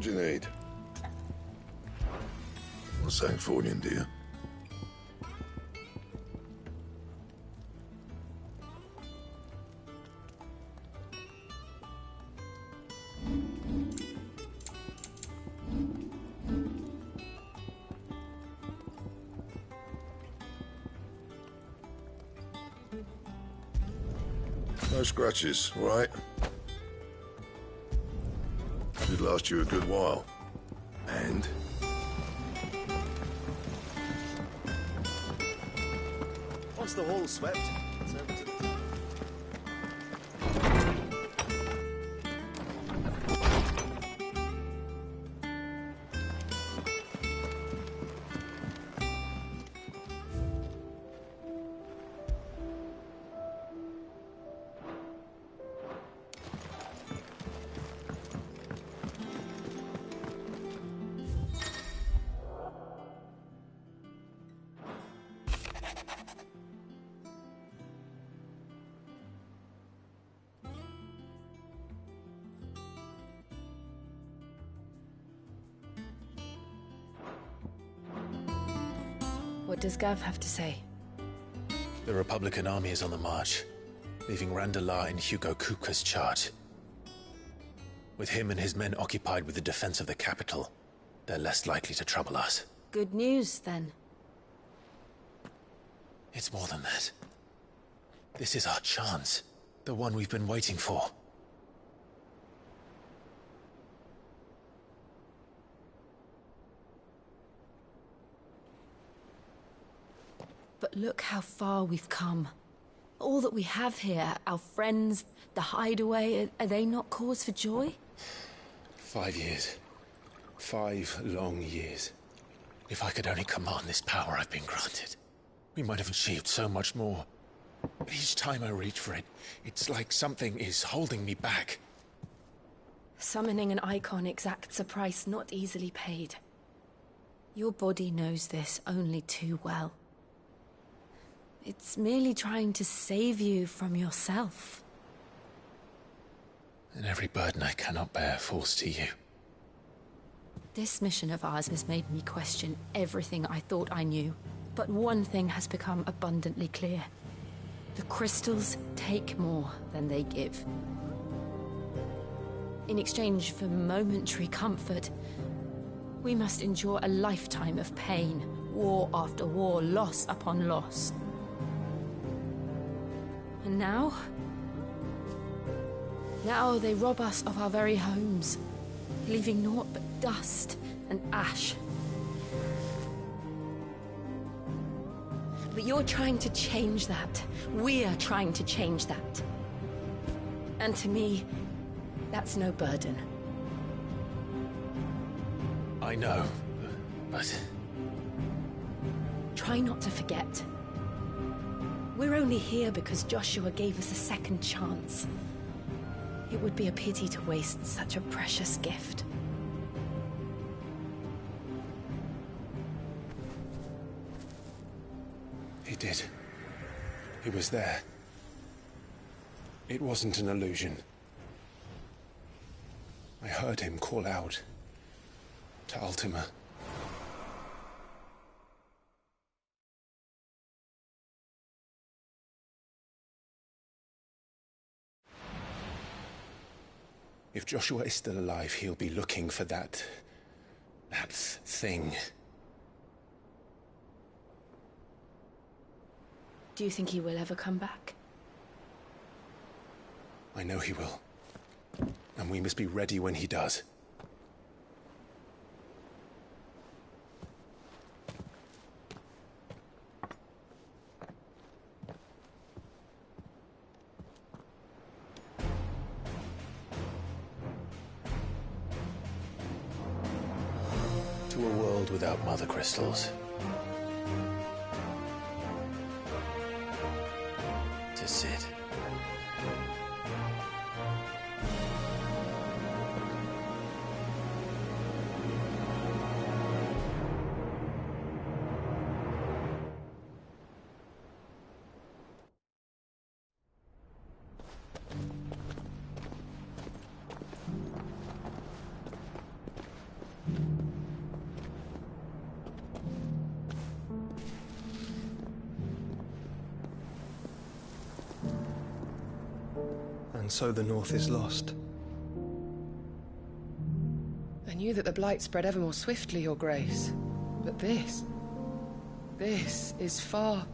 What do you need? Want something for you, dear? No scratches, all right? Should last you a good while. And? Once the hall's swept, it's over to the... What does Gav have to say? The Republican army is on the march, leaving Randalar in Hugo Kupka's charge. With him and his men occupied with the defense of the capital, they're less likely to trouble us. Good news, then. It's more than that. This is our chance. The one we've been waiting for. But look how far we've come. All that we have here, our friends, the hideaway, are they not cause for joy? 5 years. 5 long years. If I could only command this power I've been granted, we might have achieved so much more. But each time I reach for it, it's like something is holding me back. Summoning an icon exacts a price not easily paid. Your body knows this only too well. It's merely trying to save you from yourself. And every burden I cannot bear falls to you. This mission of ours has made me question everything I thought I knew. But one thing has become abundantly clear. The crystals take more than they give. In exchange for momentary comfort, we must endure a lifetime of pain, war after war, loss upon loss. And now? Now they rob us of our very homes, leaving naught but dust and ash. But you're trying to change that. We're trying to change that. And to me, that's no burden. I know, but... Try not to forget. We're only here because Joshua gave us a second chance. It would be a pity to waste such a precious gift. He did. He was there. It wasn't an illusion. I heard him call out to Ultima. If Joshua is still alive, he'll be looking for that thing. Do you think he will ever come back? I know he will. And we must be ready when he does. To a world without mother crystals. To Cid. And so the North is lost. I knew that the Blight spread ever more swiftly, Your Grace. But this is far,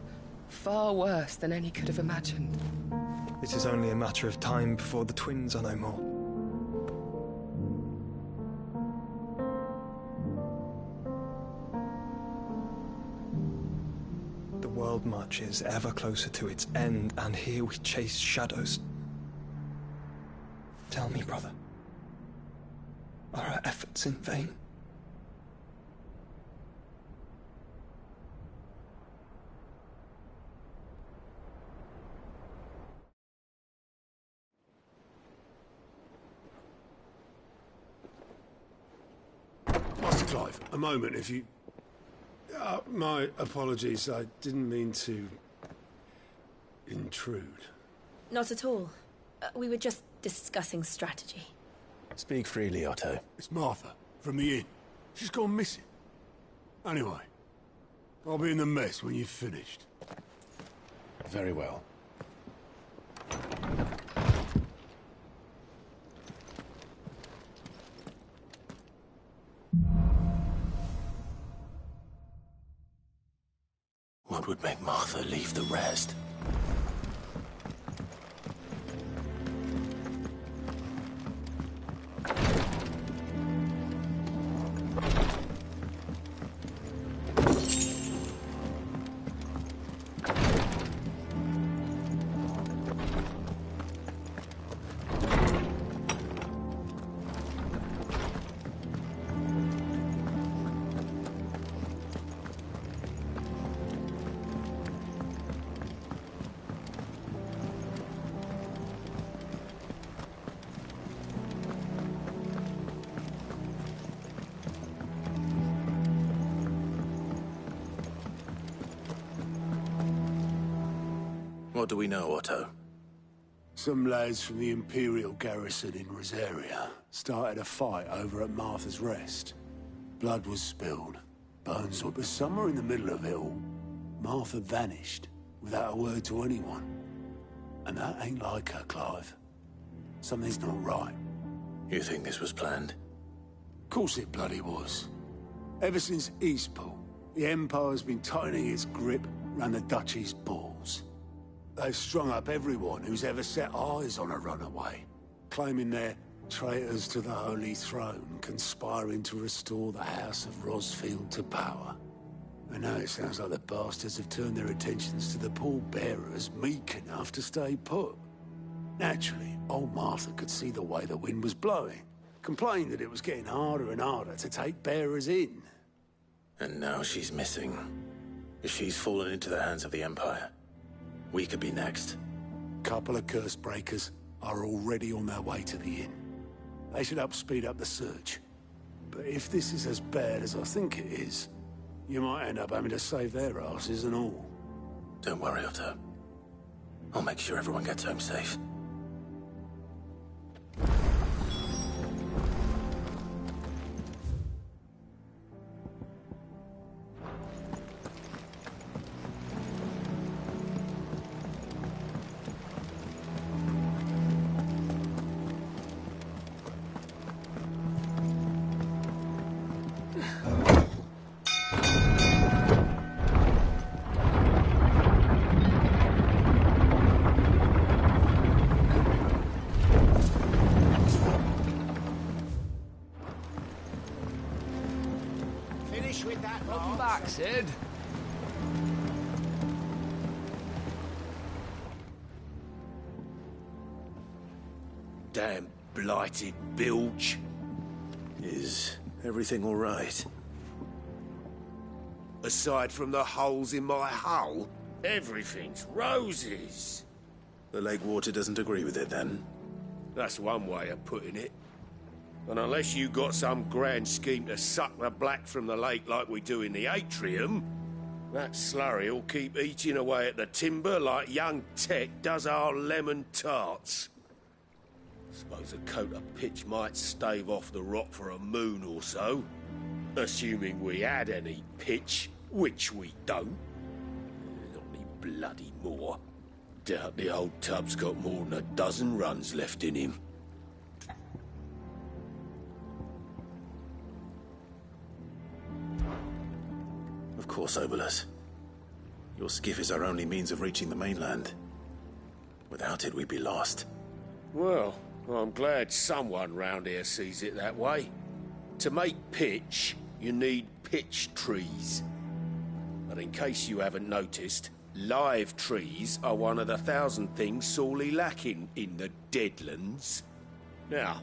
far worse than any could have imagined. It is only a matter of time before the twins are no more. The world marches ever closer to its end, and here we chase shadows. Tell me, brother, are our efforts in vain? Master Clive, a moment, if you... my apologies, I didn't mean to... intrude. Not at all. We were just discussing strategy. Speak freely, Otto. It's Martha, from the inn. She's gone missing. Anyway, I'll be in the mess when you've finished. Very well. What would make Martha leave the rest? What do we know, Otto? Some lads from the Imperial garrison in Rosaria started a fight over at Martha's Rest. Blood was spilled, bones were... But somewhere in the middle of it all, Martha vanished without a word to anyone. And that ain't like her, Clive. Something's not right. You think this was planned? Of course it bloody was. Ever since Eastpool, the Empire's been tightening its grip around the Duchy's balls. They've strung up everyone who's ever set eyes on a runaway, claiming they're traitors to the Holy Throne, conspiring to restore the House of Rosfield to power. And now it sounds like the bastards have turned their attentions to the pallbearers meek enough to stay put. Naturally, old Martha could see the way the wind was blowing, complained that it was getting harder and harder to take bearers in. And now she's missing. If she's fallen into the hands of the Empire, we could be next. Couple of curse breakers are already on their way to the inn. They should help speed up the search. But if this is as bad as I think it is, you might end up having to save their asses and all. Don't worry, Otto. I'll make sure everyone gets home safe. Welcome back, Sid. Damn blighted bilge. Is everything all right? Aside from the holes in my hull, everything's roses. The lake water doesn't agree with it, then? That's one way of putting it. And unless you got some grand scheme to suck the black from the lake like we do in the atrium, that slurry'll keep eating away at the timber like young Tech does our lemon tarts. Suppose a coat of pitch might stave off the rot for a moon or so, assuming we had any pitch, which we don't. Not any bloody more. Doubt the old tub's got more than a dozen runs left in him. Of course, Obolus. Your skiff is our only means of reaching the mainland. Without it, we'd be lost. Well, I'm glad someone round here sees it that way. To make pitch, you need pitch trees. But in case you haven't noticed, live trees are one of the 1,000 things sorely lacking in the Deadlands. Now,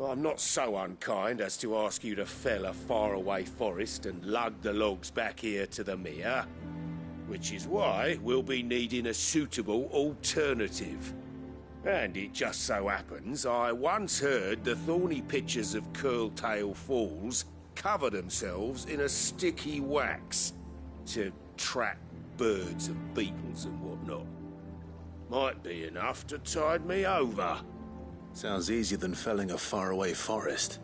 I'm not so unkind as to ask you to fell a faraway forest and lug the logs back here to the Mere, which is why we'll be needing a suitable alternative. And it just so happens I once heard the thorny pitchers of Curltail Falls cover themselves in a sticky wax to trap birds and beetles and whatnot. Might be enough to tide me over. Sounds easier than felling a faraway forest.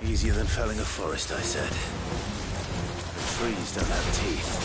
Easier than felling a forest, I said. The trees don't have teeth.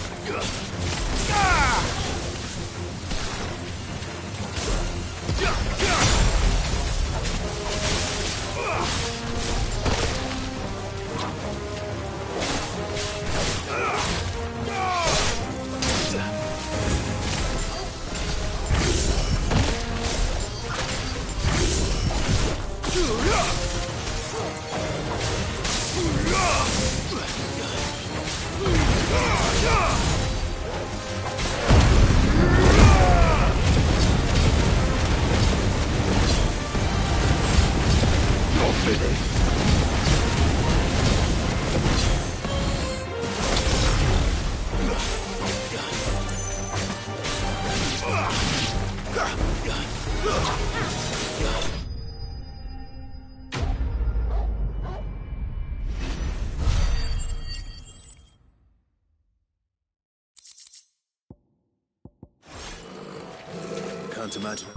Can't imagine it.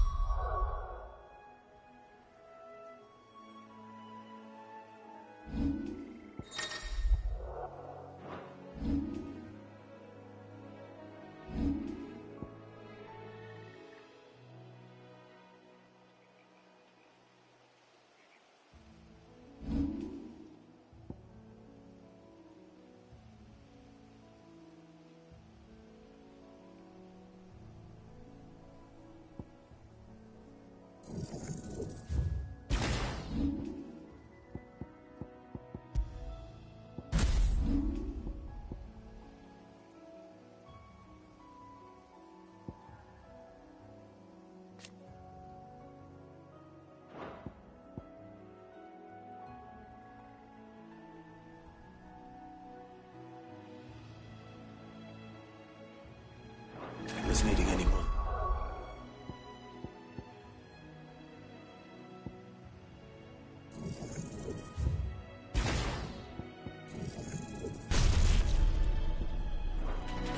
Was needing any more.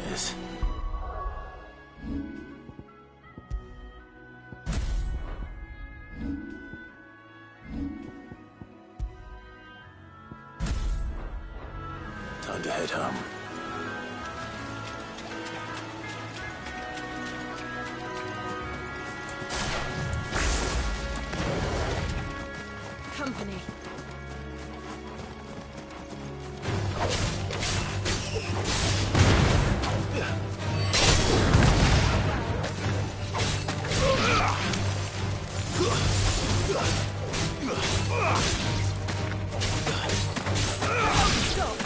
Yes. Time to head home. Company. Stop.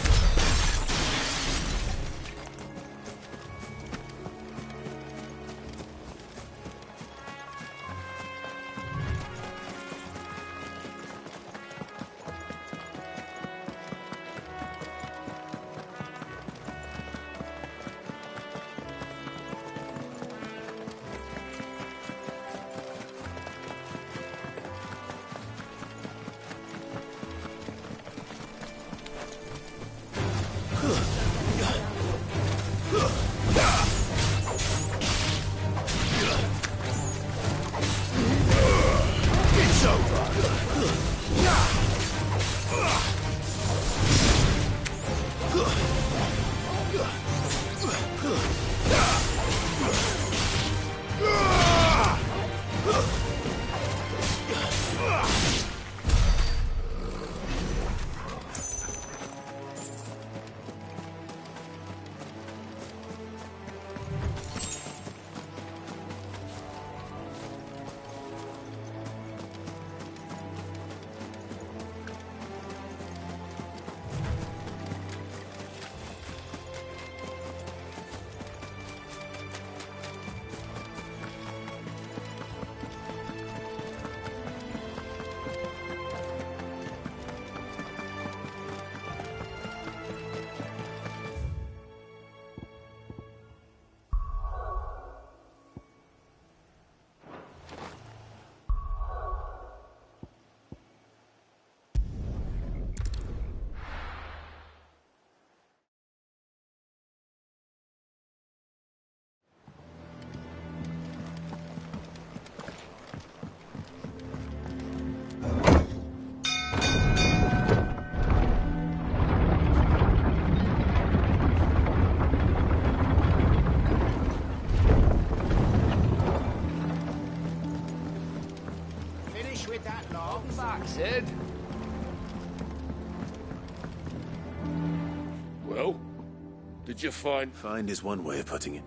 Sid? Well, did you find... Find is one way of putting it.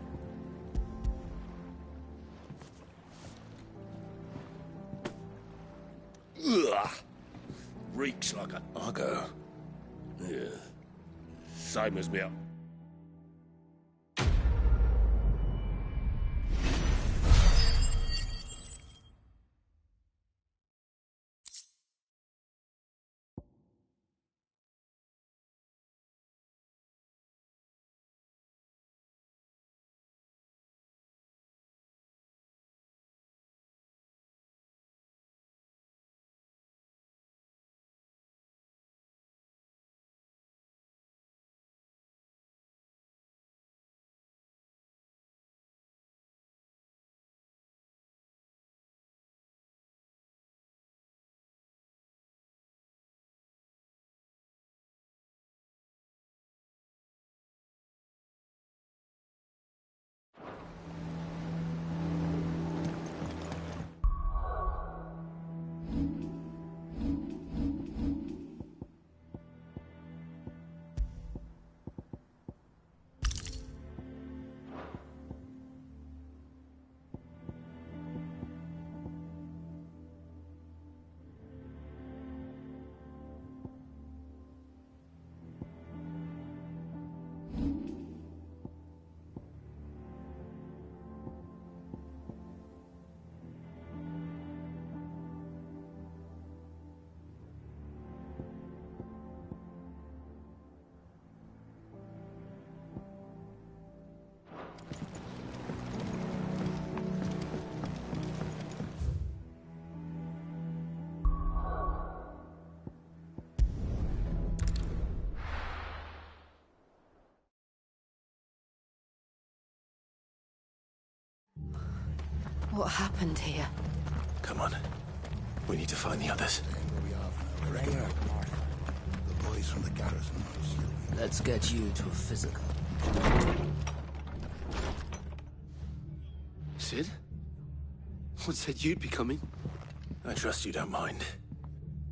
Ugh! Reeks like an Argo. Yeah. Same as me. What happened here? Come on. We need to find the others. The boys from the garrison. Let's get you to a physical. Sid? What said you'd be coming? I trust you don't mind.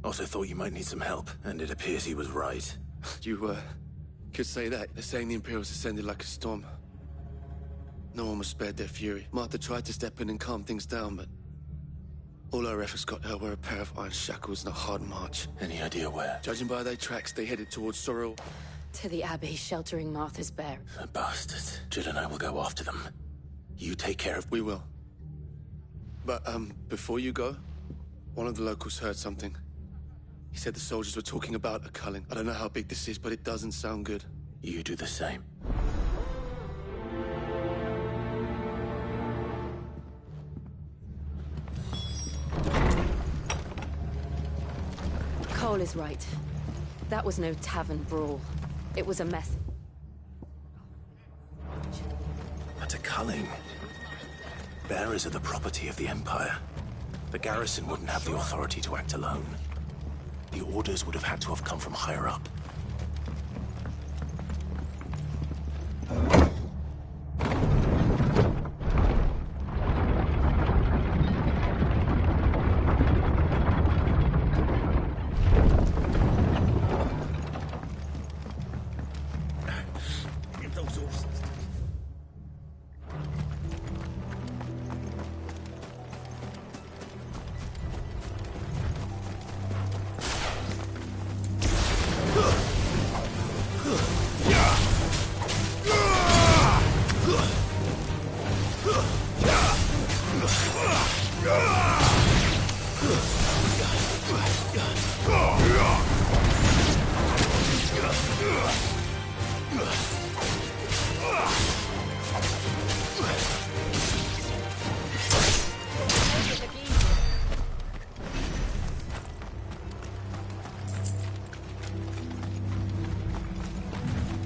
Also thought you might need some help, and it appears he was right. You, could say that. They're saying the Imperials descended like a storm. No one was spared their fury. Martha tried to step in and calm things down, but all our efforts got her were a pair of iron shackles and a hard march. Any idea where? Judging by their tracks, they headed towards Sorrel. To the Abbey, sheltering Martha's bear. The bastards. Jill and I will go after them. You take care of... We will. But, before you go, one of the locals heard something. He said the soldiers were talking about a culling. I don't know how big this is, but it doesn't sound good. You do the same. Cole is right. That was no tavern brawl. It was a mess. But a culling. Bearers are the property of the Empire. The garrison wouldn't have the authority to act alone. The orders would have had to have come from higher up.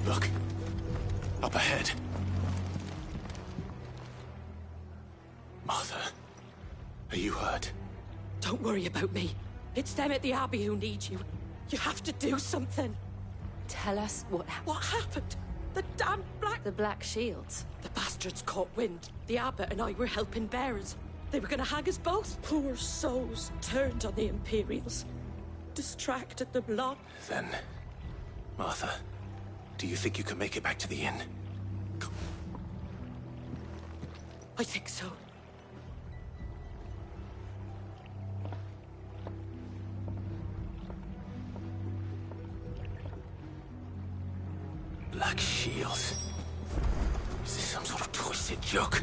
Look. Up ahead. Martha, are you hurt? Don't worry about me. It's them at the Abbey who need you. You have to do something. Tell us what happened. What happened? The damn The Black Shields. The bastards caught wind. The Abbot and I were helping bearers. They were gonna hang us both. Poor souls turned on the Imperials. Distracted them lot. Then, Martha, do you think you can make it back to the inn? I think so. Black Shields. Is this some sort of twisted joke?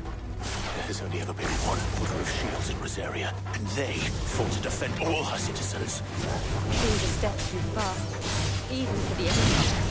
There has only ever been one order of shields in Rosaria, and they fought to defend all her citizens. Seems a step too far, even for the Empire.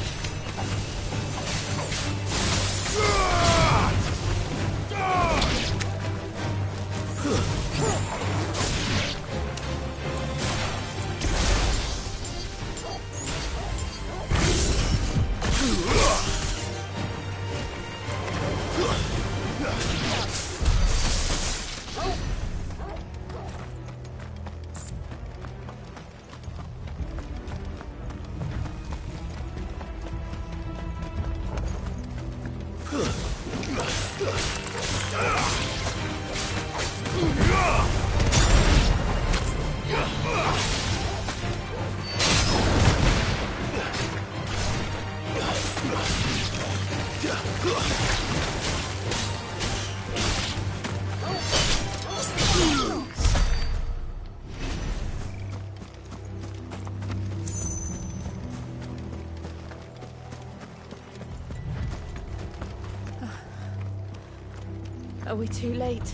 Are we too late?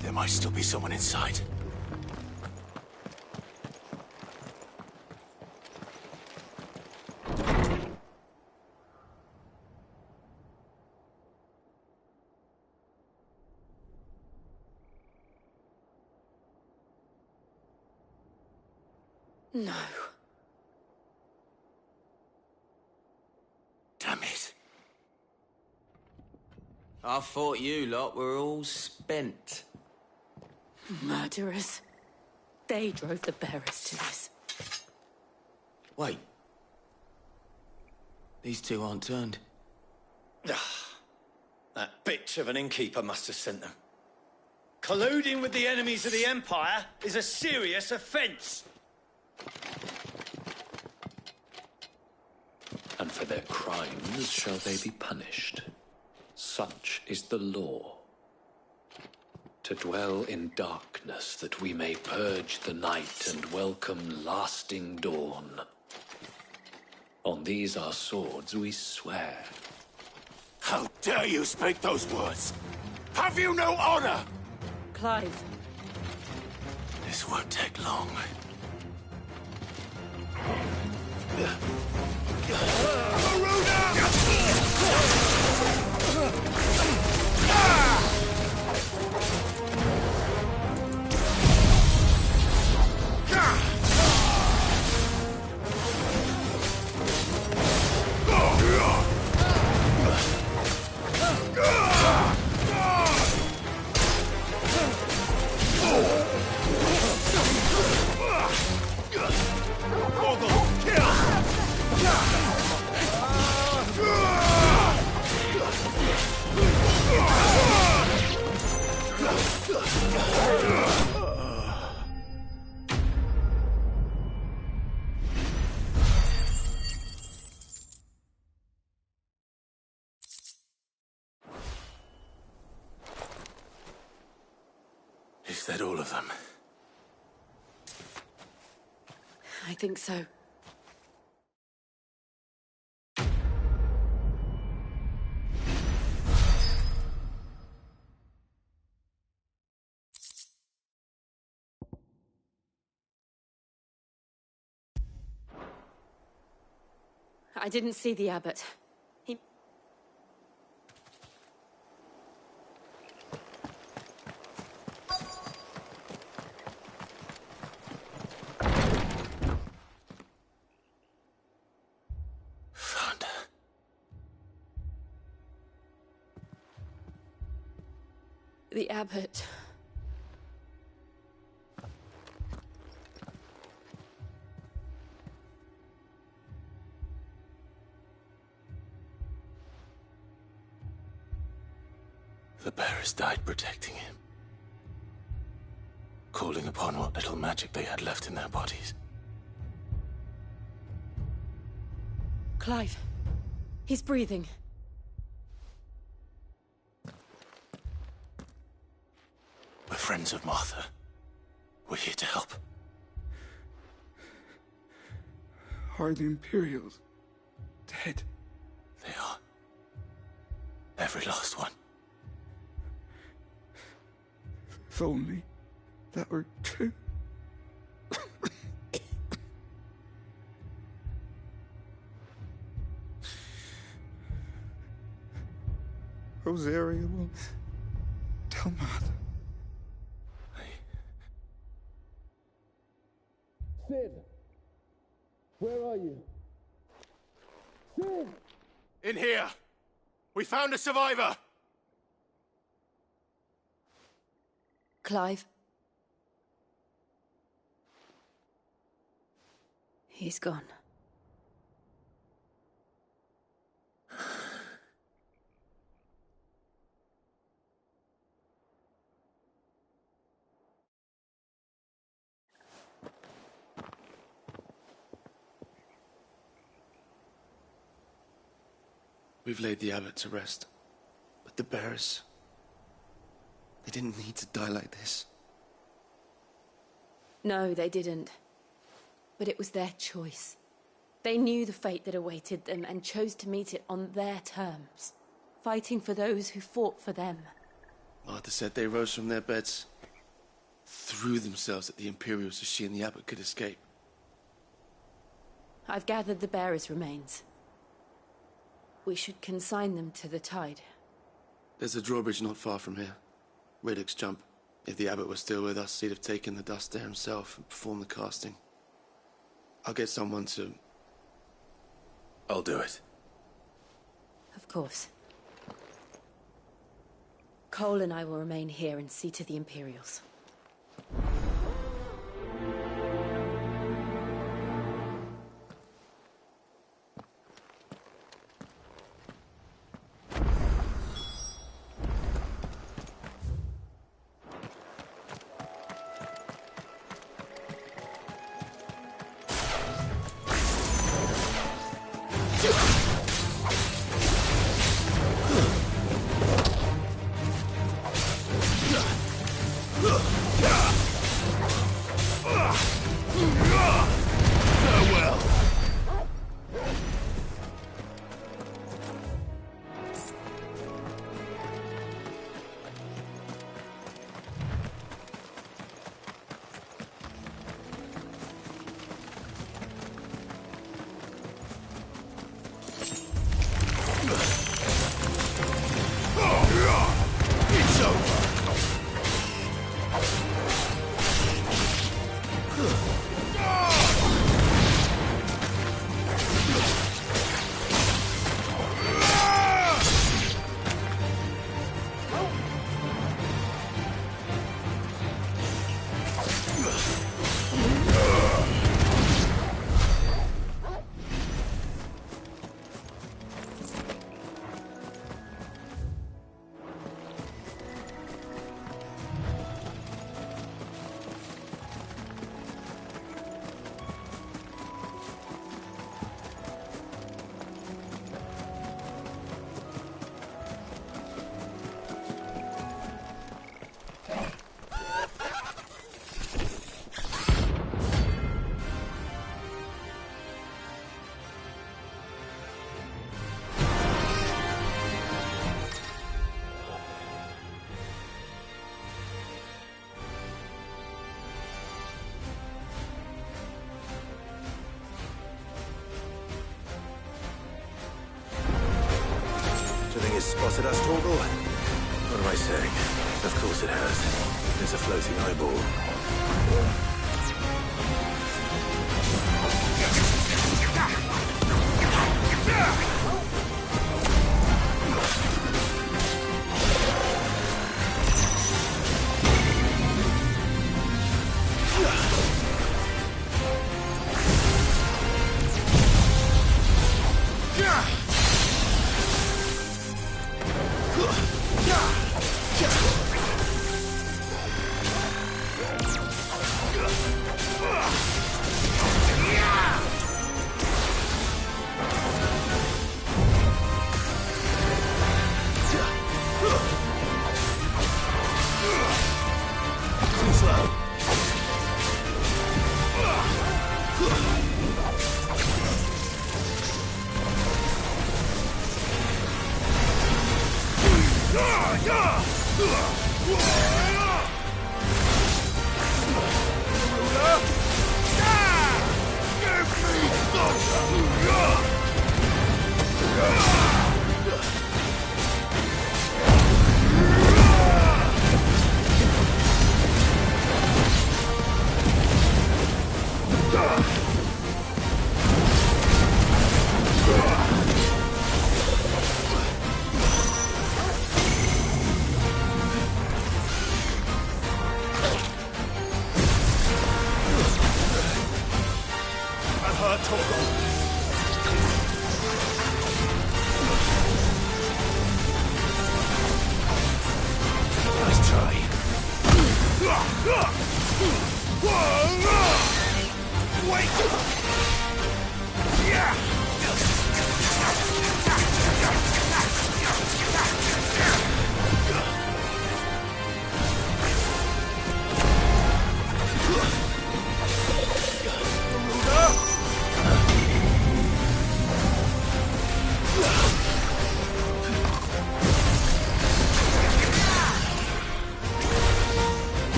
There might still be someone inside. No. Damn it. I thought you lot were all spent. Murderers. They drove the bearers to this. Wait. These two aren't turned. That bitch of an innkeeper must have sent them. Colluding with the enemies of the Empire is a serious offence. And for their crimes shall they be punished. Such is the law. To dwell in darkness that we may purge the night and welcome lasting dawn. On these our swords we swear. How dare you speak those words? Have you no honor? Clive. This won't take long. Is that all of them? I think so. I didn't see the Abbot. He... The abbot. The bearers died protecting him, calling upon what little magic they had left in their bodies. Clive. He's breathing. We're friends of Martha. We're here to help. Are the Imperials dead? They are. Every last one. If only that were true. Rosaria will tell Martha. Sid! Where are you? Sid! In here! We found a survivor! Clive. He's gone. We've laid the abbot to rest, but the bearers, they didn't need to die like this. No, they didn't. But it was their choice. They knew the fate that awaited them and chose to meet it on their terms, fighting for those who fought for them. Martha said they rose from their beds, threw themselves at the Imperials so she and the abbot could escape. I've gathered the bearers' remains. We should consign them to the tide. There's a drawbridge not far from here. Riddick's Jump. If the abbot was still with us, he'd have taken the dust there himself and performed the casting. I'll get someone to... I'll do it. Of course. Cole and I will remain here and see to the Imperials. It's spotted us, Torgal? What am I saying? Of course it has. It's a floating eyeball.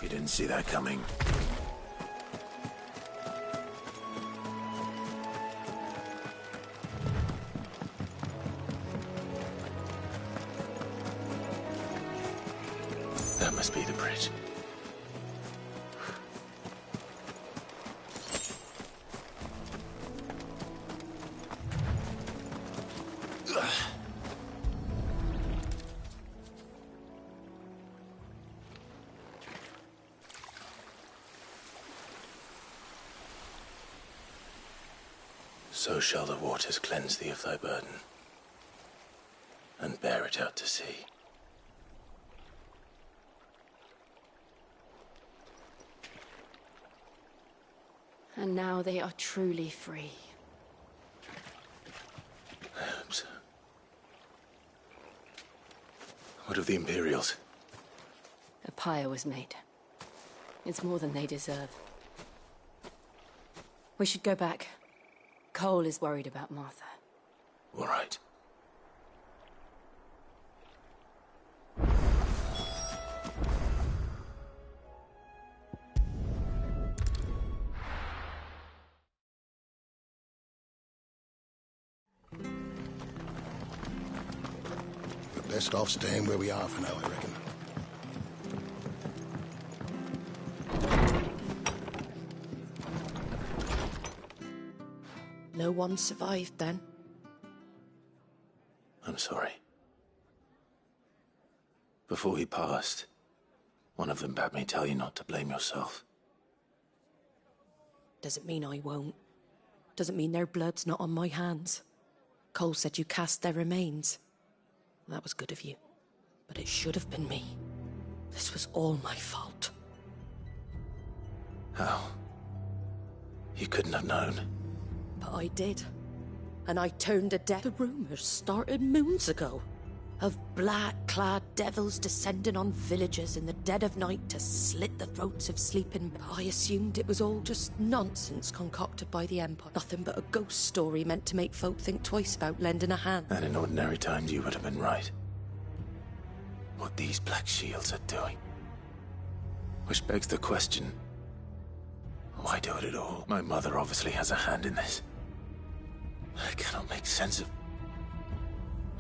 You didn't see that coming. That must be the bridge. So shall the waters cleanse thee of thy burden, and bear it out to sea. And now they are truly free. I hope so. What of the Imperials? A pyre was made. It's more than they deserve. We should go back. Cole is worried about Martha. All right. We're best off staying where we are for now, I reckon. No one survived then? I'm sorry. Before he passed, one of them bade me tell you not to blame yourself. Doesn't mean I won't. Doesn't mean their blood's not on my hands. Cole said you cast their remains. That was good of you. But it should have been me. This was all my fault. How? You couldn't have known. But I did. And I turned a deaf. The rumours started moons ago. Of black-clad devils descending on villages in the dead of night to slit the throats of sleeping. I assumed it was all just nonsense concocted by the Empire. Nothing but a ghost story meant to make folk think twice about lending a hand. And in ordinary times you would have been right. What these Black Shields are doing. Which begs the question, why do it at all? My mother obviously has a hand in this. I cannot make sense of...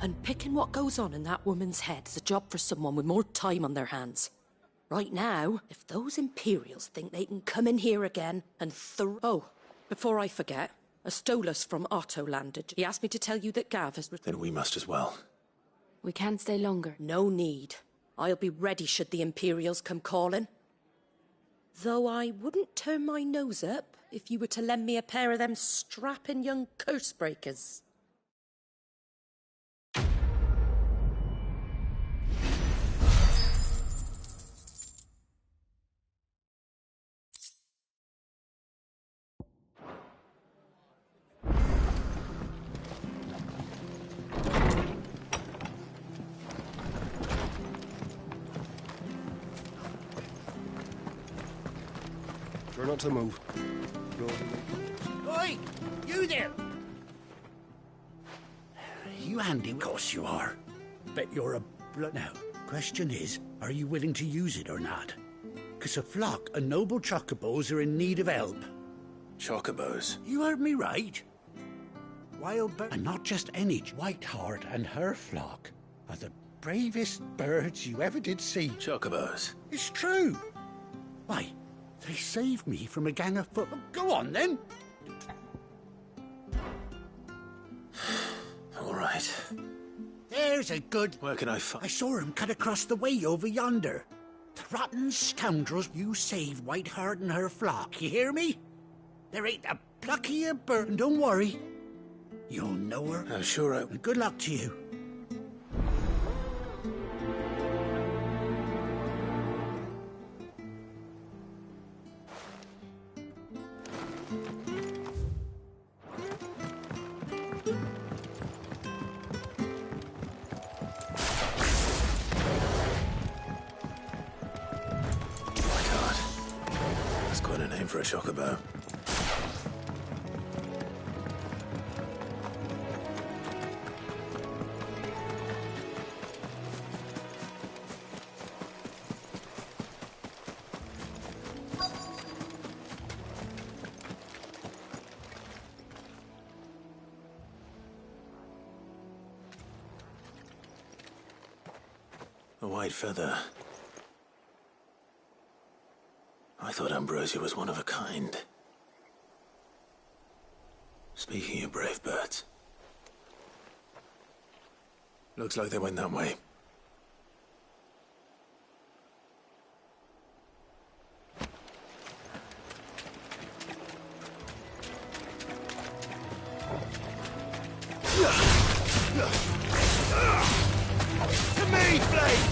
And picking what goes on in that woman's head is a job for someone with more time on their hands. Right now, if those Imperials think they can come in here again and Oh, before I forget, Astolas from Otto landed. He asked me to tell you that Gav has... Then we must as well. We can't stay longer. No need. I'll be ready should the Imperials come calling. Though I wouldn't turn my nose up if you were to lend me a pair of them strapping young curse-breakers. Try not to move. Oi! You there! You handy? Of course you are. Bet you're a Now, question is, are you willing to use it or not? 'Cause a flock of noble chocobos are in need of help. Chocobos? You heard me right. Wild bird, and not just any. Whiteheart and her flock are the bravest birds you ever did see. Chocobos? It's true. Why, they saved me from a gang of foot. Go on, then. All right. There's a good... Where can I find... I saw him cut across the way over yonder. The rotten scoundrels, you saved Whiteheart and her flock. You hear me? There ain't a pluckier bird. And don't worry. You'll know her. I'm sure I... And good luck to you. For a chocobo. A white feather. I thought Ambrosia was one of a kind. Speaking of brave birds. Looks like they went that way. To me, Blade!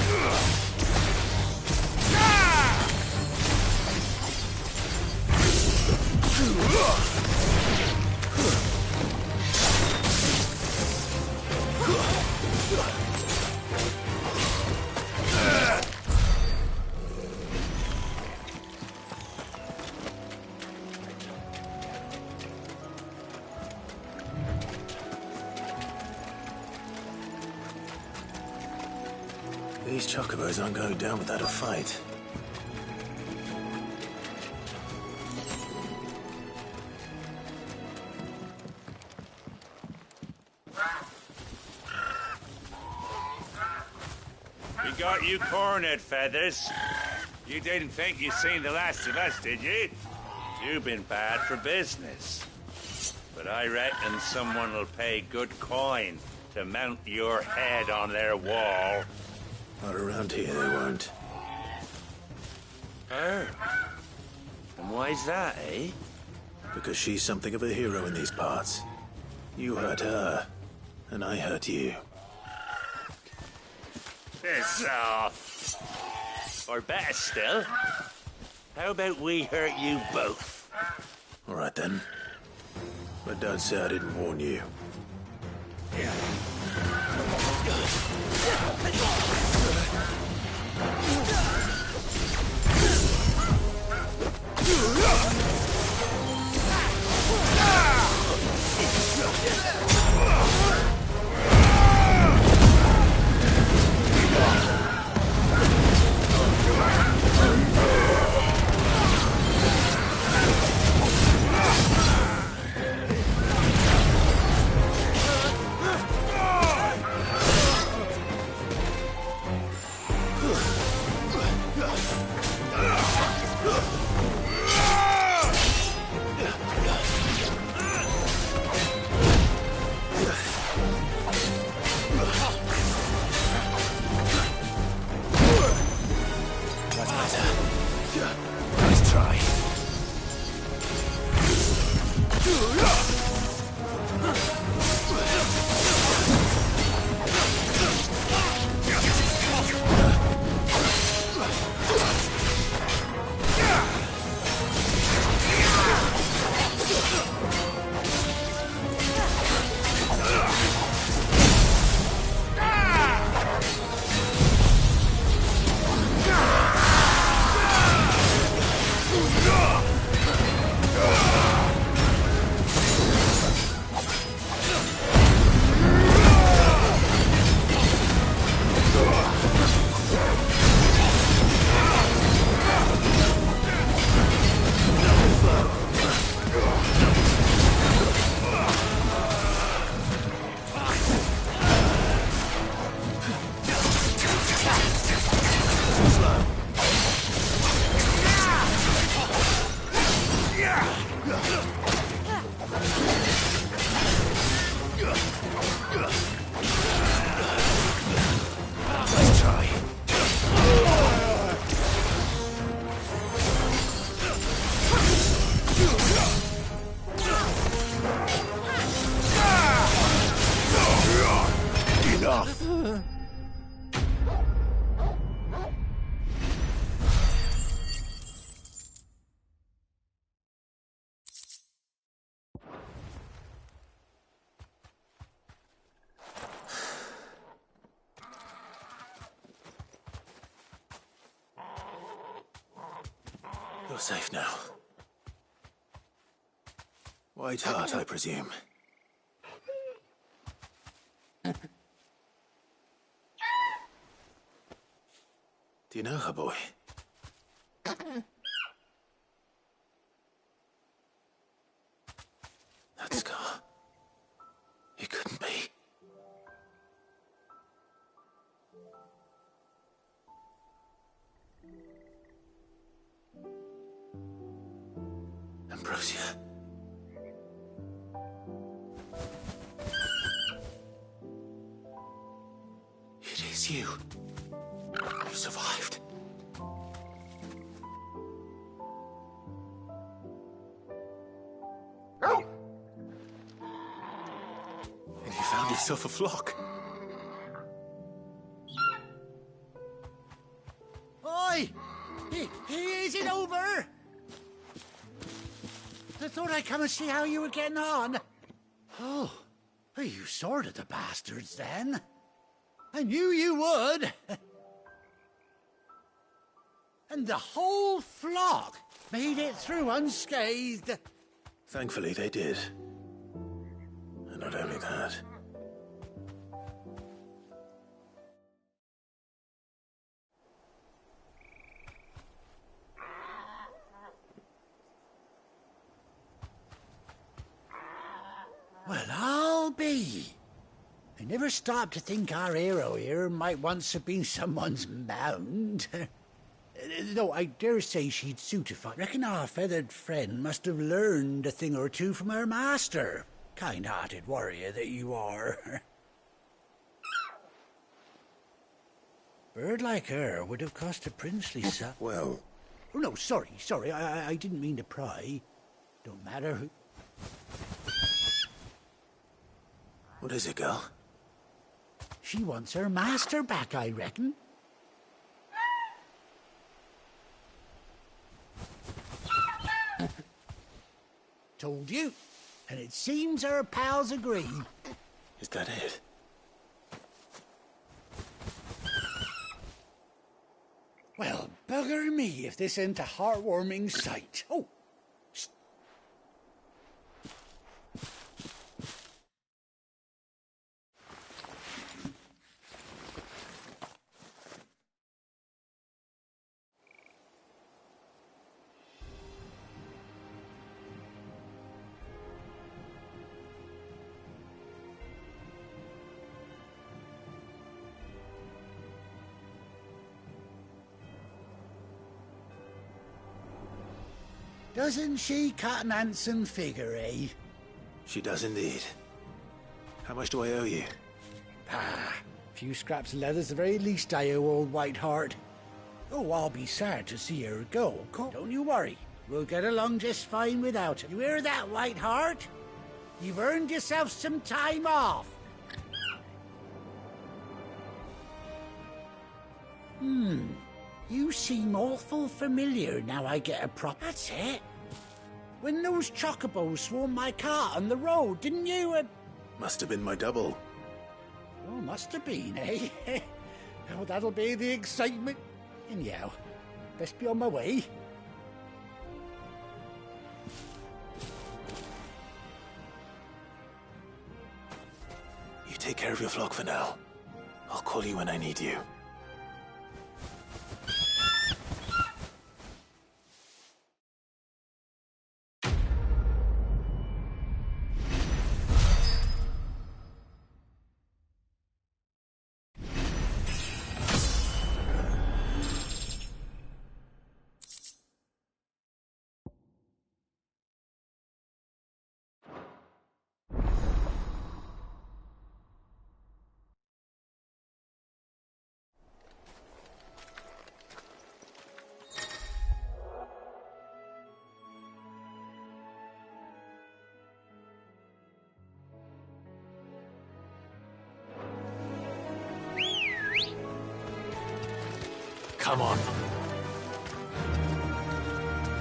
These chocobos aren't going down without a fight. We got you cornered, Feathers. You didn't think you'd seen the last of us, did you? You've been bad for business. But I reckon someone will pay good coin to mount your head on their wall. Not around here, they won't. Her? And why's that, eh? Because she's something of a hero in these parts. You hurt her, and I hurt you. Piss off. Or better still, how about we hurt you both? All right, then. But don't say I didn't warn you. Nice try. You're safe now. White Hart, I presume. Do you know her, boy? That scar. It couldn't be. Ambrosia. It is you. You survived. And you found yourself a flock. Oi! Is it over? I thought I'd come and see how you were getting on. Oh, you sorted the bastards then. I knew you would. And the whole flock made it through unscathed. Thankfully, they did. And not only that. Well, I'll be. I never stopped to think our hero here might once have been someone's mount. Though I dare say she'd suit if I reckon our feathered friend must have learned a thing or two from her master. Kind-hearted warrior that you are. Bird like her would have cost a princely sum. Well... Oh, no, sorry. I didn't mean to pry. Don't matter who... What is it, girl? She wants her master back, I reckon. Told you. And it seems her pals agree. Is that it? Well, bugger me if this ain't a heartwarming sight. Oh! Doesn't she cut an handsome figure, eh? She does indeed. How much do I owe you? Ah, a few scraps of leather's the very least I owe old White Hart. Oh, I'll be sad to see her go. Don't you worry. We'll get along just fine without her. You hear that, Whiteheart? You've earned yourself some time off. You seem awful familiar now I get a prop. That's it. When those chocobos swarmed my car on the road, didn't you, Must have been my double. Oh, must have been, eh? Oh, that'll be the excitement. Anyhow, best be on my way. You take care of your flock for now. I'll call you when I need you. Come on.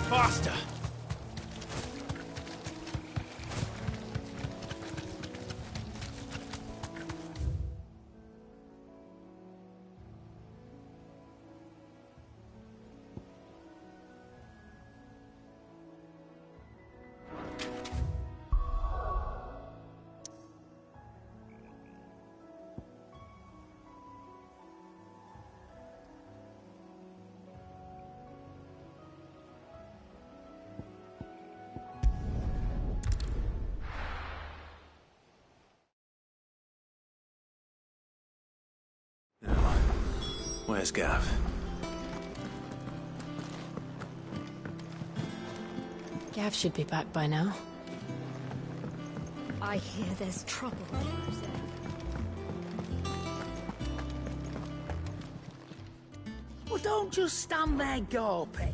Faster! Where's Gav? Gav should be back by now. I hear there's trouble there. Well, don't just stand there gawping.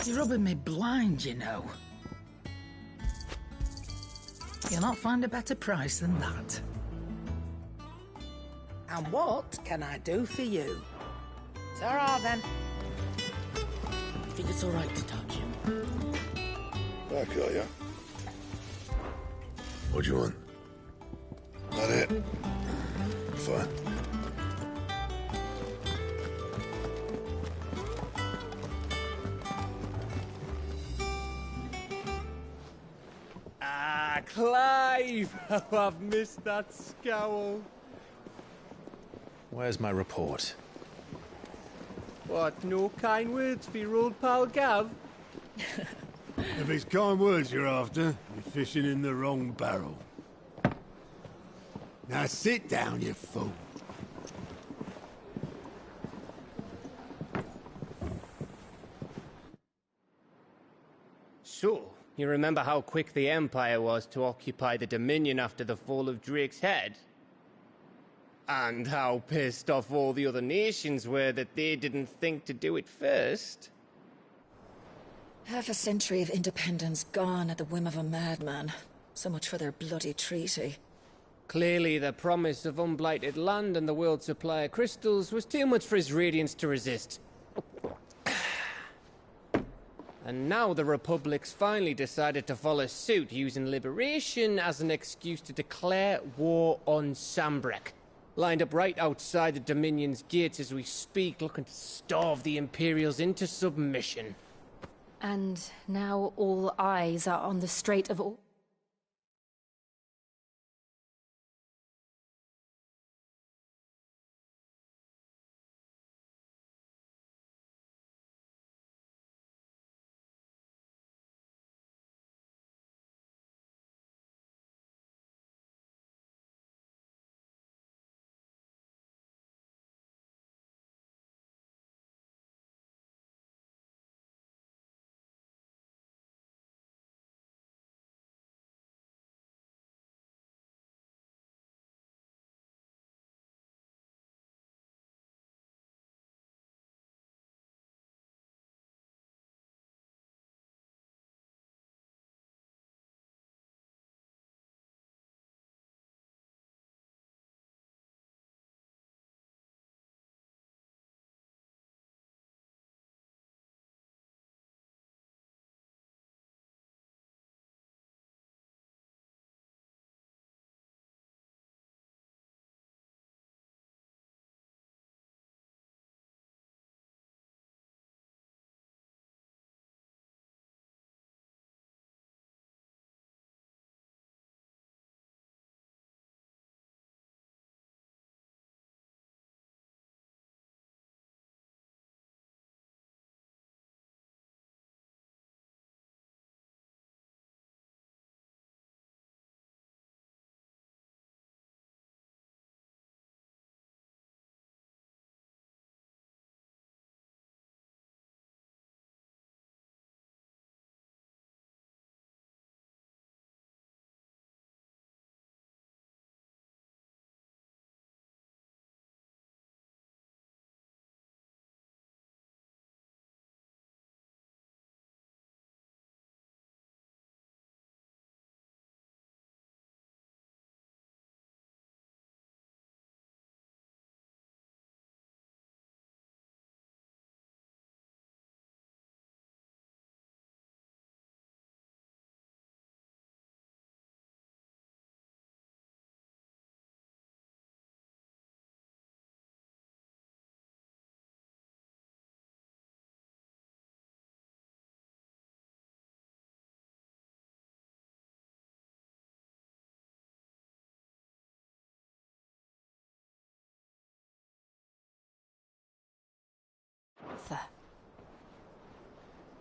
You're rubbing me blind, you know. You'll not find a better price than that. And what can I do for you? Ta-ra, then. Think it's all right to touch him? Back are ya? What do you want? That it? Fine. Clive! Oh, I've missed that scowl. Where's my report? What, no kind words for your old pal Gav? If it's kind words you're after, you're fishing in the wrong barrel. Now sit down, you fool. So, you remember how quick the Empire was to occupy the Dominion after the fall of Drake's Head? And how pissed off all the other nations were that they didn't think to do it first? Half a century of independence gone at the whim of a madman. So much for their bloody treaty. Clearly, the promise of unblighted land and the world's supply of crystals was too much for his radiance to resist. And now the Republic's finally decided to follow suit, using liberation as an excuse to declare war on Sanbreque. Lined up right outside the Dominion's gates as we speak, looking to starve the Imperials into submission. And now all eyes are on the Strait of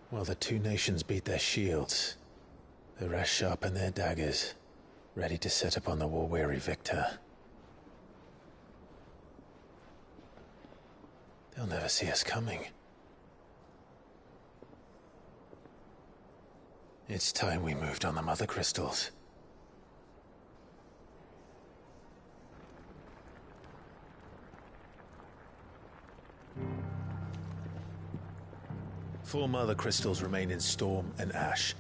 While the two nations beat their shields, the rest sharpen their daggers, ready to set upon the war-weary victor. They'll never see us coming. It's time we moved on the Mother Crystals. Four Mother Crystals remain in Storm and Ash.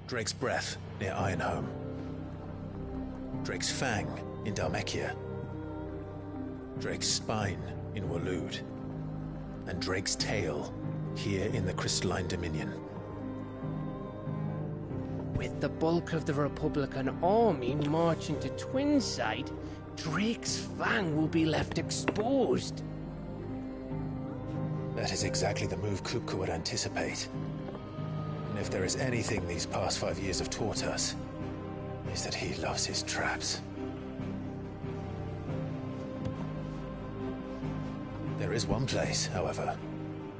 Drake's Breath near Ironhome. Drake's Fang in Dhalmekia. Drake's Spine in Waloed. And Drake's Tail here in the Crystalline Dominion. With the bulk of the Republican army marching to Twinside, Drake's Fang will be left exposed. That is exactly the move Kupka would anticipate. And if there is anything these past 5 years have taught us, is that he loves his traps. There is one place, however,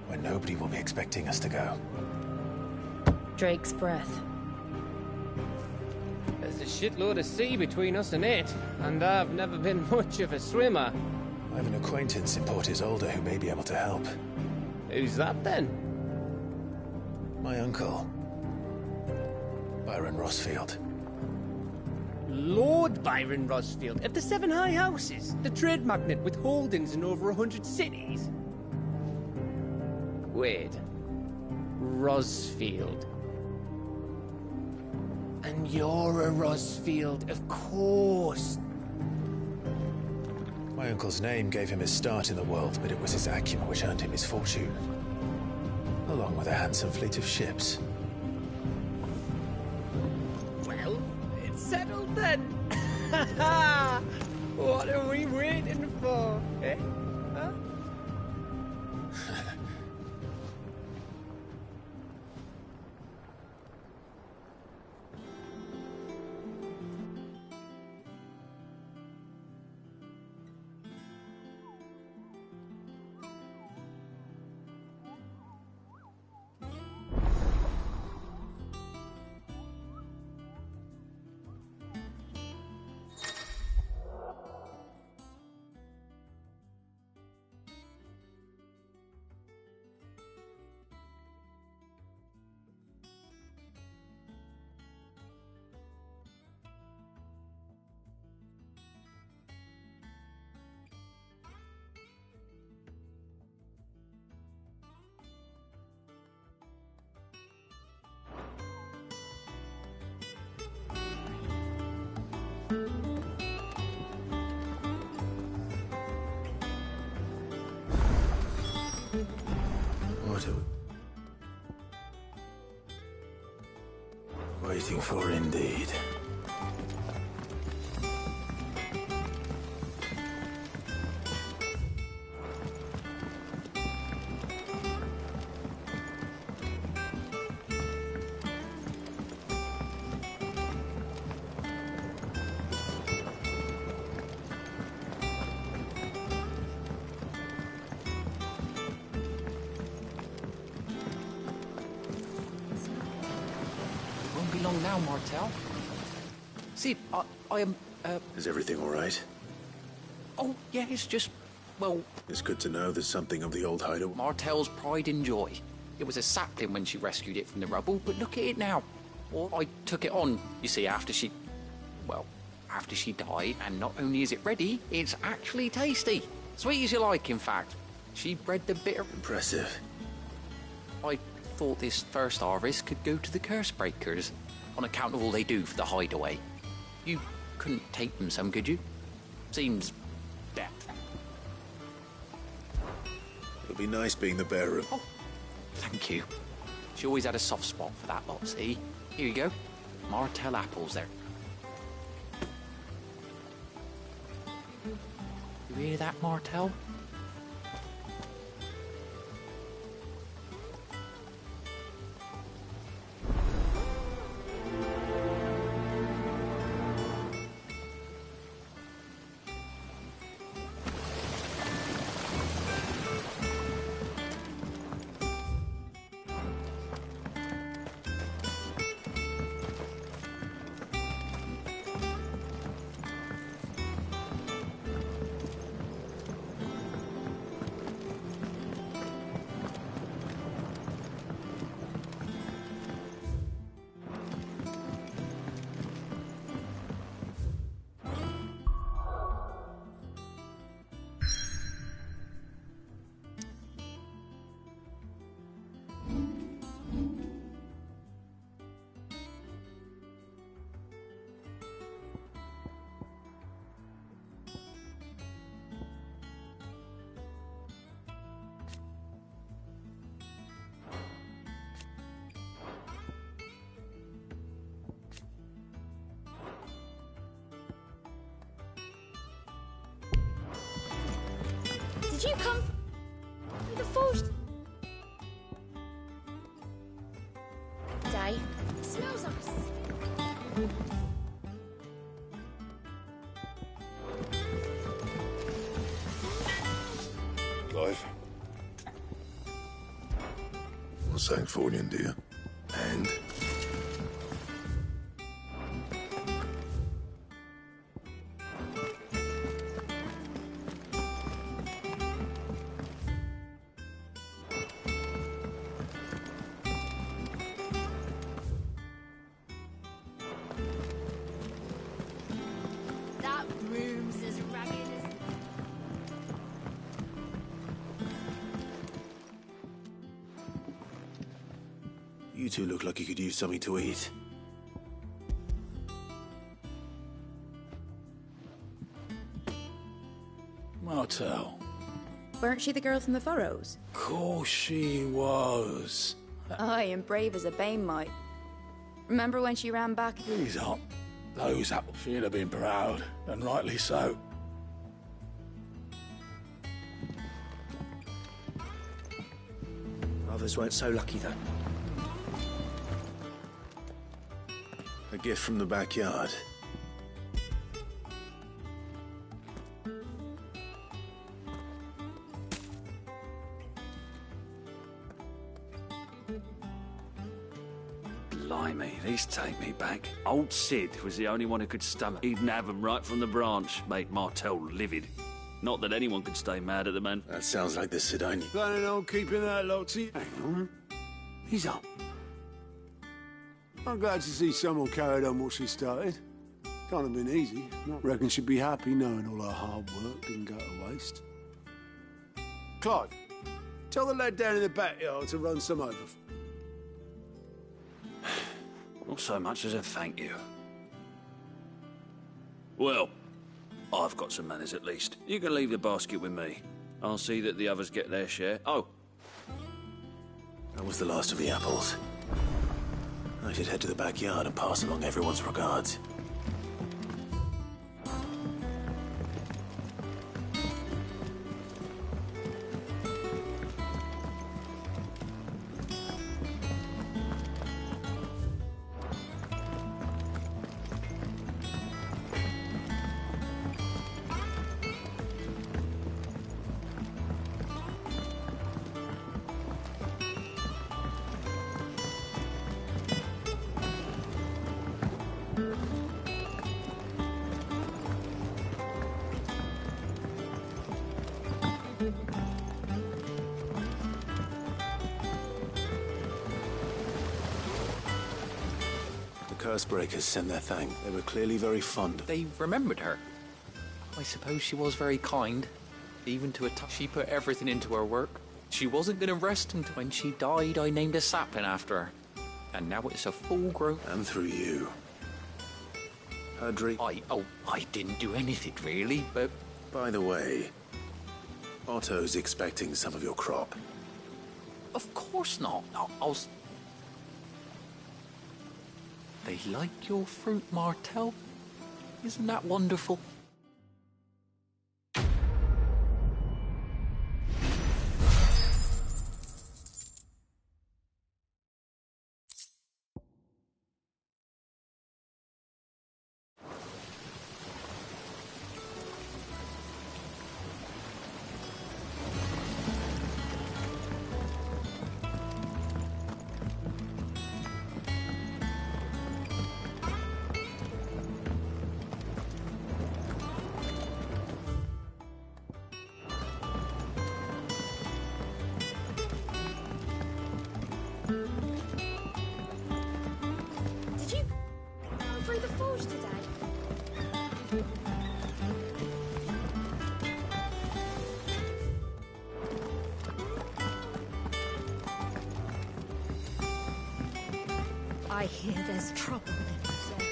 where nobody will be expecting us to go. Drake's Breath. There's a shitload of sea between us and it, and I've never been much of a swimmer. I have an acquaintance in Port Isolde who may be able to help. Who's that then? My uncle, Byron Rosfield. Lord Byron Rosfield of the Seven High Houses, the trade magnate with holdings in over 100 cities. Wait, Rosfield. And you're a Rosfield, of course. My uncle's name gave him his start in the world, but it was his acumen which earned him his fortune. Along with a handsome fleet of ships. Well, it's settled then. What are we waiting for, eh? Huh? What are we waiting for, indeed? Long now, Martel. See, I am, Is everything all right? Oh, yeah, it's just, well... It's good to know there's something of the old hideout. Martel's pride and joy. It was a sapling when she rescued it from the rubble, but look at it now. Well, I took it on, you see, after she died, and not only is it ready, it's actually tasty. Sweet as you like, in fact. She bred the bitter... Impressive. I thought this first harvest could go to the curse breakers, on account of all they do for the hideaway. You couldn't take them some, could you? Seems... yeah. It'll be nice being the bearer of... Oh, thank you. She always had a soft spot for that lot, see? Here you go. Martel apples there. You hear that, Martel? you come through the forge today? It smells nice. Clive. Not saying Fornian, do you? And? That room's as ragged as... You two look like you could use something to eat. Martel. Weren't she the girl from the Furrows? Course she was. Aye, and brave as a bane might. Remember when she ran back? He's up. Those apples. She'd have been proud, and rightly so. Others weren't so lucky, though. A gift from the backyard. Blimey, these take me back. Old Sid was the only one who could stomach. He'd nab 'em right from the branch, make Martel livid. Not that anyone could stay mad at the man. That sounds like the Sid I knew. Planning on keeping that lot to... Hang on. He's up. I'm glad to see someone carried on what she started. Can't have been easy. I reckon she'd be happy knowing all her hard work didn't go to waste. Clive, tell the lad down in the backyard to run some over. Not so much as a thank you. Well, I've got some manners at least. You can leave the basket with me. I'll see that the others get their share. Oh. That was the last of the apples. I should head to the backyard and pass along everyone's regards. Cursebreakers sent their thanks. They were clearly very fond. They remembered her. I suppose she was very kind, even to a touch. She put everything into her work. She wasn't going to rest until when she died, I named a sapling after her. And now it's a full grown... And through you. Hudry? I didn't do anything really, but... By the way, Otto's expecting some of your crop. Of course not. I was... They like your fruit, Martel. Isn't that wonderful? I hear there's trouble in there.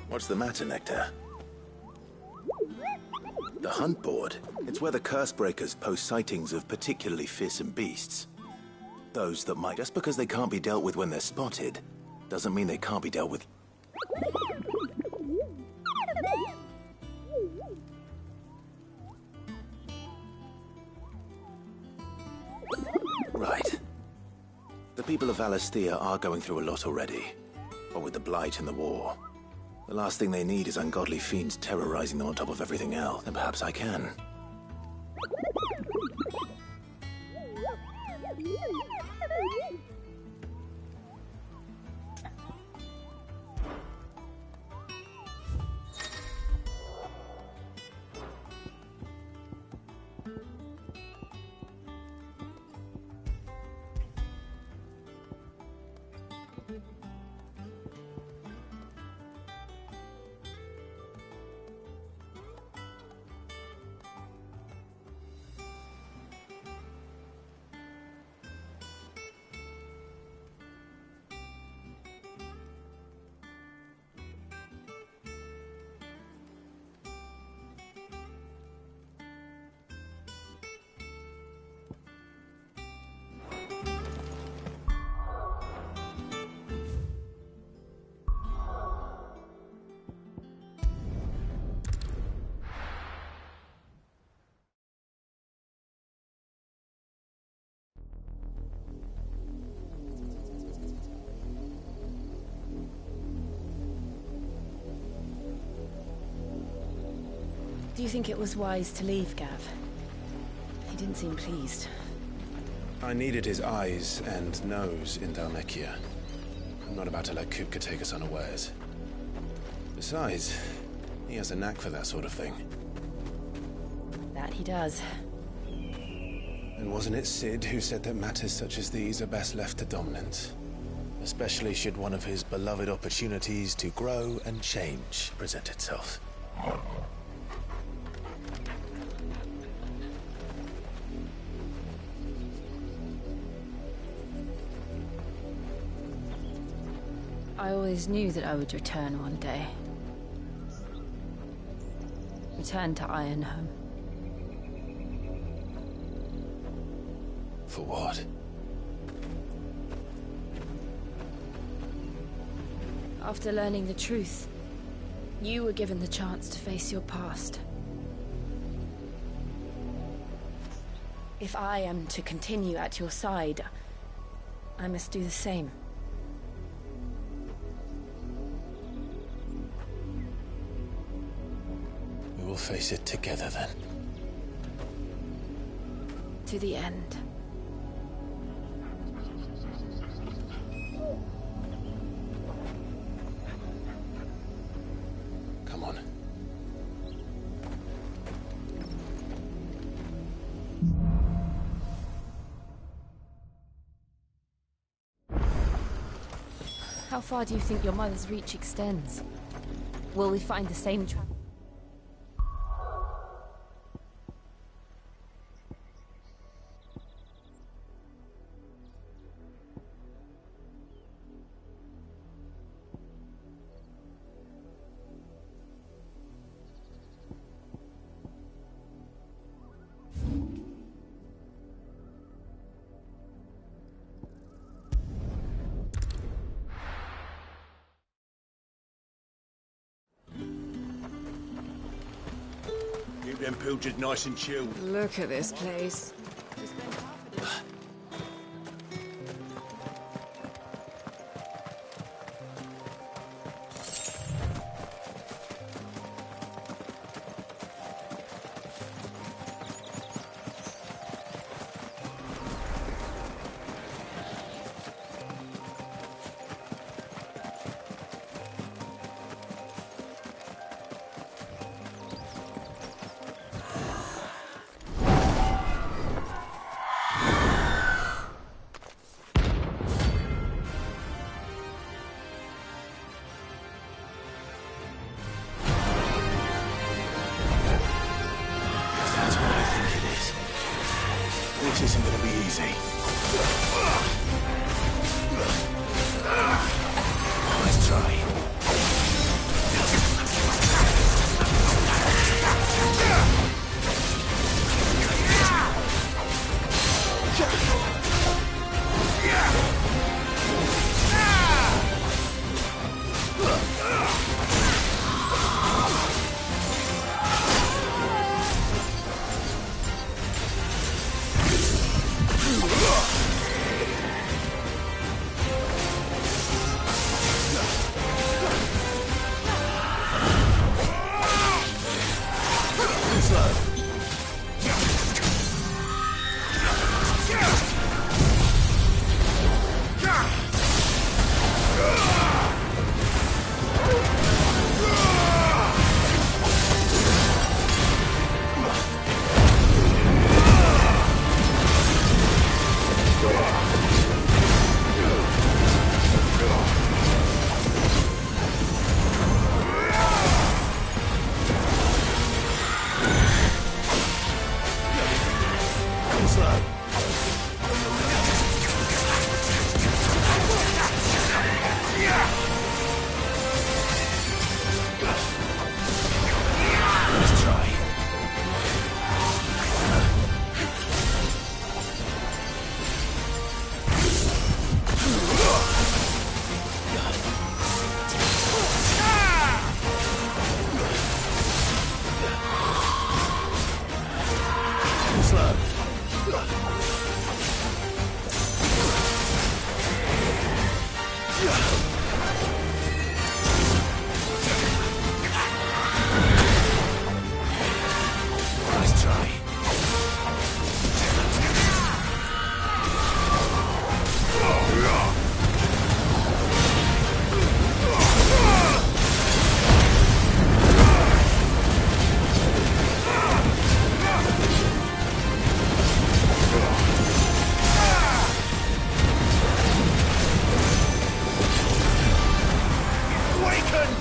What's the matter, Nectar? The hunt board? It's where the Cursebreakers post sightings of particularly fearsome beasts. Those that might... Just because they can't be dealt with when they're spotted, doesn't mean they can't be dealt with... Right. The people of Valisthea are going through a lot already. What with the Blight and the war. The last thing they need is ungodly fiends terrorizing them on top of everything else. And perhaps I can. Do you think it was wise to leave, Gav? He didn't seem pleased. I needed his eyes and nose in Dhalmekia. I'm not about to let Kupka take us unawares. Besides, he has a knack for that sort of thing. That he does. And wasn't it Sid who said that matters such as these are best left to dominance? Especially should one of his beloved opportunities to grow and change present itself. I always knew that I would return one day. Return to Ironhome. For what? After learning the truth, you were given the chance to face your past. If I am to continue at your side, I must do the same. We will face it together then. To the end. Come on. How far do you think your mother's reach extends? Will we find the same trap? Keep them pilgers nice and chilled. Look at this place. This isn't gonna be easy. Let's try.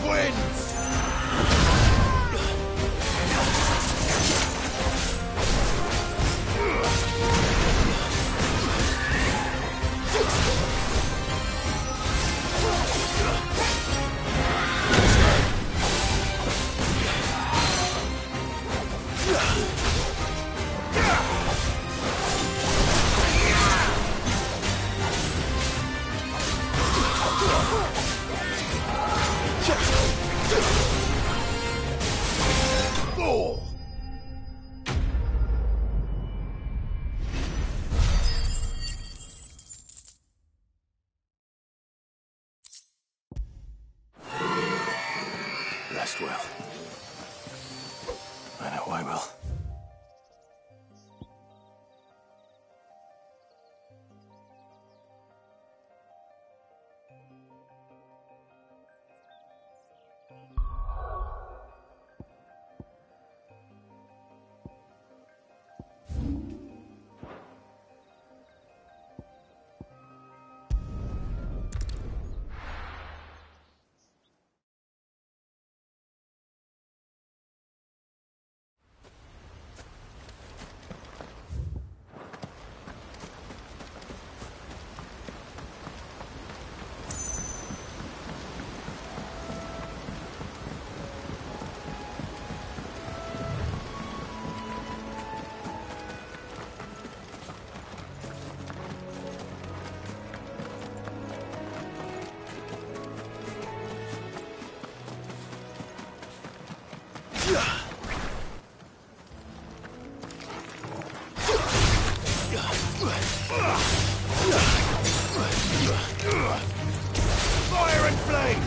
wins! Rest well. I know I will. Fire and flame!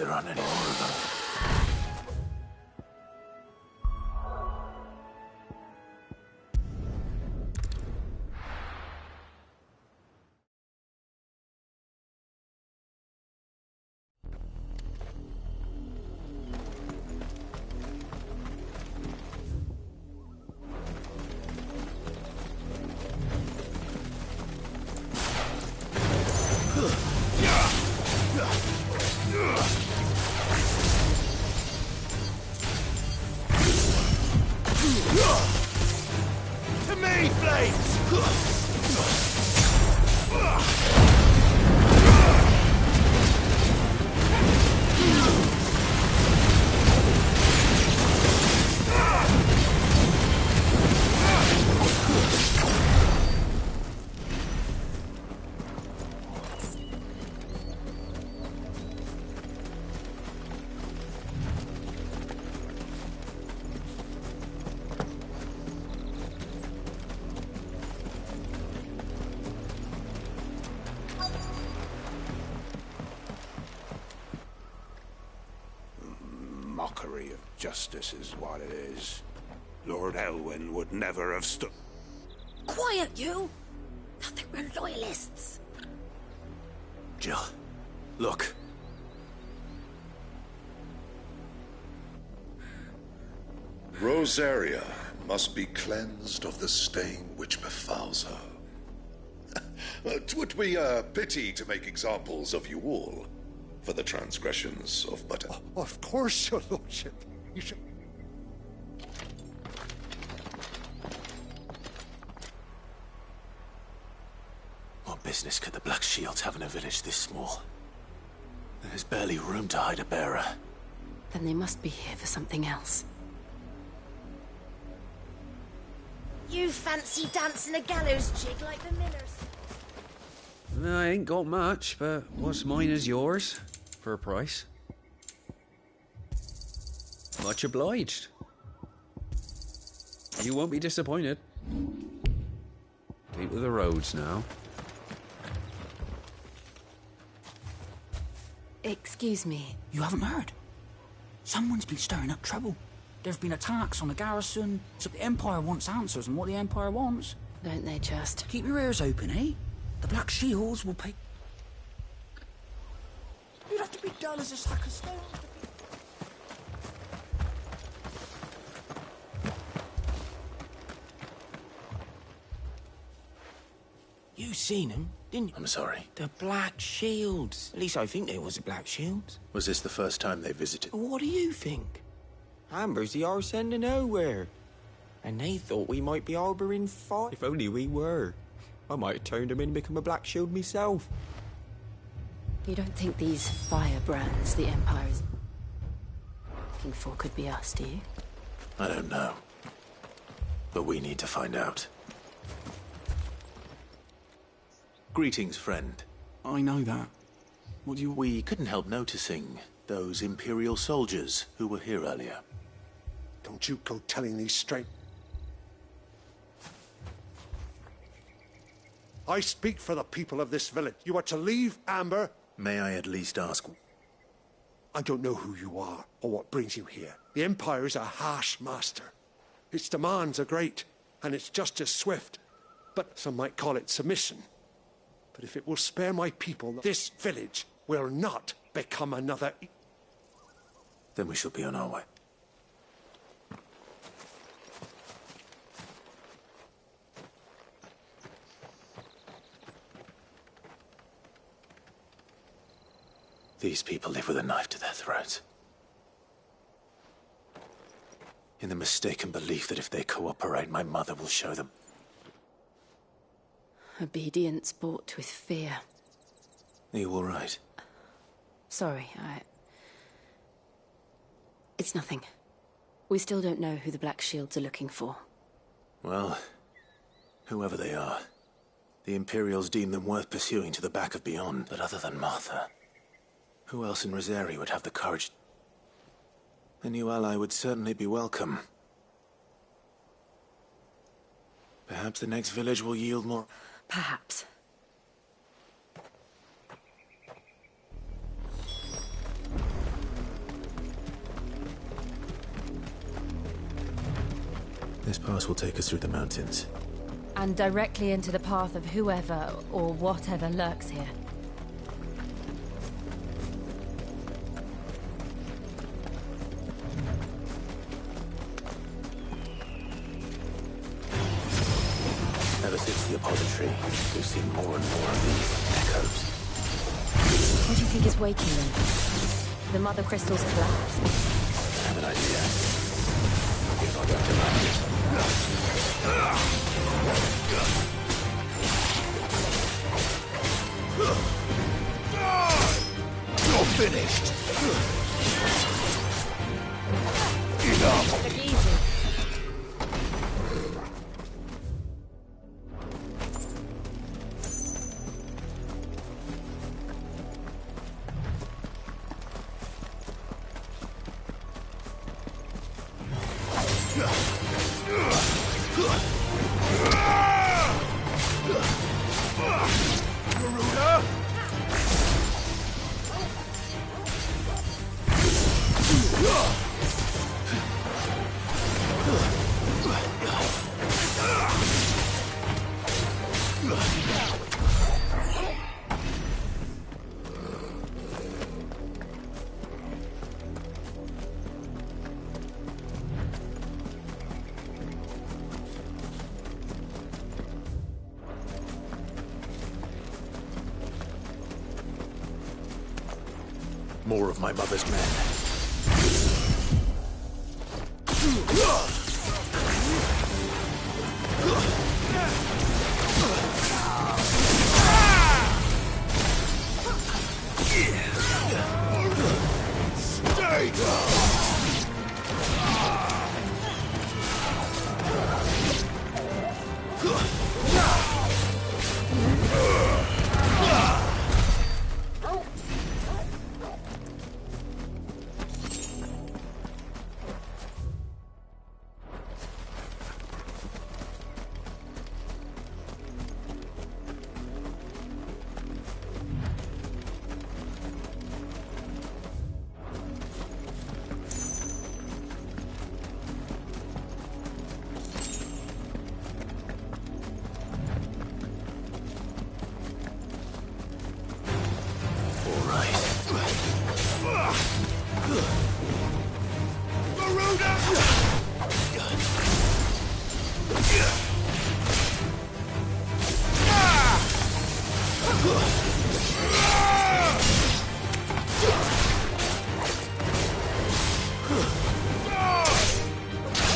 there aren't any more of them. To me, Blades! Mockery of justice is what it is. Lord Elwyn would never have stood... Quiet, you! Thought they were loyalists. Jill, look. Rosaria must be cleansed of the stain which befouls her. 'Twould be a pity to make examples of you all for the transgressions of but... Of course, your lordship. You should... What business could the Black Shields have in a village this small? There's barely room to hide a bearer. Then they must be here for something else. You fancy dancing a gallows jig like the millers? I ain't got much, but what's mine is yours. For a price. Much obliged. You won't be disappointed. Keep to the roads now. Excuse me. You haven't heard? Someone's been stirring up trouble. There have been attacks on the garrison, so the Empire wants answers on what the Empire wants. Don't they just? Keep your ears open, eh? The Black Shields will pay... You'd have to be dull as a sack of stones. You seen them, didn't you? I'm sorry. The Black Shields. At least I think they was the Black Shields. Was this the first time they visited? What do you think? Amber's the arse end of nowhere. And they thought we might be harbouring fire. If only we were. I might have turned them in and become a Black Shield myself. You don't think these firebrands the Empire is looking for could be us, do you? I don't know. But we need to find out. Greetings, friend. I know that. What do you... We couldn't help noticing those Imperial soldiers who were here earlier. Don't you go telling these straight... I speak for the people of this village. You are to leave Amber. May I at least ask... I don't know who you are or what brings you here. The Empire is a harsh master. Its demands are great, and its justice swift. But some might call it submission. But if it will spare my people, this village will not become another... Then we shall be on our way. These people live with a knife to their throats. In the mistaken belief that if they cooperate, my mother will show them. Obedience bought with fear. Are you all right? Sorry, It's nothing. We still don't know who the Black Shields are looking for. Well, whoever they are, the Imperials deem them worth pursuing to the back of beyond. But other than Martha, who else in Rosaria would have the courage? A new ally would certainly be welcome. Perhaps the next village will yield more... Perhaps. This pass will take us through the mountains. And directly into the path of whoever or whatever lurks here. Ever since the apology, we've seen more and more of these echoes. What do you think is waking them? The Mother Crystal's collapse? I have an idea. You're not going to like it. You're finished. Enough. Look easy. More of my mother's men. Stay down.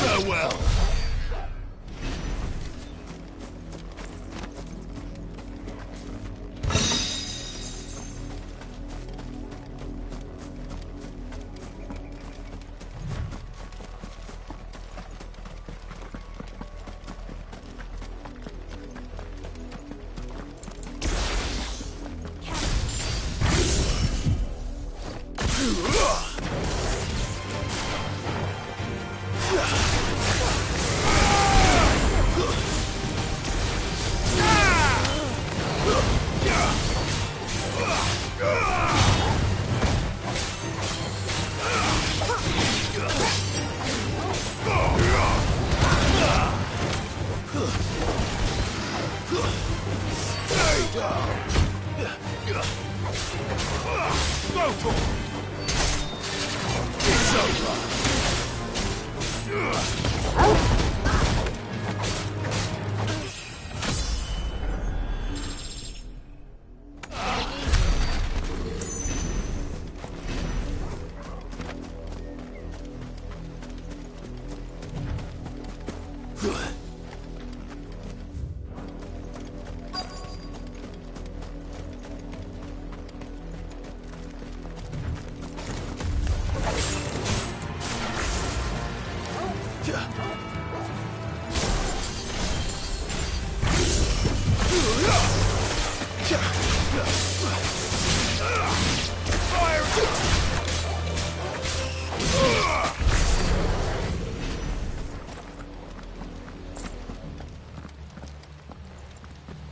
Farewell.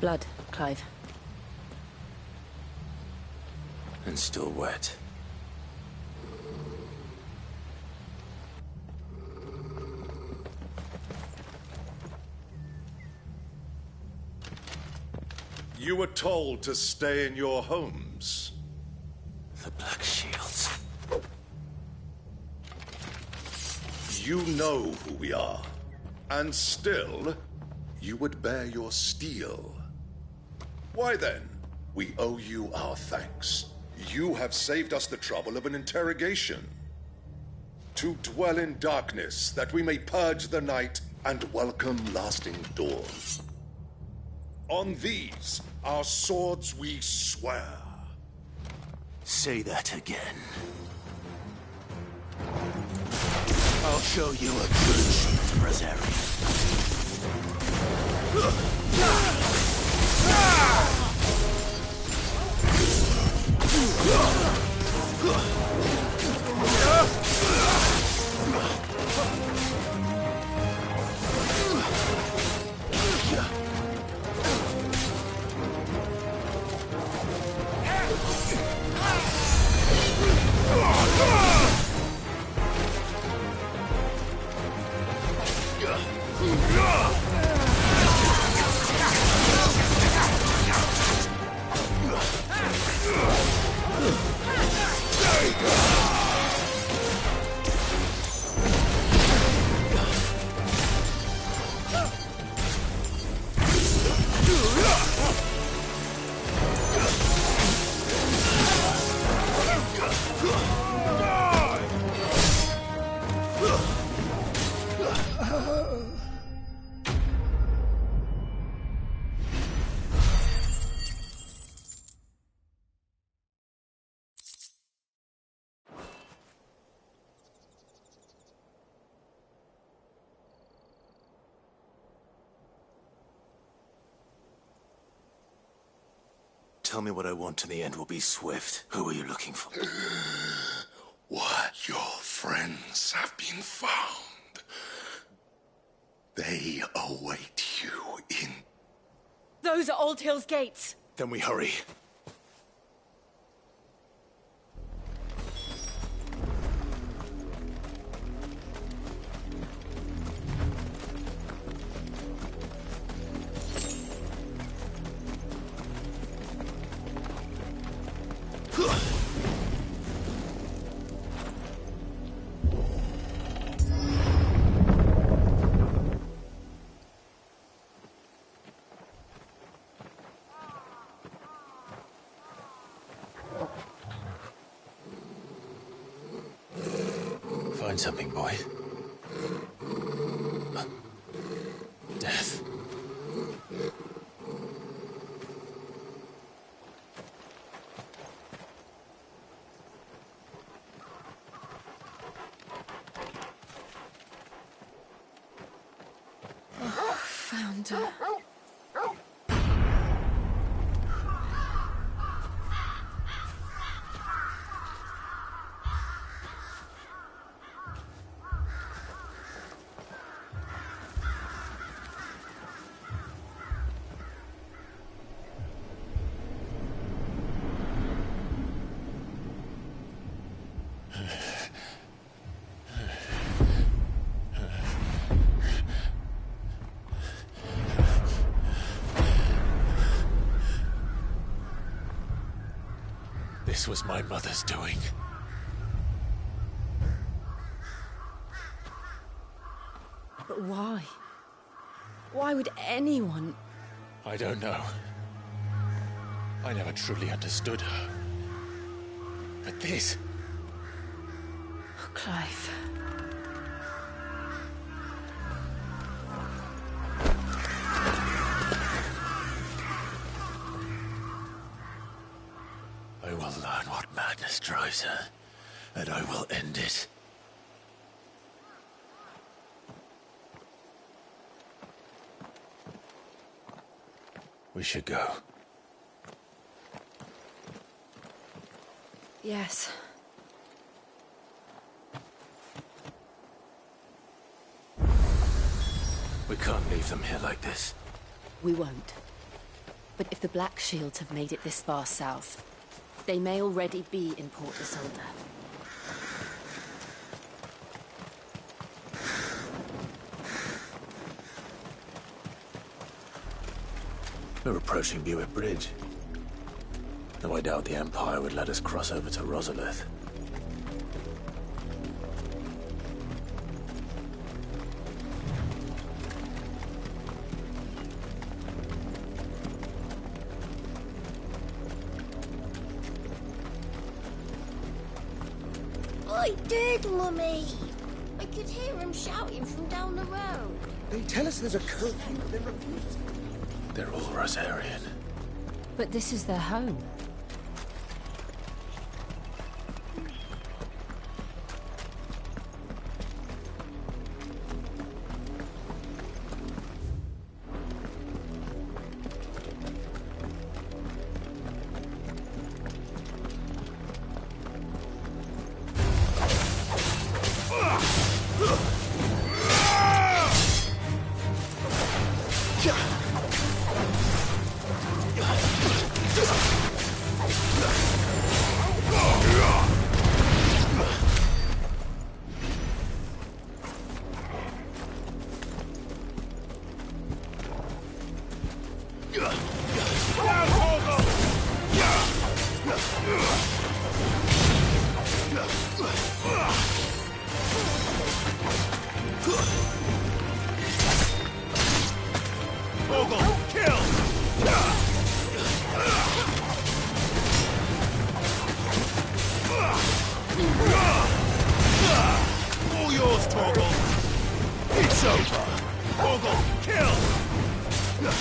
Blood, Clive. And still wet. You were told to stay in your homes. The Black Shields. You know who we are. And still, you would bear your steel. Why then, we owe you our thanks. You have saved us the trouble of an interrogation. To dwell in darkness, that we may purge the night and welcome lasting dawn. On these, our swords we swear. Say that again. I'll show you a true shield, Brazzarian. Tell me what I want and the end will be swift. Who are you looking for? What? Your friends have been found. They await you in... Those are Old Hill's gates. Then we hurry. Find something, boy. Death. Oh, found her. This was my mother's doing. But why? Why would anyone... I don't know. I never truly understood her. But this... Oh, Clive. I will learn what madness drives her, and I will end it. We should go. Yes. We can't leave them here like this. We won't. But if the Black Shields have made it this far south, they may already be in Port Isolde. We're approaching Buick Bridge. Though I doubt the Empire would let us cross over to Rosalith. I did, Mummy. I could hear him shouting from down the road. They tell us there's a curfew, but they refuse. They're all Rosarian. But this is their home. All yours, Torgal. It's over. Torgal, kill! Now,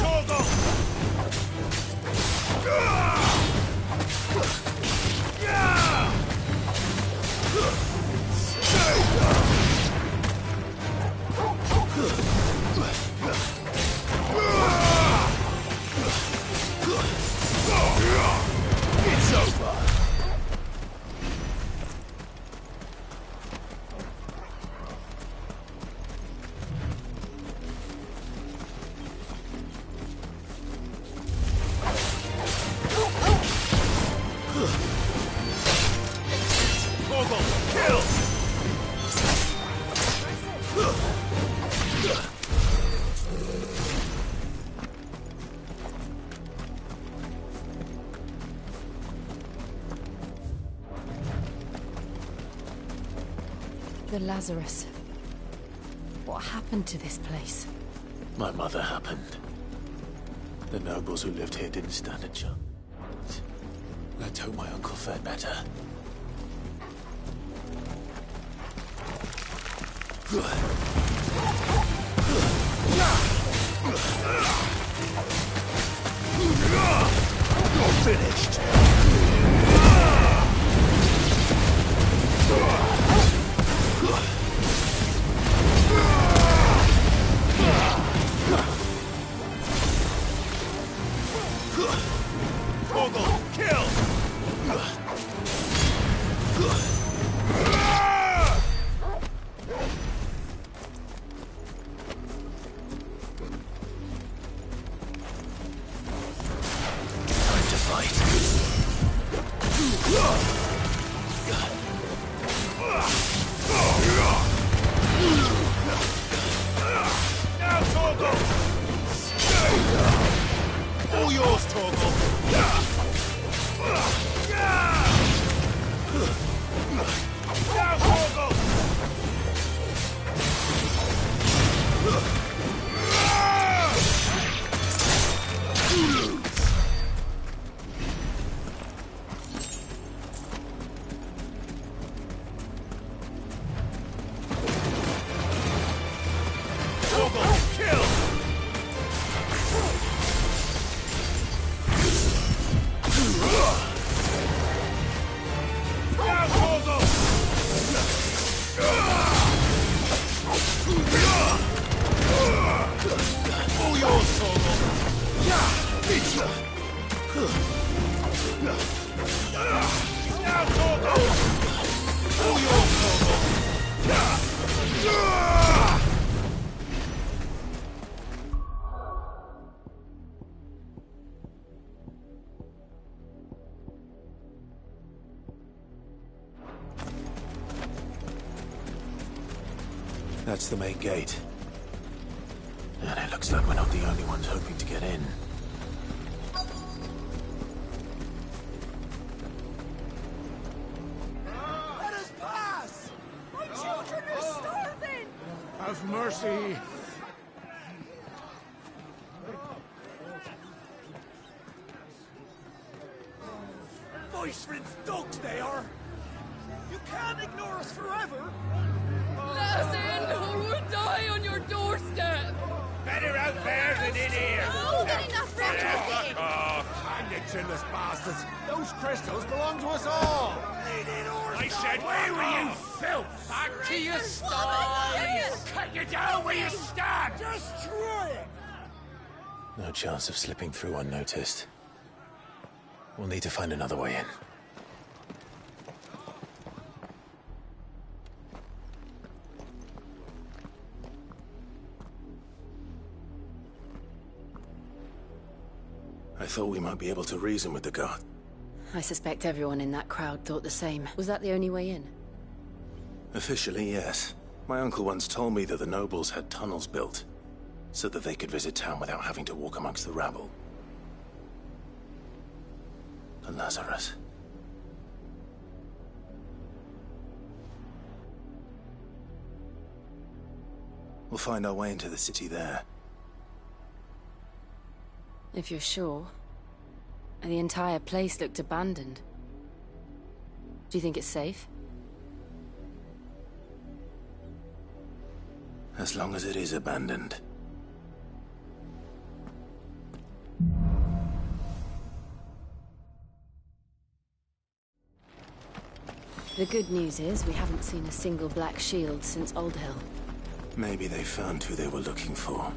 Torgal! It's over. The Lazarus. What happened to this place? My mother happened. The nobles who lived here didn't stand a chance. Let's hope my uncle fared better. You're finished. Torgal, kill! Time to fight. That's the main gate. And it looks like we're not the only ones hoping to get in. Let us pass! My children are starving! Have mercy! Voice-rinsed dogs they are! You can't ignore us forever! Let us in or we'll die on your doorstep! Better out there than in here. Oh, get enough Fuck off. Hang it, chinless bastards! Those crystals belong to us all! I said, where were you, filth? Back to your stalls. Cut you down where you stand. Destroy it! No chance of slipping through unnoticed. We'll need to find another way in. I thought we might be able to reason with the guard. I suspect everyone in that crowd thought the same. Was that the only way in? Officially, yes. My uncle once told me that the nobles had tunnels built, so that they could visit town without having to walk amongst the rabble. The Lazarus. We'll find our way into the city there. If you're sure. The entire place looked abandoned. Do you think it's safe? As long as it is abandoned. The good news is we haven't seen a single black shield since Old Hill. Maybe they found who they were looking for.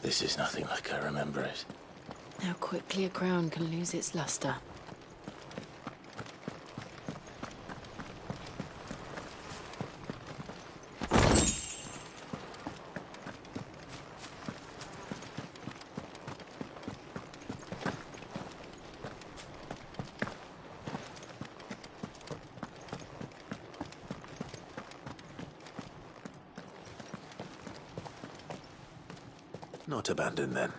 This is nothing like I remember it. How quickly a crown can lose its luster. Not abandoned, then.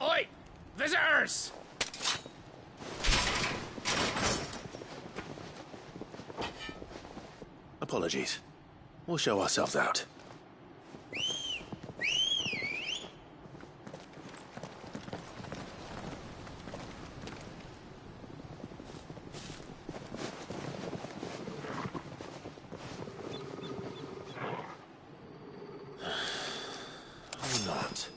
Oi! Visitors! Apologies. We'll show ourselves out. Not.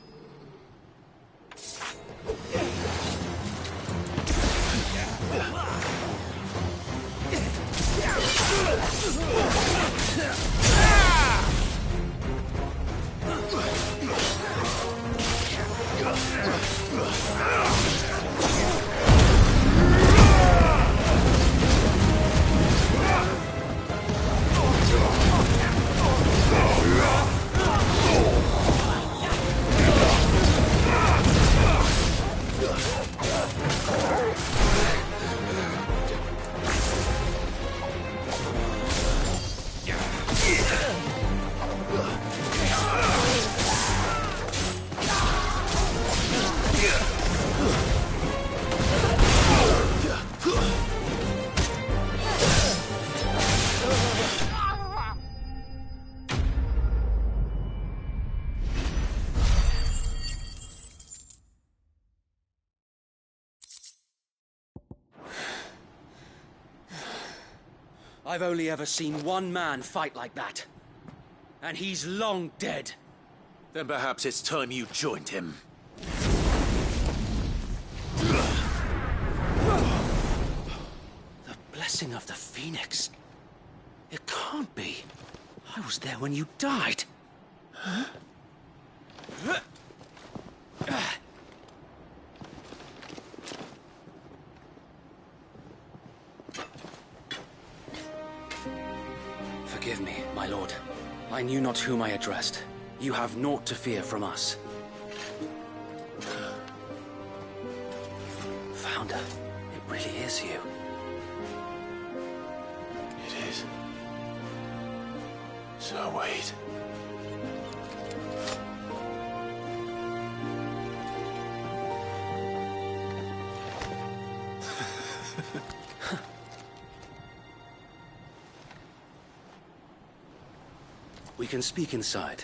I've only ever seen one man fight like that. And he's long dead. Then perhaps it's time you joined him. The blessing of the Phoenix. It can't be. I was there when you died. Huh? Forgive me, my lord. I knew not whom I addressed. You have naught to fear from us. Founder, it really is you. It is. So wait. We can speak inside.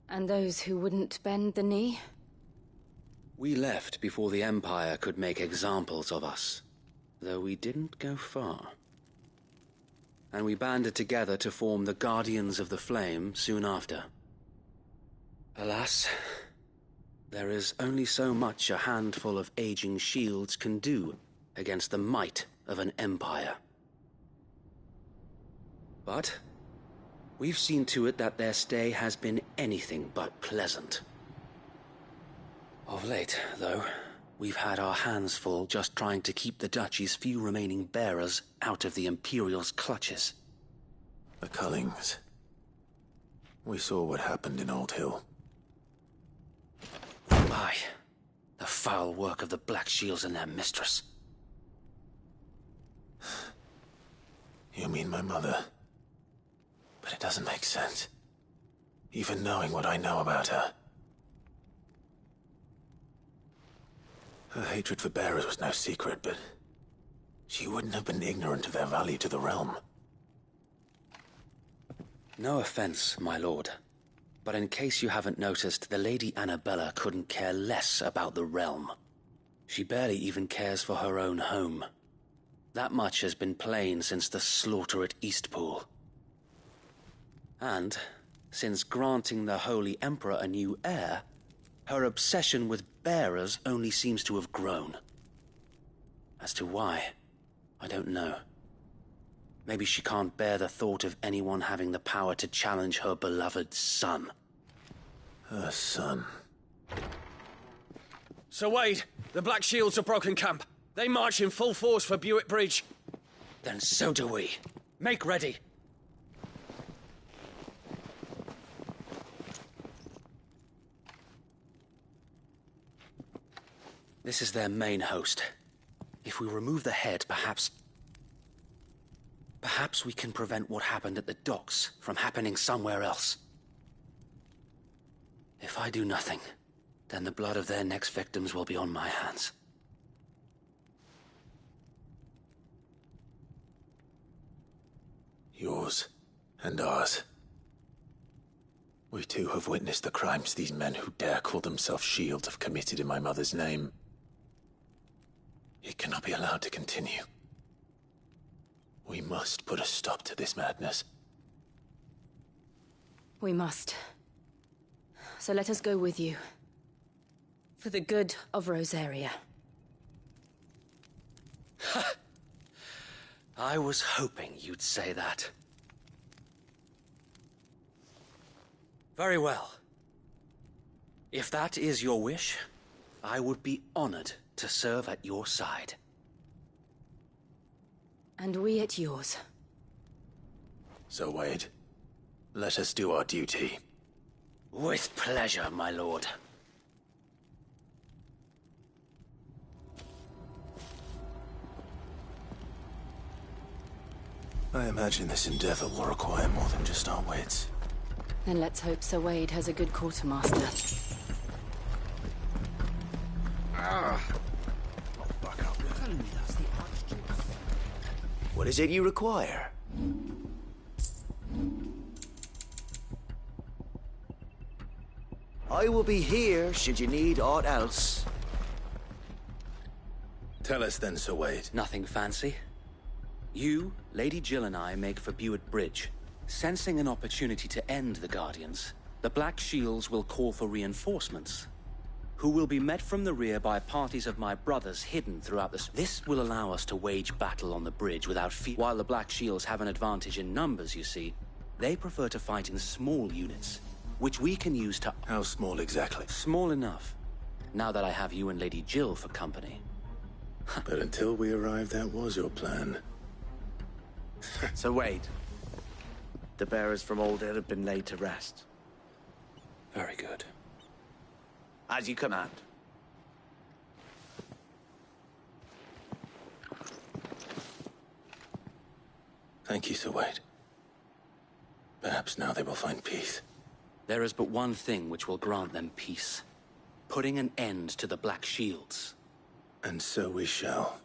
And those who wouldn't bend the knee? We left before the Empire could make examples of us, though we didn't go far. And we banded together to form the Guardians of the Flame soon after. Alas, there is only so much a handful of aging shields can do against the might of an empire. But we've seen to it that their stay has been anything but pleasant. Of late, though, we've had our hands full just trying to keep the Duchy's few remaining bearers out of the Imperial's clutches. The Cullings. We saw what happened in Old Hill. Aye. The foul work of the Black Shields and their mistress. You mean my mother? But it doesn't make sense. Even knowing what I know about her. Her hatred for bearers was no secret, but she wouldn't have been ignorant of their value to the realm. No offense, my lord, but in case you haven't noticed, the Lady Annabella couldn't care less about the realm. She barely even cares for her own home. That much has been plain since the slaughter at Eastpool. And, since granting the Holy Emperor a new heir, her obsession with bearers only seems to have grown. As to why, I don't know. Maybe she can't bear the thought of anyone having the power to challenge her beloved son. Her son. Sir Wade, the Black Shields have broken camp. They march in full force for Buick Bridge. Then so do we. Make ready. This is their main host. If we remove the head, perhaps we can prevent what happened at the docks from happening somewhere else. If I do nothing, then the blood of their next victims will be on my hands. Yours and ours. We too have witnessed the crimes these men who dare call themselves Shields have committed in my mother's name. It cannot be allowed to continue. We must put a stop to this madness. We must. So let us go with you. For the good of Rosaria. I was hoping you'd say that. Very well. If that is your wish, I would be honored to serve at your side. And we at yours. So, Wade, let us do our duty. With pleasure, my lord. I imagine this endeavor will require more than just our wits. Then let's hope Sir Wade has a good quartermaster. What is it you require? I will be here should you need aught else. Tell us then, Sir Wade. Nothing fancy. You, Lady Jill and I make for Buick Bridge. Sensing an opportunity to end the Guardians, the Black Shields will call for reinforcements, who will be met from the rear by parties of my brothers hidden throughout this. This will allow us to wage battle on the bridge without fear. While the Black Shields have an advantage in numbers, you see, they prefer to fight in small units, which we can use to... How small exactly? Small enough, now that I have you and Lady Jill for company. But until we arrived, that was your plan. So wait. The bearers from Old Hill have been laid to rest. Very good. As you command. Thank you, Sir Wade. Perhaps now they will find peace. There is but one thing which will grant them peace. Putting an end to the Black Shields. And so we shall.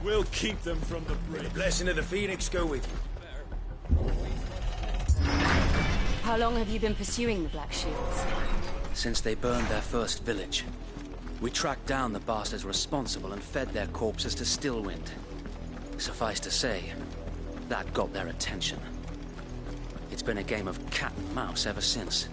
We'll keep them from the bridge. The blessing of the Phoenix go with you. How long have you been pursuing the Black Shields? Since they burned their first village. We tracked down the bastards responsible and fed their corpses to Stillwind. Suffice to say, that got their attention. It's been a game of cat and mouse ever since.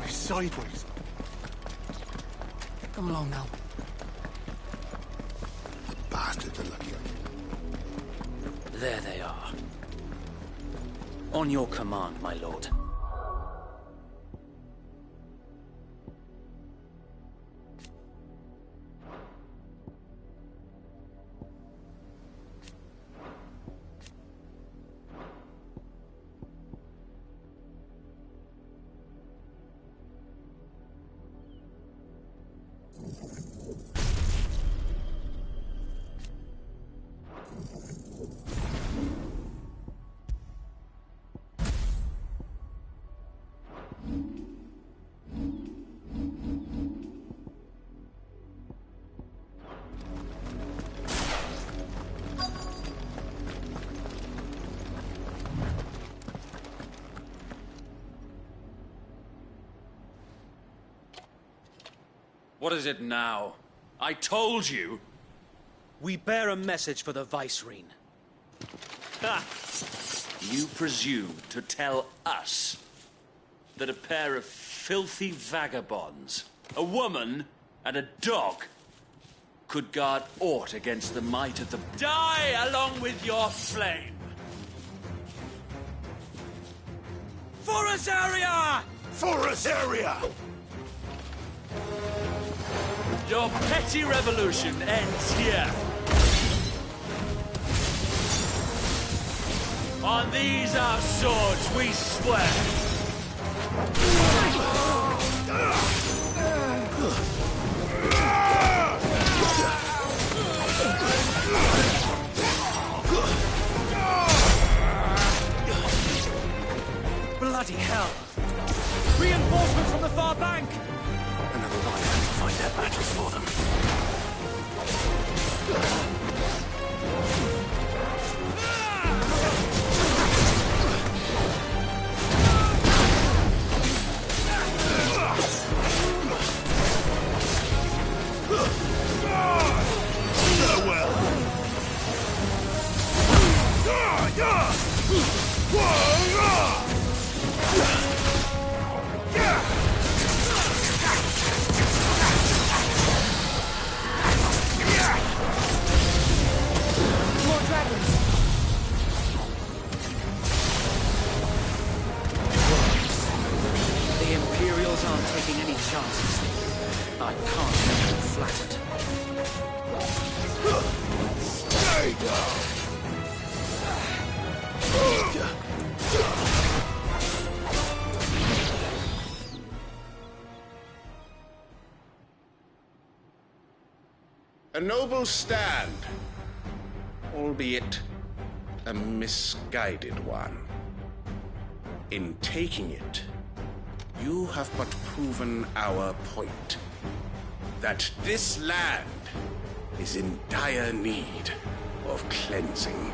Sideways. Come along now. The bastards are lucky. There they are. On your command, my lord. What is it now? I told you! We bear a message for the Vicereine. Ha! You presume to tell us that a pair of filthy vagabonds, a woman and a dog, could guard aught against the might of the... Die along with your flame! For Azaria! For Azaria! Your petty revolution ends here. On these our swords we swear. Bloody hell! Reinforcements from the far bank! Another one has to find their battles for them. I can't make them flattered. Stay down! A noble stand, albeit a misguided one. In taking it, you have but proven our point, that this land is in dire need of cleansing.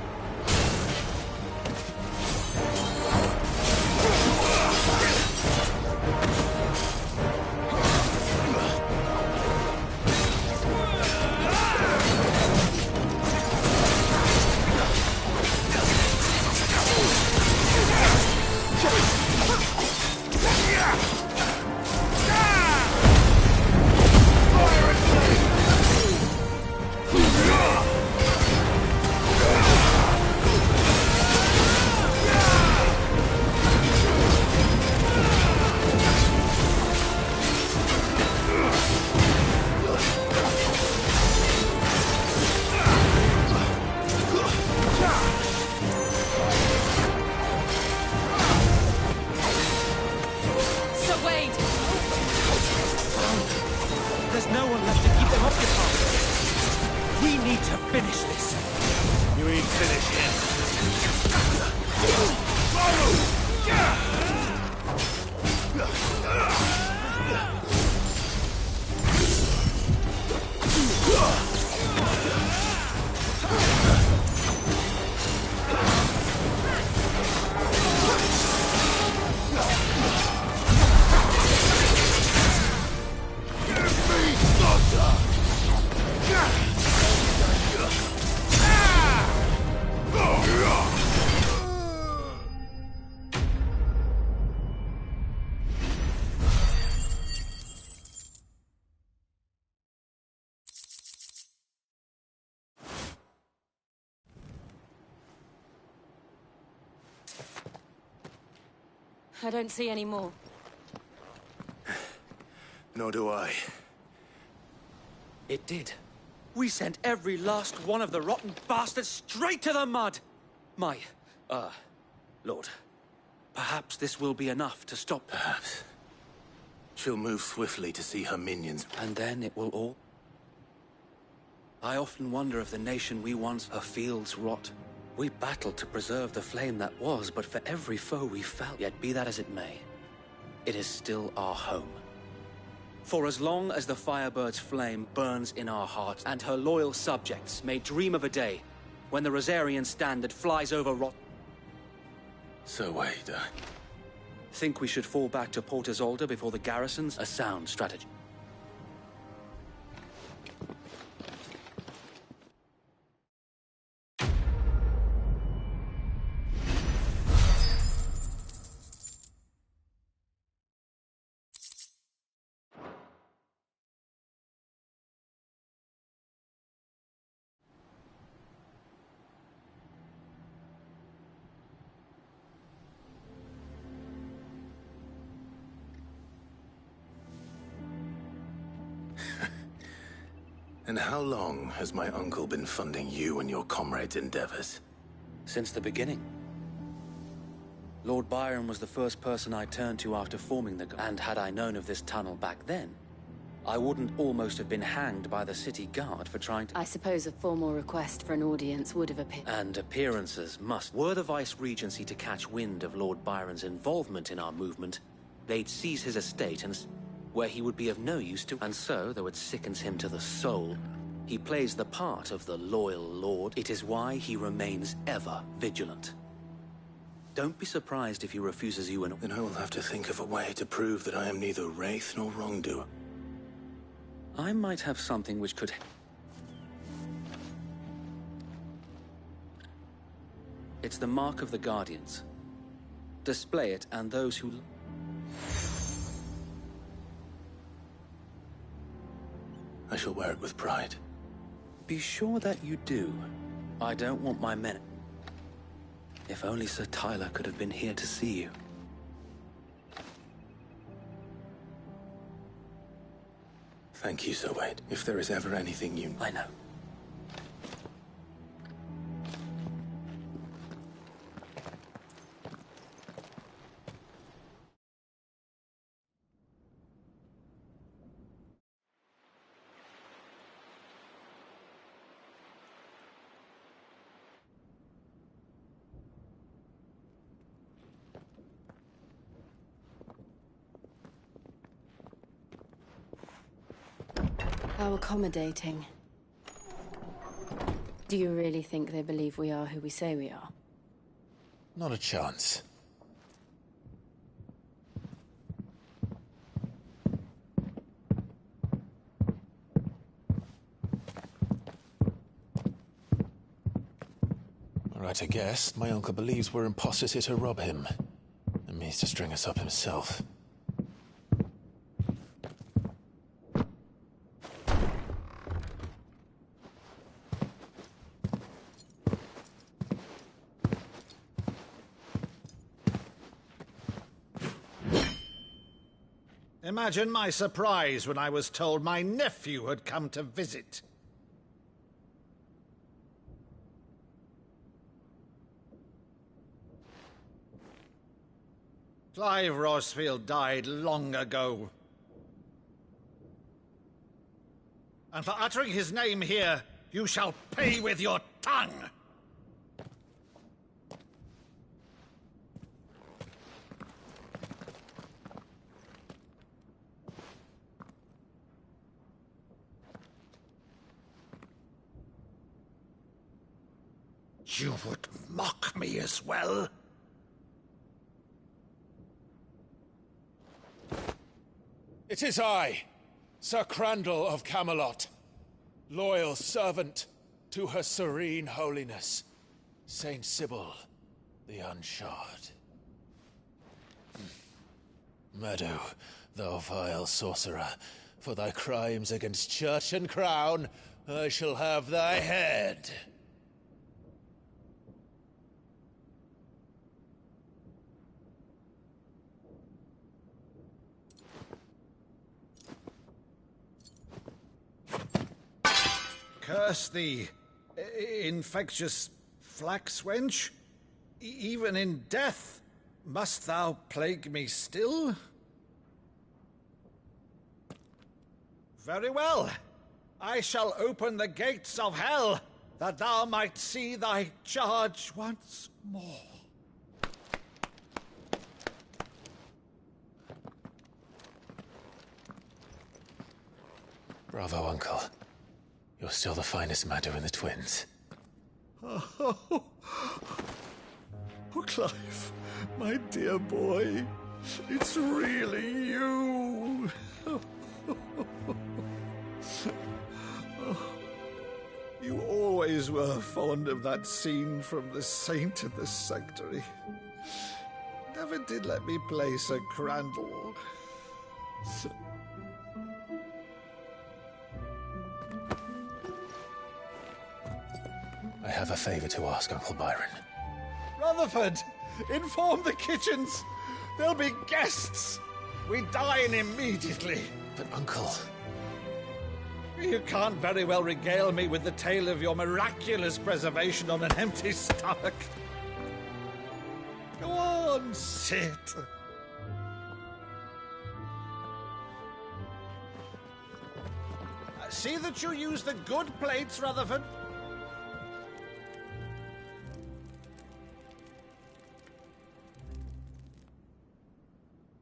I don't see any more. Nor do I. It did. We sent every last one of the rotten bastards straight to the mud! Lord, perhaps this will be enough to stop... Perhaps. She'll move swiftly to see her minions. And then it will all... I often wonder if the nation we once... Her fields rot. We battled to preserve the flame that was, but for every foe we felt. Yet be that as it may, it is still our home. For as long as the Firebird's flame burns in our hearts, and her loyal subjects may dream of a day when the Rosarian standard flies over rot... So wait, Think we should fall back to Port Isolde before the garrisons? A sound strategy. And how long has my uncle been funding you and your comrades' endeavors? Since the beginning. Lord Byron was the first person I turned to after forming the... And had I known of this tunnel back then, I wouldn't almost have been hanged by the city guard for trying to... I suppose a formal request for an audience would have appeared. And appearances must. Were the Vice-Regency to catch wind of Lord Byron's involvement in our movement, they'd seize his estate and... where he would be of no use to... And so, though it sickens him to the soul, he plays the part of the loyal lord. It is why he remains ever vigilant. Don't be surprised if he refuses you an... Then I will have to think of a way to prove that I am neither wraith nor wrongdoer. I might have something which could... It's the mark of the Guardians. Display it, and those who... I shall wear it with pride. Be sure that you do. I don't want my men... If only Sir Tyler could have been here to see you. Thank you, Sir Wade. If there is ever anything you... I know. How accommodating. Do you really think they believe we are who we say we are? Not a chance. Right, I guess. My uncle believes we're imposters here to rob him. And means to string us up himself. Imagine my surprise when I was told my nephew had come to visit. Clive Rosfield died long ago. And for uttering his name here, you shall pay with your tongue! You would mock me as well? It is I, Sir Crandall of Camelot, loyal servant to Her Serene Holiness, Saint Sybil the Unshod. Meadow, thou vile sorcerer, for thy crimes against church and crown, I shall have thy head. Curse thee, infectious flax wench. Even in death, must thou plague me still? Very well. I shall open the gates of hell, that thou might see thy charge once more. Bravo, Uncle. You're still the finest Meadow in the twins. Oh, Clive, my dear boy, it's really you. You always were fond of that scene from The Saint in the Sanctuary. Never did let me play Sir Crandall. I have a favor to ask, Uncle Byron. Rutherford, inform the kitchens. There'll be guests. We dine immediately. But, Uncle... You can't very well regale me with the tale of your miraculous preservation on an empty stomach. Go on, sit. See that you use the good plates, Rutherford.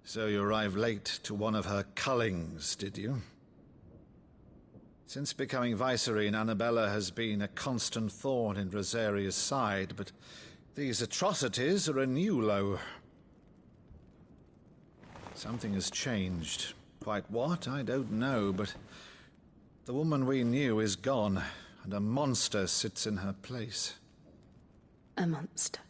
So you arrived late to one of her cullings, did you? Since becoming Vicereine, Annabella has been a constant thorn in Rosaria's side, but these atrocities are a new low. Something has changed. Quite what, I don't know, but the woman we knew is gone, and a monster sits in her place. A monster?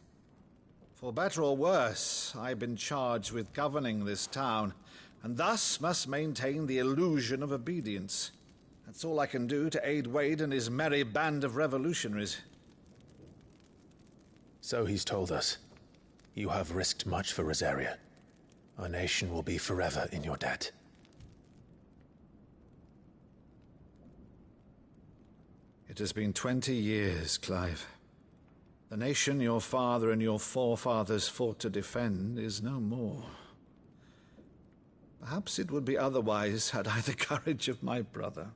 For better or worse, I've been charged with governing this town, and thus must maintain the illusion of obedience. That's all I can do to aid Wade and his merry band of revolutionaries. So he's told us. You have risked much for Rosaria. Our nation will be forever in your debt. It has been 20 years, Clive. The nation your father and your forefathers fought to defend is no more. Perhaps it would be otherwise had I the courage of my brother.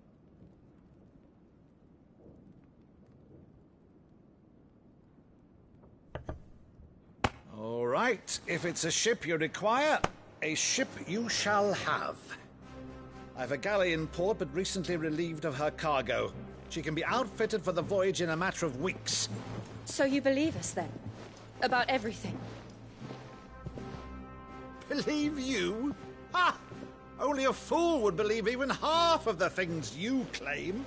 All right, if it's a ship you require, a ship you shall have. I've a galley in port, but recently relieved of her cargo. She can be outfitted for the voyage in a matter of weeks. So you believe us, then? About everything? Believe you? Ha! Only a fool would believe even half of the things you claim.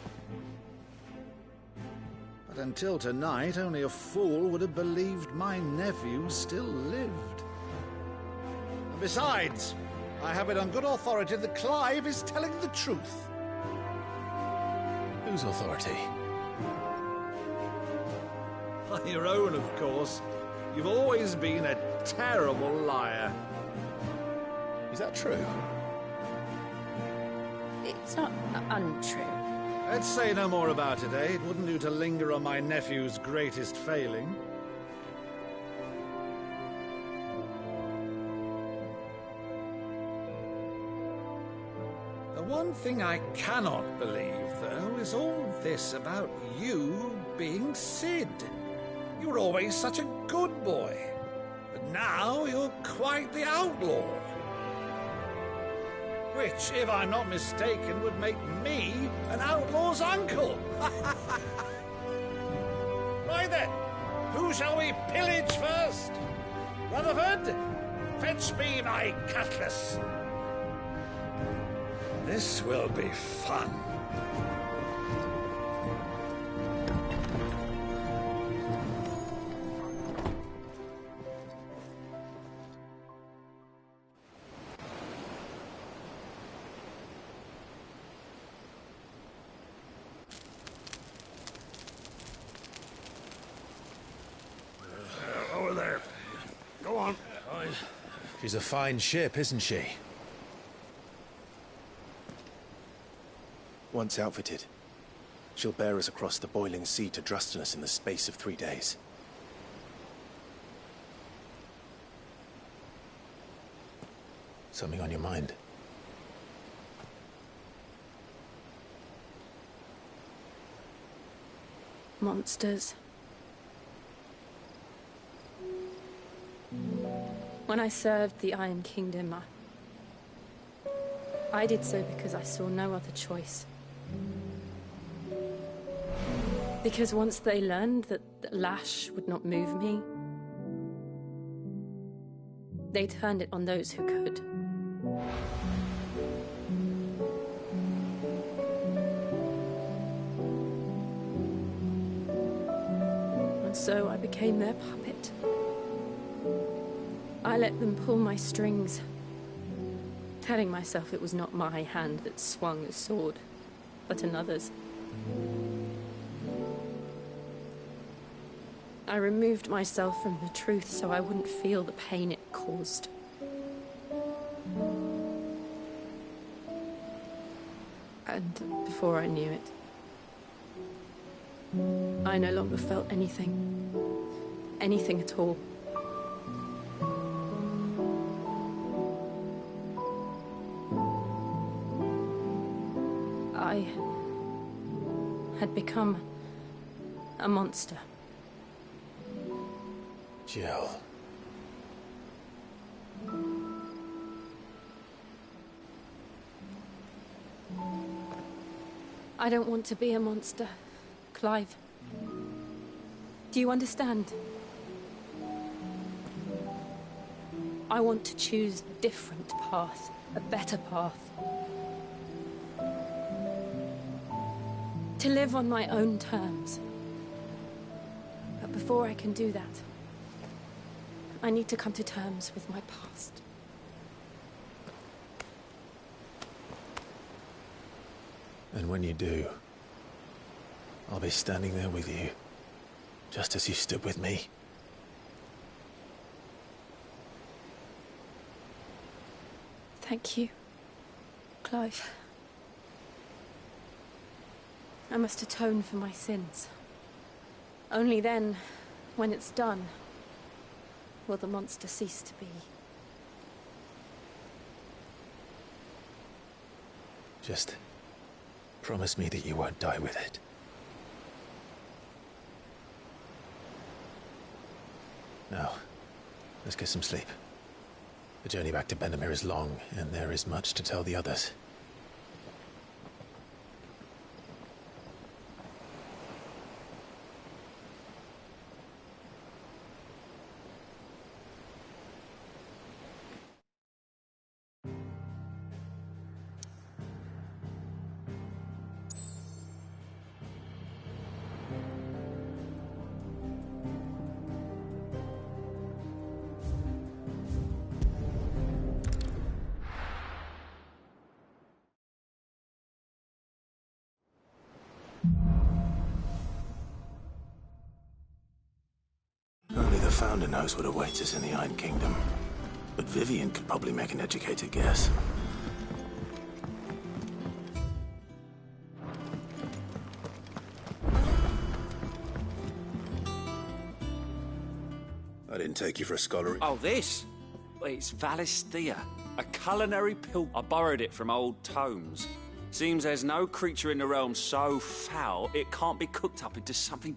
But until tonight, only a fool would have believed my nephew still lived. And besides, I have it on good authority that Clive is telling the truth. Whose authority? On your own, of course. You've always been a terrible liar. Is that true? It's not untrue. Let's say no more about it, eh? It wouldn't do to linger on my nephew's greatest failing. The one thing I cannot believe, though, is all this about you being Sid. You were always such a good boy, but now you're quite the outlaw. Which, if I'm not mistaken, would make me an outlaw's uncle. Right then, who shall we pillage first? Rutherford, fetch me my cutlass. This will be fun. Over there. Go on. She's a fine ship, isn't she? Once outfitted, she'll bear us across the boiling sea to Drustinus in the space of 3 days. Something on your mind? Monsters. When I served the Iron Kingdom, I did so because I saw no other choice. Because once they learned that the lash would not move me, they turned it on those who could. And so I became their puppet. I let them pull my strings, telling myself it was not my hand that swung the sword, but another's. I removed myself from the truth so I wouldn't feel the pain it caused. And before I knew it, I no longer felt anything. Anything at all. I had become a monster. Jill. I don't want to be a monster, Clive. Do you understand? I want to choose a different path, a better path. To live on my own terms. But before I can do that, I need to come to terms with my past. And when you do, I'll be standing there with you, just as you stood with me. Thank you, Clive. I must atone for my sins. Only then, when it's done, will the monster cease to be. Just promise me that you won't die with it. Now, let's get some sleep. The journey back to Benamir is long, and there is much to tell the others. founder knows what awaits us in the Iron Kingdom, but Vivian could probably make an educated guess. I didn't take you for a scholar. Oh, this? It's Valisthea, a culinary pill. I borrowed it from old tomes. Seems there's no creature in the realm so foul it can't be cooked up into something.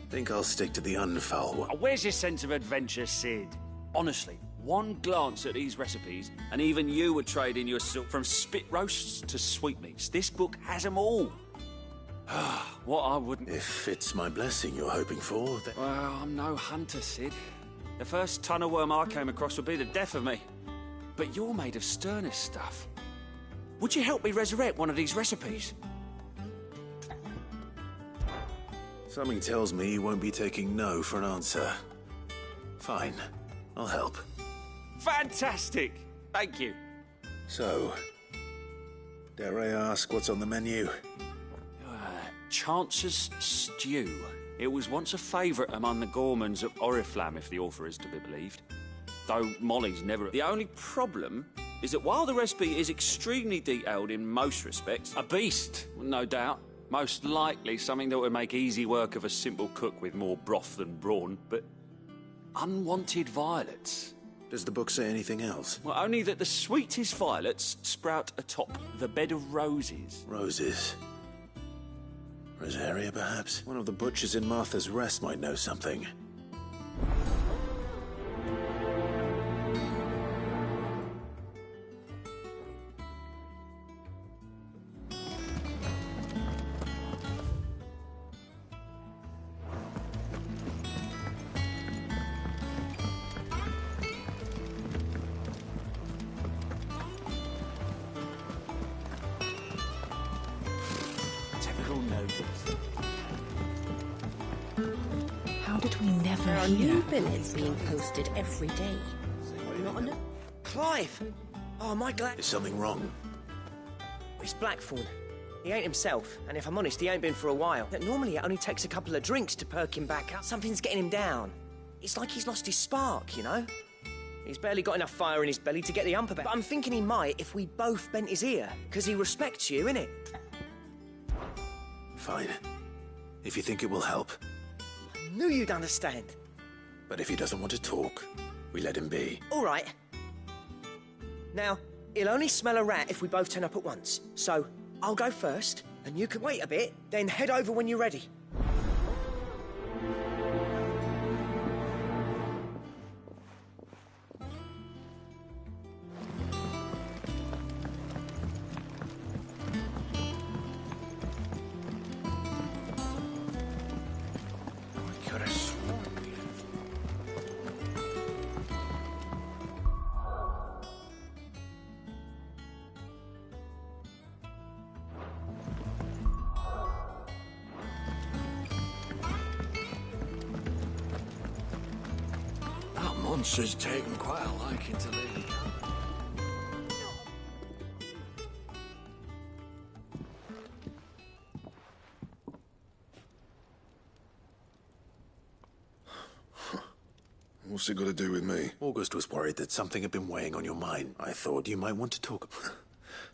Think I'll stick to the unfoul one. Where's your sense of adventure, Sid? Honestly, one glance at these recipes, and even you would trade in your silk from spit roasts to sweetmeats. This book has them all. What I wouldn't... If it's my blessing you're hoping for, then... Well, I'm no hunter, Sid. The first tunnel worm I came across would be the death of me. But you're made of sterner stuff. Would you help me resurrect one of these recipes? Something tells me you won't be taking no for an answer. Fine, I'll help. Fantastic! Thank you. So, dare I ask what's on the menu? Chance's Stew. It was once a favourite among the gourmands of Oriflamme, if the author is to be believed. Though Molly's never... The only problem is that while the recipe is extremely detailed in most respects, a beast, no doubt. Most likely something that would make easy work of a simple cook with more broth than brawn, but unwanted violets. Does the book say anything else? Well, only that the sweetest violets sprout atop the bed of roses. Roses? Rosaria, perhaps? One of the butchers in Martha's Rest might know something. How did we never There are hear? new billets being posted every day. Not enough. Clive! Oh, am I glad? Is something wrong? It's Blackthorn. He ain't himself, and if I'm honest, he ain't been for a while. But normally it only takes a couple of drinks to perk him back up. Something's getting him down. It's like he's lost his spark, you know? He's barely got enough fire in his belly to get the ump back. But I'm thinking he might if we both bent his ear, because he respects you, innit? Fine. If you think it will help. Knew you'd understand. But if he doesn't want to talk, we let him be. All right. Now, he'll only smell a rat if we both turn up at once. So, I'll go first, and you can wait a bit, then head over when you're ready. That monster's taken quite a liking to Lady Camp. What's it got to do with me? August was worried that something had been weighing on your mind. I thought you might want to talk.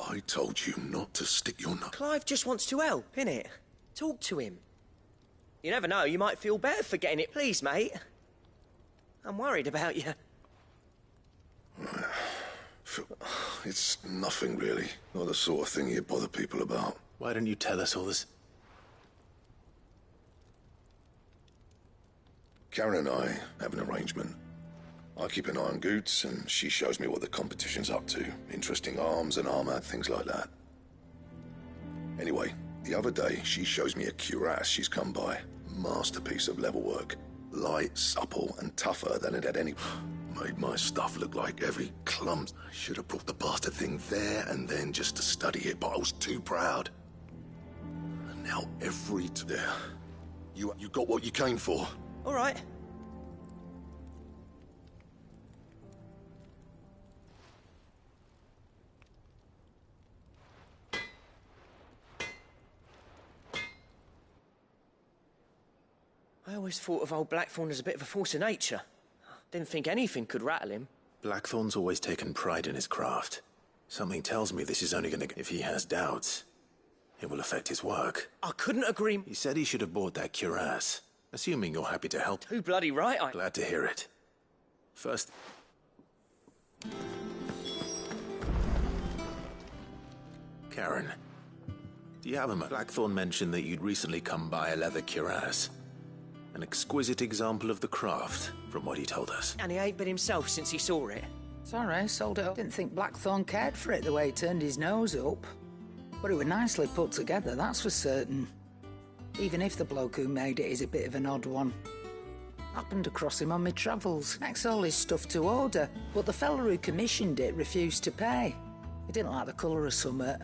I told you not to stick your nose. Clive just wants to help, innit? Talk to him. You never know, you might feel better for getting it. Please, mate. I'm worried about you. It's nothing, really. Not the sort of thing you bother people about. Why didn't you tell us all this? Karen and I have an arrangement. I keep an eye on Goots, and she shows me what the competition's up to. Interesting arms and armor, things like that. Anyway, the other day, she shows me a cuirass she's come by. Masterpiece of level work. Light, supple, and tougher than it had any... Made my stuff look like every clump. I should have brought the bastard thing there and then just to study it, but I was too proud. And now there. You got what you came for. All right. I always thought of old Blackthorn as a bit of a force of nature. Didn't think anything could rattle him. Blackthorn's always taken pride in his craft. Something tells me this is only gonna... If he has doubts, it will affect his work. I couldn't agree... He said he should have bought that cuirass. Assuming you're happy to help. Too bloody right I... Glad to hear it. First... Karen, do you have a... Blackthorn mentioned that you'd recently come by a leather cuirass. An exquisite example of the craft, from what he told us. And he ain't been himself since he saw it. Sorry, sold it up. Didn't think Blackthorn cared for it the way he turned his nose up. But it was nicely put together, that's for certain. Even if the bloke who made it is a bit of an odd one. Happened across him on my travels. Next all his stuff to order, but the fella who commissioned it refused to pay. He didn't like the colour of summit.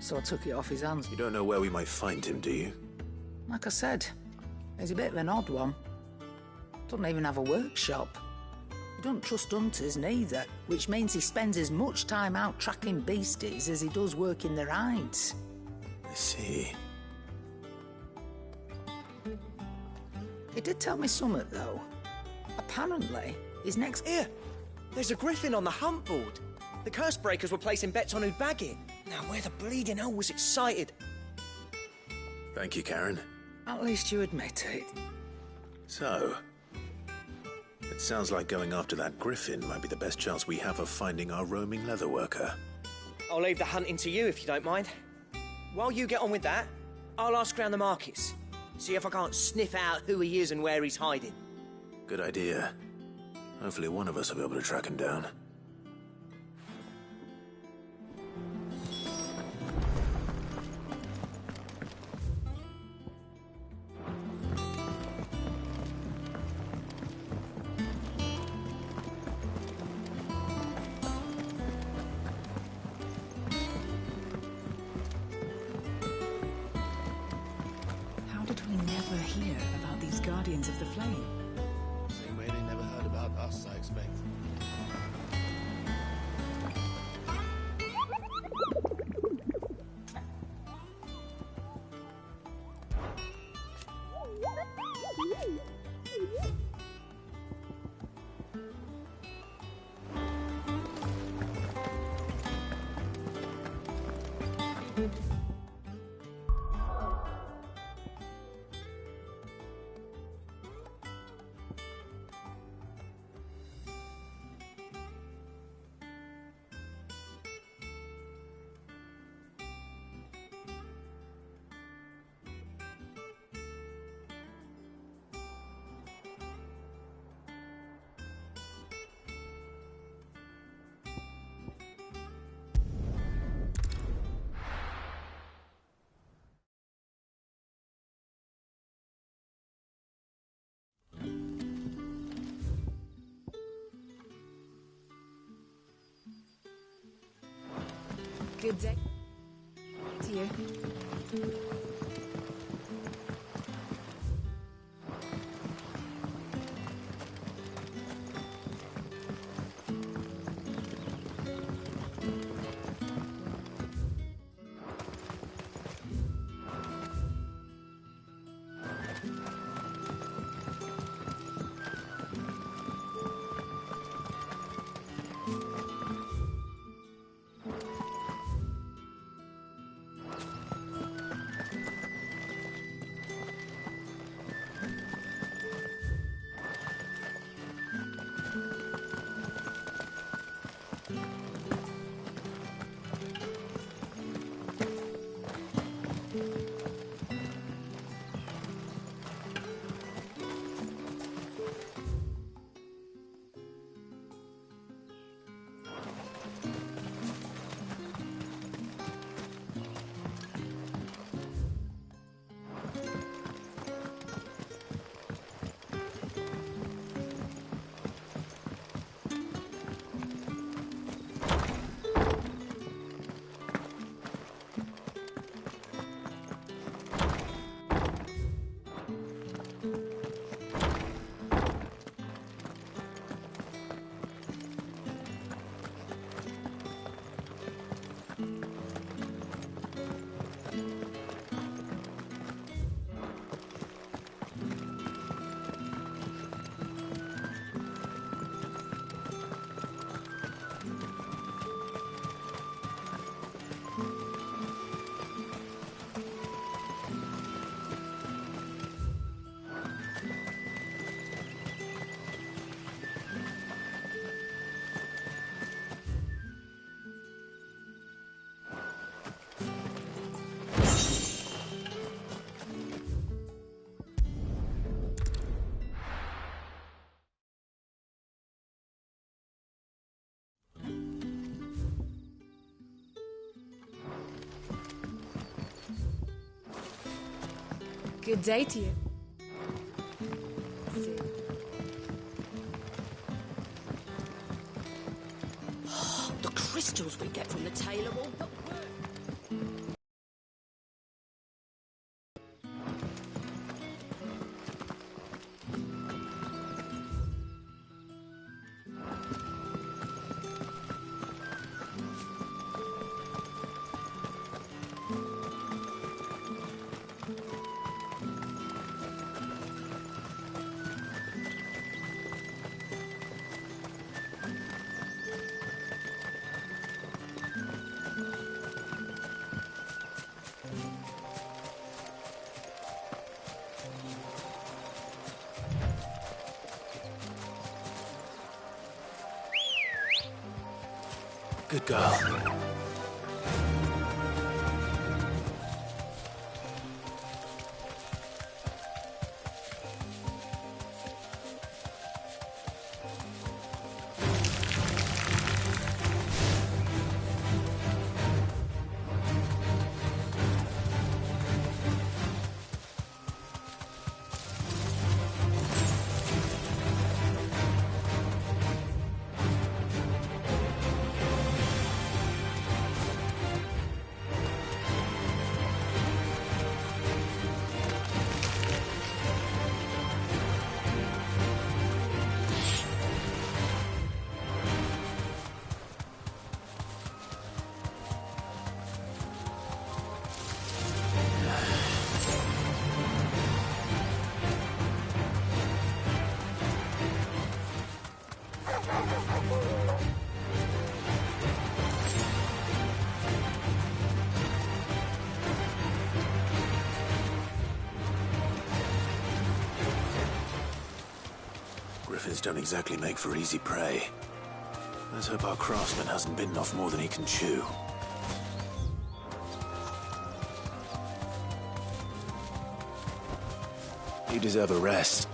So I took it off his hands. You don't know where we might find him, do you? Like I said, he's a bit of an odd one. Doesn't even have a workshop. He doesn't trust hunters neither, which means he spends as much time out tracking beasties as he does working their hides. I see. He did tell me something, though. Apparently, his next... Here! There's a griffin on the hunt board. The curse breakers were placing bets on who'd bag it. Now, where the bleeding hell was excited? Thank you, Karen. At least you admit it. So... it sounds like going after that griffin might be the best chance we have of finding our roaming leatherworker. I'll leave the hunting to you, if you don't mind. While you get on with that, I'll ask around the markets. See if I can't sniff out who he is and where he's hiding. Good idea. Hopefully one of us will be able to track him down. Guardians of the Flame. Same way they never heard about us, I expect. Good day to you. Good day to you. The crystals we get from the tailor will not work. Good girl. Griffins don't exactly make for easy prey. Let's hope our craftsman hasn't bitten off more than he can chew. You deserve a rest.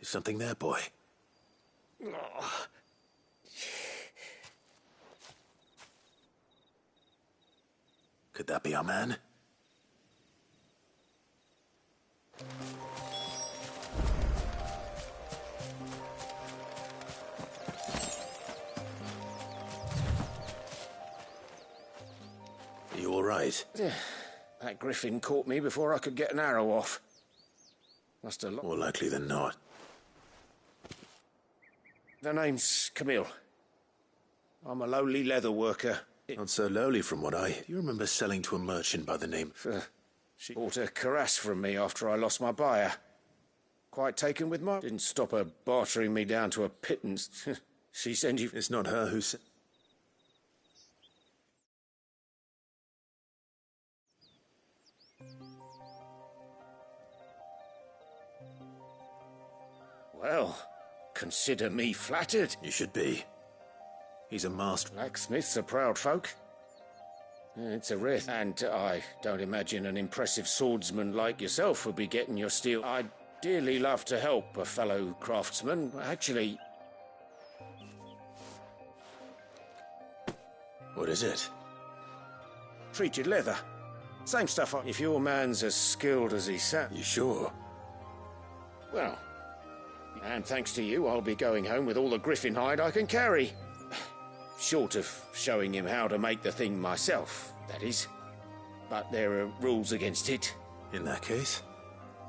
Something there, boy. Could that be our man? Are you all right? That griffin caught me before I could get an arrow off. Must have... More likely than not. The name's Camille. I'm a lowly leather worker. Not so lowly from what I... Do you remember selling to a merchant by the name... She bought a cuirass from me after I lost my buyer. Quite taken with my... Didn't stop her bartering me down to a pittance. She sent you... It's not her who sent... Well, consider me flattered. You should be. He's a master. Blacksmiths are proud folk. It's a rare... And I don't imagine an impressive swordsman like yourself would be getting your steel. I'd dearly love to help a fellow craftsman. Actually... What is it? Treated leather. Same stuff. If your man's as skilled as he sounds... You sure? Well... And thanks to you, I'll be going home with all the griffin hide I can carry. Short of showing him how to make the thing myself, that is. But there are rules against it. In that case,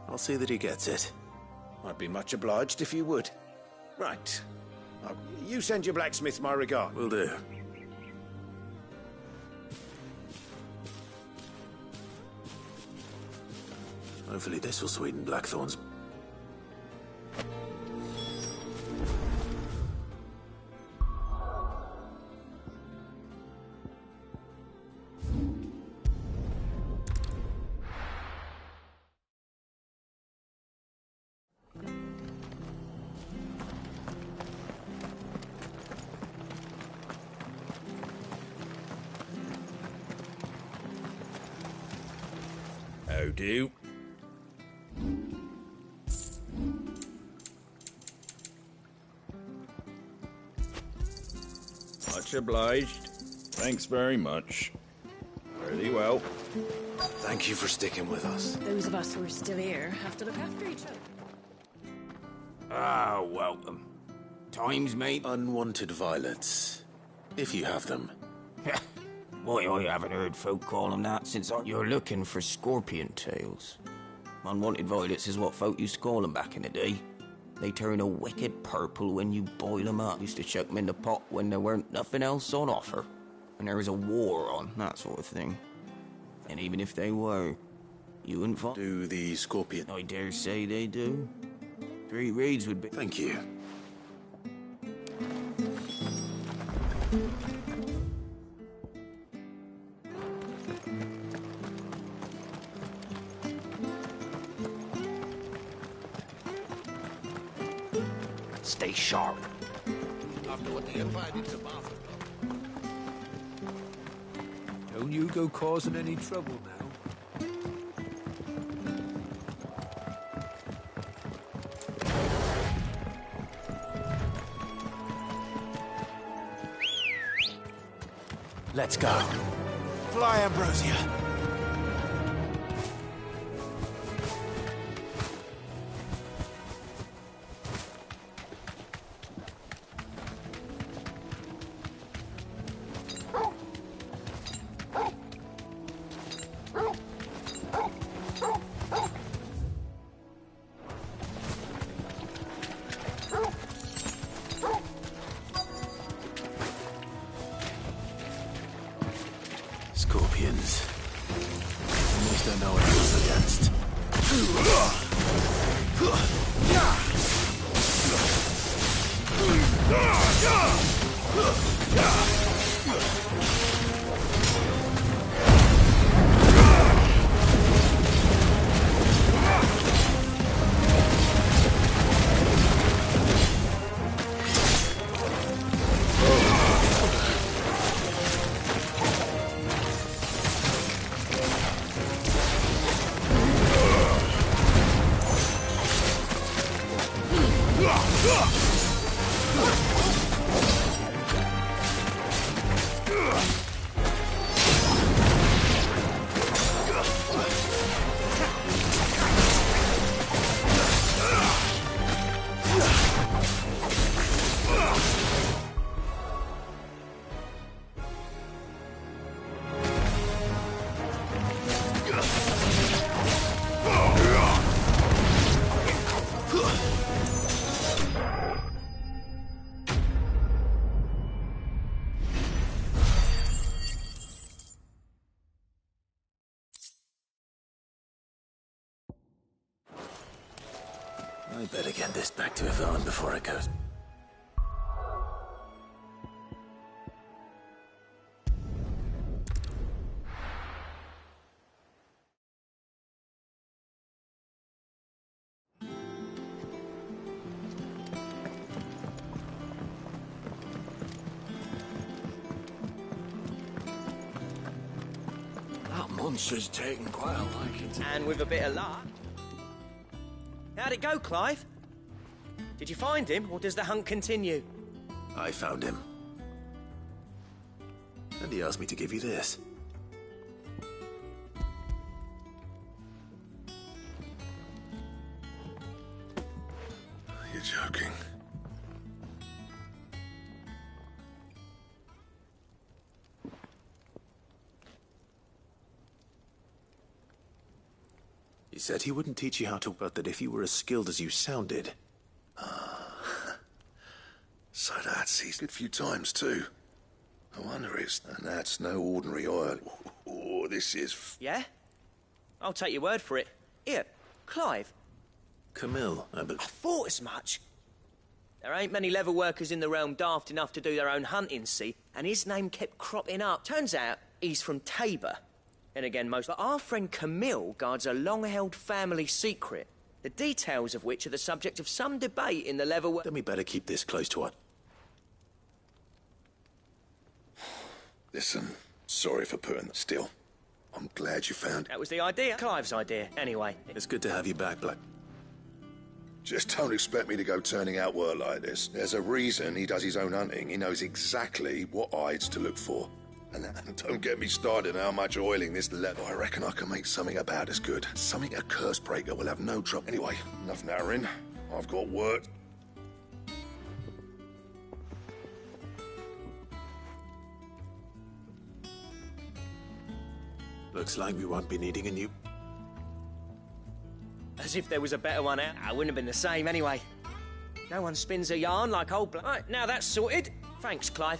I'll see that he gets it. I'd be much obliged if you would. Right. You send your blacksmith my regard. Will do. Hopefully this will sweeten Blackthorn's... How do? Much obliged. Thanks very much. Very well. Thank you for sticking with us. Those of us who are still here have to look after each other. Ah, welcome. Times, mate. Unwanted violets. If you have them. Why, I haven't heard folk call them that since You're looking for scorpion tails. Unwanted violets is what folk used to call them back in the day. They turn a wicked purple when you boil them up. Used to chuck them in the pot when there weren't nothing else on offer. And there was a war on, that sort of thing. And even if they were, you wouldn't find... Do the scorpion... I dare say they do. 3 reeds would be... Thank you. Stay sharp. After what the Empire did to Martha. Don't you go causing any trouble now. Let's go. Fly, Ambrosia. Scorpions. At least I know what I was against. I better get this back to Yvonne before it goes. That monster's taken quite a liking to... And with a bit of luck... How'd it go, Clive? Did you find him, or does the hunt continue? I found him. And he asked me to give you this. You're joking. He said he wouldn't teach you how to, but that if you were as skilled as you sounded. So that's he's a good few times too. I wonder it's... And that's no ordinary oil. Oh, this is... Yeah? I'll take your word for it. Here, Clive. Camille, I thought as much. There ain't many leather workers in the realm daft enough to do their own hunting, see? And his name kept cropping up. Turns out he's from Tabor. And again, most... But our friend Camille guards a long-held family secret, the details of which are the subject of some debate in the leather work... Then we better keep this close to us. Listen, sorry for putting... Still, I'm glad you found... That was the idea. Clive's idea, anyway. It's good to have you back, Black. Just don't expect me to go turning out work like this. There's a reason he does his own hunting. He knows exactly what hides to look for. And don't get me started on how much oiling this leather. I reckon I can make something about as good. Something a curse breaker will have no trouble. Anyway, enough narrowing. I've got work. Looks like we won't be needing a new... As if there was a better one out. I wouldn't have been the same anyway. No one spins a yarn like old Black. Right, now that's sorted. Thanks, Clive.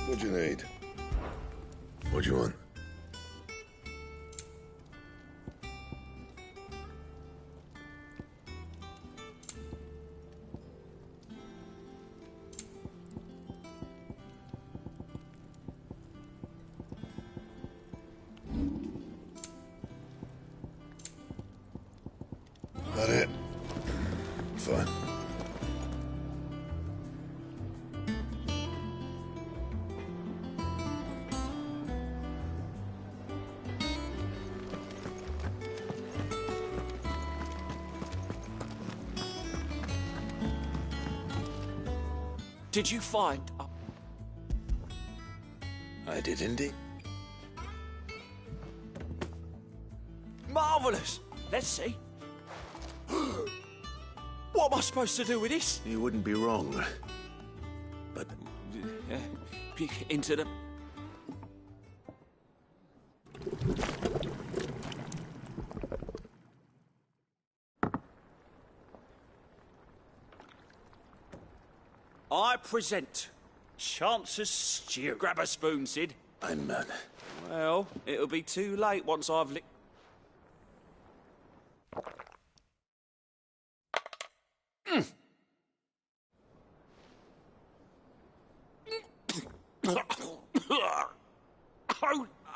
What do you need? What do you want? That it? Fine. Did you find... I did indeed. Marvellous! Let's see. What am I supposed to do with this? You wouldn't be wrong. But... Into the... I present Chance's Stew. Grab a spoon, Sid. I'm mad. Well, it'll be too late once I've licked...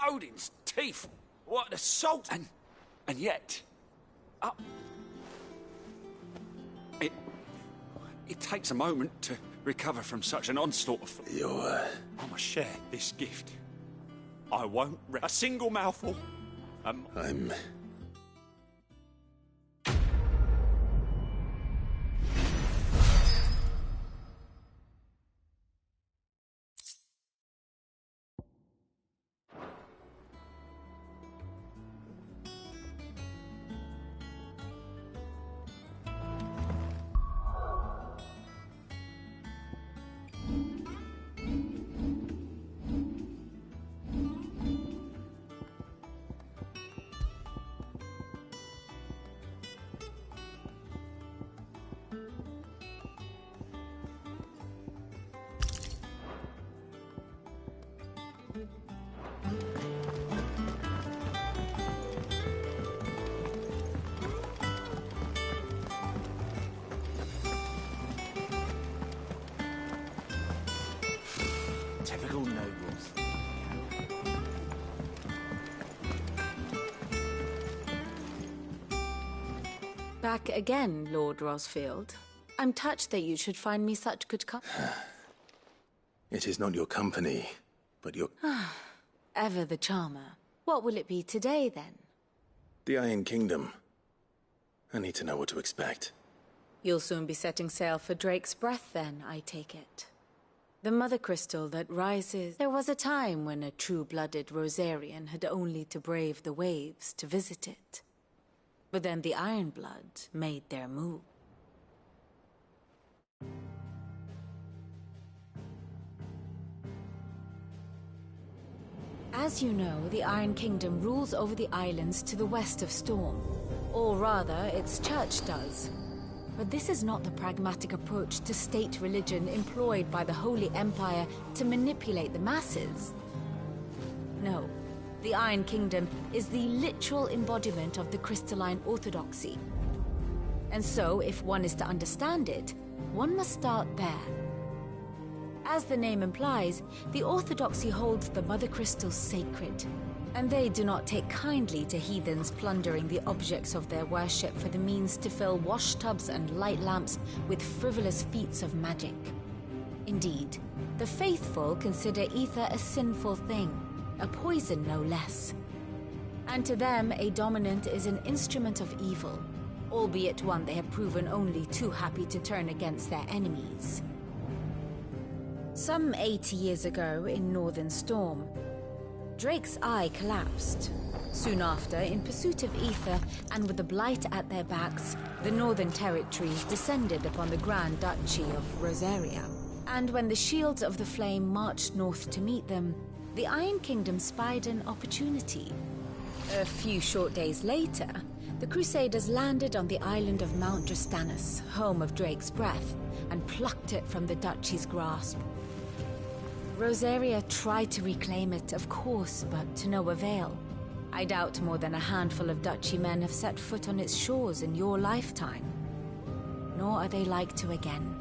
Odin's teeth. What an assault! And yet... It takes a moment to recover from such an onslaught of... I must share this gift. I won't a single mouthful. I'm... Back again, Lord Rosfield. I'm touched that you should find me such good company. It is not your company, but your... Ever the charmer. What will it be today, then? The Iron Kingdom. I need to know what to expect. You'll soon be setting sail for Drake's Breath, then, I take it. The mother crystal that rises... There was a time when a true-blooded Rosarian had only to brave the waves to visit it. But then the Ironbloods made their move. As you know, the Iron Kingdom rules over the islands to the west of Storm. Or rather, its church does. But this is not the pragmatic approach to state religion employed by the Holy Empire to manipulate the masses. No, the Iron Kingdom is the literal embodiment of the crystalline orthodoxy. And so, if one is to understand it, one must start there. As the name implies, the orthodoxy holds the Mother Crystals sacred, and they do not take kindly to heathens plundering the objects of their worship for the means to fill washtubs and light lamps with frivolous feats of magic. Indeed, the faithful consider ether a sinful thing, a poison no less. And to them, a dominant is an instrument of evil, albeit one they have proven only too happy to turn against their enemies. Some 80 years ago, in Northern Storm, Drake's eye collapsed. Soon after, in pursuit of ether, and with the Blight at their backs, the Northern Territories descended upon the Grand Duchy of Rosaria. And when the Shields of the Flame marched north to meet them, the Iron Kingdom spied an opportunity. A few short days later, the Crusaders landed on the island of Mount Drastanus, home of Drake's Breath, and plucked it from the Duchy's grasp. Rosaria tried to reclaim it, of course, but to no avail. I doubt more than a handful of Duchy men have set foot on its shores in your lifetime. Nor are they like to again,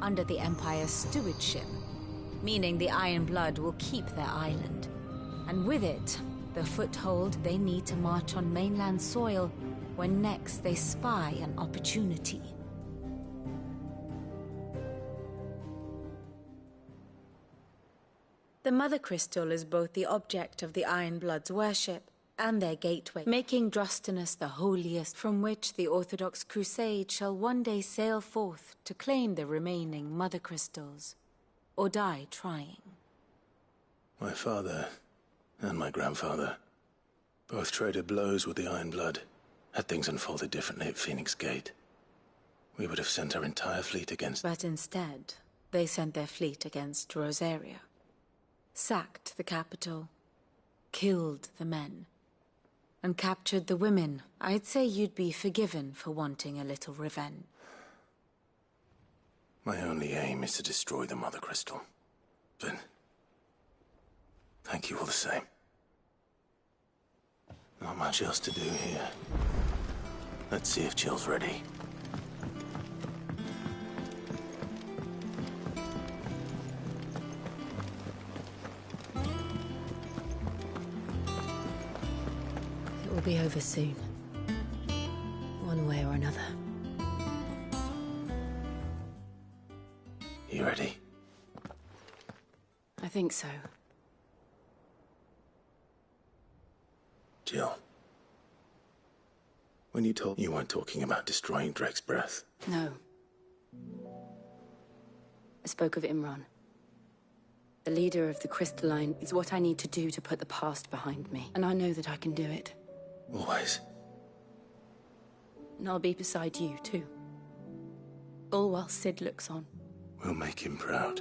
under the Empire's stewardship, meaning the Iron Blood will keep their island. And with it, the foothold they need to march on mainland soil when next they spy an opportunity. The Mother Crystal is both the object of the Iron Blood's worship and their gateway, making Drastanus the holiest from which the Orthodox Crusade shall one day sail forth to claim the remaining Mother Crystals, or die trying. My father and my grandfather both traded blows with the Iron Blood. Had things unfolded differently at Phoenix Gate, we would have sent our entire fleet against... But instead, they sent their fleet against Rosaria. Sacked the capital, killed the men, and captured the women. I'd say you'd be forgiven for wanting a little revenge. My only aim is to destroy the Mother Crystal. But thank you all the same. Not much else to do here. Let's see if Jill's ready. It will be over soon. One way or another. You ready? I think so. Jill. When you told me you weren't talking about destroying Drake's Breath. No. I spoke of Imran. The leader of the Crystalline is what I need to do to put the past behind me. And I know that I can do it. Always. And I'll be beside you, too. All while Sid looks on. We'll make him proud.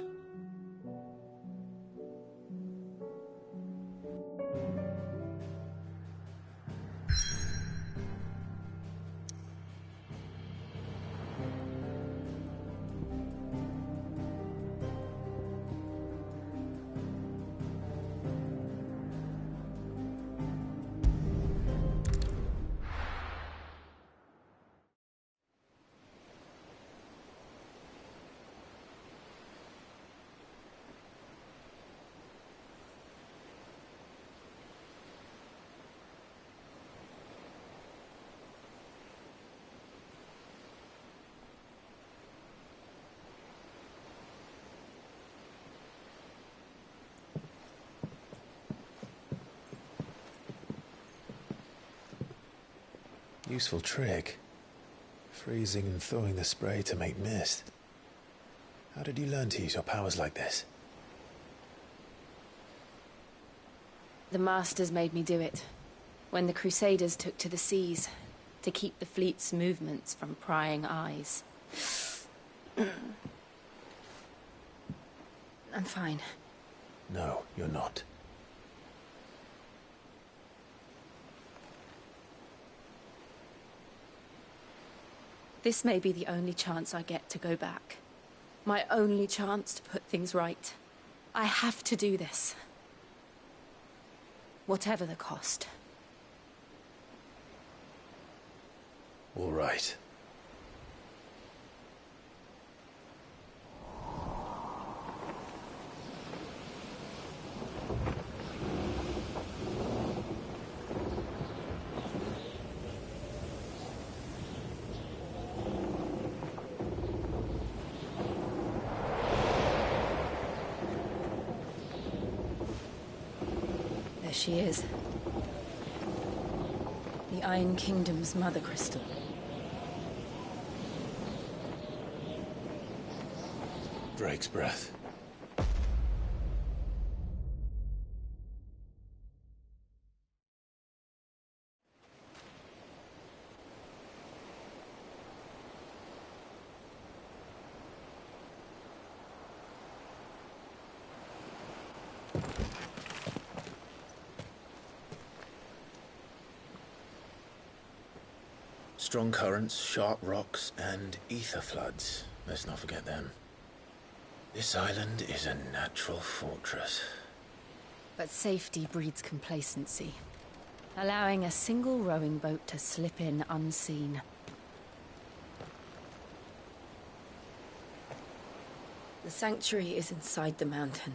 Useful trick. Freezing and thawing the spray to make mist. How did you learn to use your powers like this? The Masters made me do it. When the Crusaders took to the seas, to keep the fleet's movements from prying eyes. I'm fine. No, you're not. This may be the only chance I get to go back. My only chance to put things right. I have to do this. Whatever the cost. All right. There she is. The Iron Kingdom's Mother Crystal. Drake's breath. Strong currents, sharp rocks, and ether floods. Let's not forget them. This island is a natural fortress. But safety breeds complacency. Allowing a single rowing boat to slip in unseen. The sanctuary is inside the mountain.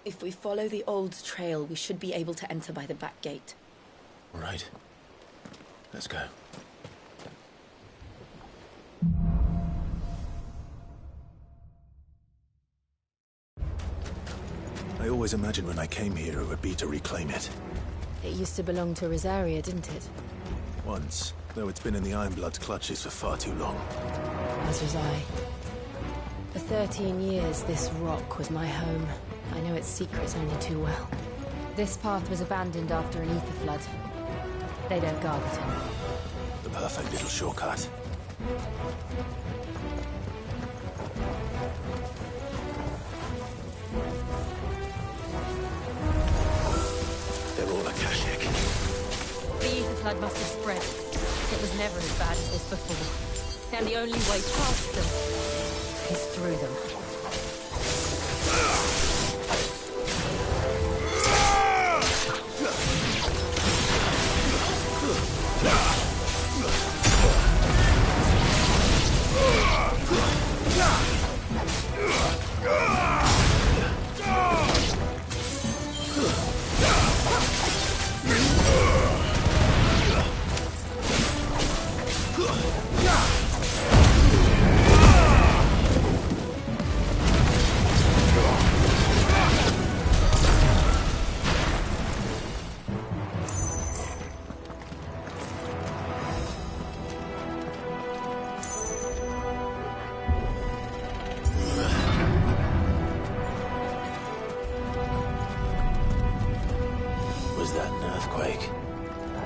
If we follow the old trail, we should be able to enter by the back gate. All right. Let's go. I always imagined when I came here it would be to reclaim it. It used to belong to Rosaria, didn't it? Once, though it's been in the Ironblood's clutches for far too long. As was I. For 13 years, this rock was my home. I know its secrets only too well. This path was abandoned after an ether flood. They don't guard it anymore. The perfect little shortcut. They're all Akashic. The ether flood must have spread. It was never as bad as this before. And the only way past them is through them.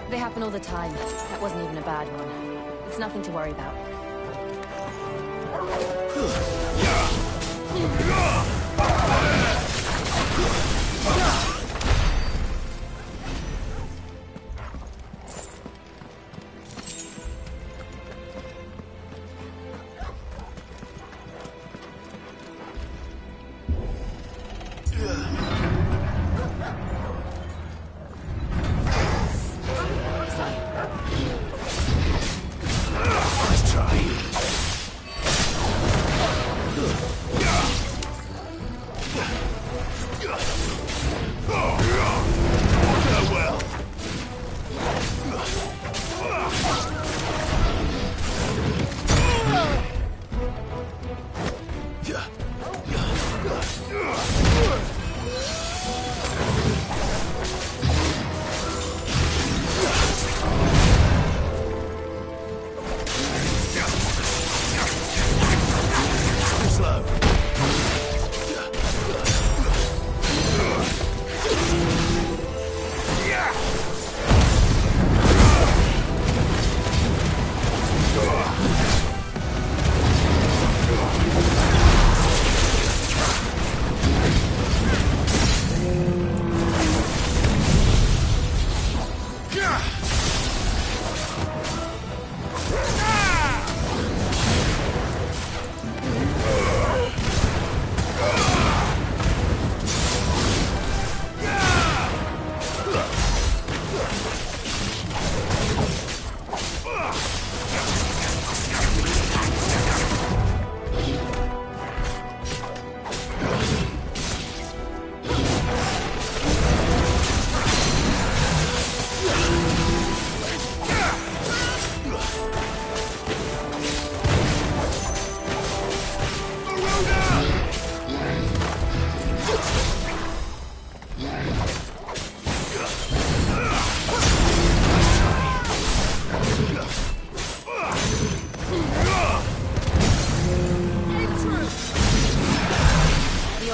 They happen all the time. That wasn't even a bad one. It's nothing to worry about.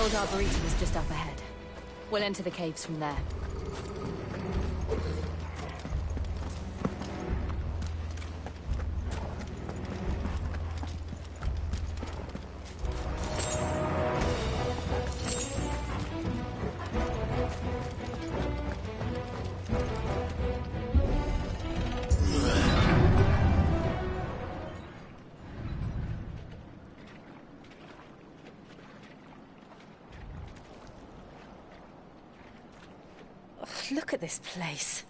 old Arboretum is just up ahead. We'll enter the caves from there. Look at this place.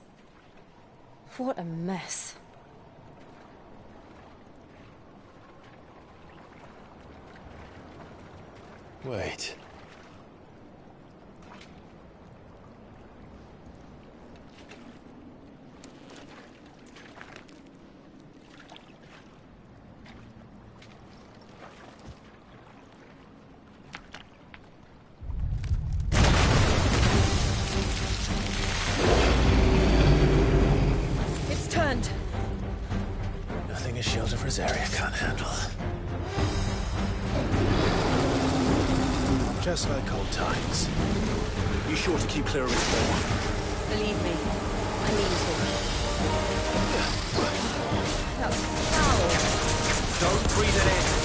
What a mess. Wait. It's turned. Nothing a shield of Rosaria can't handle. Just like old times. You sure to keep clear of its ball? Believe me, I mean to. That's foul. Don't breathe it in.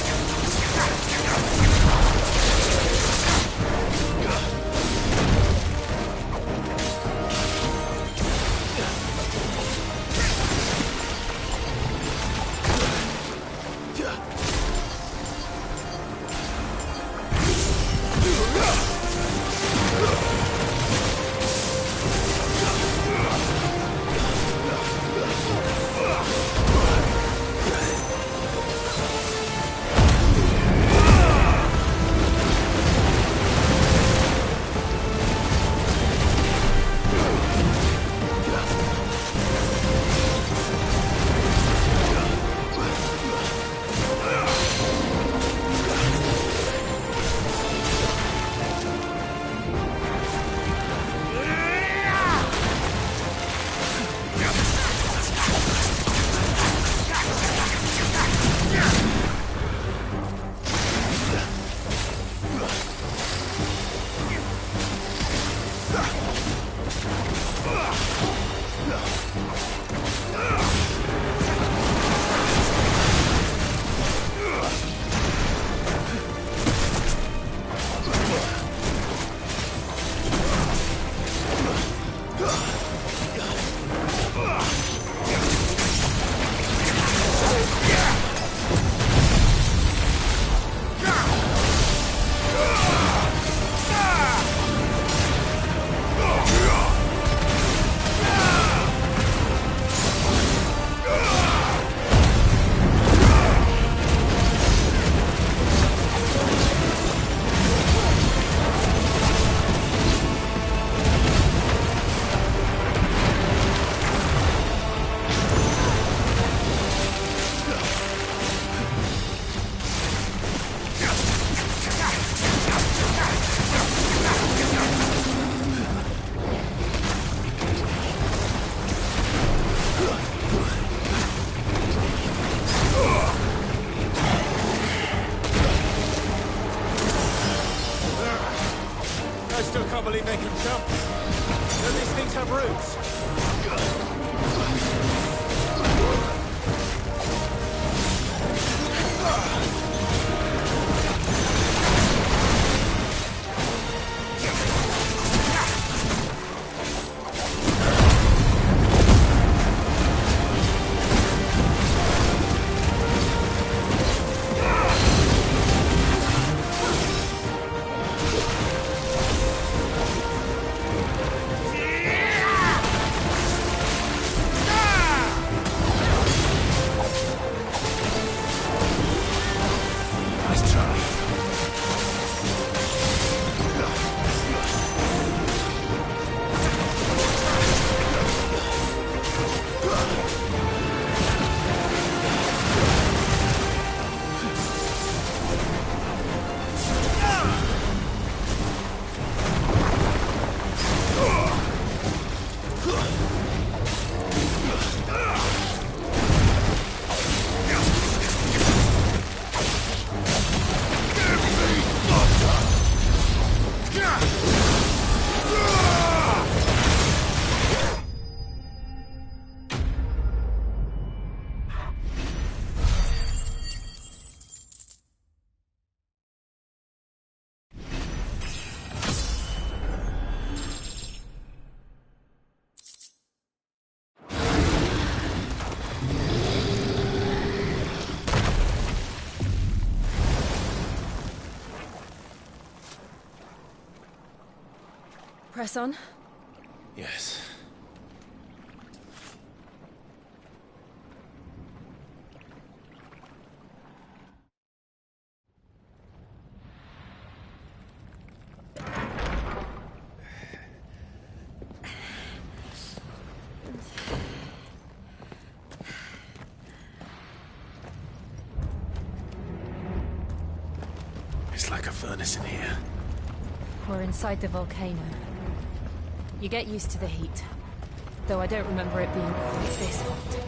I still can't believe they can jump. Do these things have roots? Press on. Yes. It's like a furnace in here. We're inside the volcano. You get used to the heat. Though I don't remember it being quite this hot.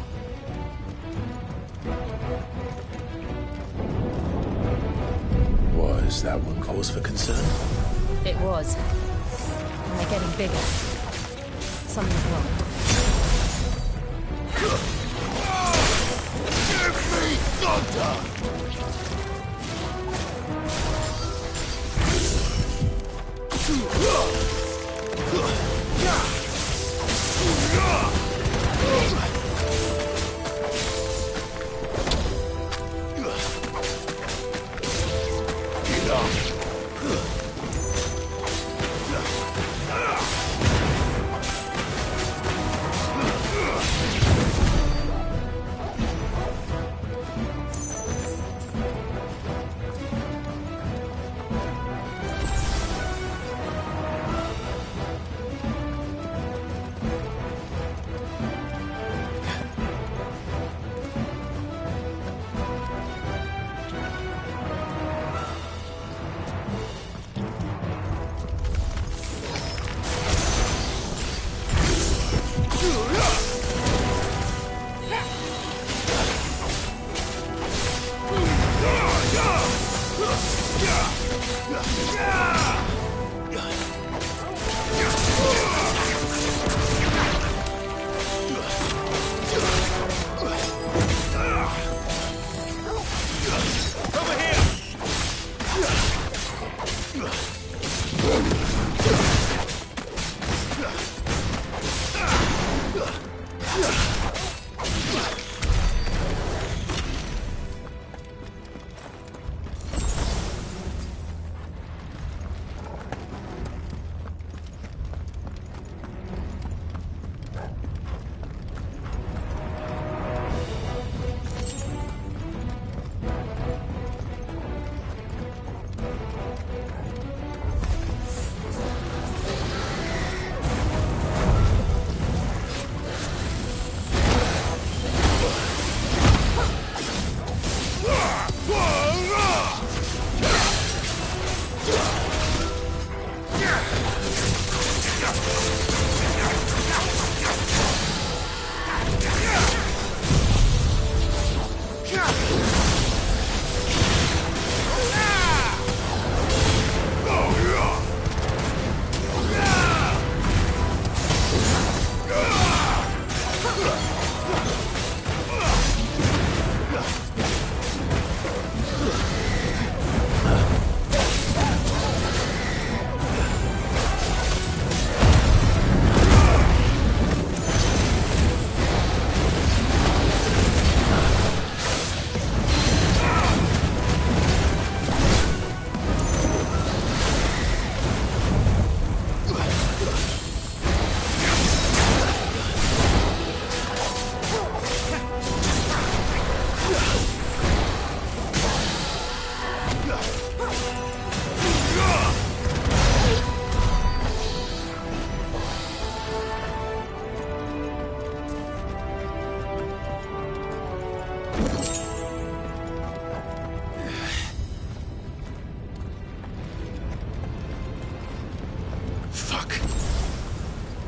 Was that one cause for concern? It was. And they're getting bigger. Something's wrong. Give me thunder!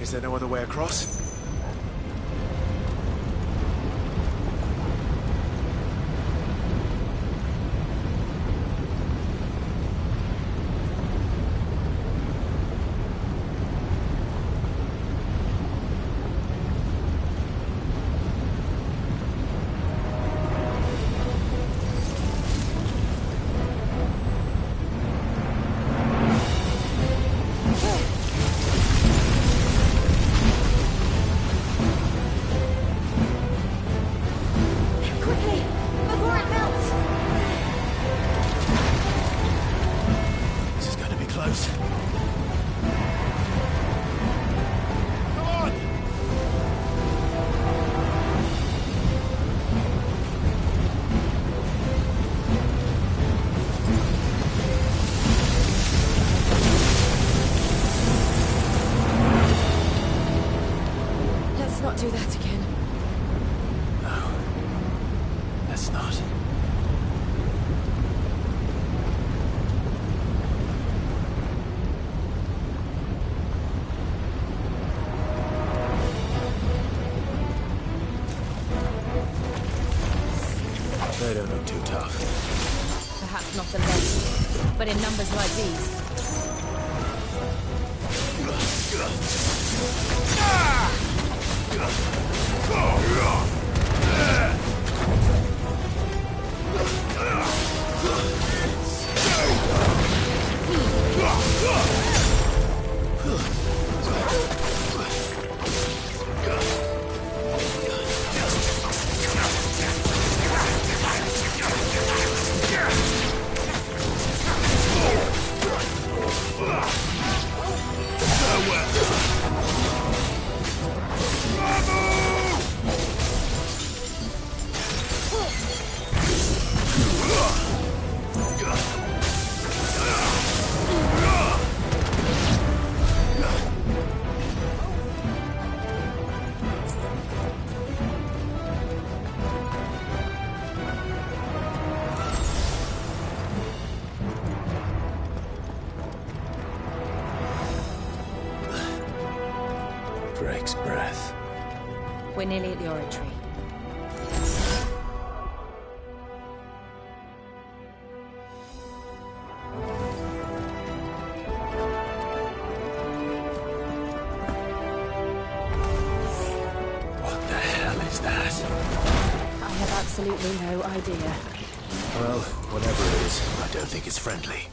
Is there no other way across? do that again. No. Let's not. They don't look too tough. Perhaps not alone, but in numbers like these. Drake's breath. We're nearly at the oratory. What the hell is that? I have absolutely no idea. Well, whatever it is, I don't think it's friendly.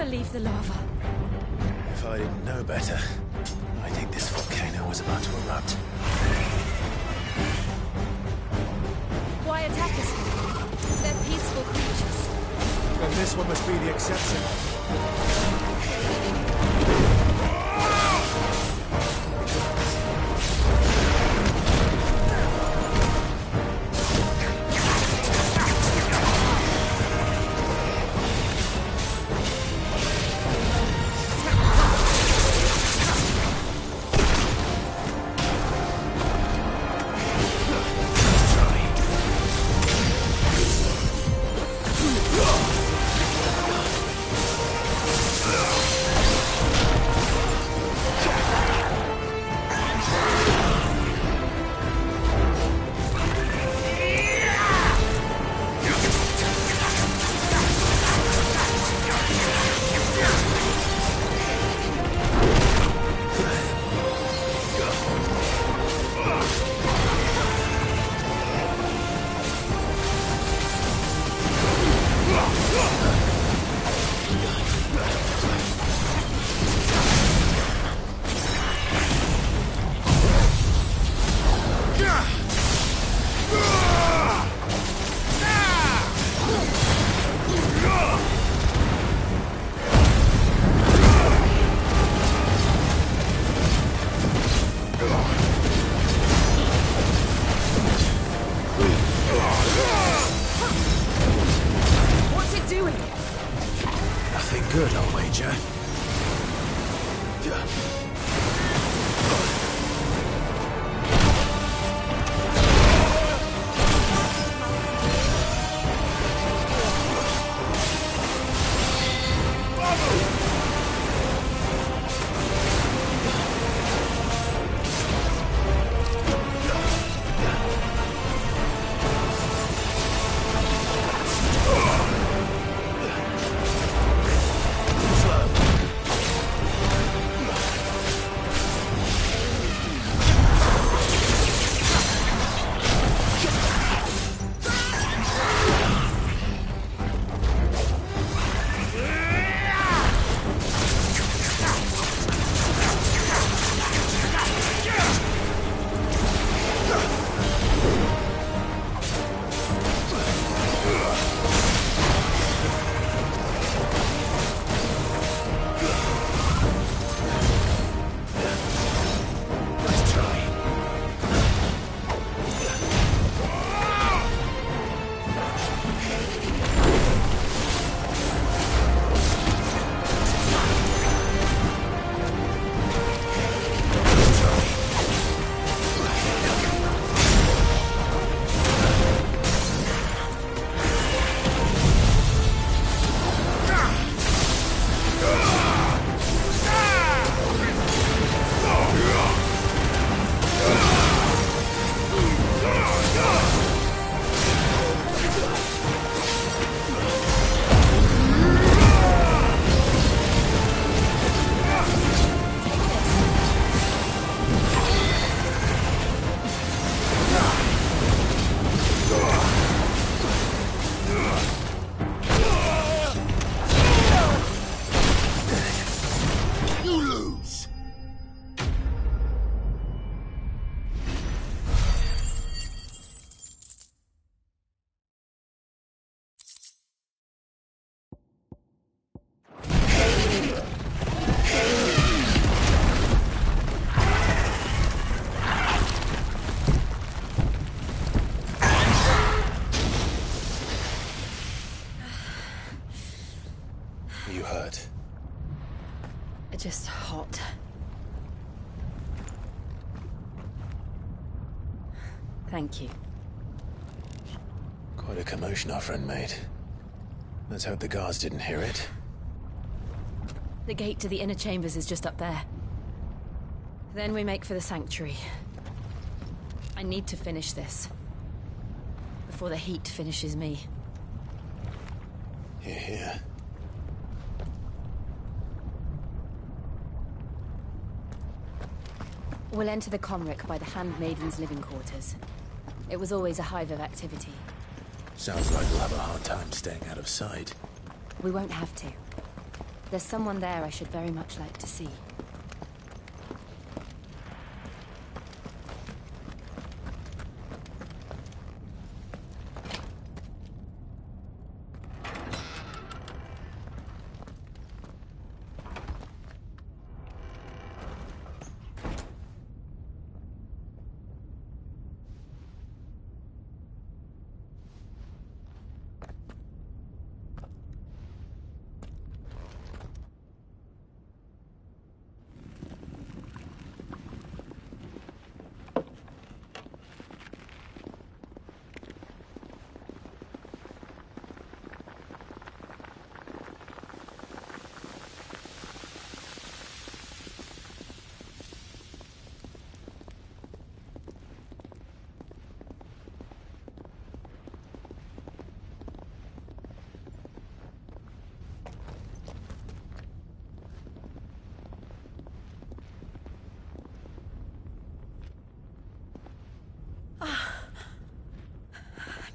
Leave the lava. If I didn't know better, I think this volcano was about to erupt. Why attack us then? They're peaceful creatures. Then this one must be the exception. good, I'll wager. You hurt? Just hot. Thank you. Quite a commotion our friend made. Let's hope the guards didn't hear it. The gate to the inner chambers is just up there. Then we make for the sanctuary. I need to finish this. Before the heat finishes me. Hear, hear. We'll enter the Comric by the Handmaiden's living quarters. It was always a hive of activity. Sounds like we'll have a hard time staying out of sight. We won't have to. There's someone there I should very much like to see.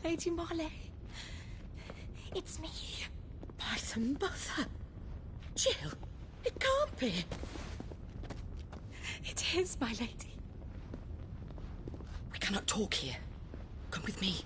Lady Marley. It's me. By the mother. Jill, it can't be. It is, my lady. We cannot talk here. Come with me.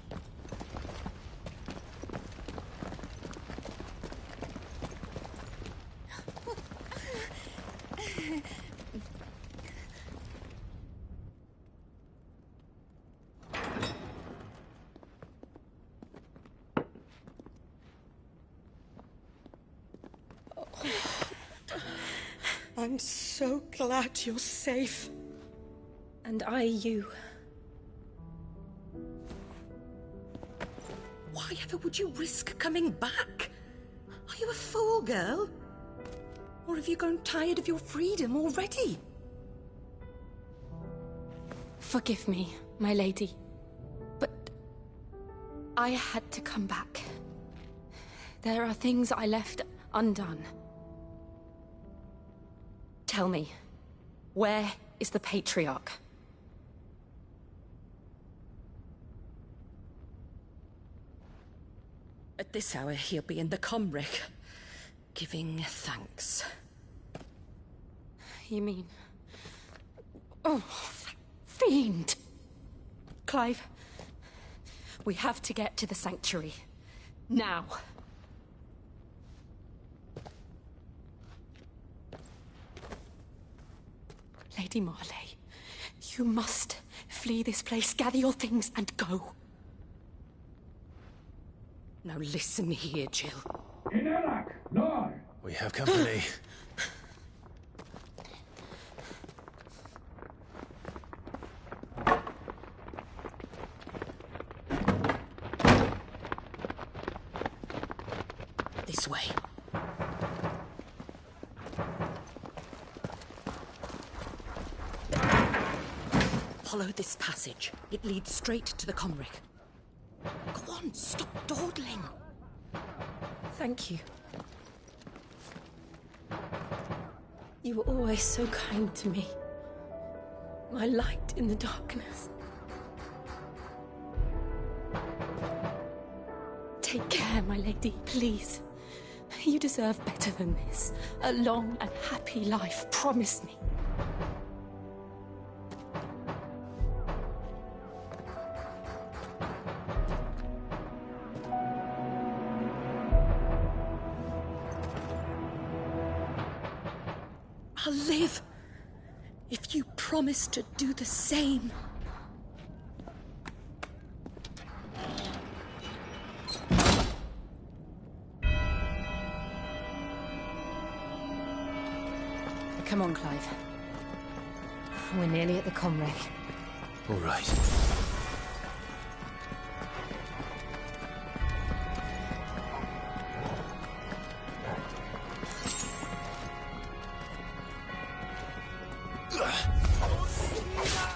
I'm so glad you're safe. And I you. Why ever would you risk coming back? Are you a fool, girl? Or have you grown tired of your freedom already? Forgive me, my lady. But I had to come back. There are things I left undone. Tell me, where is the Patriarch? At this hour, he'll be in the Comric, giving thanks. You mean... Oh, that fiend! Clive, we have to get to the Sanctuary. Now. Lady Marley, you must flee this place, gather your things, and go. Now listen here, Jill. We have company. This way. Follow this passage. It leads straight to the Comric. Go on, stop dawdling. Thank you. You were always so kind to me. My light in the darkness. Take care, my lady, please. You deserve better than this. A long and happy life, promise me. I'll live if you promise to do the same. Come on, Clive. We're nearly at the Comric. All right.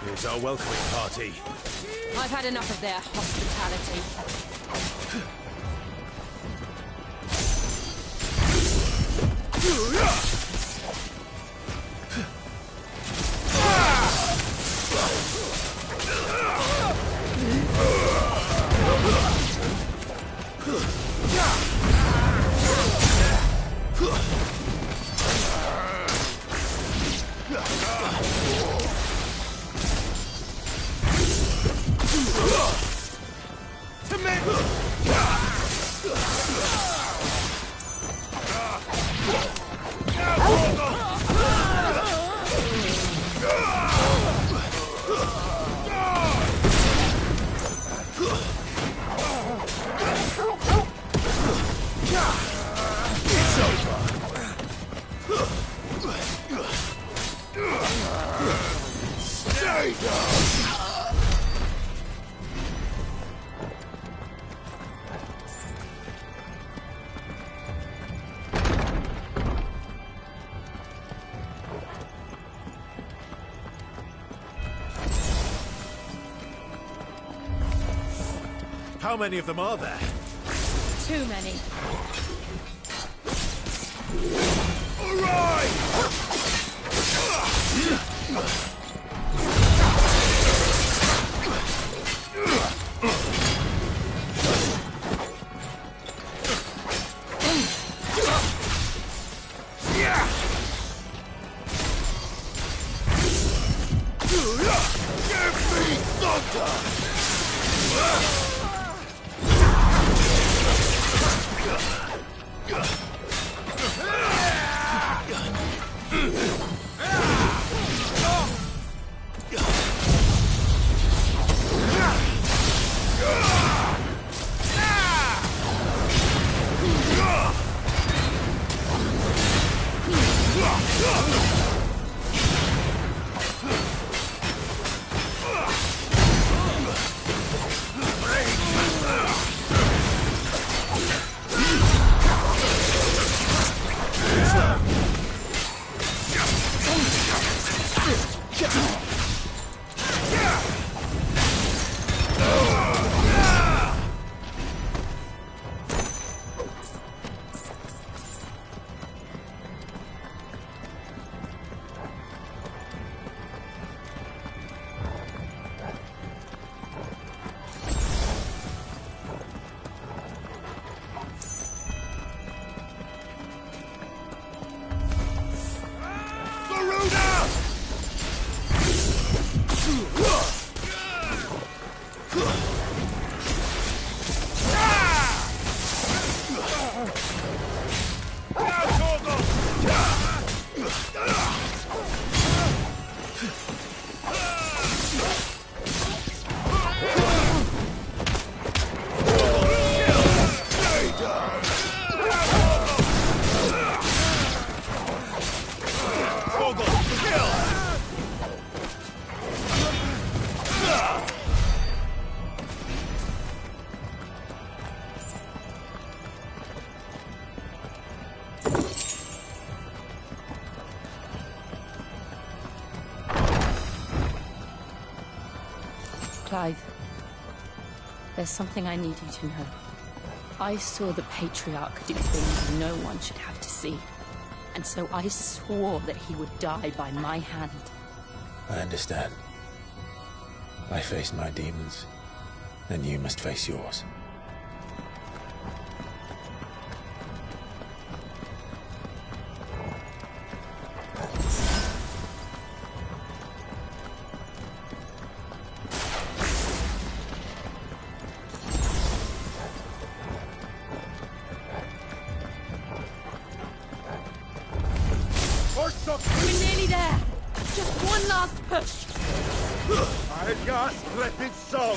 Here's our welcoming party. I've had enough of their hospitality. How many of them are there? Too many. All right! Clive, there's something I need you to know. I saw the Patriarch do things no one should have to see. And so I swore that he would die by my hand. I understand. I faced my demons, and you must face yours. We're nearly there! Just one last push! I got rapid song.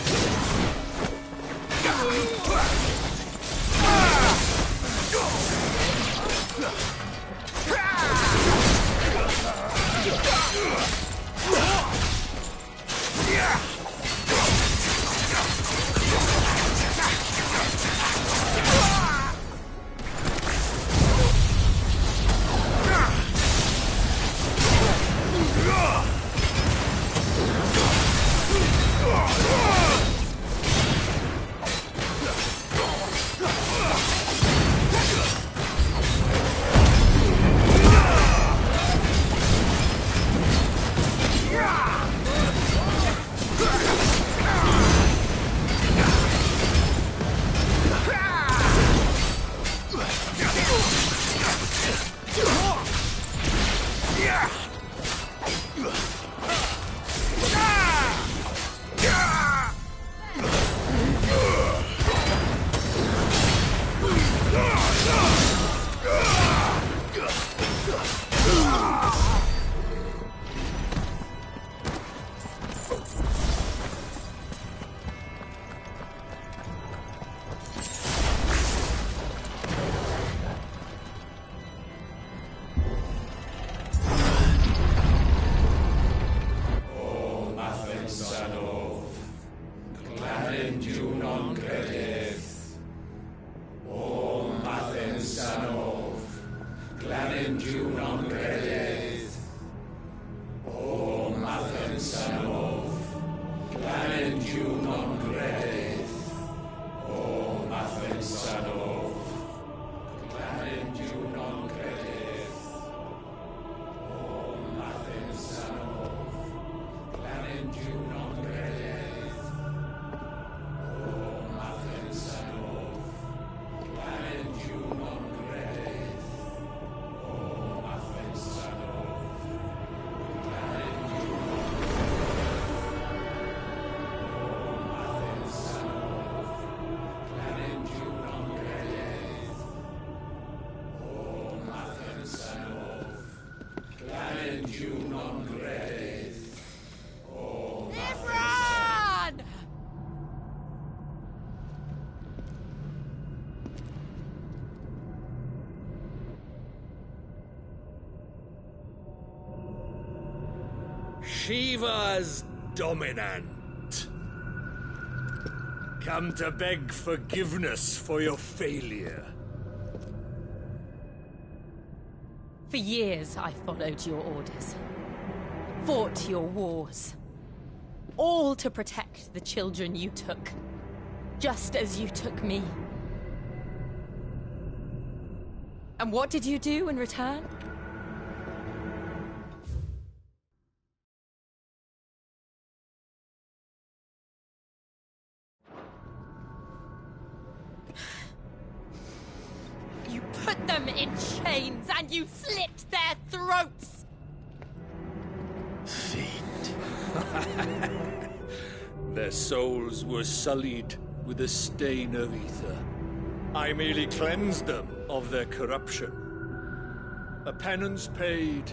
Shiva's dominant. Come to beg forgiveness for your failure. For years, I followed your orders. Fought your wars. All to protect the children you took. Just as you took me. And what did you do in return? You put them in chains and you slit their throats! Their souls were sullied with a stain of ether. I merely cleansed them of their corruption. A penance paid,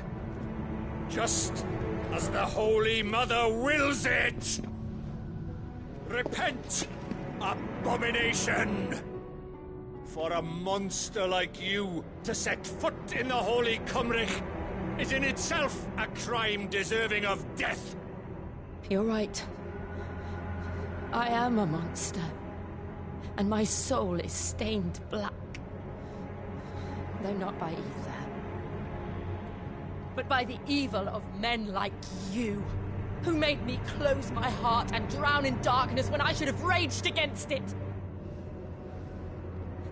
just as the Holy Mother wills it! Repent, abomination! For a monster like you to set foot in the Holy Cymric is in itself a crime deserving of death. You're right. I am a monster. And my soul is stained black. Though not by ether. But by the evil of men like you. who made me close my heart and drown in darkness when I should have raged against it.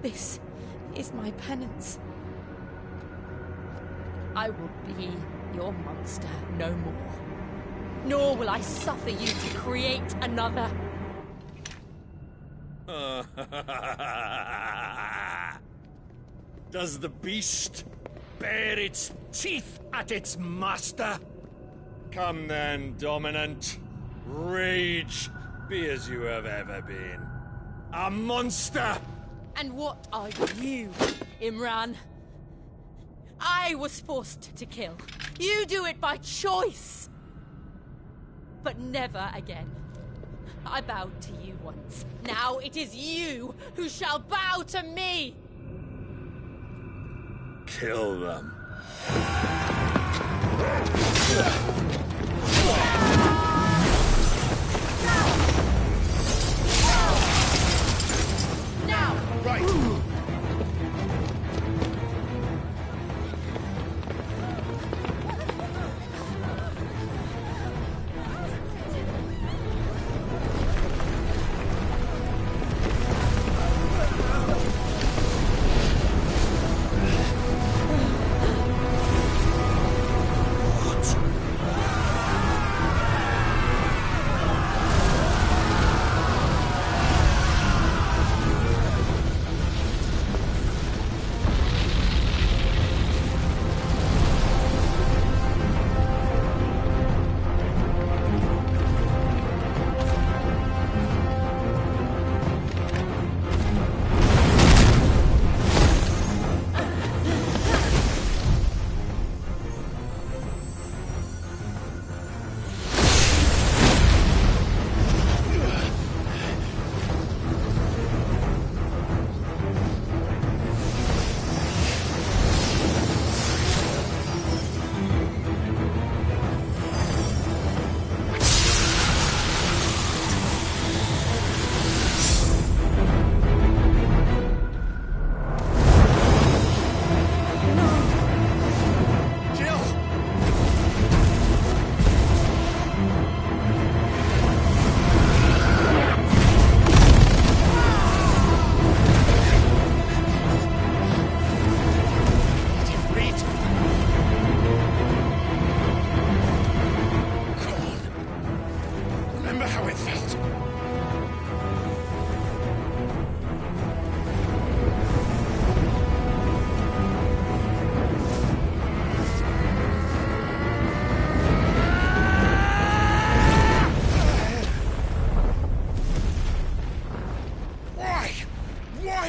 This is my penance. I will be your monster no more. Nor will I suffer you to create another. Does the beast bare its teeth at its master? Come then, Dominant. Rage, be as you have ever been. A monster! And what are you, Imran? I was forced to kill. You do it by choice. But never again. I bowed to you once. Now it is you who shall bow to me! Kill them. Now! Right!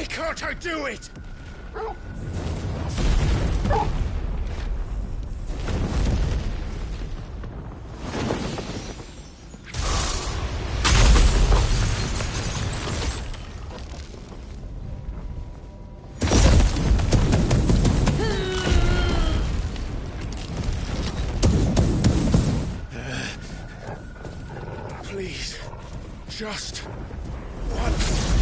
Can't I do it? Please, just once.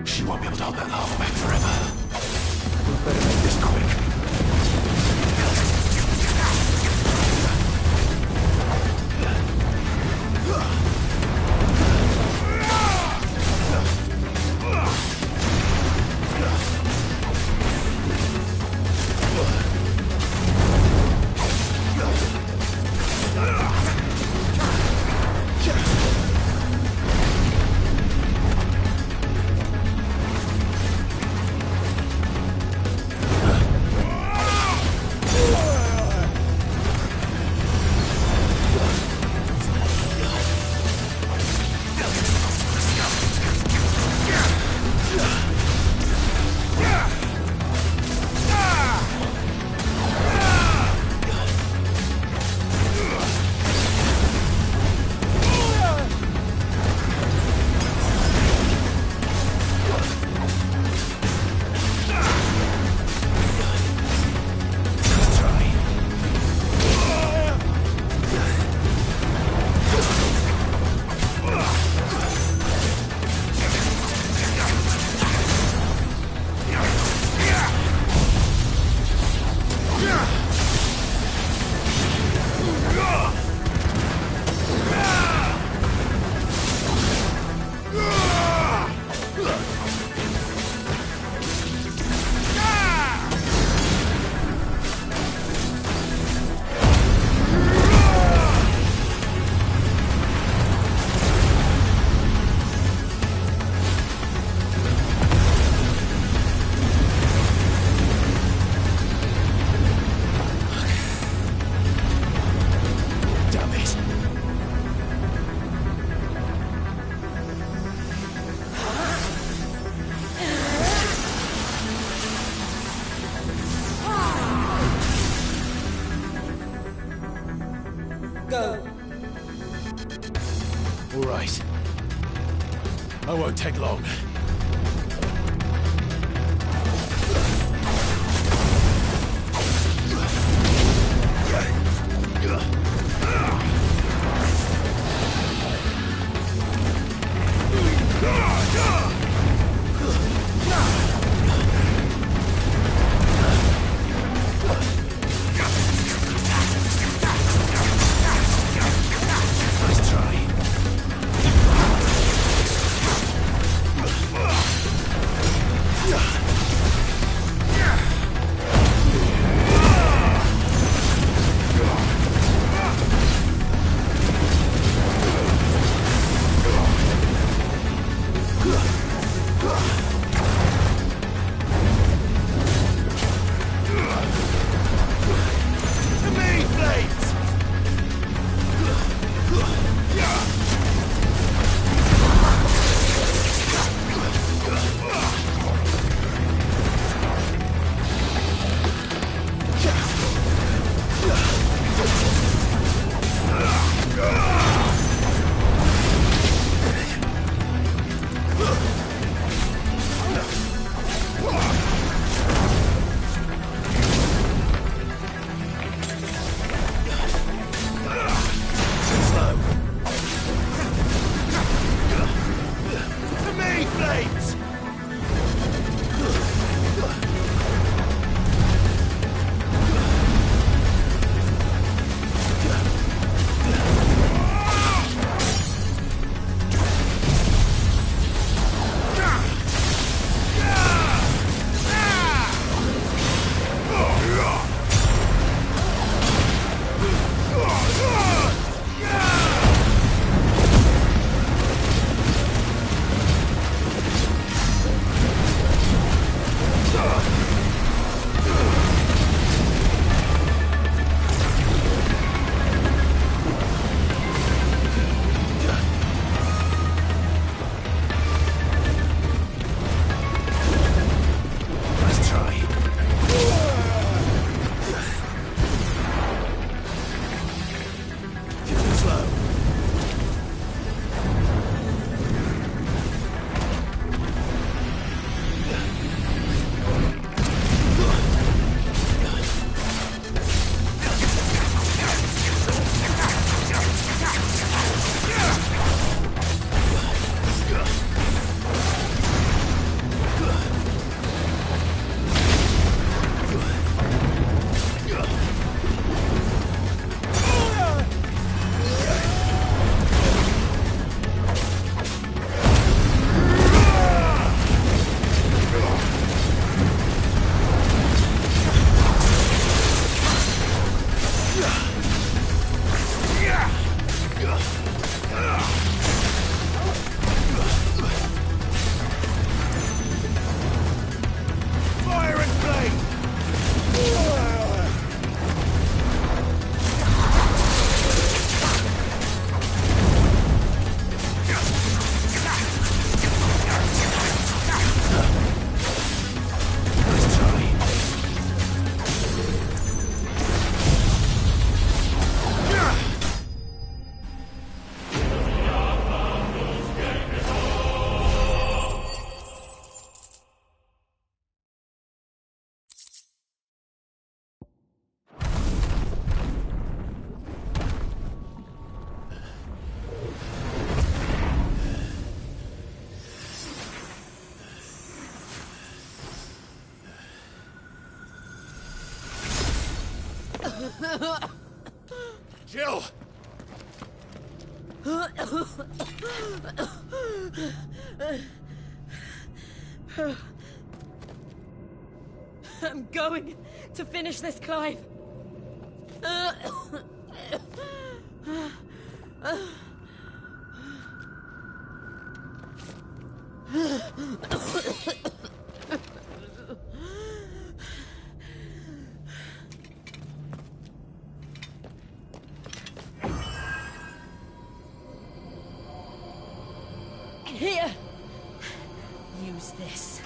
She won't be able to hold that lava back forever. We better make this quick. right. I won't take long. Nice try. Jill! I'm going to finish this, Clive. Here. Use this.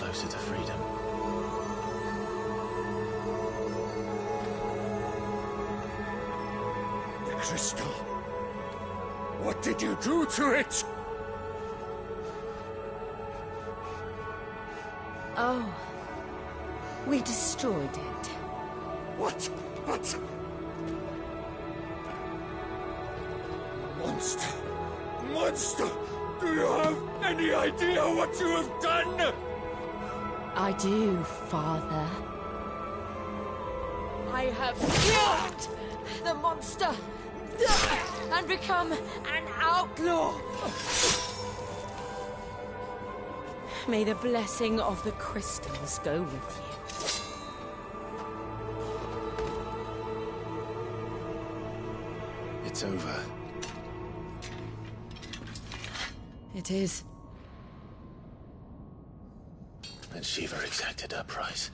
closer to freedom. The crystal. What did you do to it? Oh. We destroyed it. What? Monster! Monster! Do you have any idea what you have done? I do, Father. I have killed the monster and become an outlaw. May the blessing of the crystals go with you. It's over. It is. And Shiva exacted her price.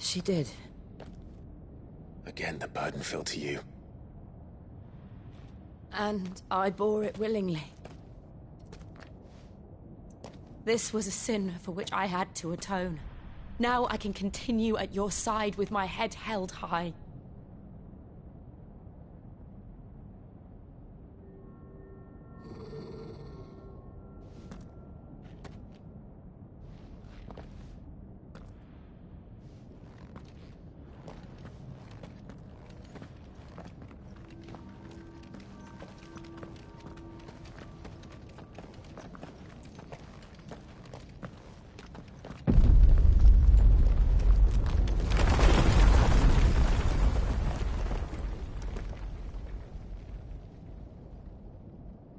She did. Again, the burden fell to you. And I bore it willingly. This was a sin for which I had to atone. Now I can continue at your side with my head held high.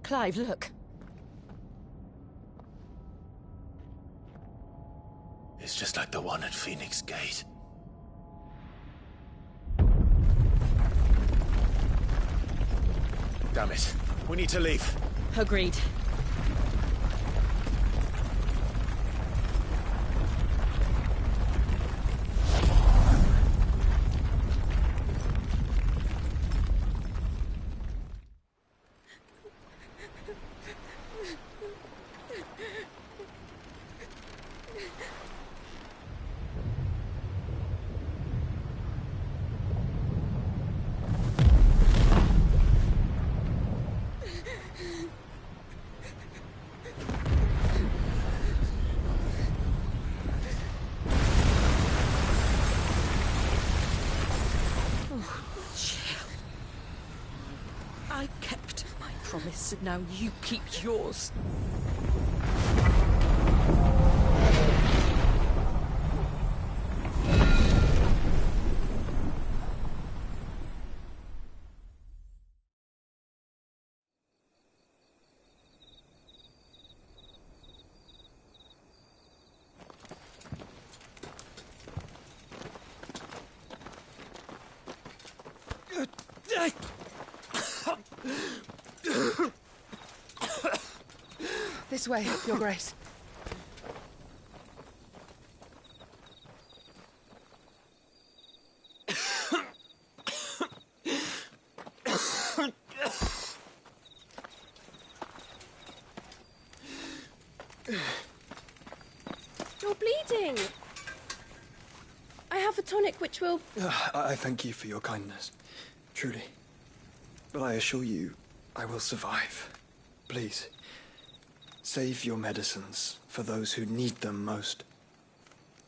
Clive, look. It's just like the one at Phoenix Gate. Damn it. We need to leave. Agreed. I kept my promise, and now you keep yours. This way, Your Grace. You're bleeding. I have a tonic which will... I thank you for your kindness, truly. But I assure you, I will survive. Please, save your medicines for those who need them most.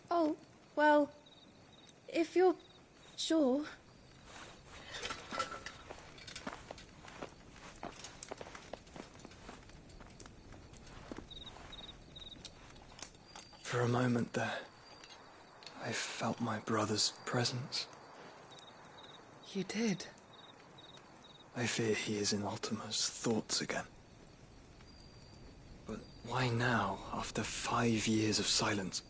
Oh, well, if you're sure. For a moment there, I felt my brother's presence. You did? I fear he is in Ultima's thoughts again. But why now, after 5 years of silence?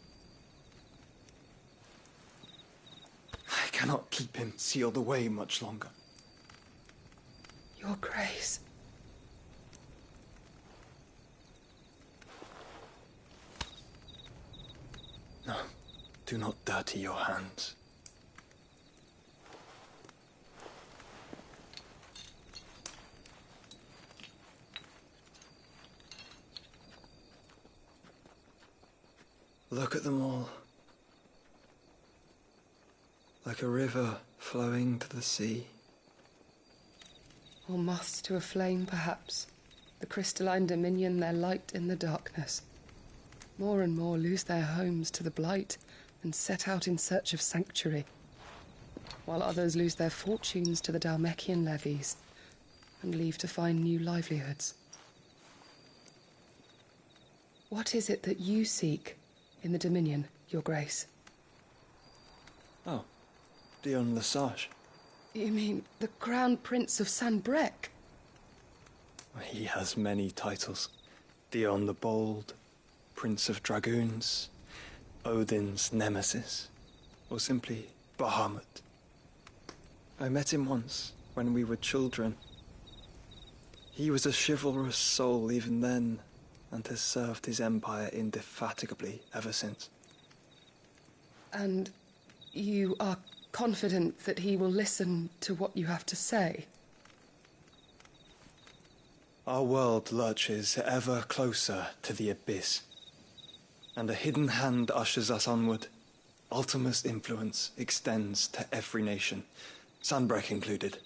I cannot keep him sealed away much longer. Your Grace. No, do not dirty your hands. Look at them all. Like a river flowing to the sea. Or moths to a flame, perhaps. The crystalline dominion their light in the darkness. More and more lose their homes to the blight and set out in search of sanctuary, while others lose their fortunes to the Dhalmekian levies and leave to find new livelihoods. What is it that you seek in the Dominion, Your Grace? Oh, Dion Lesage. You mean the Crown Prince of Sanbreque? He has many titles. Dion the Bold, Prince of Dragoons, Odin's Nemesis, or simply Bahamut. I met him once, when we were children. He was a chivalrous soul even then, and has served his empire indefatigably ever since. And you are confident that he will listen to what you have to say? Our world lurches ever closer to the abyss, and a hidden hand ushers us onward. Ultima's influence extends to every nation, Sanbreque included.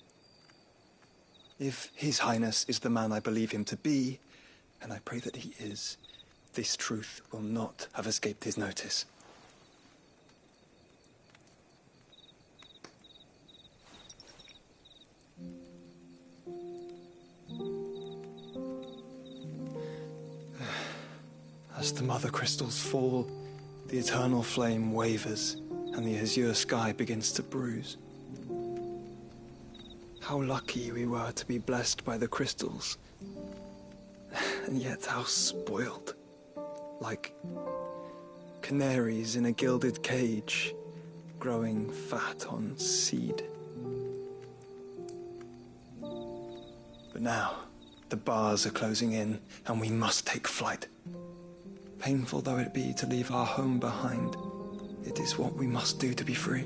If His Highness is the man I believe him to be, and I pray that he is, this truth will not have escaped his notice. As the mother crystals fall, the eternal flame wavers, and the azure sky begins to bruise. How lucky we were to be blessed by the crystals, and yet how spoiled. Like canaries in a gilded cage, growing fat on seed. But now, the bars are closing in, and we must take flight. Painful though it be to leave our home behind, it is what we must do to be free.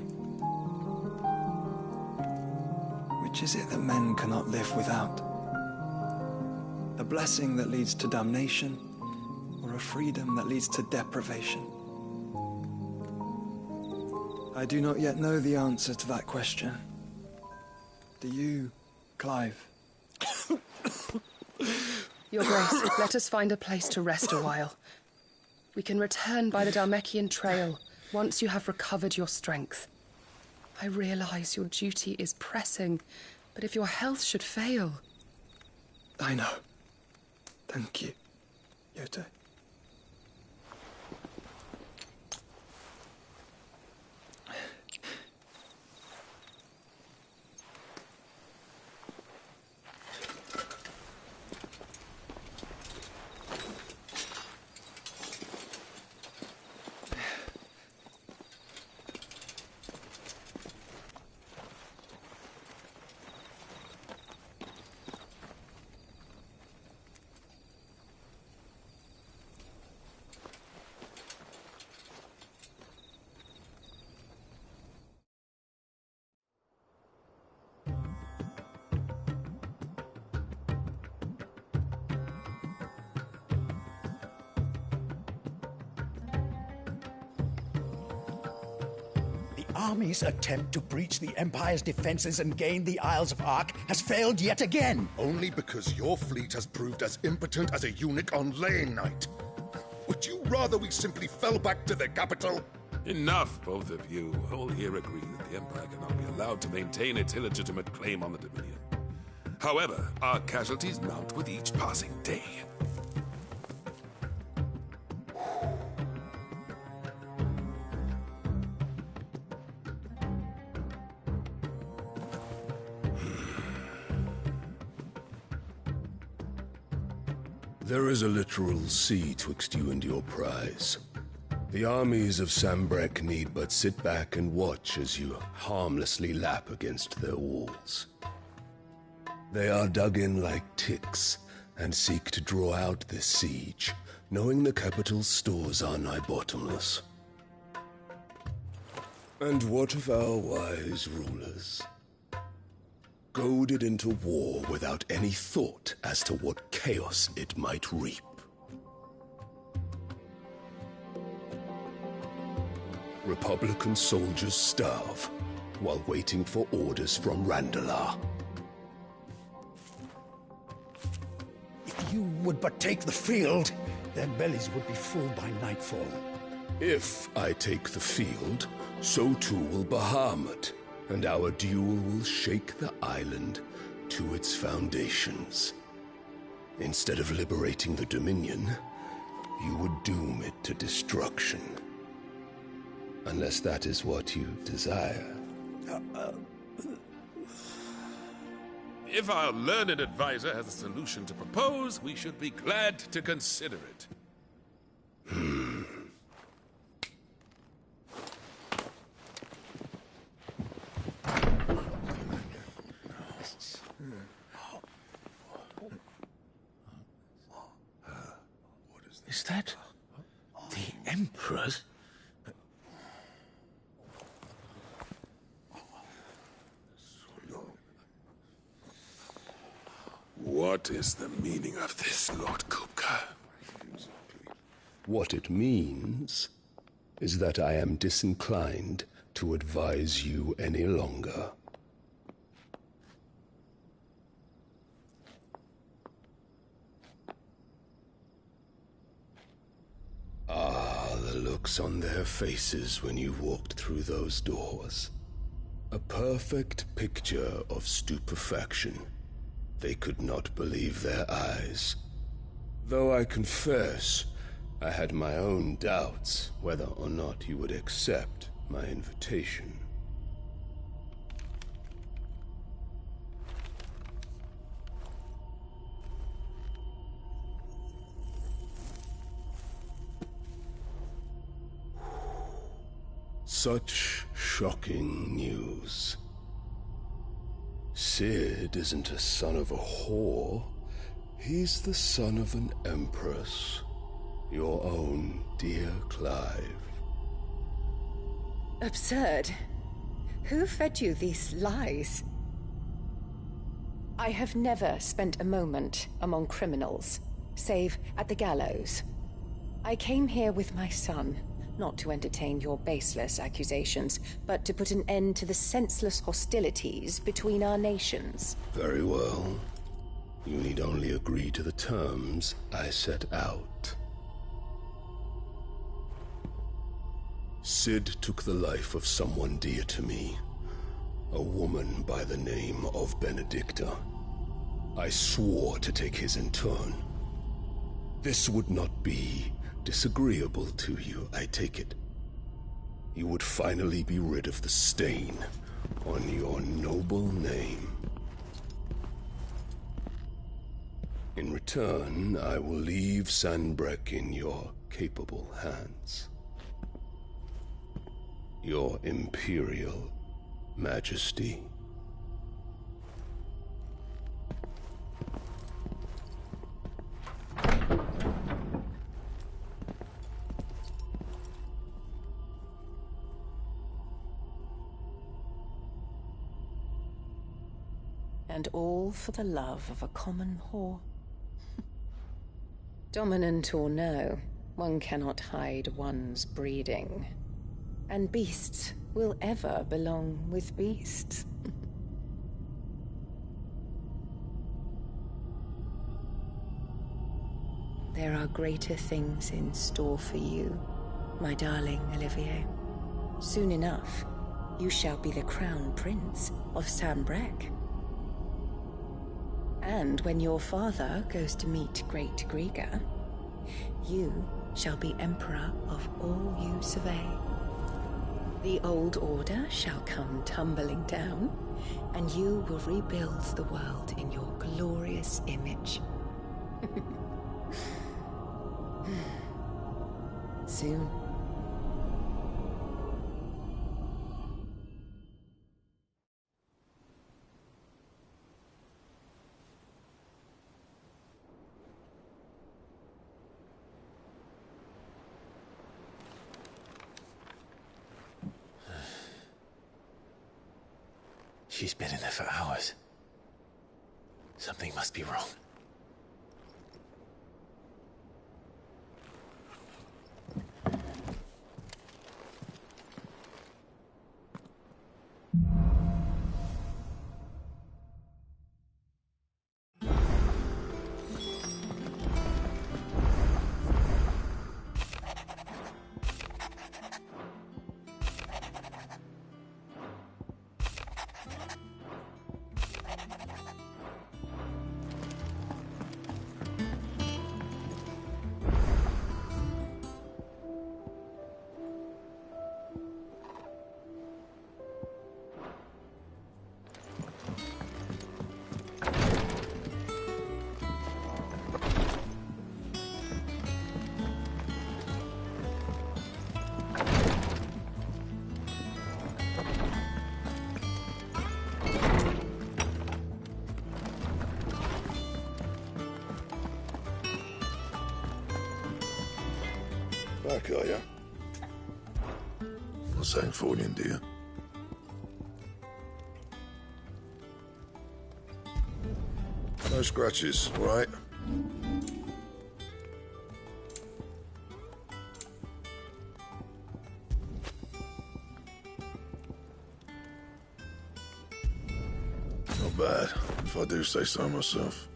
Which is it that men cannot live without? A blessing that leads to damnation, or a freedom that leads to deprivation? I do not yet know the answer to that question. Do you, Clive? Your Grace, let us find a place to rest a while. We can return by the Dhalmekian trail once you have recovered your strength. I realize your duty is pressing, but if your health should fail... I know. Thank you, Yote. Army's attempt to breach the Empire's defenses and gain the Isles of Ark has failed yet again. Only because your fleet has proved as impotent as a eunuch on Lane Night. Would you rather we simply fell back to the capital? Enough, both of you. All here agree that the Empire cannot be allowed to maintain its illegitimate claim on the Dominion. However, our casualties mount with each passing day. There is a literal sea twixt you and your prize. The armies of Sanbreque need but sit back and watch as you harmlessly lap against their walls. They are dug in like ticks and seek to draw out this siege, knowing the capital's stores are nigh bottomless. And what of our wise rulers? Goaded into war without any thought as to what chaos it might reap. Republican soldiers starve while waiting for orders from Randalar. If you would but take the field, their bellies would be full by nightfall. If I take the field, so too will Bahamut, and our duel will shake the island to its foundations. Instead of liberating the Dominion, you would doom it to destruction. Unless that is what you desire. If our learned advisor has a solution to propose, we should be glad to consider it. Is that the Emperor's? What is the meaning of this, Lord Kupka? What it means is that I am disinclined to advise you any longer. Ah, the looks on their faces when you walked through those doors. A perfect picture of stupefaction. They could not believe their eyes. Though I confess, I had my own doubts whether or not you would accept my invitation. Such shocking news. Cid isn't a son of a whore. He's the son of an empress. Your own dear Clive. Absurd. Who fed you these lies? I have never spent a moment among criminals, save at the gallows. I came here with my son, not to entertain your baseless accusations, but to put an end to the senseless hostilities between our nations. Very well. You need only agree to the terms I set out. Cid took the life of someone dear to me, a woman by the name of Benedicta. I swore to take his in turn. This would not be disagreeable to you, I take it. You would finally be rid of the stain on your noble name. In return, I will leave Sanbreque in your capable hands. Your Imperial Majesty. And all for the love of a common whore. Dominant or no, one cannot hide one's breeding. And beasts will ever belong with beasts. There are greater things in store for you, my darling Olivier. Soon enough, you shall be the crown prince of Sanbreque. And when your father goes to meet Great Griga, you shall be emperor of all you survey. The old order shall come tumbling down, and you will rebuild the world in your glorious image. Soon. She's been in there for hours. Something must be wrong. back, are you? Not saying Fordian, do you? No scratches, all right? Not bad, if I do say so myself.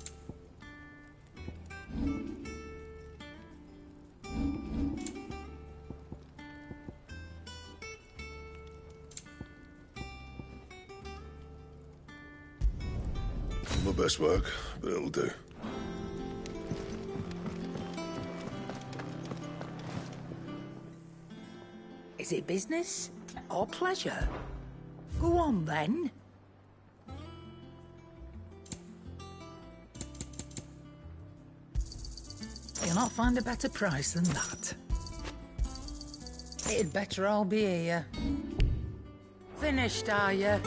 My best work, but it'll do. Is it business or pleasure? Go on, then. You'll not find a better price than that. It'd better all be here. Finished, are you?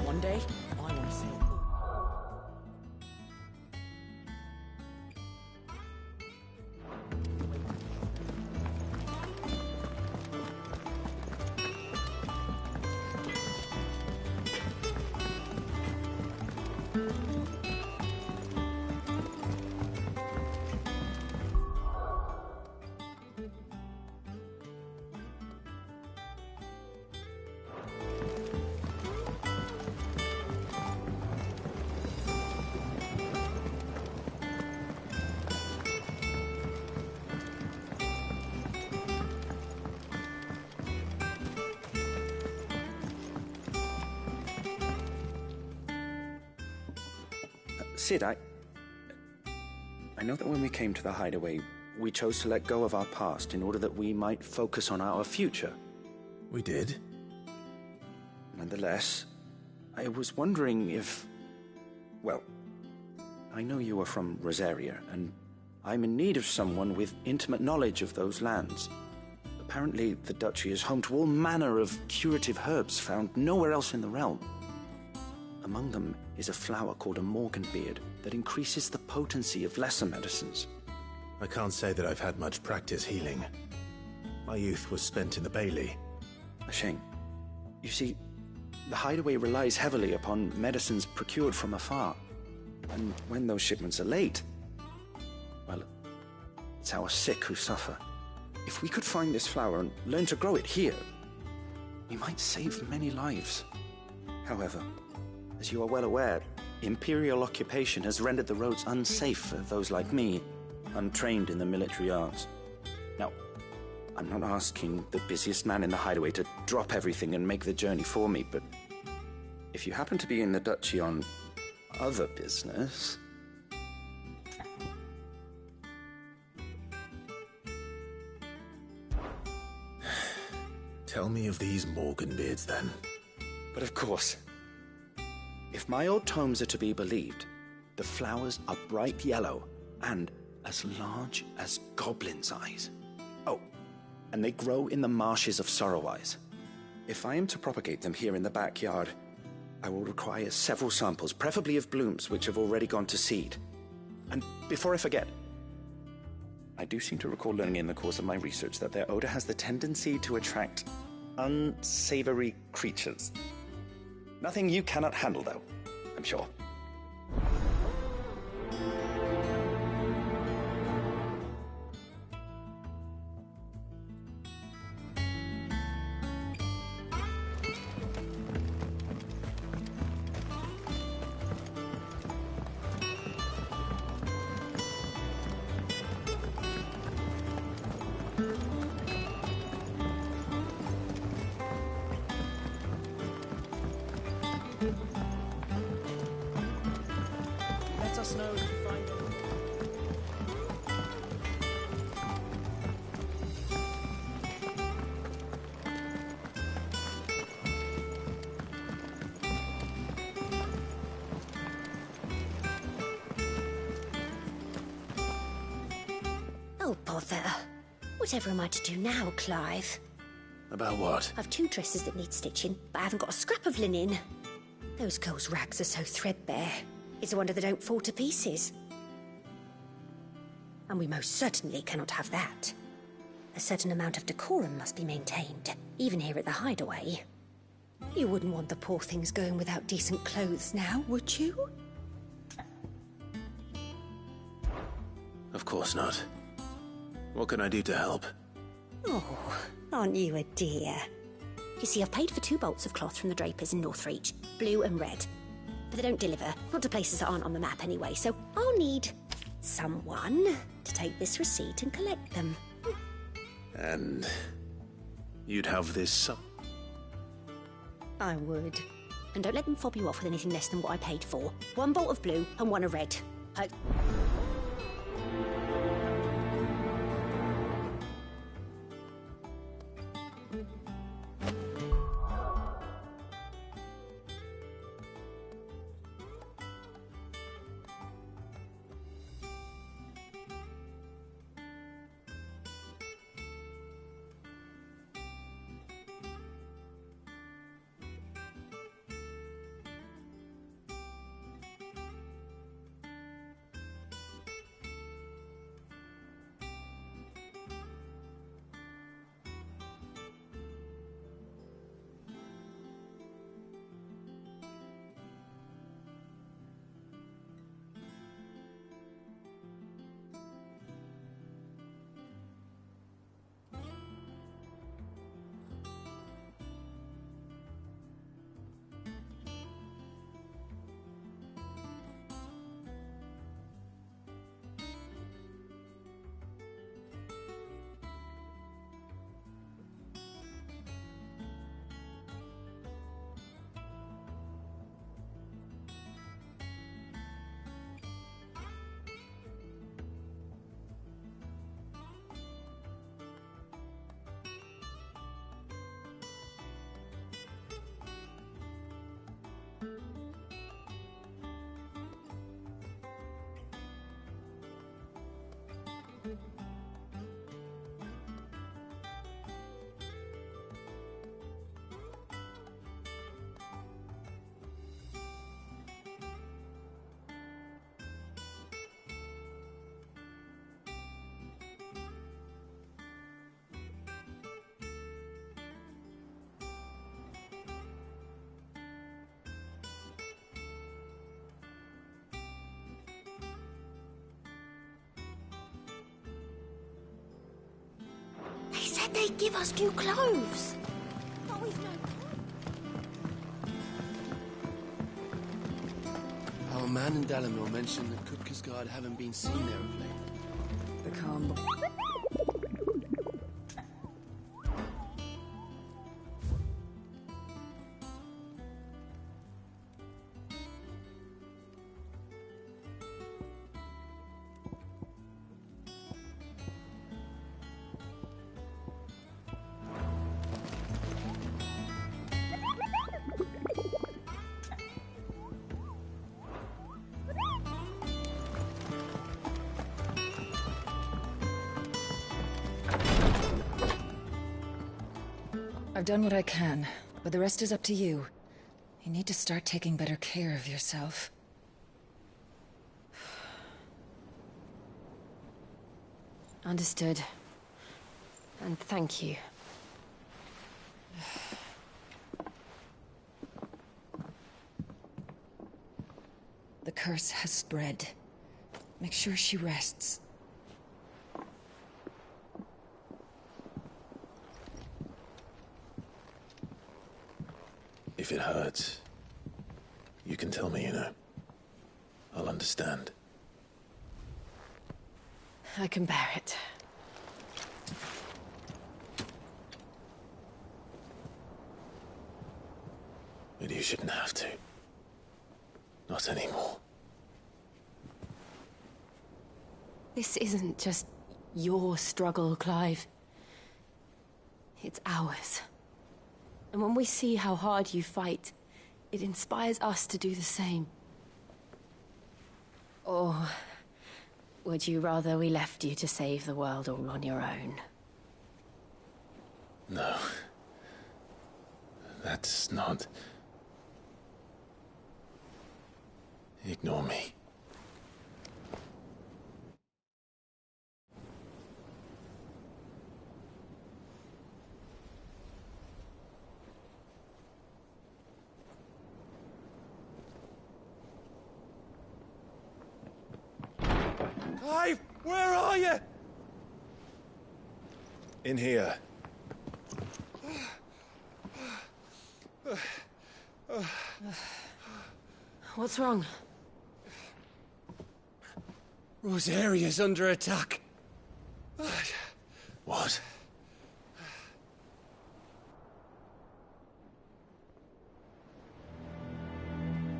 One day, I want to see it. Sid, I know that when we came to the hideaway, we chose to let go of our past in order that we might focus on our future. We did? Nonetheless, I was wondering if... Well, I know you are from Rosaria, and I'm in need of someone with intimate knowledge of those lands. Apparently, the duchy is home to all manner of curative herbs found nowhere else in the realm. Among them is a flower called a Morganbeard that increases the potency of lesser medicines. I can't say that I've had much practice healing. My youth was spent in the Bailey. A shame. You see, the hideaway relies heavily upon medicines procured from afar. And when those shipments are late, well, it's our sick who suffer. If we could find this flower and learn to grow it here, we might save many lives. However, as you are well aware, Imperial occupation has rendered the roads unsafe for those like me, untrained in the military arts. Now, I'm not asking the busiest man in the hideaway to drop everything and make the journey for me, but if you happen to be in the duchy on other business... Tell me of these Morganbeards, then. But of course. If my old tomes are to be believed, the flowers are bright yellow and as large as goblins' eyes. Oh, and they grow in the marshes of Sorrowwise. If I am to propagate them here in the backyard, I will require several samples, preferably of blooms which have already gone to seed. And before I forget, I do seem to recall learning in the course of my research that their odor has the tendency to attract unsavory creatures. Nothing you cannot handle, though, I'm sure. Let us know if you find anything. Oh, bother. Whatever am I to do now, Clive? About what? I've 2 dresses that need stitching, but I haven't got a scrap of linen. Those girls' rags are so threadbare. It's a wonder they don't fall to pieces. And we most certainly cannot have that. A certain amount of decorum must be maintained, even here at the hideaway. You wouldn't want the poor things going without decent clothes now, would you? Of course not. What can I do to help? Oh, aren't you a dear? You see, I've paid for 2 bolts of cloth from the drapers in Northreach, blue and red. But they don't deliver, not to places that aren't on the map anyway, so I'll need someone to take this receipt and collect them. And you'd have this... I would. And don't let them fob you off with anything less than what I paid for. 1 bolt of blue and 1 of red. said they'd give us new clothes. But we've no... Our man in Dalamir mentioned that Kupka's guard haven't been seen there of late. The calm... I've done what I can, but the rest is up to you. You need to start taking better care of yourself. Understood. And thank you. The curse has spread. Make sure she rests. If it hurts, you can tell me, you know. I'll understand. I can bear it. But you shouldn't have to. Not anymore. This isn't just your struggle, Clive. It's ours. And when we see how hard you fight, it inspires us to do the same. Or would you rather we left you to save the world all on your own? No. That's not... Ignore me. Clive, where are you? In here. What's wrong? Rosaria's under attack. What?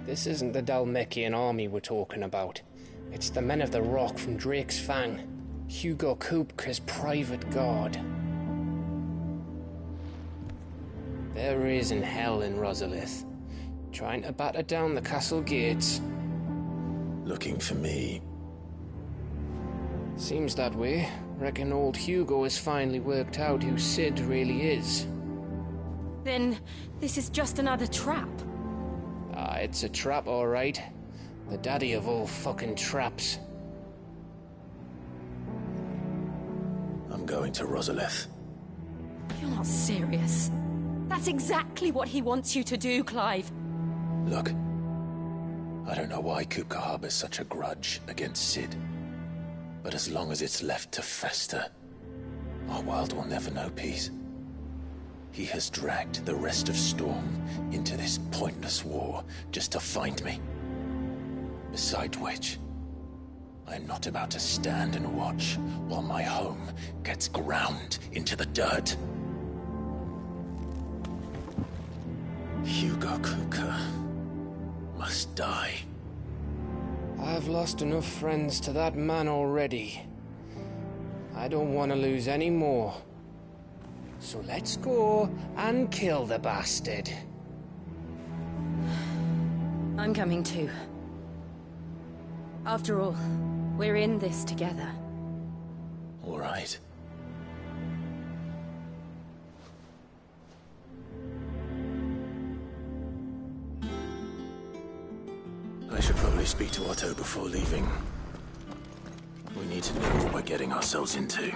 This isn't the Dhalmekian army we're talking about. It's the men of the Rock from Drake's Fang. Hugo Kupka's private guard. There is in hell in Rosalith, trying to batter down the castle gates. Looking for me? Seems that way. Reckon old Hugo has finally worked out who Sid really is. Then this is just another trap. Ah, it's a trap, all right. The daddy of all fucking traps. I'm going to Rosalith. You're not serious. That's exactly what he wants you to do, Clive. Look, I don't know why Kupka harbors such a grudge against Sid. But as long as it's left to fester, our world will never know peace. He has dragged the rest of Storm into this pointless war just to find me. Besides which, I'm not about to stand and watch while my home gets ground into the dirt. Hugo Kupka must die. I've lost enough friends to that man already. I don't want to lose any more. So let's go and kill the bastard. I'm coming too. After all, we're in this together. All right. I should probably speak to Otto before leaving. We need to know what we're getting ourselves into.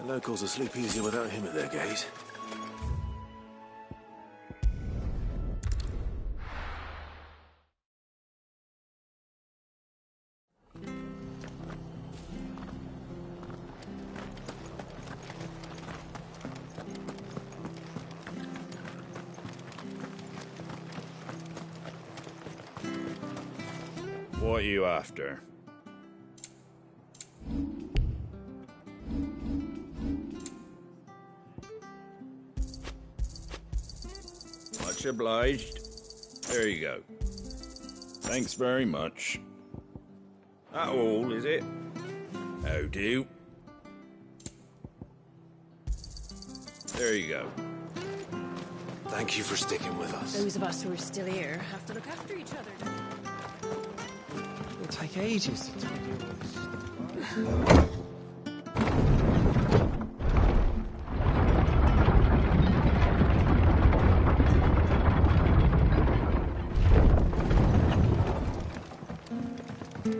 Locals will sleep easier without him at their gate. What are you after? Much obliged. There you go. Thanks very much. That all, is it? How do? There you go. Thank you for sticking with us. Those of us who are still here have to look after each other, don't we? It'll take ages to talk.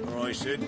All right, Sid.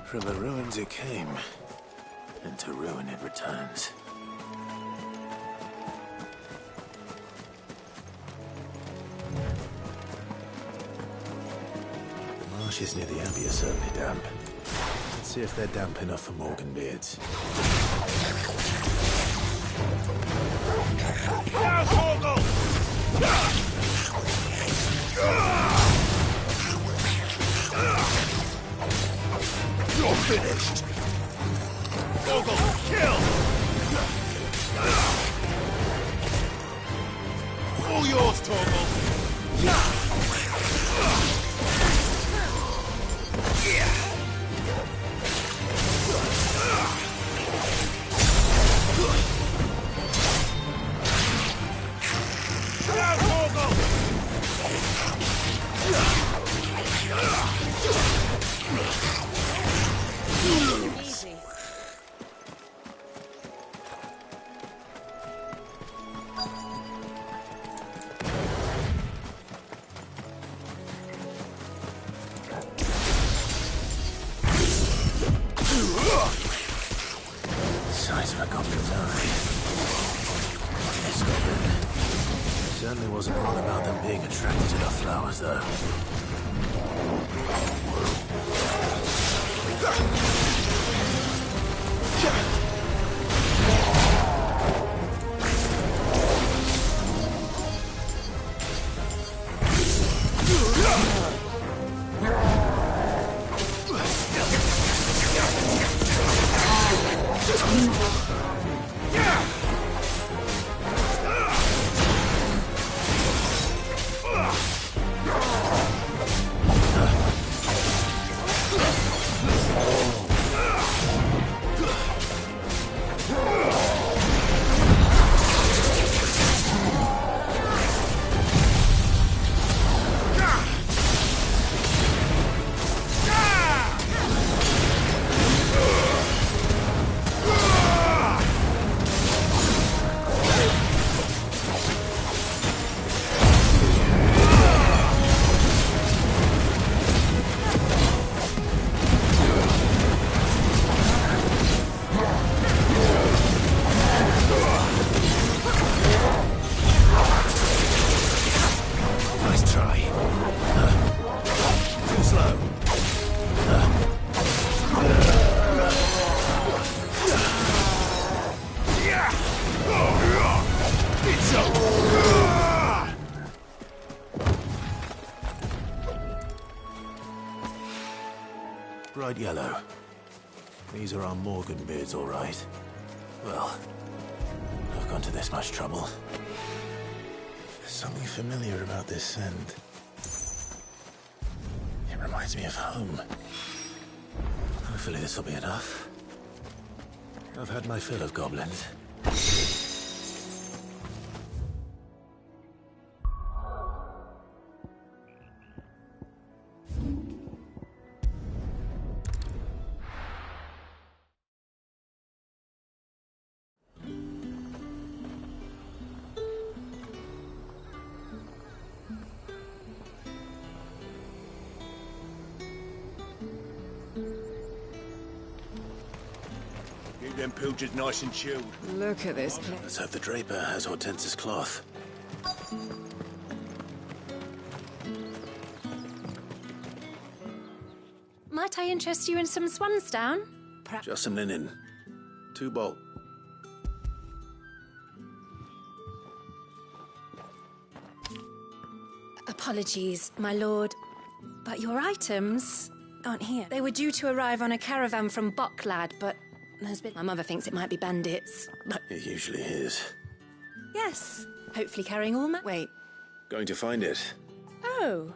From the ruins it came, and to ruin it returns. The marshes near the Abbey are certainly damp. Let's see if they're damp enough for Morganbeards. You're finished! Torgal, kill! All yours, Torgal! Size of a goblin's eye. This goblin. Certainly wasn't wrong about them being attracted to the flowers, though. bright yellow. These are our Morgan beards, all right. Well, I've gone to this much trouble. There's something familiar about this scent. It reminds me of home. Hopefully this will be enough. I've had my fill of goblins. Keep them pilchards nice and chilled. Look at this place. Let's hope the Draper has Hortense's cloth. Might I interest you in some swansdown? Just some linen. 2 bolt. Apologies, my lord, but your items aren't here. They were due to arrive on a caravan from Bocklad, but there's been... My mother thinks it might be bandits. But It usually is. yes, hopefully carrying all Wait. Going to find it. Oh.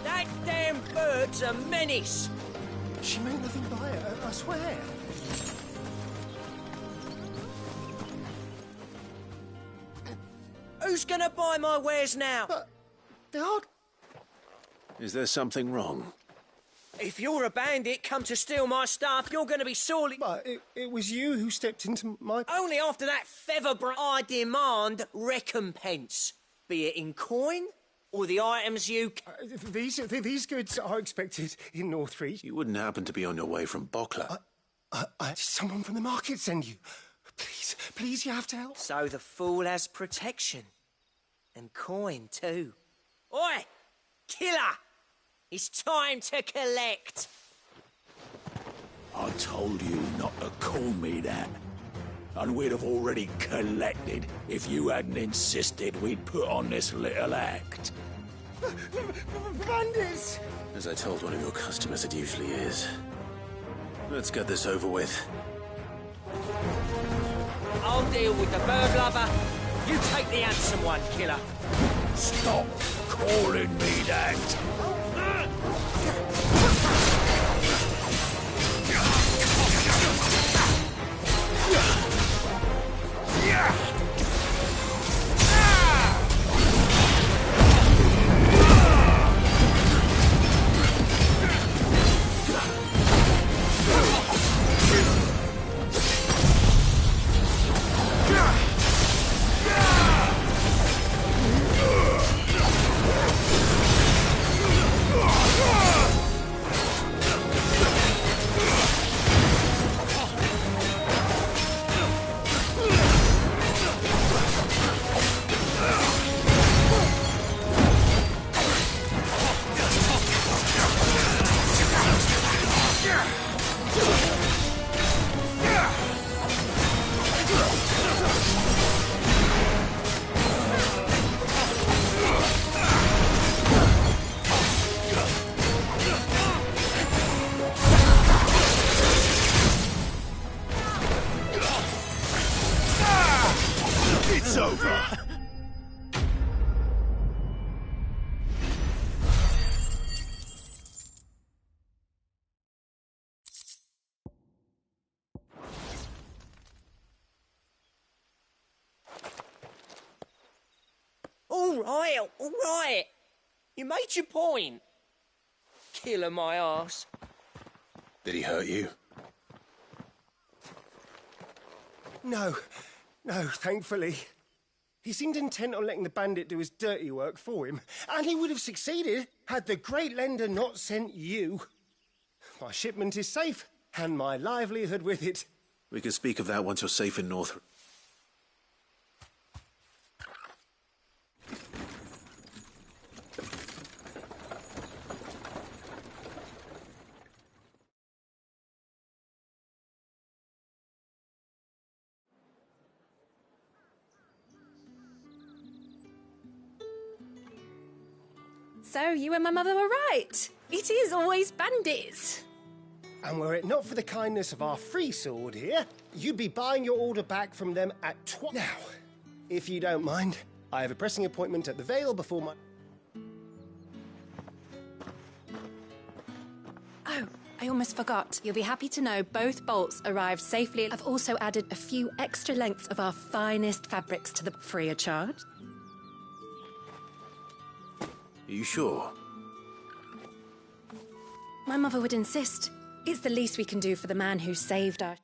That damn bird's a menace. She meant nothing by it, I swear. Who's gonna buy my wares now? They are... Is there something wrong? If you're a bandit come to steal my stuff, you're gonna be sorely... But it was you who stepped into my... Only after that feather I demand recompense. Be it in coin or the items you... These goods are expected in Northreach. You wouldn't happen to be on your way from Bokla. Did someone from the market send you? Please, you have to help. So the fool has protection. And coin, too. Oi! Killer! It's time to collect. I told you not to call me that. And we'd have already collected if you hadn't insisted we'd put on this little act. Bandits! As I told one of your customers, it usually is. Let's get this over with. I'll deal with the bird lover. You take the handsome one, killer. Stop calling me that. All right. You made your point. Killer my arse. Did he hurt you? No, thankfully. He seemed intent on letting the bandit do his dirty work for him, and he would have succeeded had the Great Lender not sent you. My shipment is safe, and my livelihood with it. We can speak of that once you're safe in North. So you and my mother were right. It is always bandits. And were it not for the kindness of our free sword here, you'd be buying your order back from them at Now, if you don't mind, I have a pressing appointment at the Vale before my... Oh, I almost forgot. You'll be happy to know both bolts arrived safely. I've also added a few extra lengths of our finest fabrics to the free of charge. Are you sure? My mother would insist. It's the least we can do for the man who saved our...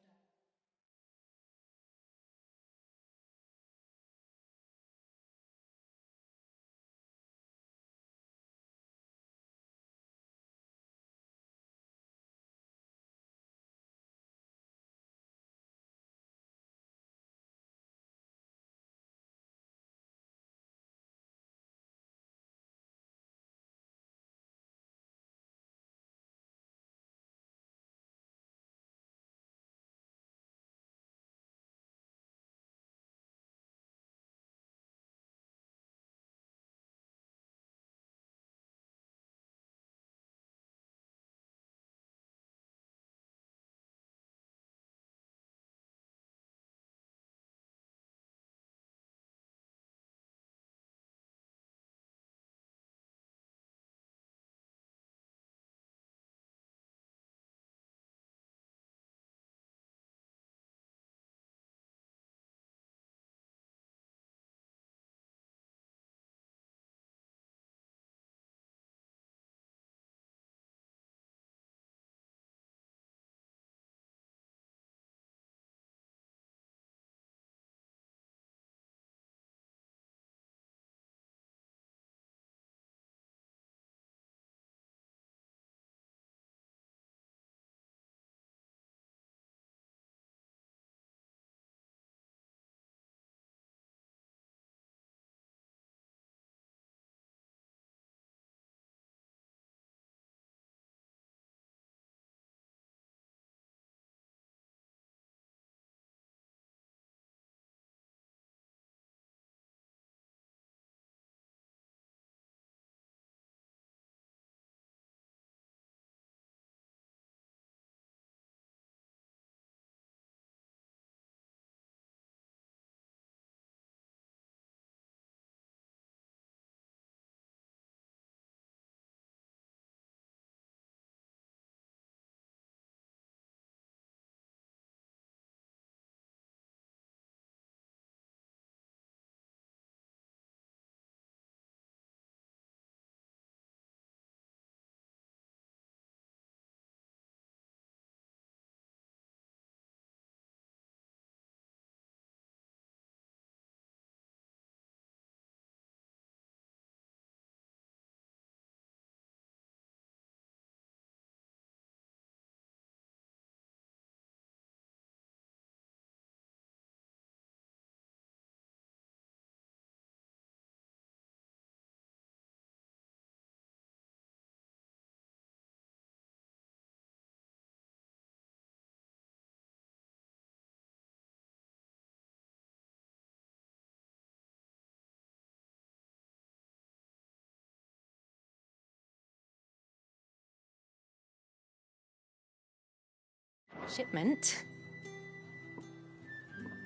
Shipment?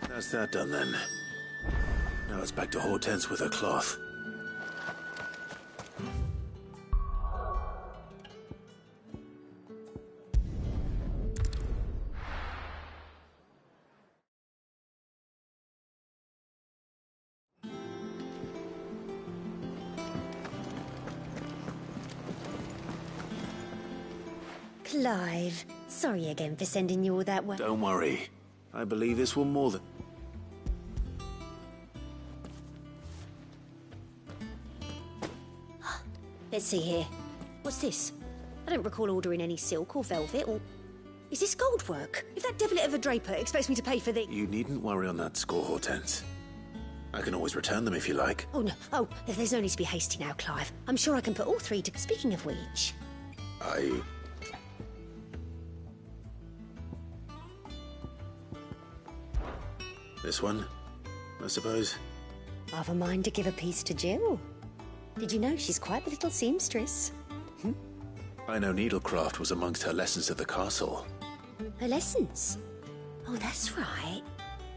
That's that done then. Now it's back to Hortense with her cloth. Clive, sorry again for sending you all that way. Don't worry. I believe this will more than... Let's see here. What's this? I don't recall ordering any silk or velvet or... Is this gold work? If that devilet of a draper expects me to pay for the... You needn't worry on that score, Hortense. I can always return them if you like. Oh, no. Oh, there's no need to be hasty now, Clive. I'm sure I can put all three to... Speaking of which... This one, I suppose? I've a mind to give a piece to Jill. Did you know she's quite the little seamstress? I know needlecraft was amongst her lessons at the castle. Her lessons? Oh, that's right.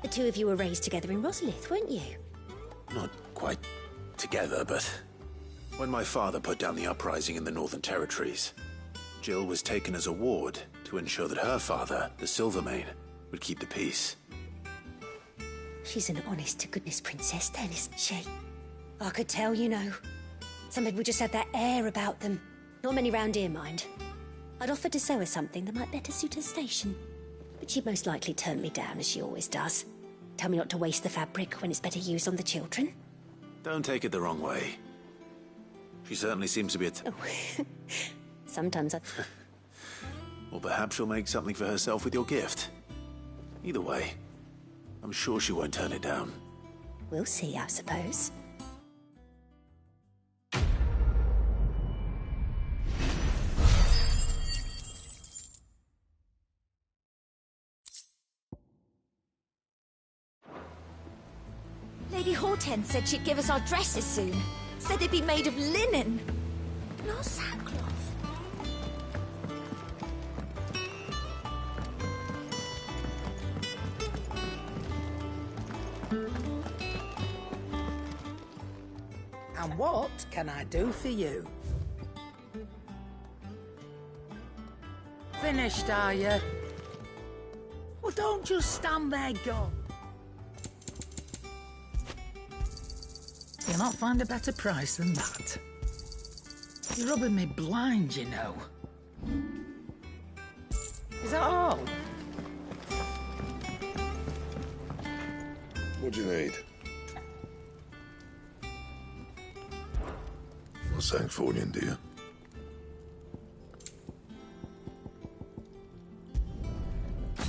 The two of you were raised together in Rosalith, weren't you? Not quite together, but when my father put down the uprising in the Northern Territories, Jill was taken as a ward to ensure that her father, the Silvermane, would keep the peace. She's an honest-to-goodness princess then, isn't she? I could tell, you know. Some people just have that air about them. Not many round here, mind. I'd offered to sew her something that might better suit her station. But she'd most likely turn me down, as she always does. Tell me not to waste the fabric when it's better used on the children. Don't take it the wrong way. She certainly seems to be Sometimes I... Or perhaps she'll make something for herself with your gift. Either way, I'm sure she won't turn it down. We'll see, I suppose. Lady Hortense said she'd give us our dresses soon. Said they'd be made of linen. Not sackcloth. And what can I do for you? Finished, are you? Well, don't just stand there, go. You'll not find a better price than that. You're rubbing me blind, you know. Is that all? What do you need? Not Sanktfordian, do you?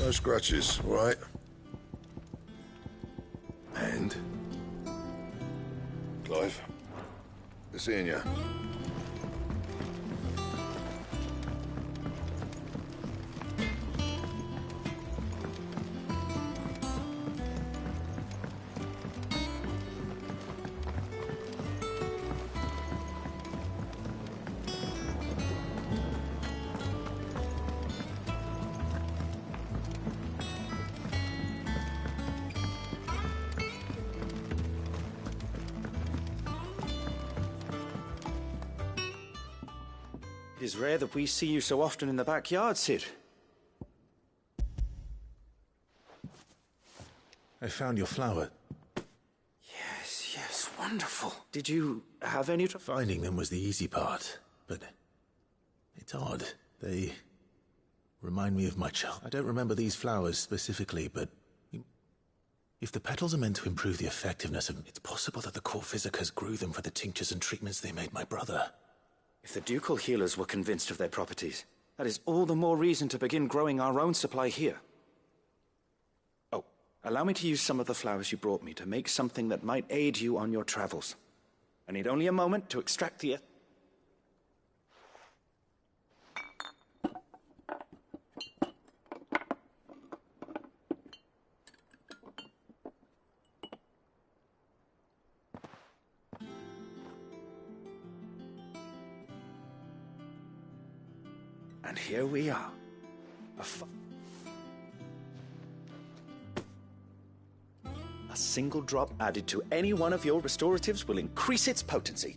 No scratches, all right? And? Clive, good seeing you. It is rare that we see you so often in the backyard, Cid. I found your flower. Yes, wonderful. Did you have any trouble? Finding them was the easy part, but it's odd. They remind me of my child. I don't remember these flowers specifically, but if the petals are meant to improve the effectiveness of... It's possible that the court physicers grew them for the tinctures and treatments they made my brother. If the ducal healers were convinced of their properties, that is all the more reason to begin growing our own supply here. Oh, allow me to use some of the flowers you brought me to make something that might aid you on your travels. I need only a moment to extract the... And here we are. A single drop added to any one of your restoratives will increase its potency.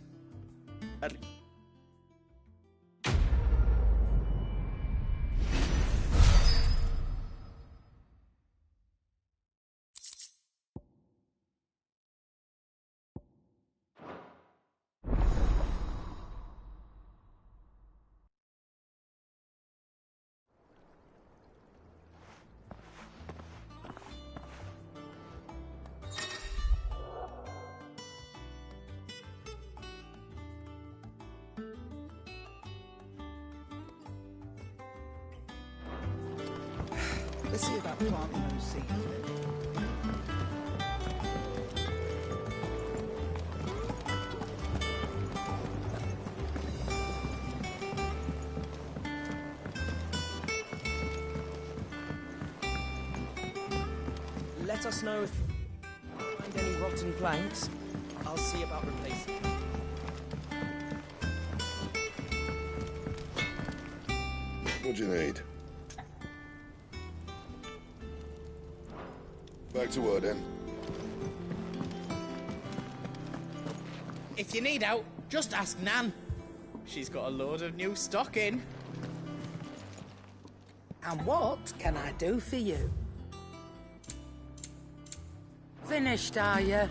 Let's see about planting those seeds then. Let us know if you find any rotten planks. I'll see about replacing them. What do you need? Back to work then. If you need out, just ask Nan. She's got a load of new stock in. And what can I do for you? Finished, are you?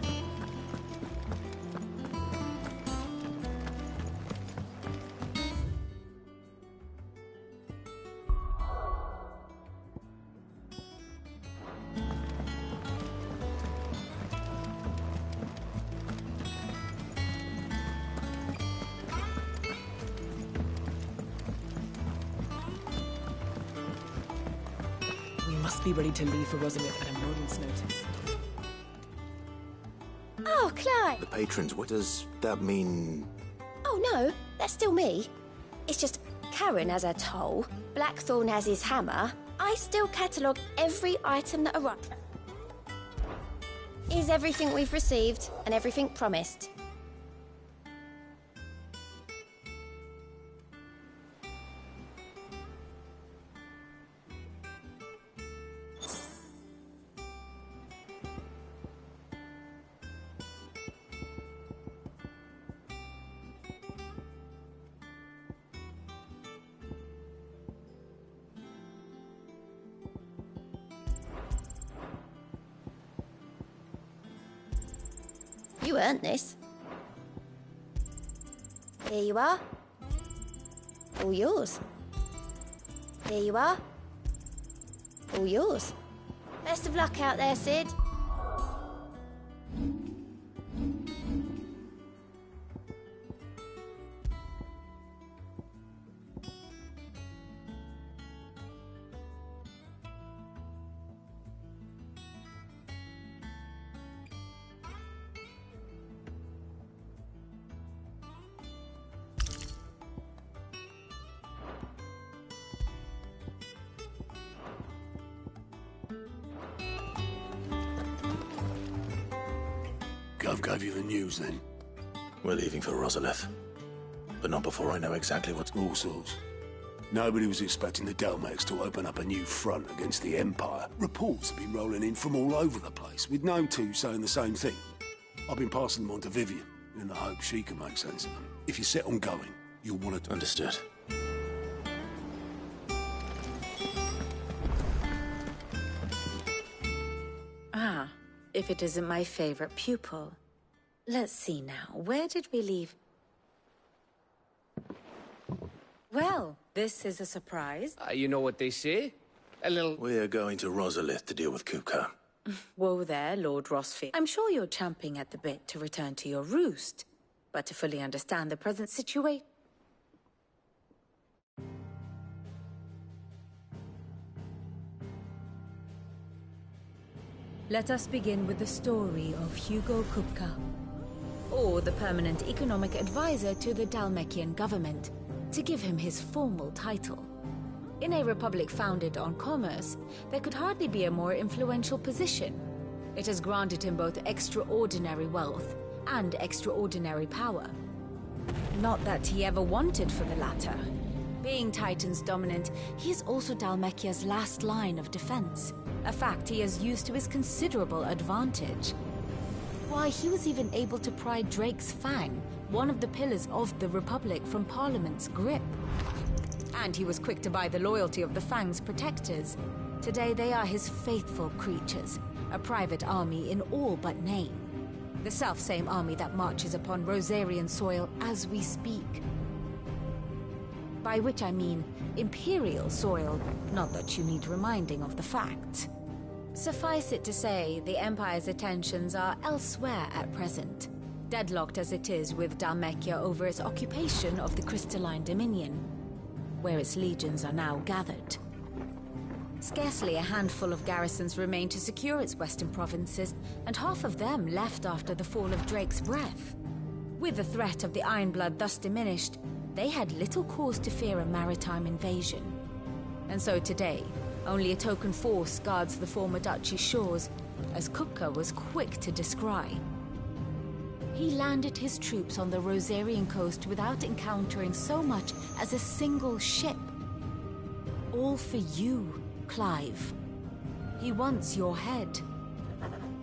Be ready to leave for Rosalith at a moment's notice. Oh, Clive! The patrons, what does that mean? Oh, no, that's still me. It's just Karen has her toll, Blackthorn has his hammer. I still catalogue every item that arrives. Is everything we've received and everything promised. You earned this. Here you are. All yours. Here you are. All yours. Best of luck out there, Sid. Gov gave you the news, then? We're leaving for Rosalith. But not before I know exactly what's... All sorts. Nobody was expecting the Delmex to open up a new front against the Empire. Reports have been rolling in from all over the place, with no two saying the same thing. I've been passing them on to Vivian, in the hope she can make sense of them. If you're set on going, you'll want to... Understood. Ah, if it isn't my favorite pupil. Let's see now, where did we leave? Well, this is a surprise. You know what they say? A little... We're going to Rosalith to deal with Kupka. Whoa there, Lord Rosfield. I'm sure you're champing at the bit to return to your roost, but to fully understand the present situation... Let us begin with the story of Hugo Kupka, or the permanent economic advisor to the Dhalmekian government, to give him his formal title. In a republic founded on commerce, there could hardly be a more influential position. It has granted him both extraordinary wealth and extraordinary power. Not that he ever wanted for the latter. Being Titan's dominant, he is also Dhalmekia's last line of defense. A fact he has used to his considerable advantage. Why, he was even able to pry Drake's Fang, one of the pillars of the Republic, from Parliament's grip. And he was quick to buy the loyalty of the Fang's protectors. Today they are his faithful creatures, a private army in all but name. The self-same army that marches upon Rosarian soil as we speak. By which I mean Imperial soil, not that you need reminding of the fact. Suffice it to say, the Empire's attentions are elsewhere at present, deadlocked as it is with Dhalmekia over its occupation of the Crystalline Dominion, where its legions are now gathered. Scarcely a handful of garrisons remain to secure its western provinces, and half of them left after the fall of Drake's Breath. With the threat of the Ironblood thus diminished, they had little cause to fear a maritime invasion. And so today, only a token force guards the former duchy's shores, as Kupka was quick to descry. He landed his troops on the Rosarian coast without encountering so much as a single ship. All for you, Clive. He wants your head.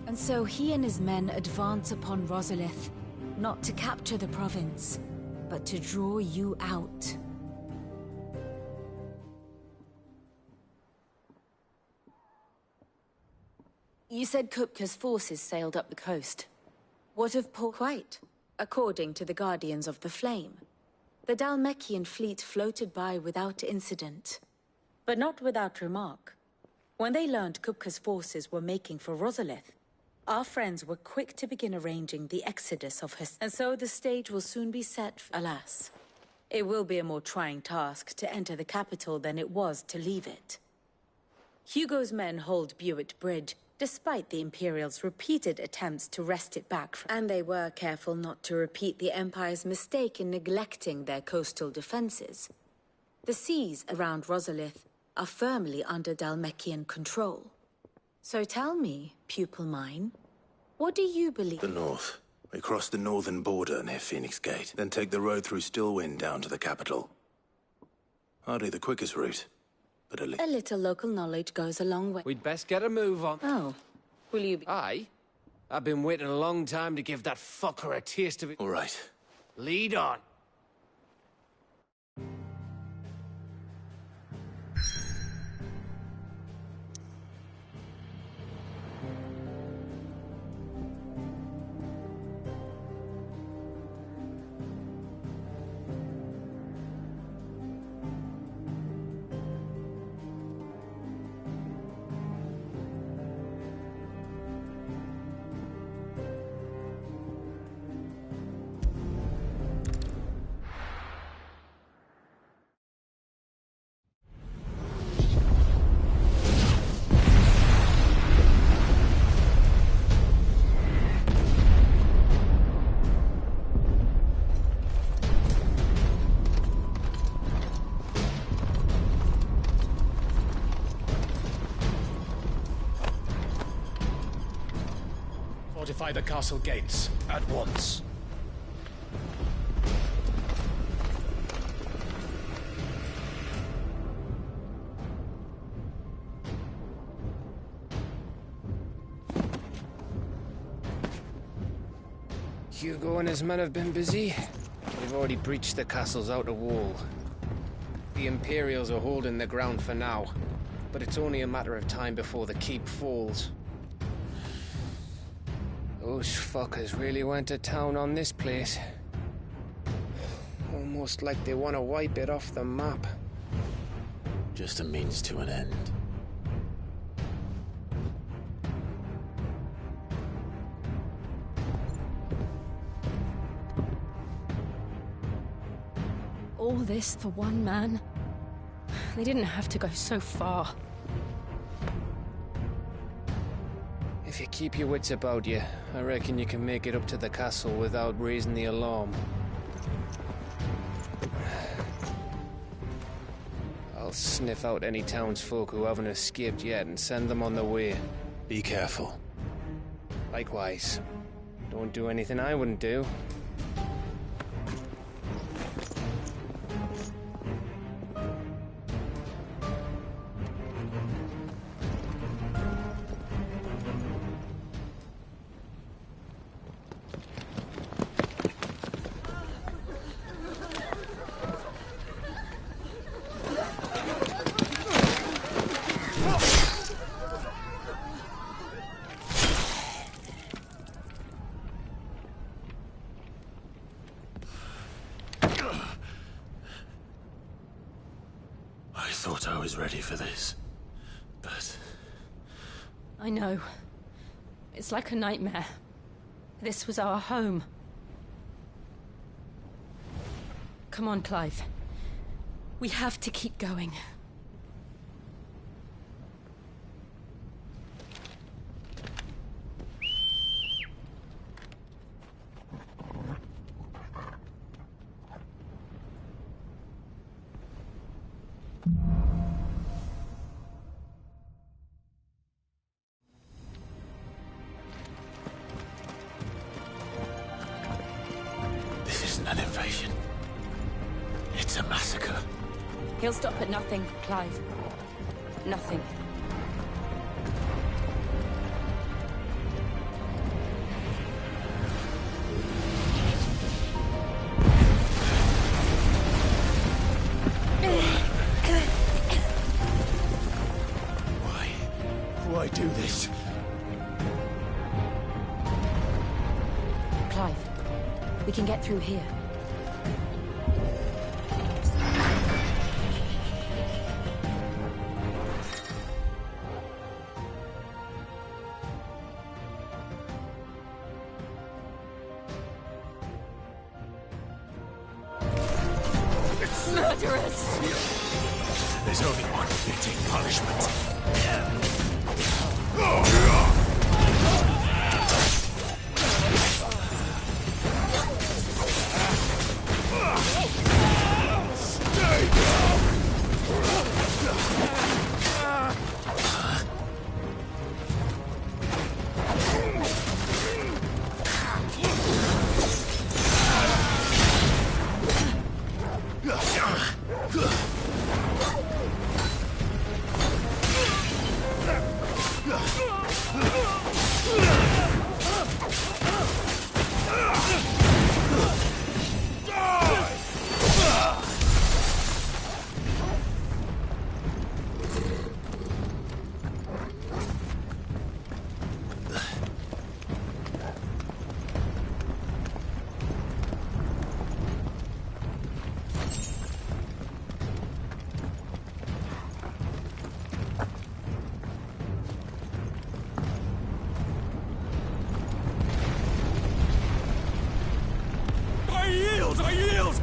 And so he and his men advance upon Rosalith, not to capture the province, but to draw you out. You said Kupka's forces sailed up the coast. What of Port? Quite, according to the Guardians of the Flame. The Dhalmekian fleet floated by without incident. But not without remark. When they learned Kupka's forces were making for Rosalith, our friends were quick to begin arranging the exodus of her, and so the stage will soon be set. Alas, it will be a more trying task to enter the capital than it was to leave it. Hugo's men hold Buett Bridge, despite the Imperials' repeated attempts to wrest it back and they were careful not to repeat the Empire's mistake in neglecting their coastal defenses. The seas around Rosalith are firmly under Dhalmekian control. So tell me, pupil mine, what do you believe? The north. We cross the northern border near Phoenix Gate, then take the road through Stillwind down to the capital. Hardly the quickest route, but A little local knowledge goes a long way. We'd best get a move on. Oh, will you be... Aye. I've been waiting a long time to give that fucker a taste of it. All right. Lead on. Fortify the castle gates at once. Hugo and his men have been busy. They've already breached the castle's outer wall. The Imperials are holding the ground for now, but it's only a matter of time before the keep falls. Those fuckers really went to town on this place. Almost like they want to wipe it off the map. Just a means to an end. All this for one man? They didn't have to go so far. If you keep your wits about you, I reckon you can make it up to the castle without raising the alarm. I'll sniff out any townsfolk who haven't escaped yet and send them on their way. Be careful. Likewise. Don't do anything I wouldn't do. thought I was ready for this, but... I know. It's like a nightmare. This was our home. Come on, Clive. We have to keep going. This isn't an invasion. It's a massacre. He'll stop at nothing, Clive. Nothing. Why do this? Clive, we can get through here. Murderers! There's only one fitting punishment. I yield!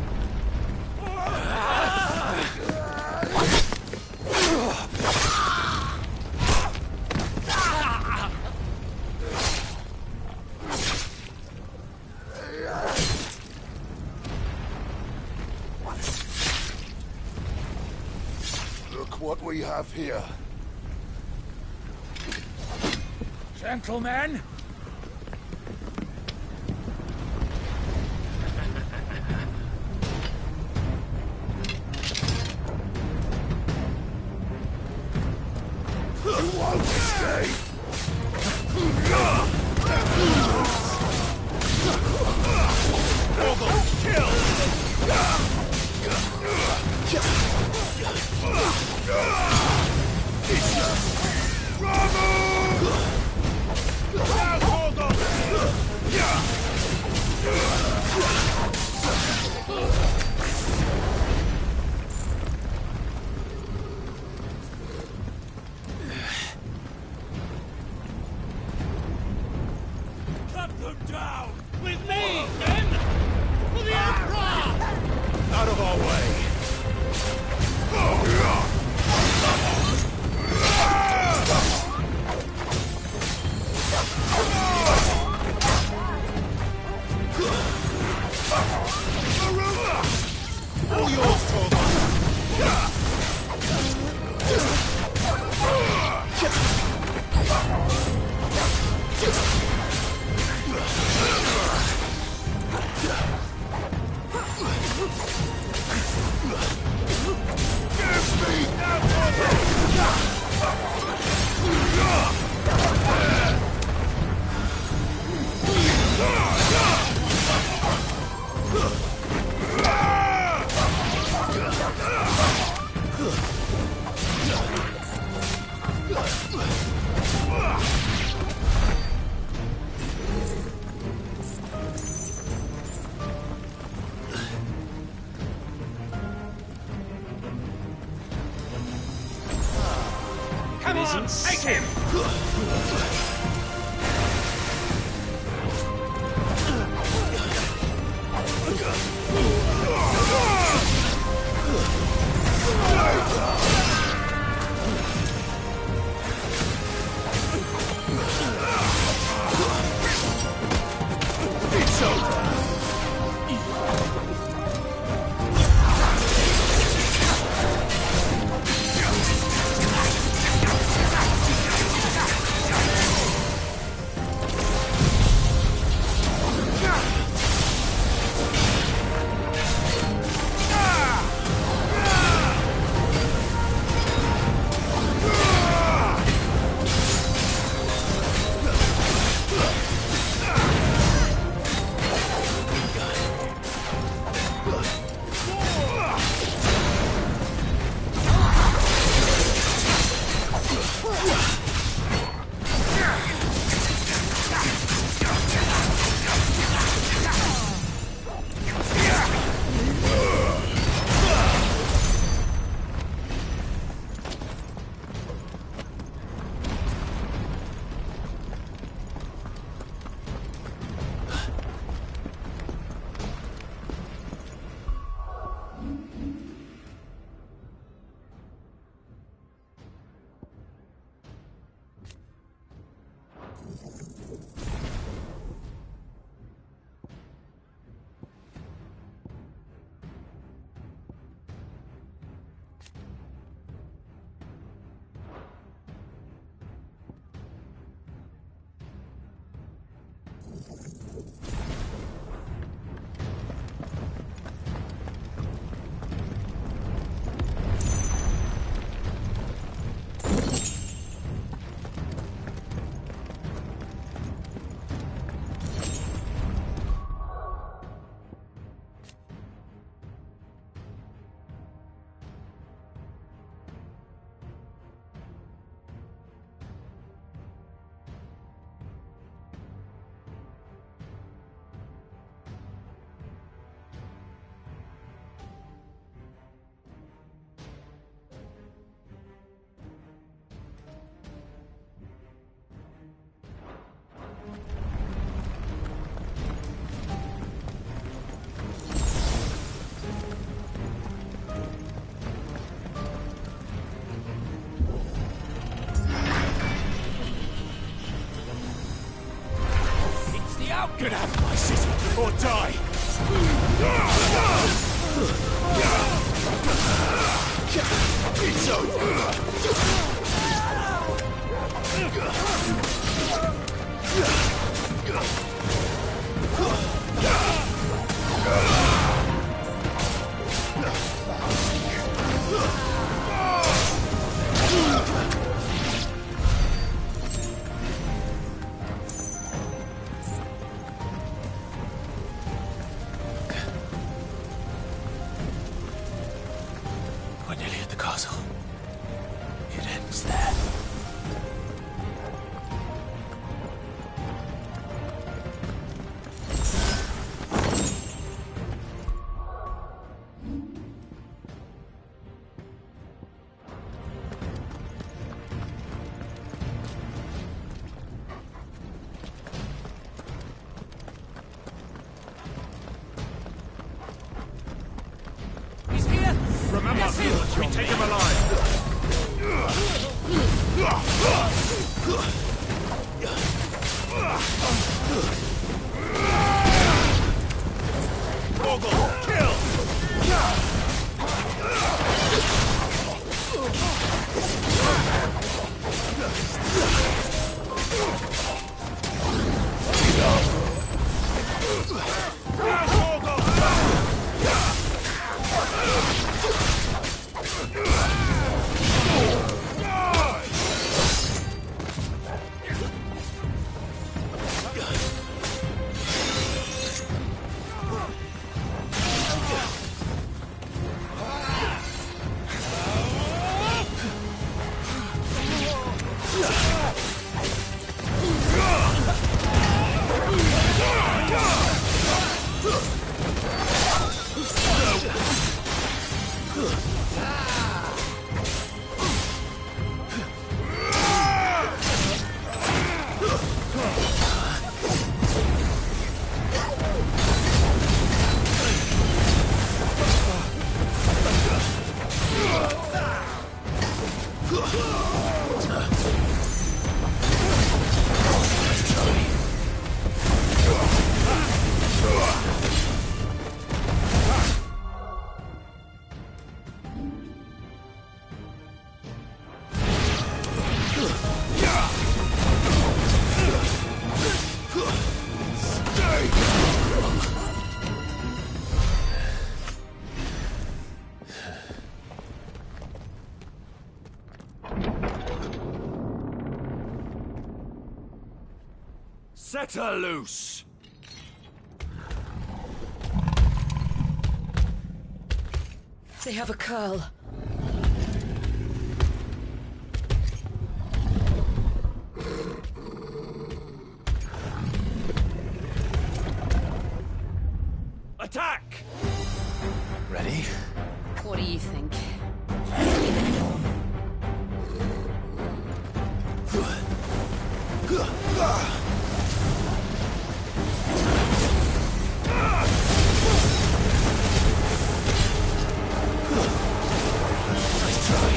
Look what we have here. Gentlemen! You won't escape! Almost killed! Cut them down! With me, men! For the Emperor! Out of our way! All yours, Torvald! isn't sick. It's over. Get out of my city or die! It's We're nearly at the castle. It ends there. He's here! Remember, we take him alive! Morgul, kill! Ugh! Set her loose! They have a curl. Attack! Ready? What do you think? Nice try.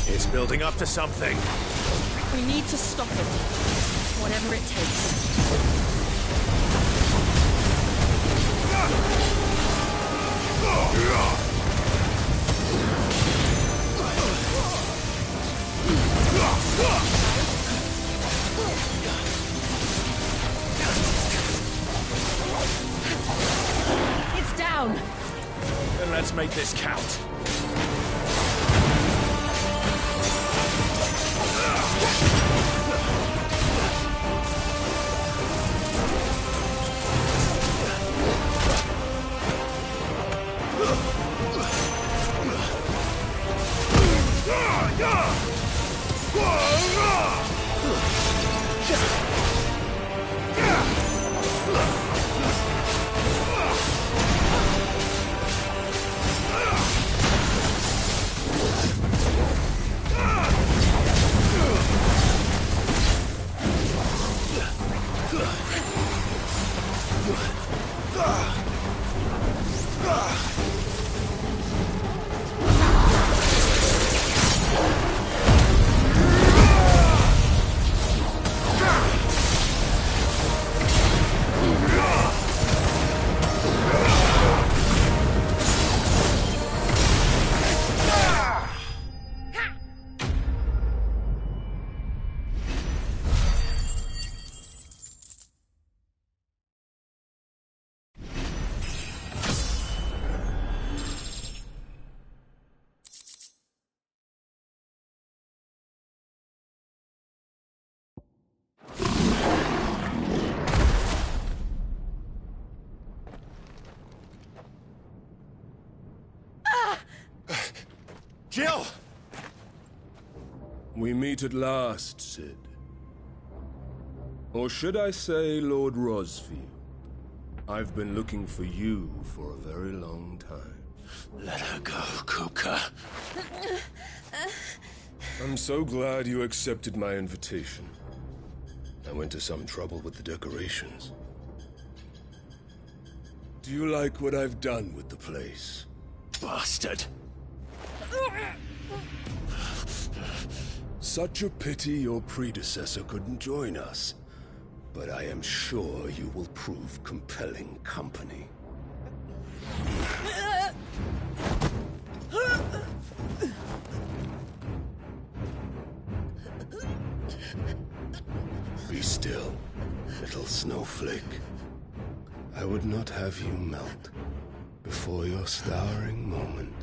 It's building up to something. We need to stop it. Whatever it takes. It's down. Then let's make this count. Jill! We meet at last, Cid. Or should I say, Lord Rosfield? I've been looking for you for a very long time. Let her go, Kupka. I'm so glad you accepted my invitation. I went to some trouble with the decorations. Do you like what I've done with the place? Bastard! Such a pity your predecessor couldn't join us. But I am sure you will prove compelling company. Be still, little snowflake. I would not have you melt before your stowering moment.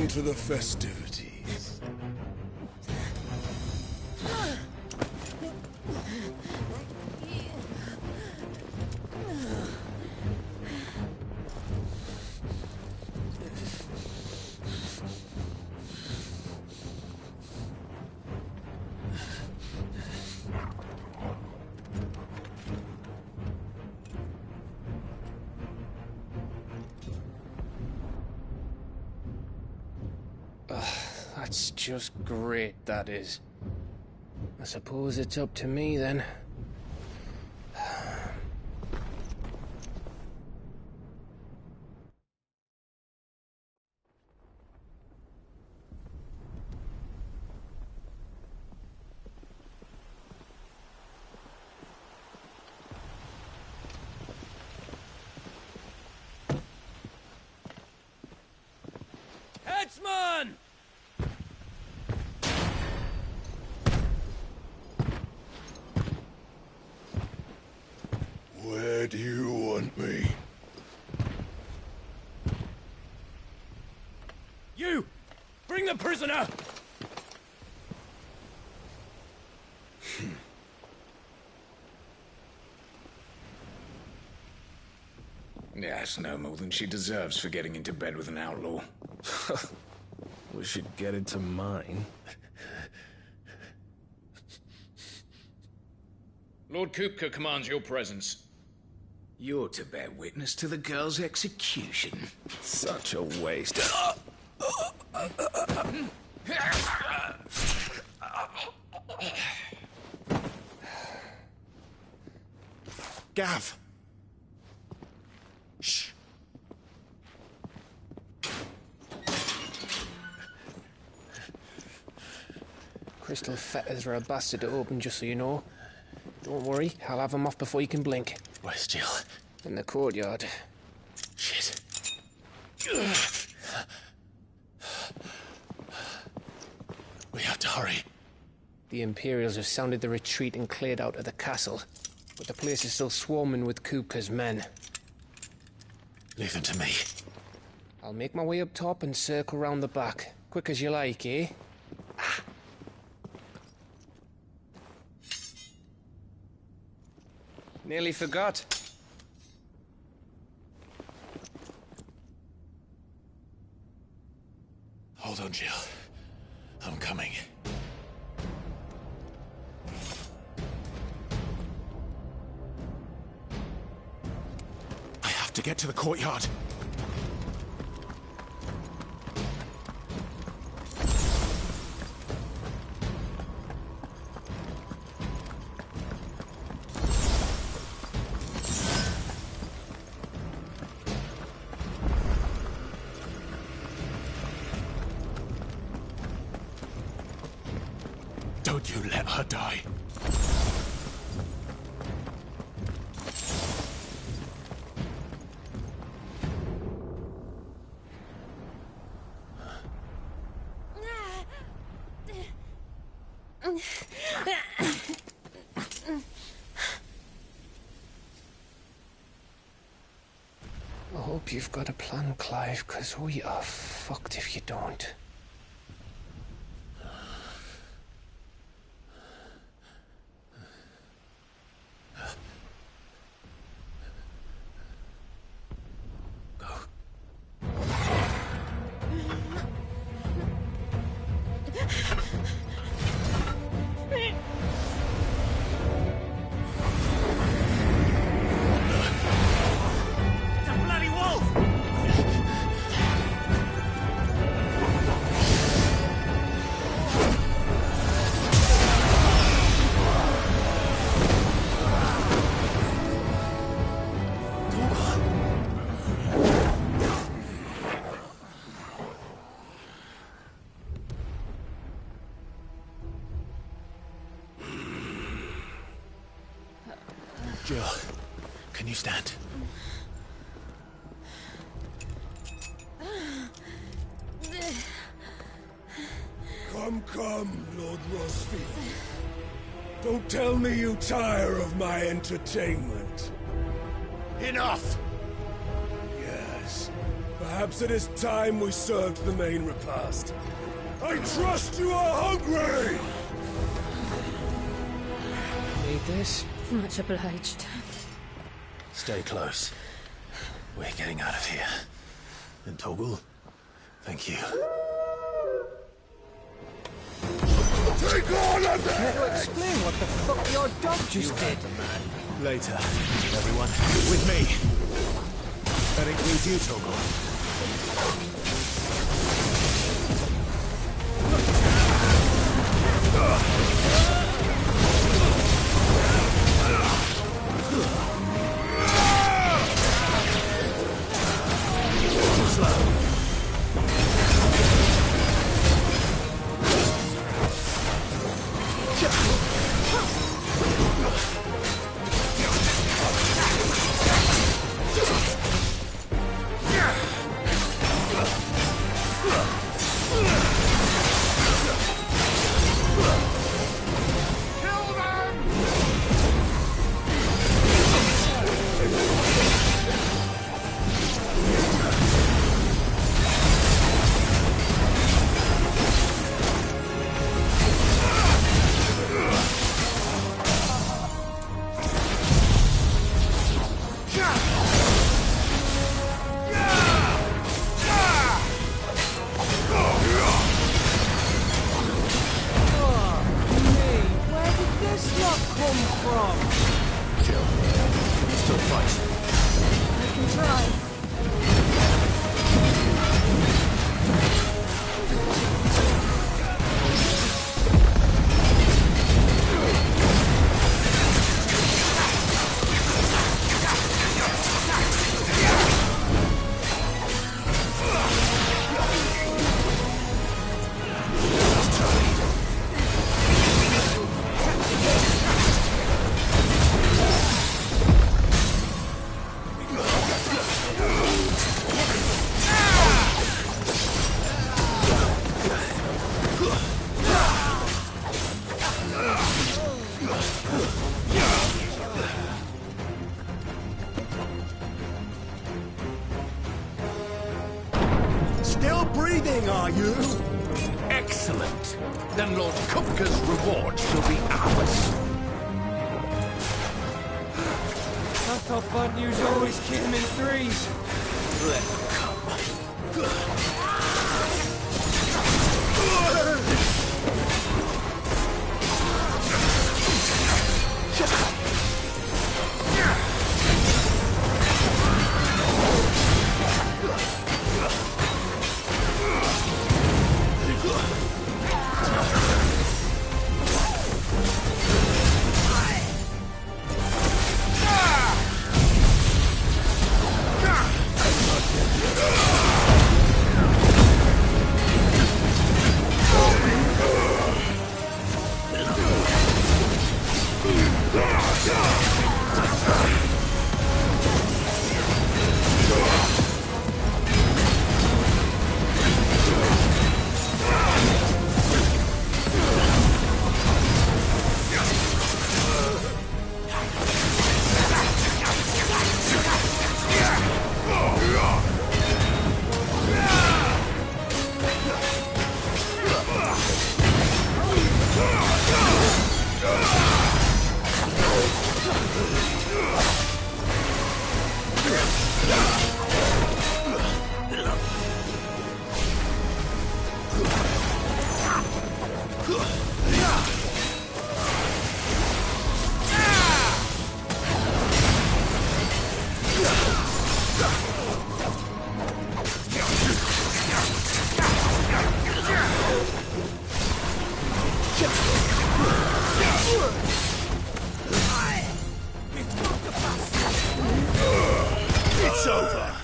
on to the festivities. That's just great, that is. I suppose it's up to me, then. Headsman! Where do you want me? You! Bring the prisoner! Yes, no more than she deserves for getting into bed with an outlaw. We should get into mine. Lord Kupka commands your presence. You're to bear witness to the girl's execution. Such a waste. Gav! Shh. Crystal fetters are a bastard to open, just so you know. Don't worry, I'll have them off before you can blink. Where's Jill? In the courtyard. Shit. We have to hurry. The Imperials have sounded the retreat and cleared out of the castle, but the place is still swarming with Kupka's men. Leave them to me. I'll make my way up top and circle round the back. Quick as you like, eh? Nearly forgot. Hold on, Jill. I'm coming. I have to get to the courtyard. Don't you let her die. I hope you've got a plan, Clive, because we are fucked if you don't. Jill, can you stand? Come, Lord Rosfield. Don't tell me you tire of my entertainment. Enough! Yes. Perhaps Perhaps it is time we served the main repast. I trust you are hungry! Need this? Much obliged. Stay close. We're getting out of here. And Toggle, thank you. Take all of them! Care to explain what the fuck your dog just did? Later, everyone. With me. That includes you, Toggle. Still breathing, are you? Excellent. Then Lord Kupka's reward shall be ours. I thought bad news always came in threes. Let them come. It's over.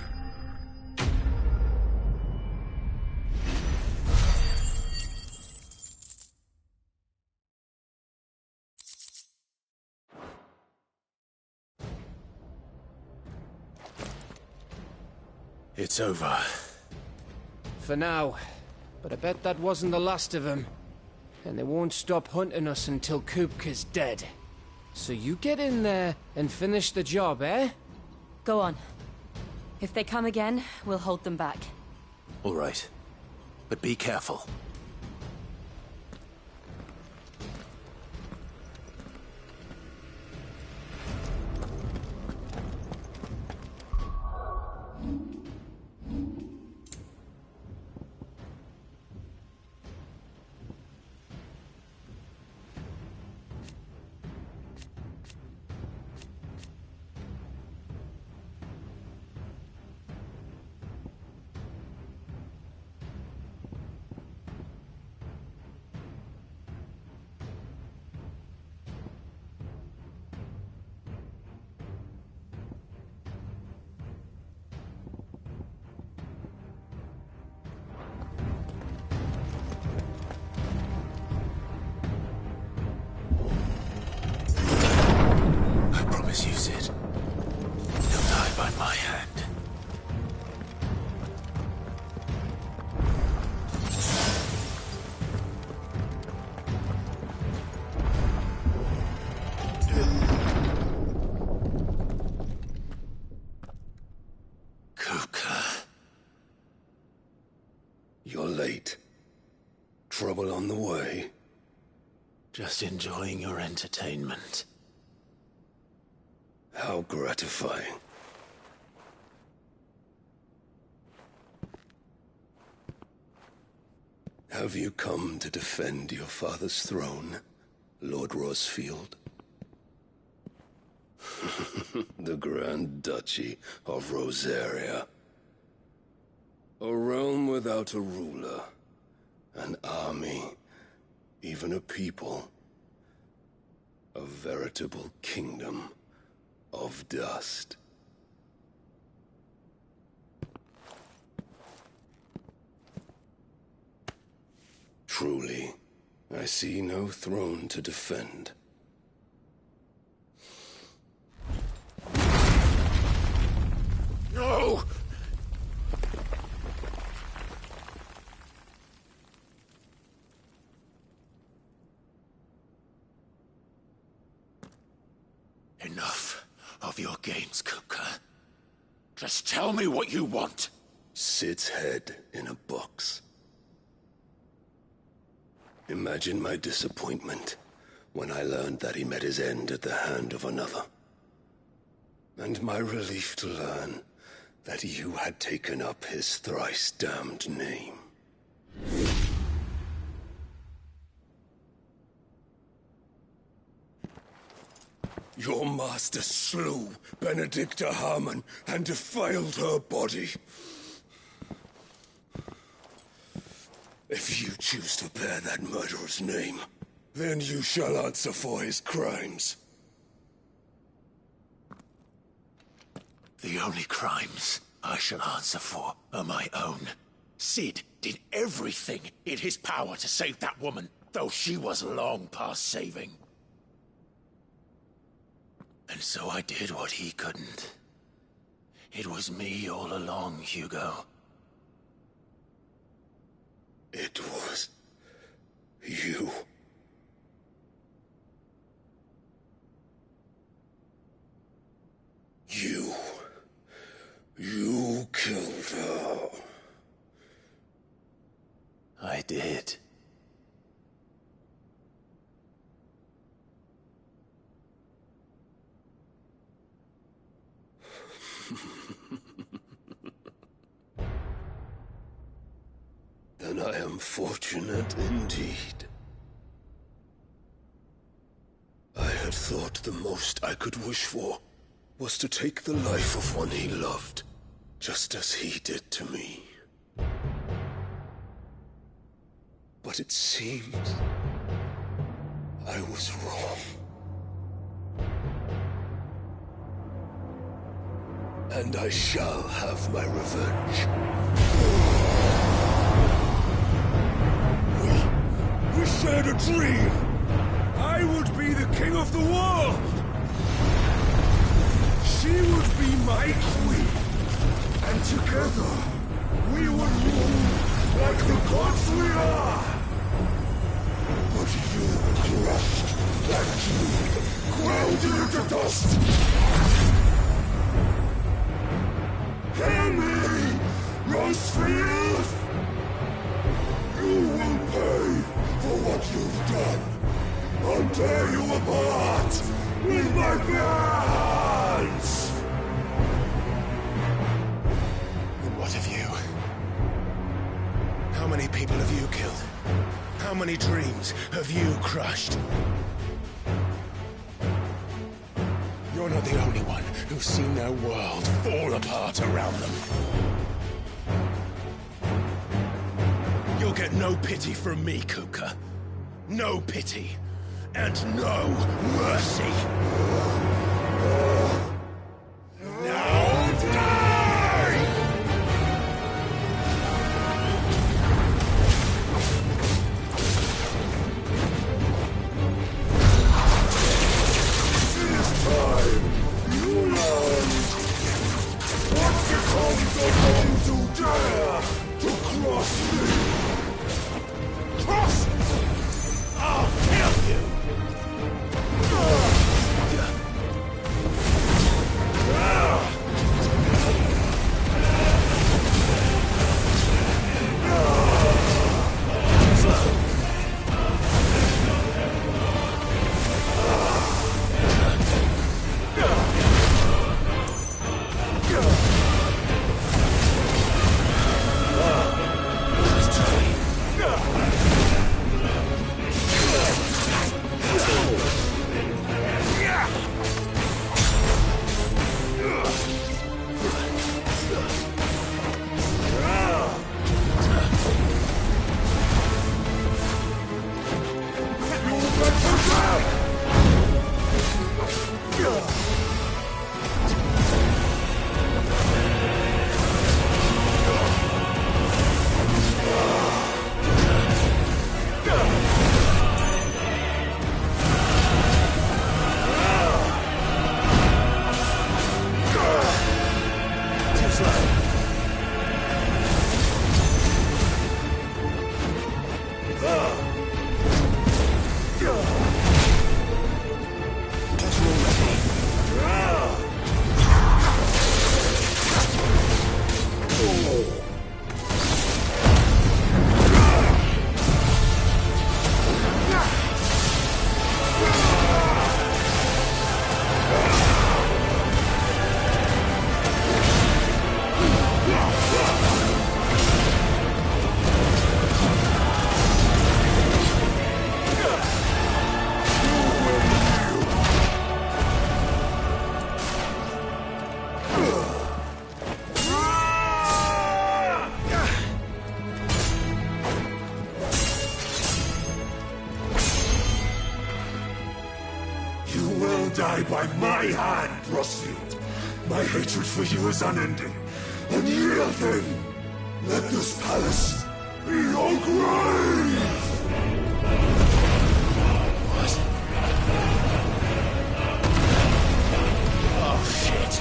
It's over. For now. But I bet that wasn't the last of them. And they won't stop hunting us until Kupka's dead. So you get in there and finish the job, eh? Go on. If they come again, we'll hold them back. All right. But be careful. You, Cid. You'll die by my hand. Kupka. You're late. Trouble on the way? Just enjoying your entertainment. How gratifying. Have you come to defend your father's throne, Lord Rosfield? The Grand Duchy of Rosaria. A realm without a ruler, an army, even a people. A veritable kingdom of dust. Truly, I see no throne to defend. No! Enough of your games, Kupka. Just tell me what you want. Cid's head in a box. Imagine my disappointment when I learned that he met his end at the hand of another. And my relief to learn that you had taken up his thrice-damned name. Your master slew Benedicta Harmon and defiled her body. If you choose to bear that murderer's name, then you shall answer for his crimes. The only crimes I shall answer for are my own. Cid did everything in his power to save that woman, though she was long past saving. And so I did what he couldn't. It was me all along, Hugo. It was you. You killed her. I did. Then I am fortunate indeed. I had thought the most I could wish for was to take the life of one he loved, just as he did to me. But it seems I was wrong. And I shall have my revenge. We shared a dream. I would be the king of the world. She would be my queen. And together, we would rule like the gods we are. But you crushed that dream, ground it into dust. what you've done. I'll tear you apart with my bare hands! And what of you? How many people have you killed? How many dreams have you crushed? You're not the only one who's seen their world fall apart around them. You'll get no pity from me, Kupka. No pity. And no mercy. Now die! This time, you learn what becomes of those who dare to cross me. Cross! I'll kill you! By my hand, Rosfield. My hatred for you is unending. Unyielding. Let this palace be your grave! What? Oh, shit.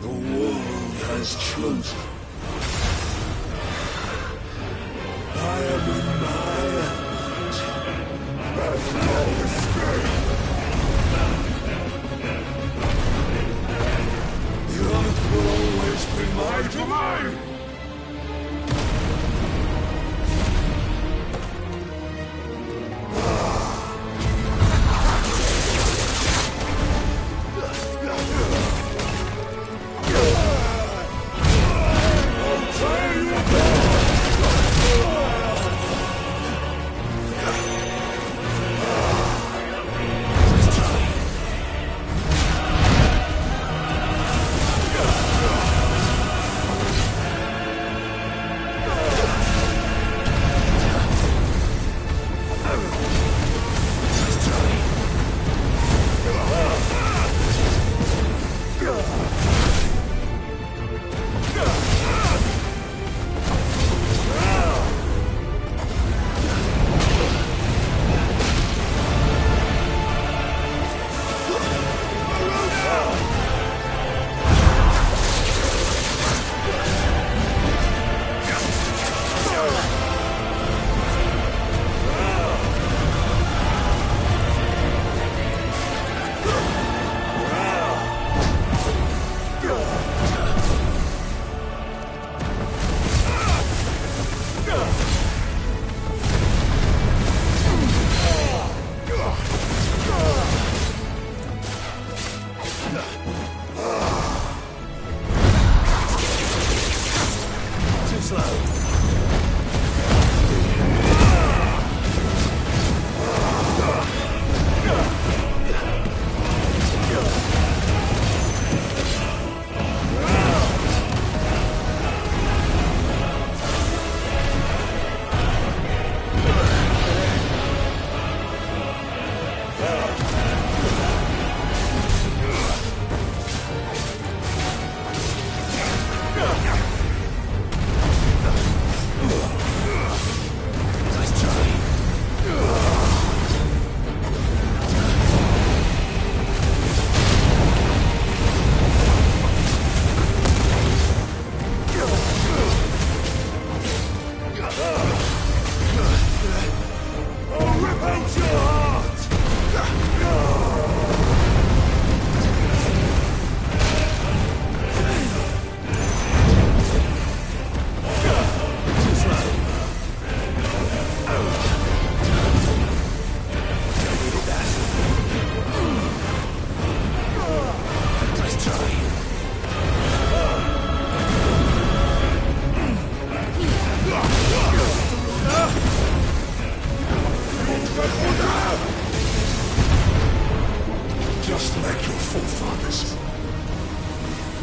The world has chosen. I am in my element. There's no escape. The earth will always be my domain.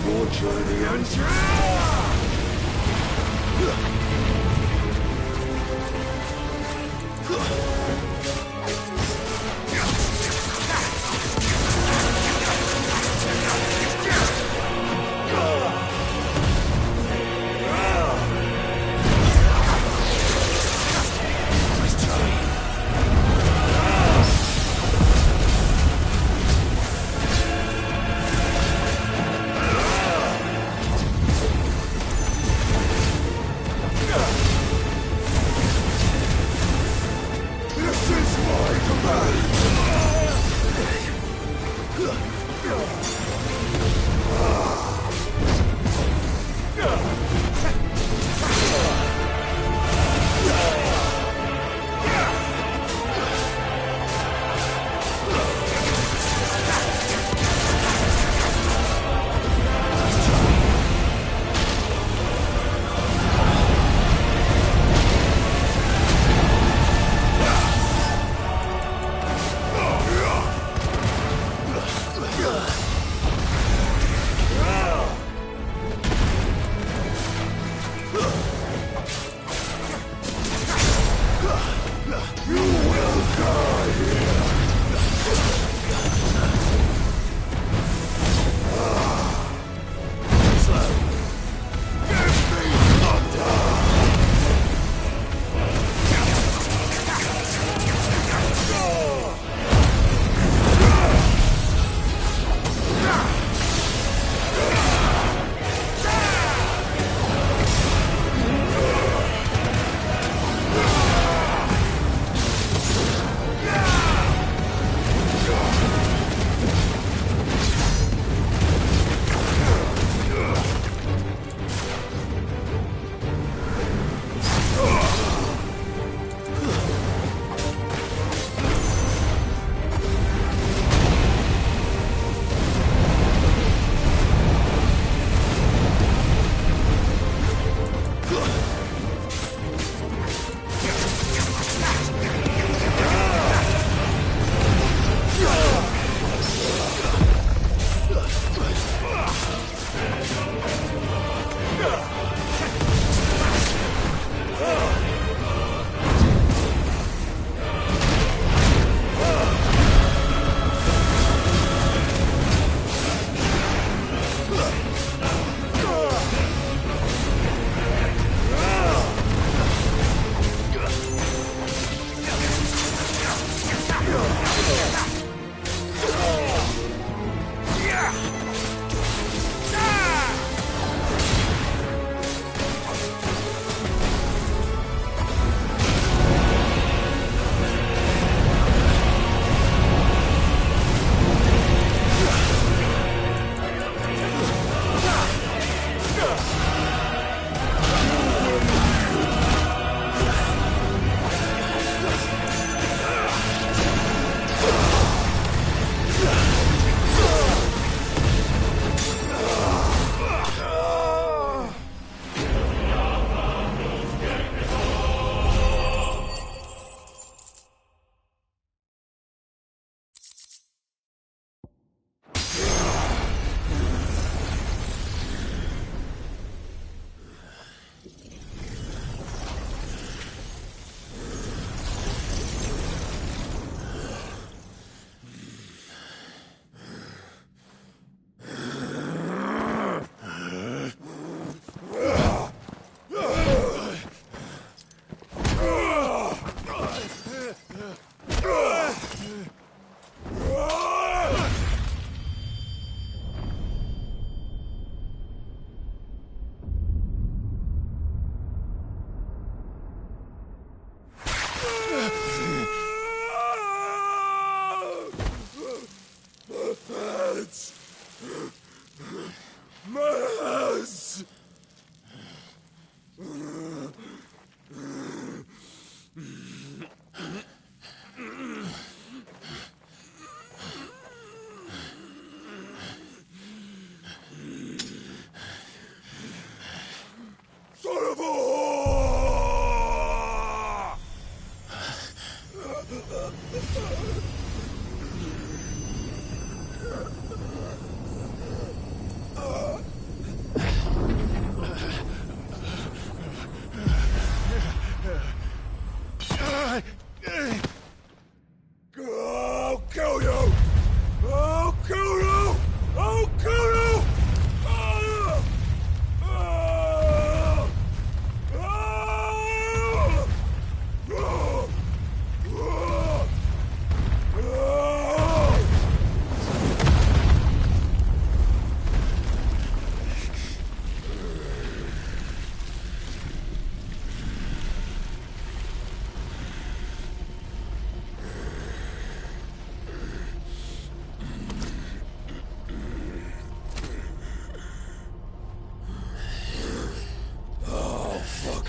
more journey and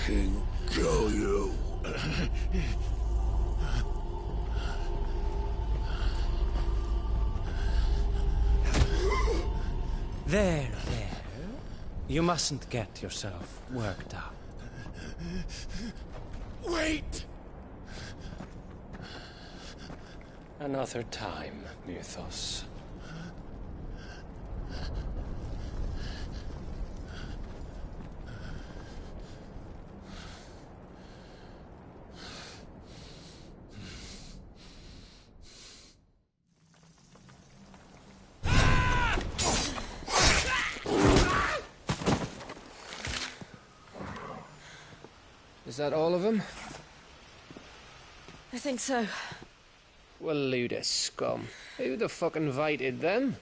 fucking kill you. There. You mustn't get yourself worked up. Wait! Another time, Mythos. Is that all of them? I think so. Well, load of scum. Who the fuck invited them?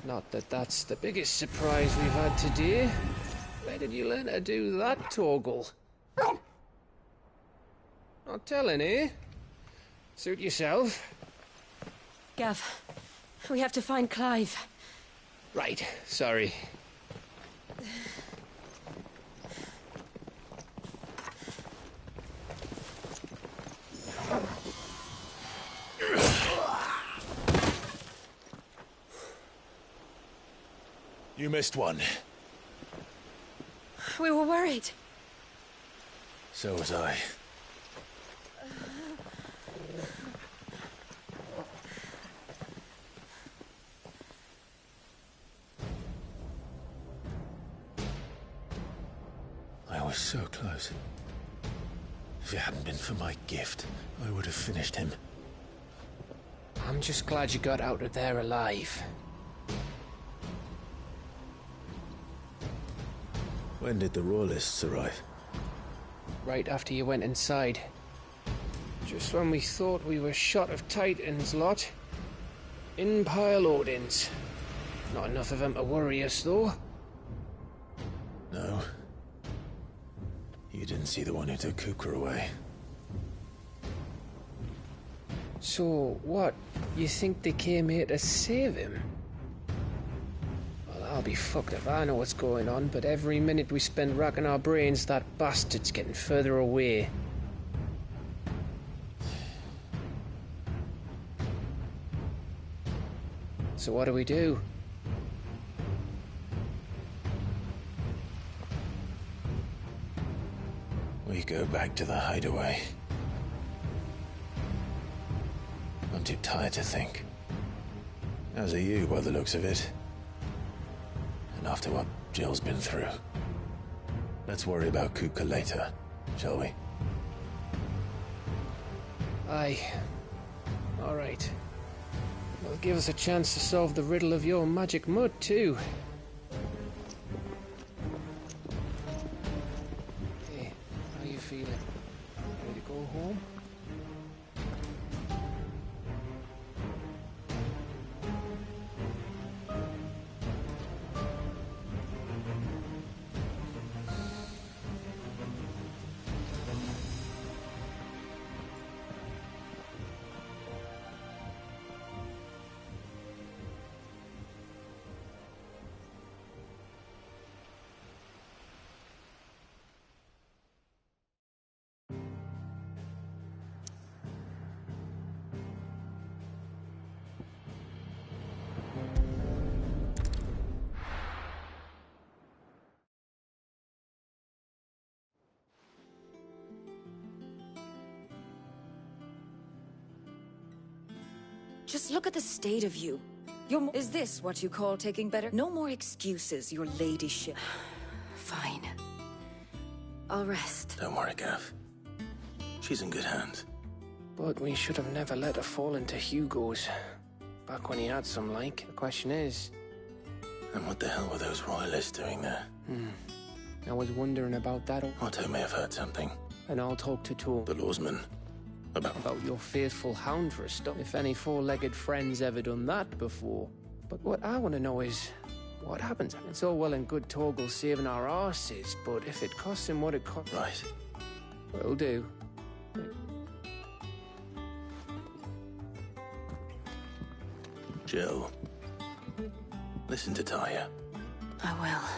Not that that's the biggest surprise we've had today. Where did you learn to do that, Torgal? Not telling, eh? Suit yourself. Gav, we have to find Clive. Right, sorry. You missed one. We were worried. So was I. I was so close. If it hadn't been for my gift, I would have finished him. I'm just glad you got out of there alive. When did the Royalists arrive? Right after you went inside. Just when we thought we were shot of Titans, lot. In pile Odins. Not enough of them to worry us, though. No. You didn't see the one who took Kupka away. So, what? You think they came here to save him? Well, I'll be fucked if I know what's going on, but every minute we spend racking our brains, that bastard's getting further away. So what do we do? We go back to the hideaway. I'm too tired to think. As are you, by the looks of it. And after what Jill's been through. Let's worry about Kupka later, shall we? Aye. All right. Well, give us a chance to solve the riddle of your magic mud, too. Hey, how you feeling? Ready to go home? Just look at the state of you. Is this what you call taking better? No more excuses, your ladyship. Fine. I'll rest. Don't worry, Gav. She's in good hands. But we should have never let her fall into Hugo's. Back when he had some like. The question is... And what the hell were those royalists doing there? I was wondering about that. Otto may have heard something. And I'll talk to Tor. The lawsman. About your faithful hound for a stop. If any four-legged friend's ever done that before. But what I want to know is, what happens? It's all well and good Torgal saving our arses, but if it costs him what it costs... Right. Will do. Jill. Listen to Taya. I will.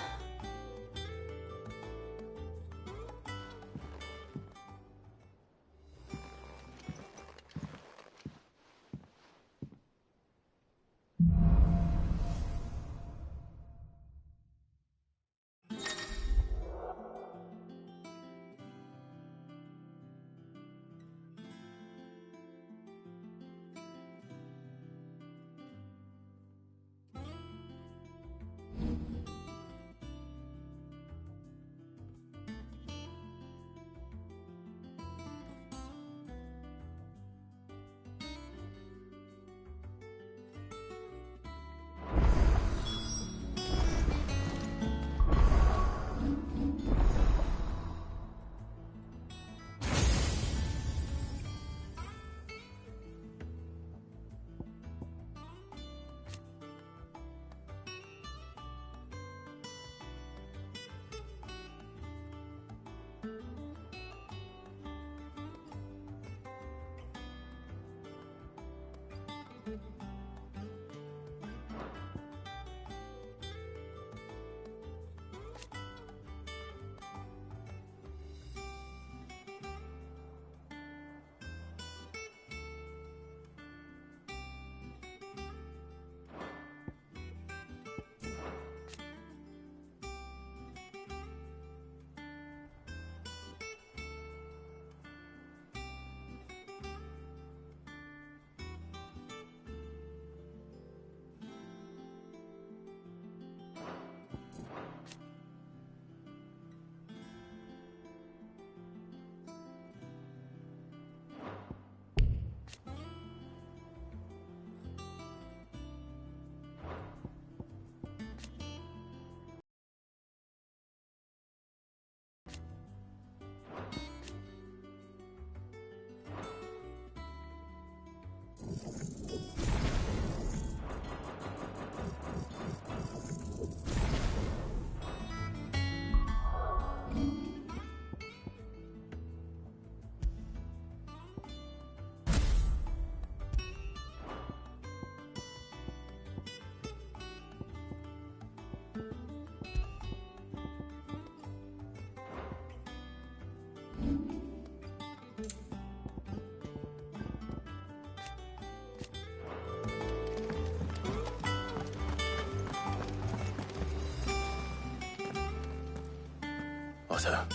Otto.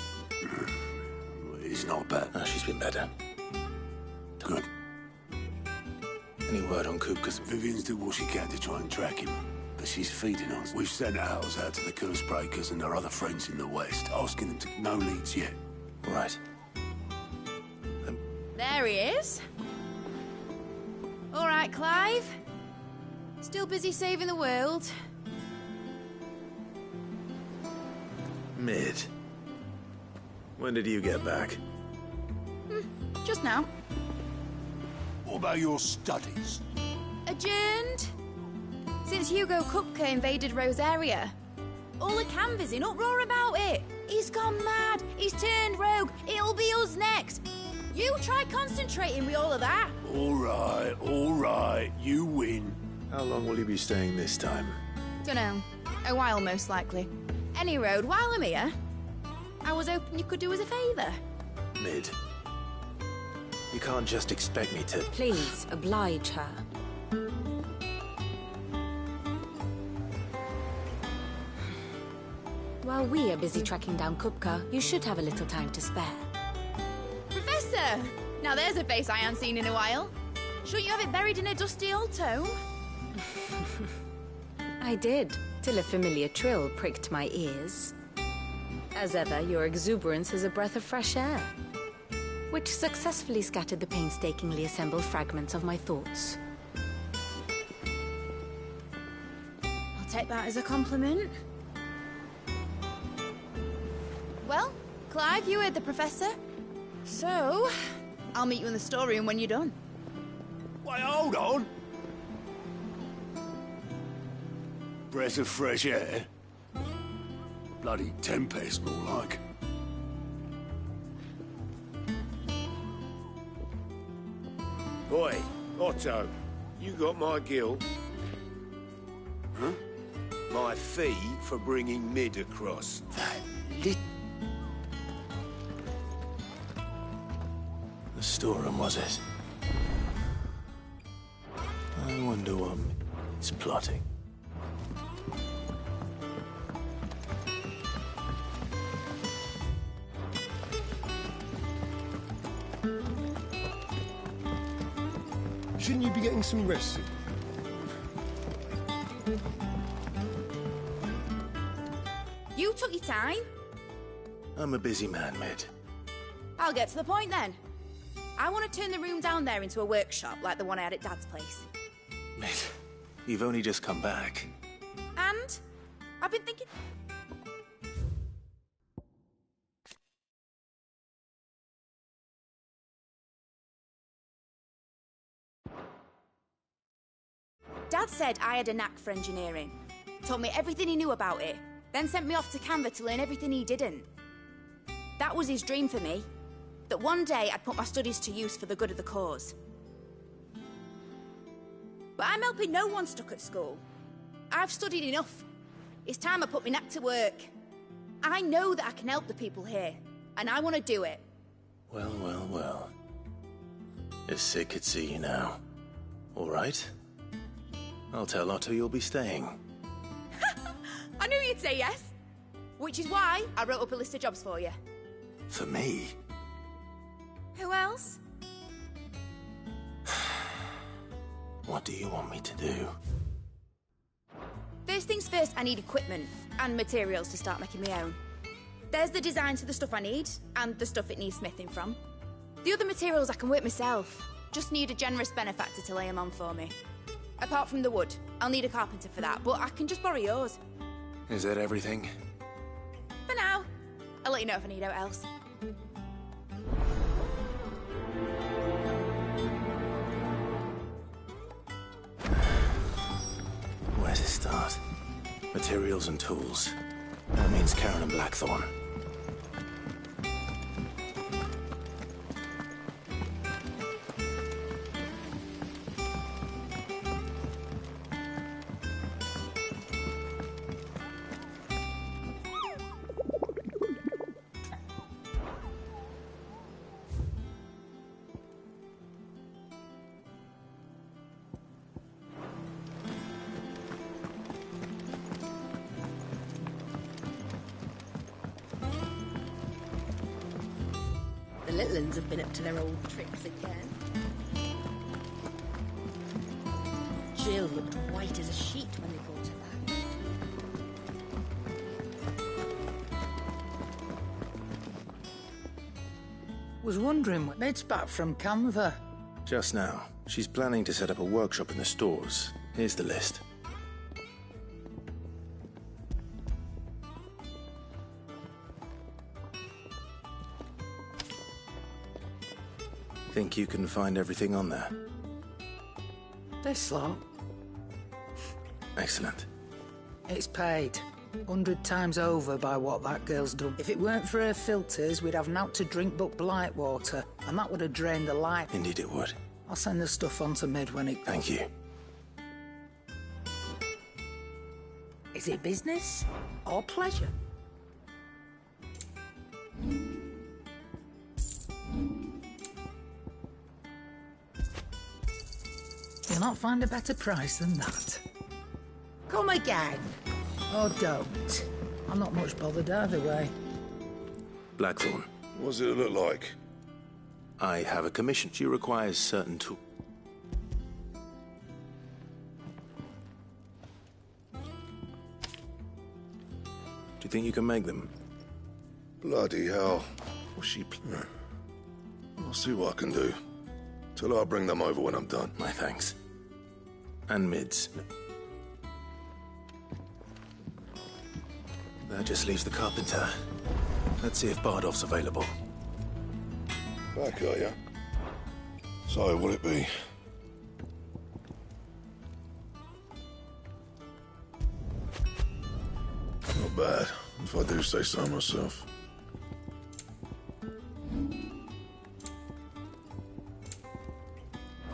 He's not bad. Oh, she's been better. Good. Any word on Kupka's? Vivian's did what she can to try and track him, but she's feeding us. We've sent ours out to the Curse Breakers and their other friends in the West, asking them to... No leads yet. Right. There he is. All right, Clive. Still busy saving the world. Mid. When did you get back? Just now. What about your studies? Adjourned. Since Hugo Kupka invaded Rosaria. All the canvass in uproar about it. He's gone mad. He's turned rogue. It'll be us next. You try concentrating with all of that. All right. You win. How long will you be staying this time? Dunno. A while, most likely. Any road, while I'm here, I was hoping you could do us a favour. Mid. You can't just expect me to... Please, oblige her. While we are busy tracking down Kupka, you should have a little time to spare. Professor! Now there's a face I haven't seen in a while. Shouldn't you have it buried in a dusty old tome? I did, till a familiar trill pricked my ears. As ever, your exuberance is a breath of fresh air, which successfully scattered the painstakingly assembled fragments of my thoughts. I'll take that as a compliment. Well, Clive, you heard the Professor. So, I'll meet you in the storeroom when you're done. Wait, hold on. Breath of fresh air. Bloody tempest, more like. Oi, Otto, you got my gill? Huh? My fee for bringing Mid across. The storeroom, was it? I wonder what it's plotting. Shouldn't you be getting some rest? You took your time. I'm a busy man, Mid. I'll get to the point then. I want to turn the room down there into a workshop like the one I had at Dad's place. Mid, you've only just come back. And I've been thinking... Dad said I had a knack for engineering. Told me everything he knew about it, then sent me off to Canva to learn everything he didn't. That was his dream for me. That one day I'd put my studies to use for the good of the cause. But I'm helping no one stuck at school. I've studied enough. It's time I put my neck to work. I know that I can help the people here, and I want to do it. Well. If Sid could see you now. All right. I'll tell Otto you'll be staying. I knew you'd say yes. Which is why I wrote up a list of jobs for you. For me? Who else? What do you want me to do? First things first, I need equipment and materials to start making my own. There's the designs for the stuff I need, and the stuff it needs smithing from. The other materials I can work myself. Just need a generous benefactor to lay them on for me. Apart from the wood, I'll need a carpenter for that, but I can just borrow yours. Is that everything? For now. I'll let you know if I need out else. Where to start? Materials and tools. That means Karen and Blackthorn. villains have been up to their old tricks again. Jill looked white as a sheet when they brought her back. Was wondering what Ned's back from Canva. Just now. She's planning to set up a workshop in the stores. Here's the list. Think you can find everything on there? This lot. Excellent. It's paid. 100 times over by what that girl's done. If it weren't for her filters, we'd have naught to drink but blight water, and that would have drained the life. Indeed it would. I'll send the stuff on to Mid when it... Thank you. Is it business or pleasure? You'll not find a better price than that. Come again. Or don't. I'm not much bothered either way. Blackthorn. What does it look like? I have a commission. She requires certain tools. Do you think you can make them? Bloody hell. What's she... I'll see what I can do. Tell her I'll bring them over when I'm done. My thanks. And Mids. That just leaves the carpenter. Let's see if Bardolph's available. Back, are ya? So, will it be? Not bad, if I do say so myself.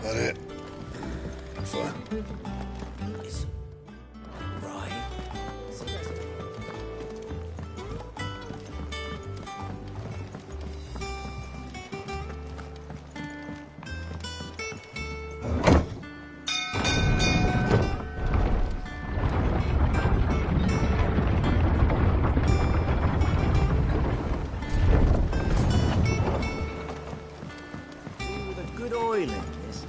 That it? Fine. Right. With a good oil in this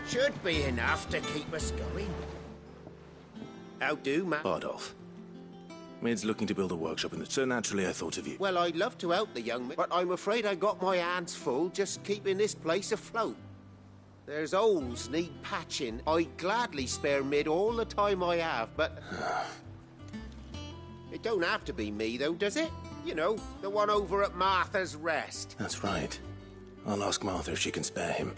should be enough to keep us going. How do, man? Bardolph. Mid's looking to build a workshop in the... So naturally I thought of you. Well, I'd love to help the young man, but I'm afraid I got my hands full just keeping this place afloat. There's holes need patching. I'd gladly spare Mid all the time I have, but... It don't have to be me, though, does it? You know, the one over at Martha's Rest. That's right. I'll ask Martha if she can spare him.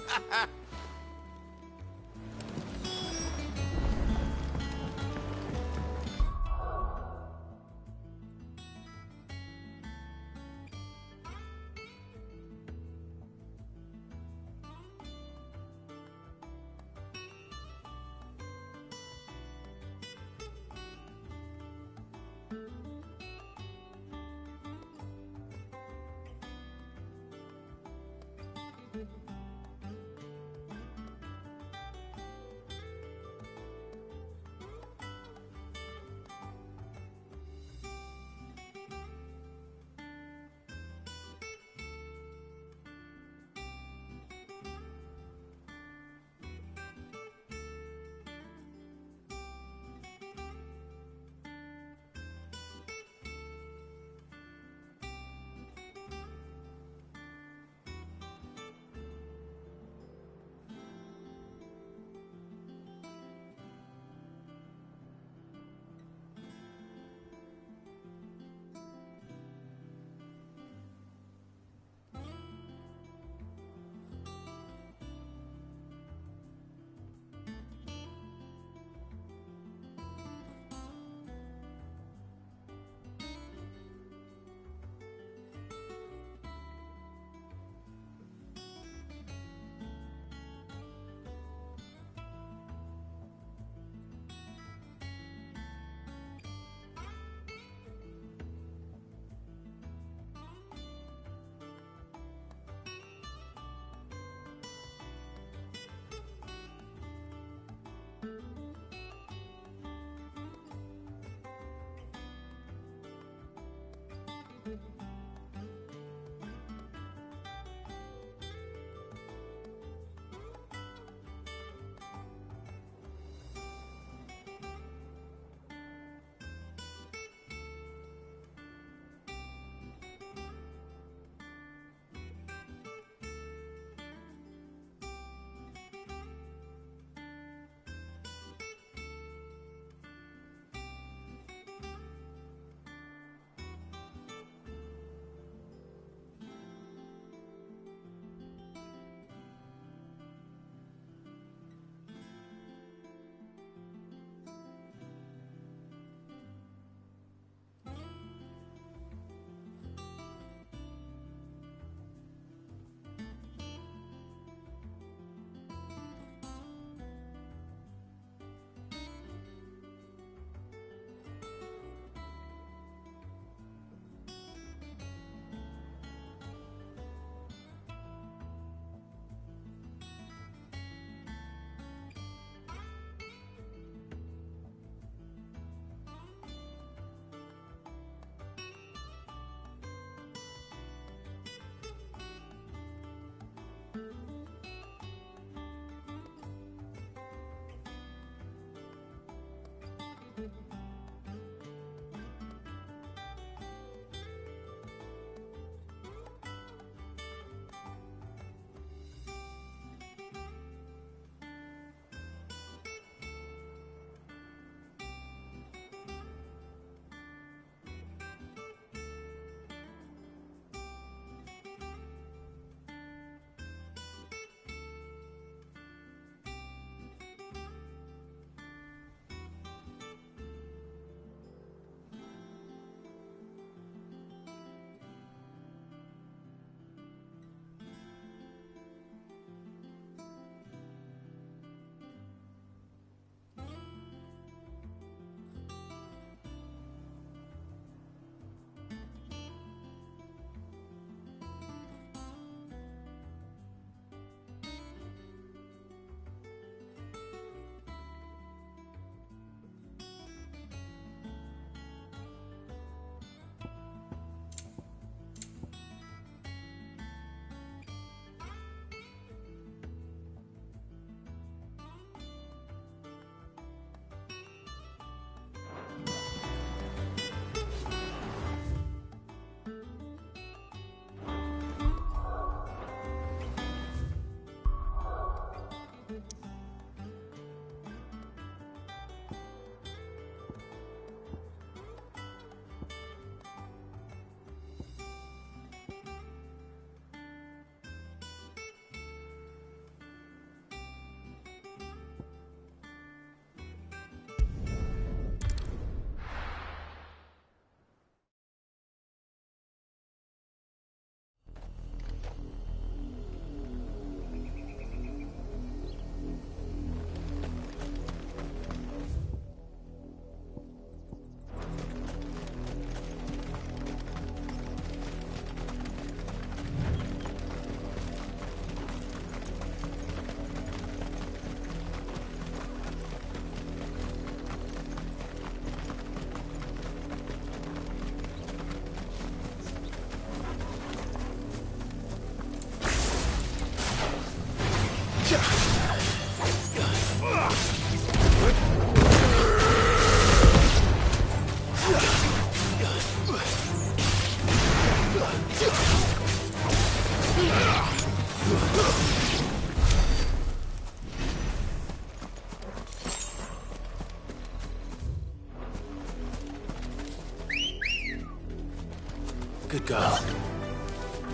Good girl.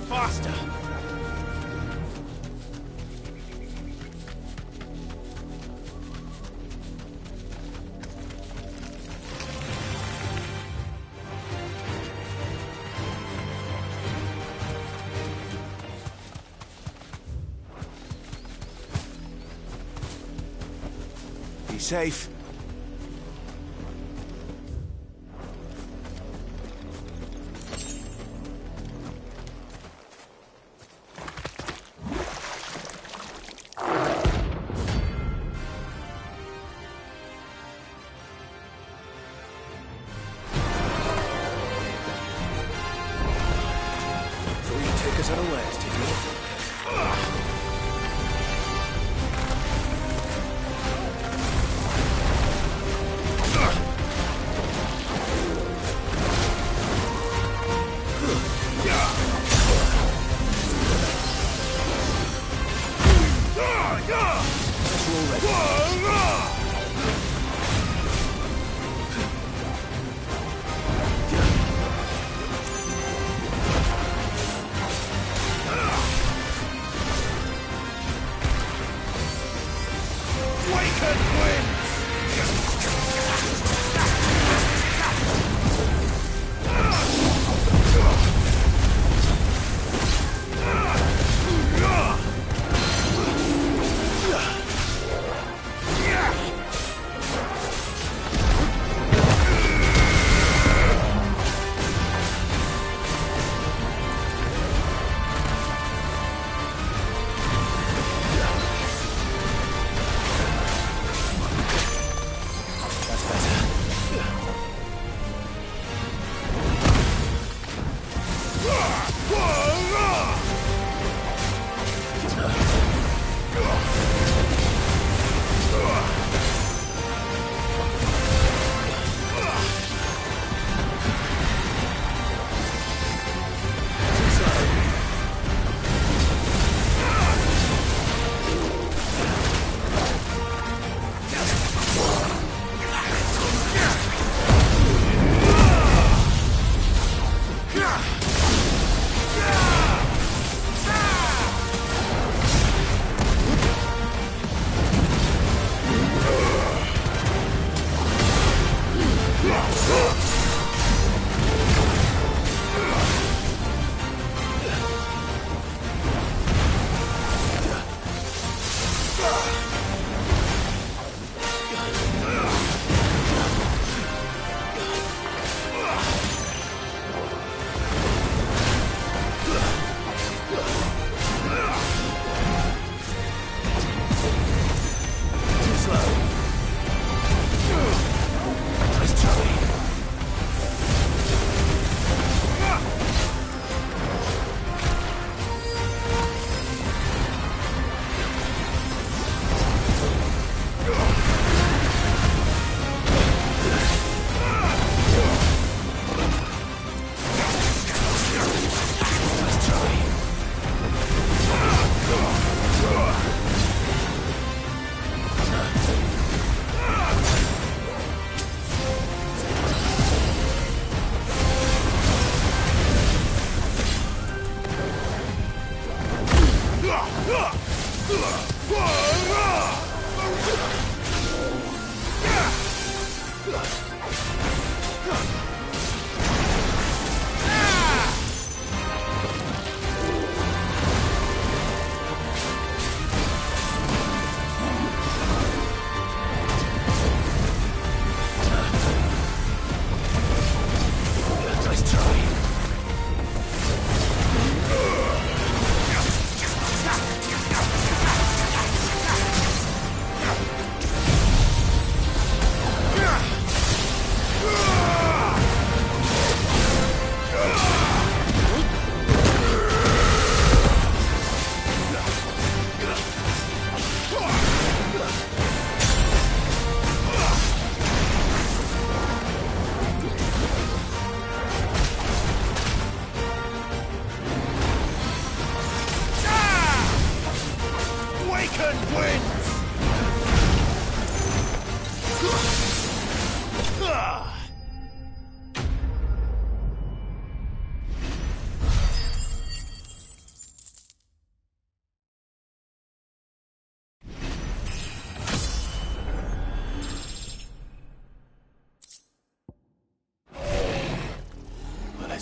Faster! Be safe. So you take us unawares, did you?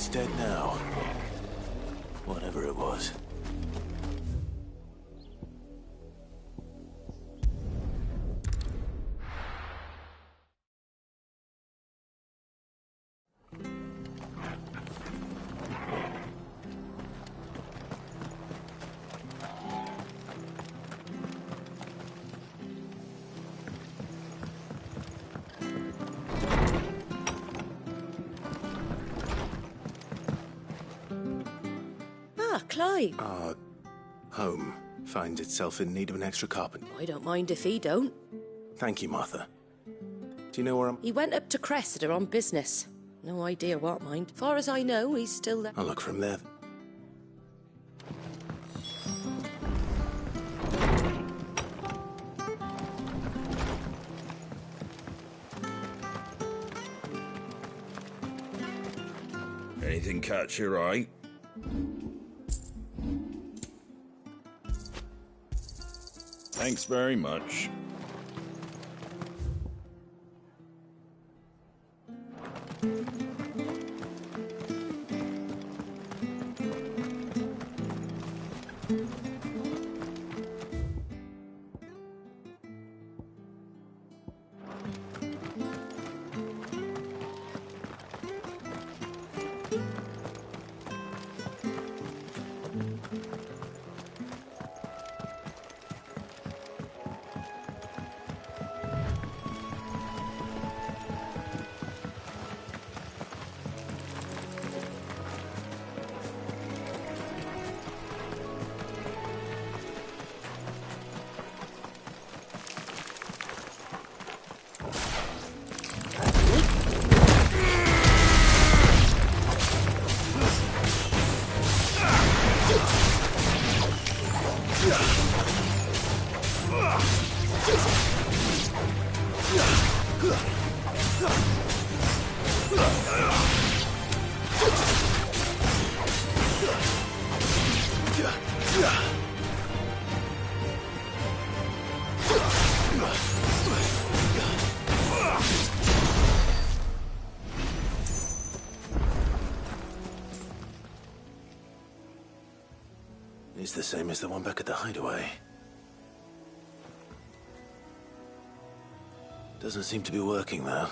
It's dead now. Whatever it was. Clive. Home finds itself in need of an extra carpenter. I don't mind if he don't. Thank you, Martha. Do you know where I'm... He went up to Cressida on business. No idea what, mind. Far as I know, he's still there. I'll look from there. Anything catch your eye? Thanks very much. It's the same as the one back at the hideaway. Doesn't seem to be working, though.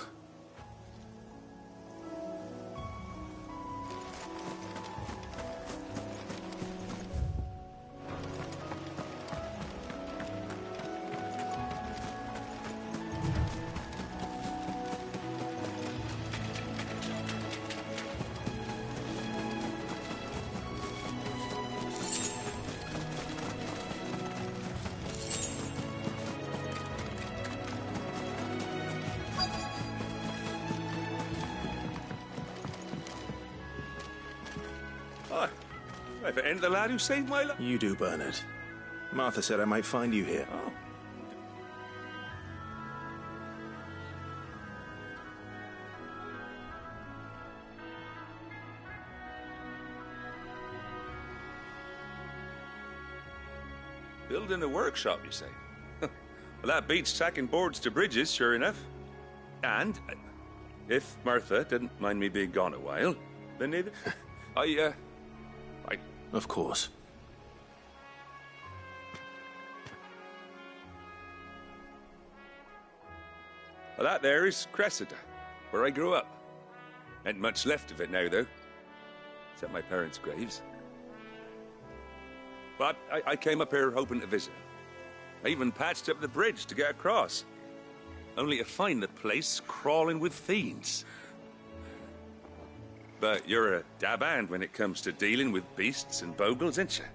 If it ain't the lad who saved my life. You do, Bernard. Martha said I might find you here. Oh. Building a workshop, you say? Well, that beats tacking boards to bridges, sure enough. And if Martha didn't mind me being gone a while, then neither. Of course. Well, that there is Cressida, where I grew up. Ain't much left of it now, though. Except my parents' graves. But I came up here hoping to visit. I even patched up the bridge to get across. Only to find the place crawling with fiends. But you're a dab hand when it comes to dealing with beasts and bogles, ain't you?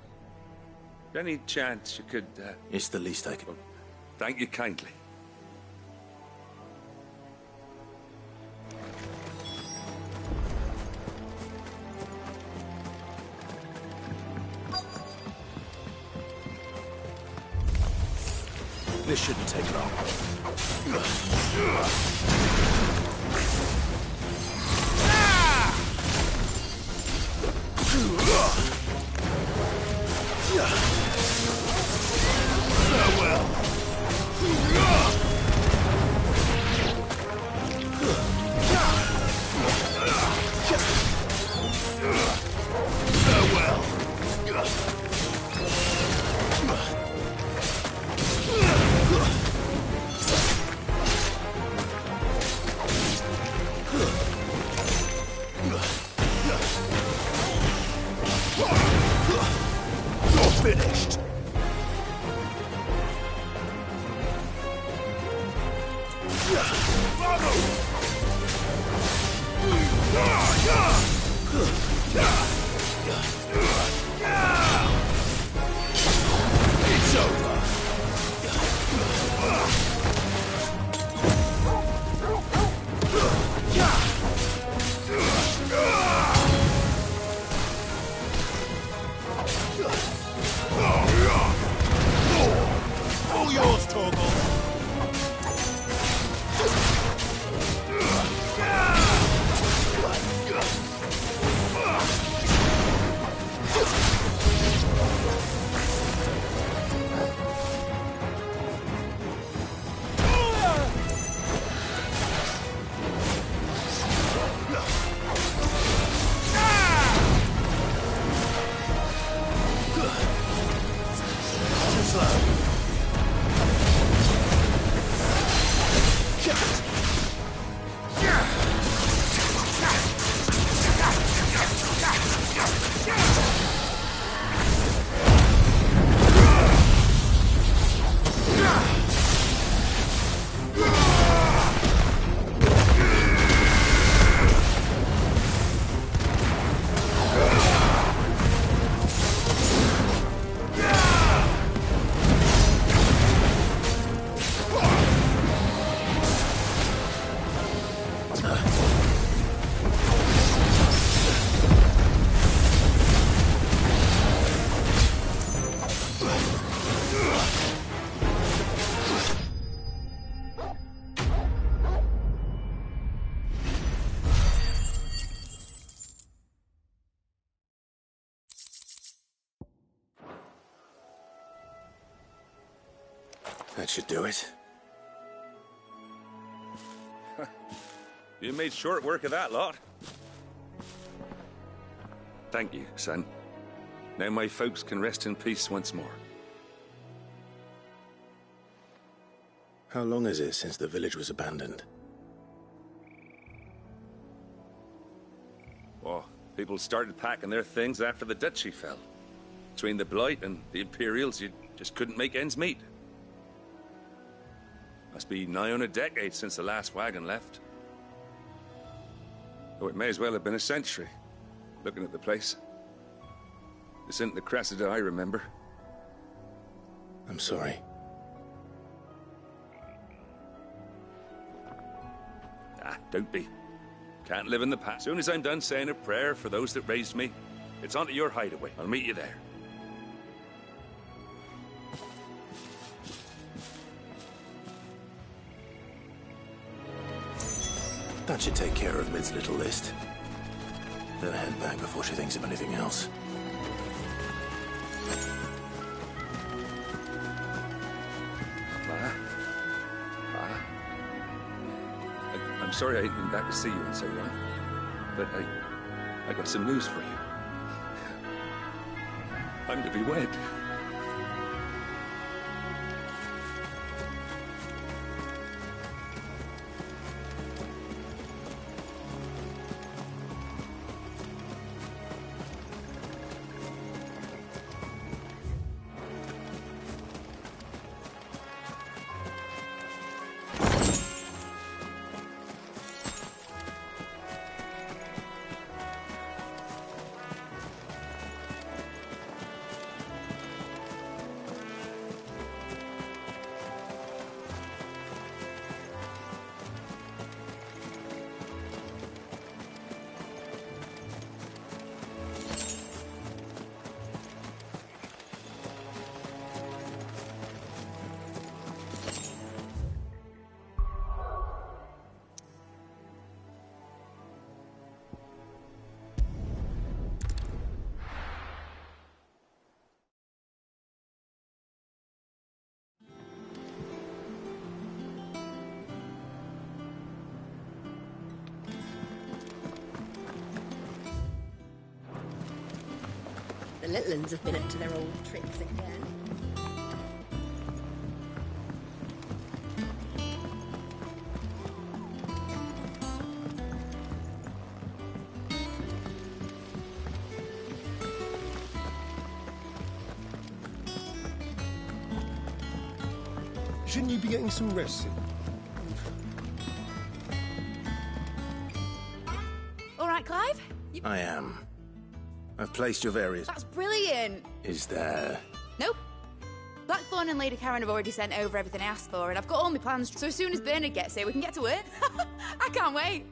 Any chance you could... It's the least I can... Well, thank you kindly. This shouldn't take long. Farewell. It's over. All yours, Torgal. That should do it. You made short work of that lot. Thank you, son. Now my folks can rest in peace once more. How long is it since the village was abandoned? Oh, people started packing their things after the duchy fell. Between the Blight and the Imperials, you just couldn't make ends meet. Must be nigh on a decade since the last wagon left. Oh, it may as well have been a century, looking at the place. This isn't the Cressida I remember. I'm sorry. Ah, don't be. Can't live in the past. As soon as I'm done saying a prayer for those that raised me, it's on to your hideaway. I'll meet you there. That should take care of Mid's little list. Better head back before she thinks of anything else. I'm sorry I ain't been back to see you in so long, but I got some news for you. I'm to be wed. The little ones have been up to their old tricks again. Shouldn't you be getting some rest? All right, Clive? I am. I've placed your various... That's brilliant! Is there... Nope. Blackthorn and Lady Karen have already sent over everything I asked for, and I've got all my plans, so as soon as Bernard gets here, we can get to work. I can't wait.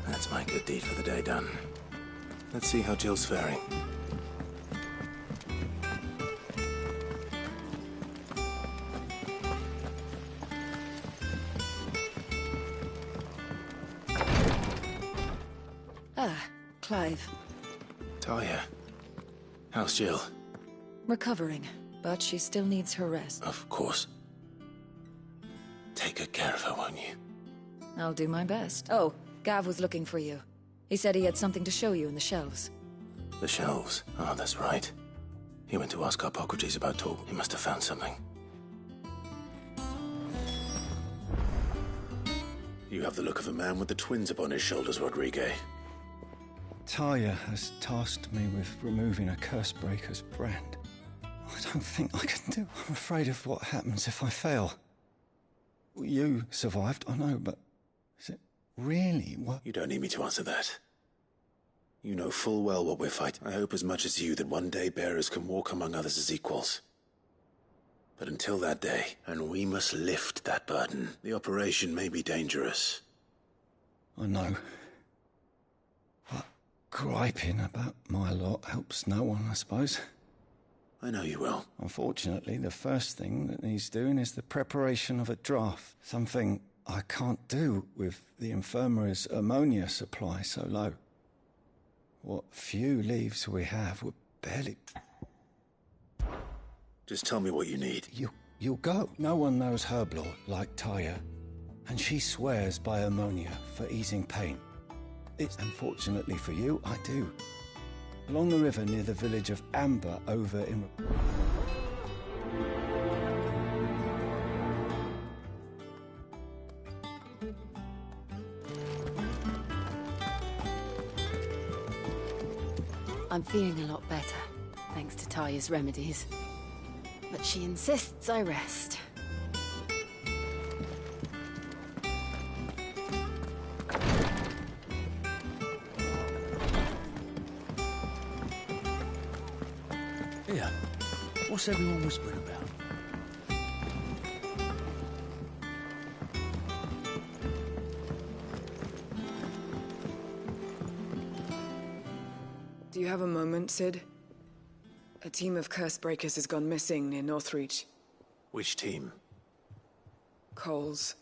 That's my good deed for the day done. Let's see how Jill's faring. Clive. Talia. How's Jill? Recovering, but she still needs her rest. Of course. Take good care of her, won't you? I'll do my best. Oh, Gav was looking for you. He said he had something to show you in the shelves. The shelves? Oh, that's right. He went to ask Harpocrates about Torgal. He must have found something. You have the look of a man with the twins upon his shoulders, Rodrigue. Talia has tasked me with removing a Cursebreaker's brand. I don't think I can do it. I'm afraid of what happens if I fail. You survived, I know, but is it really what? You don't need me to answer that. You know full well what we're fighting. I hope as much as you that one day bearers can walk among others as equals. But until that day, and we must lift that burden, the operation may be dangerous. I know. But griping about my lot helps no one, I suppose. I know you will. Unfortunately, the first thing that needs doing is the preparation of a draft. Something I can't do with the infirmary's ammonia supply so low. What few leaves we have would barely... Just tell me what you need. You'll go. No one knows Herblore like Talia, and she swears by ammonia for easing pain. It's unfortunately for you, I do. Along the river near the village of Amber over in... I'm feeling a lot better, thanks to Talia's remedies. But she insists I rest. Here, what's everyone whispering about? Do you have a moment, Sid? A team of Cursebreakers has gone missing near Northreach. Which team? Coles.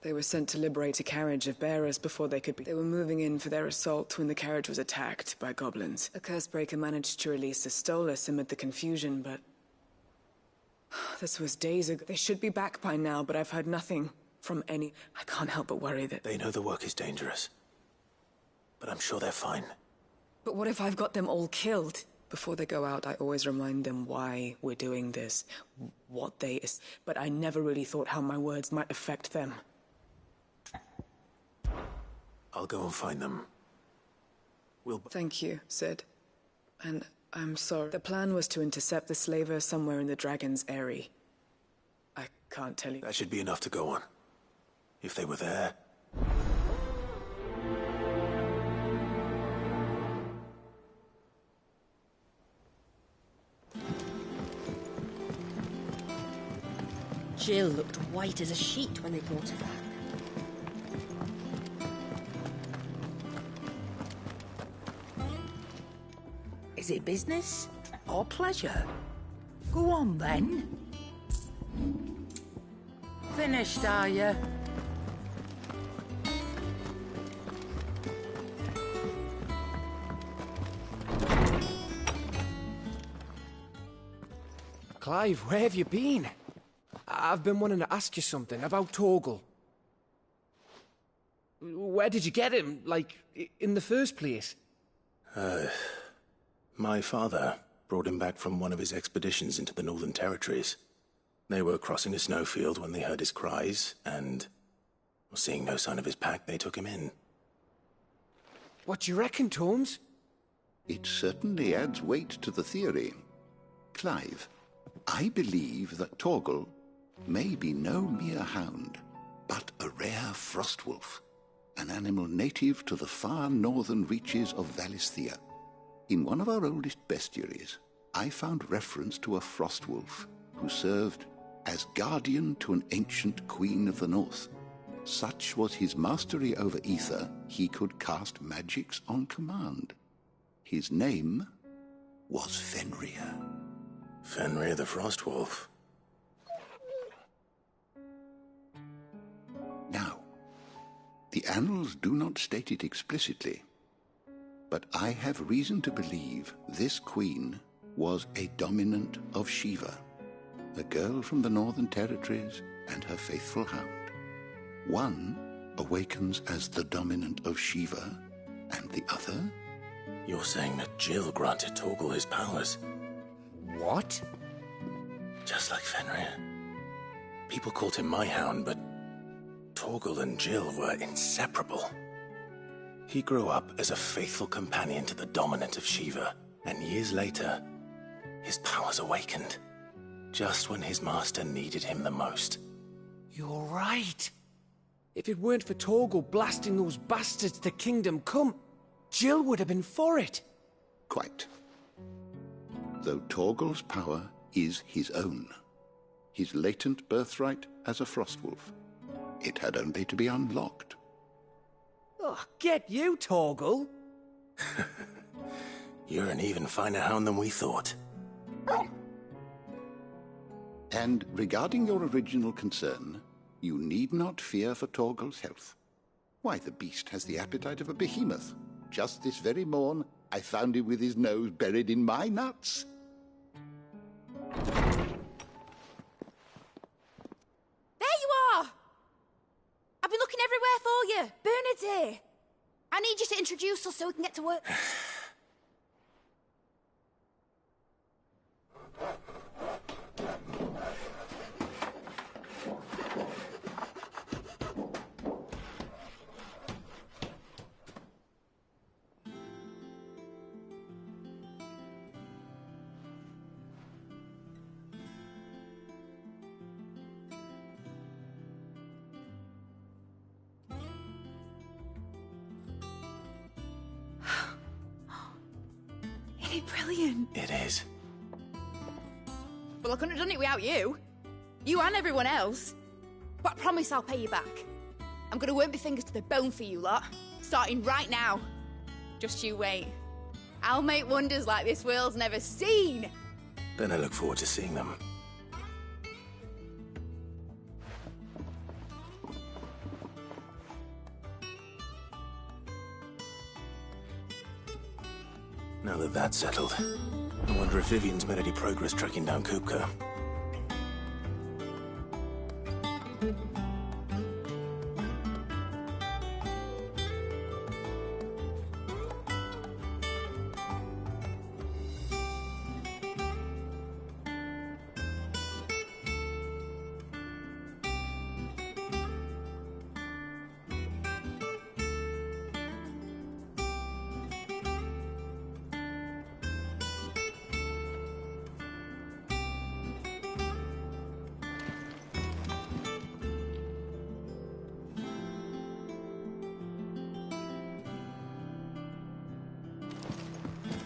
They were sent to liberate a carriage of bearers before they could be... They were moving in for their assault when the carriage was attacked by goblins. A Cursebreaker managed to release a Stolas amid the confusion, but... This was days ago. They should be back by now, but I've heard nothing from any... I can't help but worry that... They know the work is dangerous. But I'm sure they're fine. But what if I've got them all killed? Before they go out, I always remind them why we're doing this, what they is. But I never really thought how my words might affect them. I'll go and find them. Thank you, Sid. And I'm sorry. The plan was to intercept the slaver somewhere in the Dragon's Eyrie. I can't tell you. That should be enough to go on. If they were there... Jill looked white as a sheet when they brought her back. Is it business or pleasure? Go on, then. Finished, are you? Clive, where have you been? I've been wanting to ask you something about Torgal. Where did you get him, like, in the first place? My father brought him back from one of his expeditions into the Northern Territories. They were crossing a snowfield when they heard his cries, and, seeing no sign of his pack, they took him in. What do you reckon, Tomes? It certainly adds weight to the theory. Clive, I believe that Torgal may be no mere hound, but a rare frostwolf, an animal native to the far northern reaches of Valisthea. In one of our oldest bestiaries, I found reference to a frostwolf who served as guardian to an ancient queen of the north. Such was his mastery over ether, he could cast magics on command. His name was Fenrir. Fenrir the Frostwolf. Now, the annals do not state it explicitly, but I have reason to believe this queen was a dominant of Shiva, a girl from the Northern Territories and her faithful hound. One awakens as the dominant of Shiva, and the other? You're saying that Jill granted Torgal his powers? What? Just like Fenrir. People called him my hound, but Torgal and Jill were inseparable. He grew up as a faithful companion to the dominant of Shiva, and years later, his powers awakened, just when his master needed him the most. You're right. If it weren't for Torgal blasting those bastards to Kingdom Come, Jill would have been for it. Quite. Though Torgal's power is his own, his latent birthright as a Frostwolf. It had only to be unlocked. Oh, get you, Torgal! You're an even finer hound than we thought. And regarding your original concern, you need not fear for Torgal's health. Why, the beast has the appetite of a behemoth. Just this very morn, I found him with his nose buried in my nuts. There you are! I've been looking everywhere for you. Bernard's here. I need you to introduce us so we can get to work. Brilliant. It is. Well, I couldn't have done it without you. You and everyone else. But I promise I'll pay you back. I'm gonna work my fingers to the bone for you lot. Starting right now. Just you wait. I'll make wonders like this world's never seen. Then I look forward to seeing them. Now that that's settled, I wonder if Vivian's made any progress tracking down Kupka.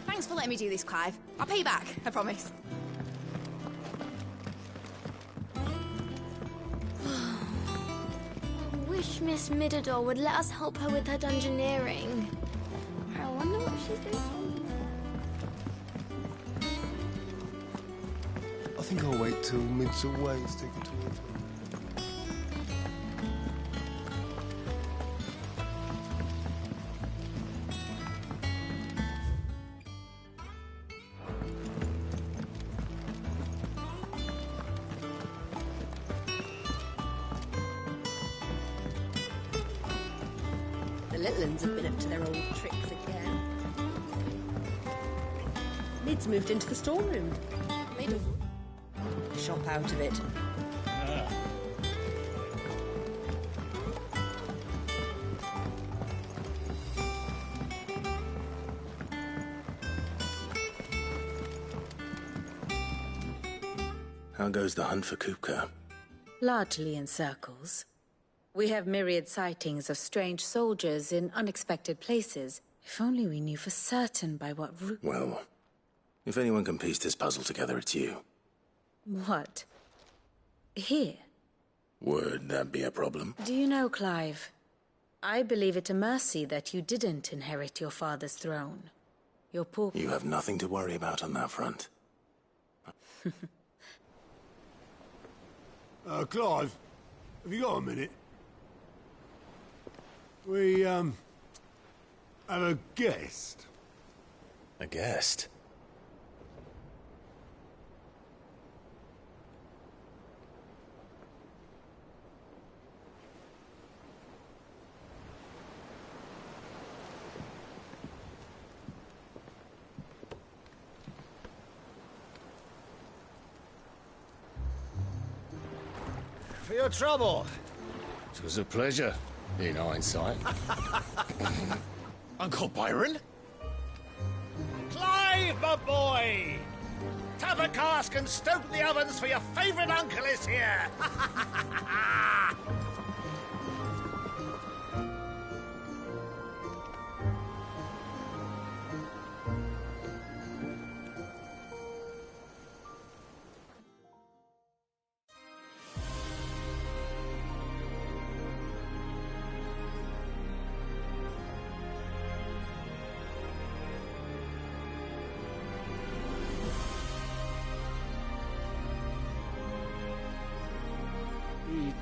Thanks for letting me do this, Clive. I'll pay you back, I promise. I wish Miss Midador would let us help her with her dungeoneering. I wonder what she's doing. I think I'll wait till Mid's away and take her towards me. Littlands have been up to their old tricks again. Mid's moved into the storeroom. Made a shop out of it. How goes the hunt for Kupka? Largely in circles. We have myriad sightings of strange soldiers in unexpected places. If only we knew for certain by what route... Well, if anyone can piece this puzzle together, it's you. What? Here? Would that be a problem? Do you know, Clive? I believe it a mercy that you didn't inherit your father's throne. Your poor... You have nothing to worry about on that front. Clive, have you got a minute? We, have a guest. A guest? For your trouble. It was a pleasure, in hindsight. Uncle Byron? Clive, my boy! Tap a cask and stoke the ovens, for your favourite uncle is here!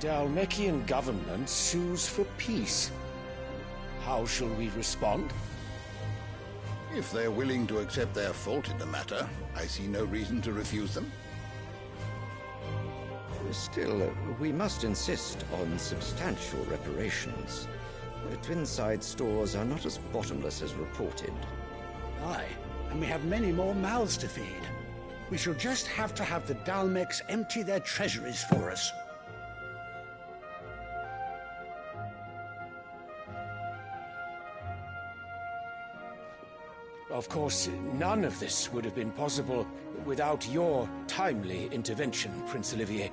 The Dhalmekian government sues for peace. How shall we respond? If they're willing to accept their fault in the matter, I see no reason to refuse them. Still, we must insist on substantial reparations. Twinside stores are not as bottomless as reported. Aye, and we have many more mouths to feed. We shall just have to have the Dhalmex empty their treasuries for us. Of course, none of this would have been possible without your timely intervention, Prince Olivier.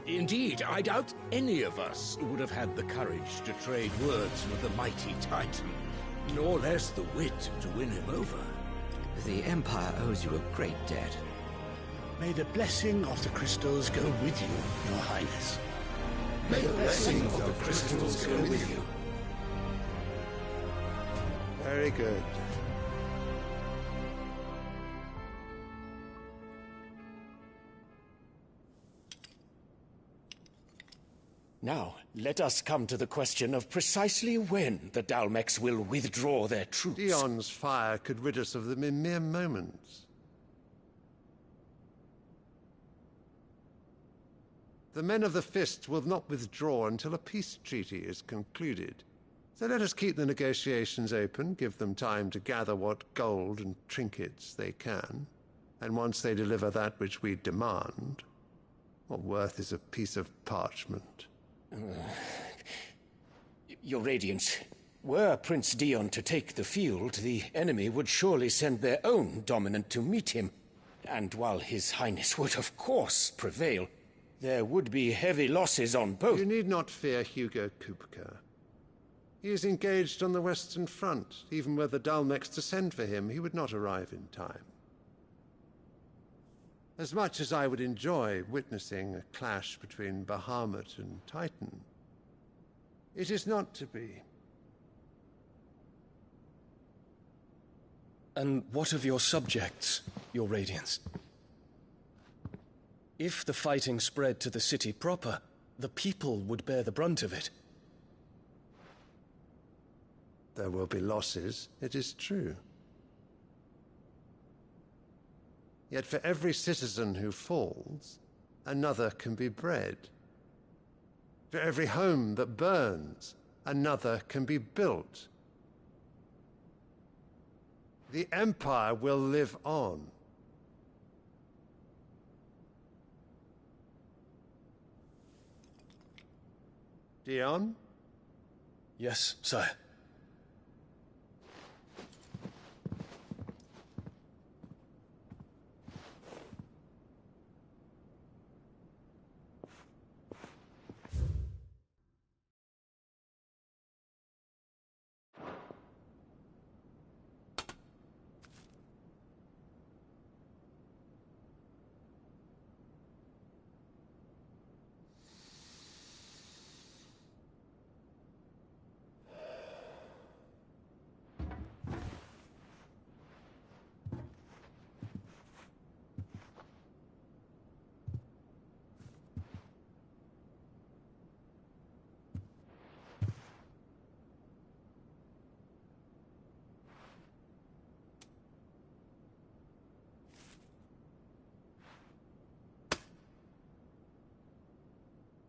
Indeed, I doubt any of us would have had the courage to trade words with the mighty Titan, nor less the wit to win him over. The Empire owes you a great debt. May the blessing of the crystals go with you, Your Highness. May the blessing of the crystals go with you. Very good. Now, let us come to the question of precisely when the Dhalmex will withdraw their troops. Dion's fire could rid us of them in mere moments. The men of the Fist will not withdraw until a peace treaty is concluded. So let us keep the negotiations open, give them time to gather what gold and trinkets they can, and once they deliver that which we demand, what worth is a piece of parchment? Your Radiance, were Prince Dion to take the field, the enemy would surely send their own dominant to meet him. And while His Highness would of course prevail, there would be heavy losses on both. You need not fear Hugo Kupka. He is engaged on the Western Front. Even were the Dhalmex to send for him, he would not arrive in time. As much as I would enjoy witnessing a clash between Bahamut and Titan, it is not to be. And what of your subjects, Your Radiance? If the fighting spread to the city proper, the people would bear the brunt of it. There will be losses, it is true. Yet for every citizen who falls, another can be bred. For every home that burns, another can be built. The Empire will live on. Dion? Yes, sire.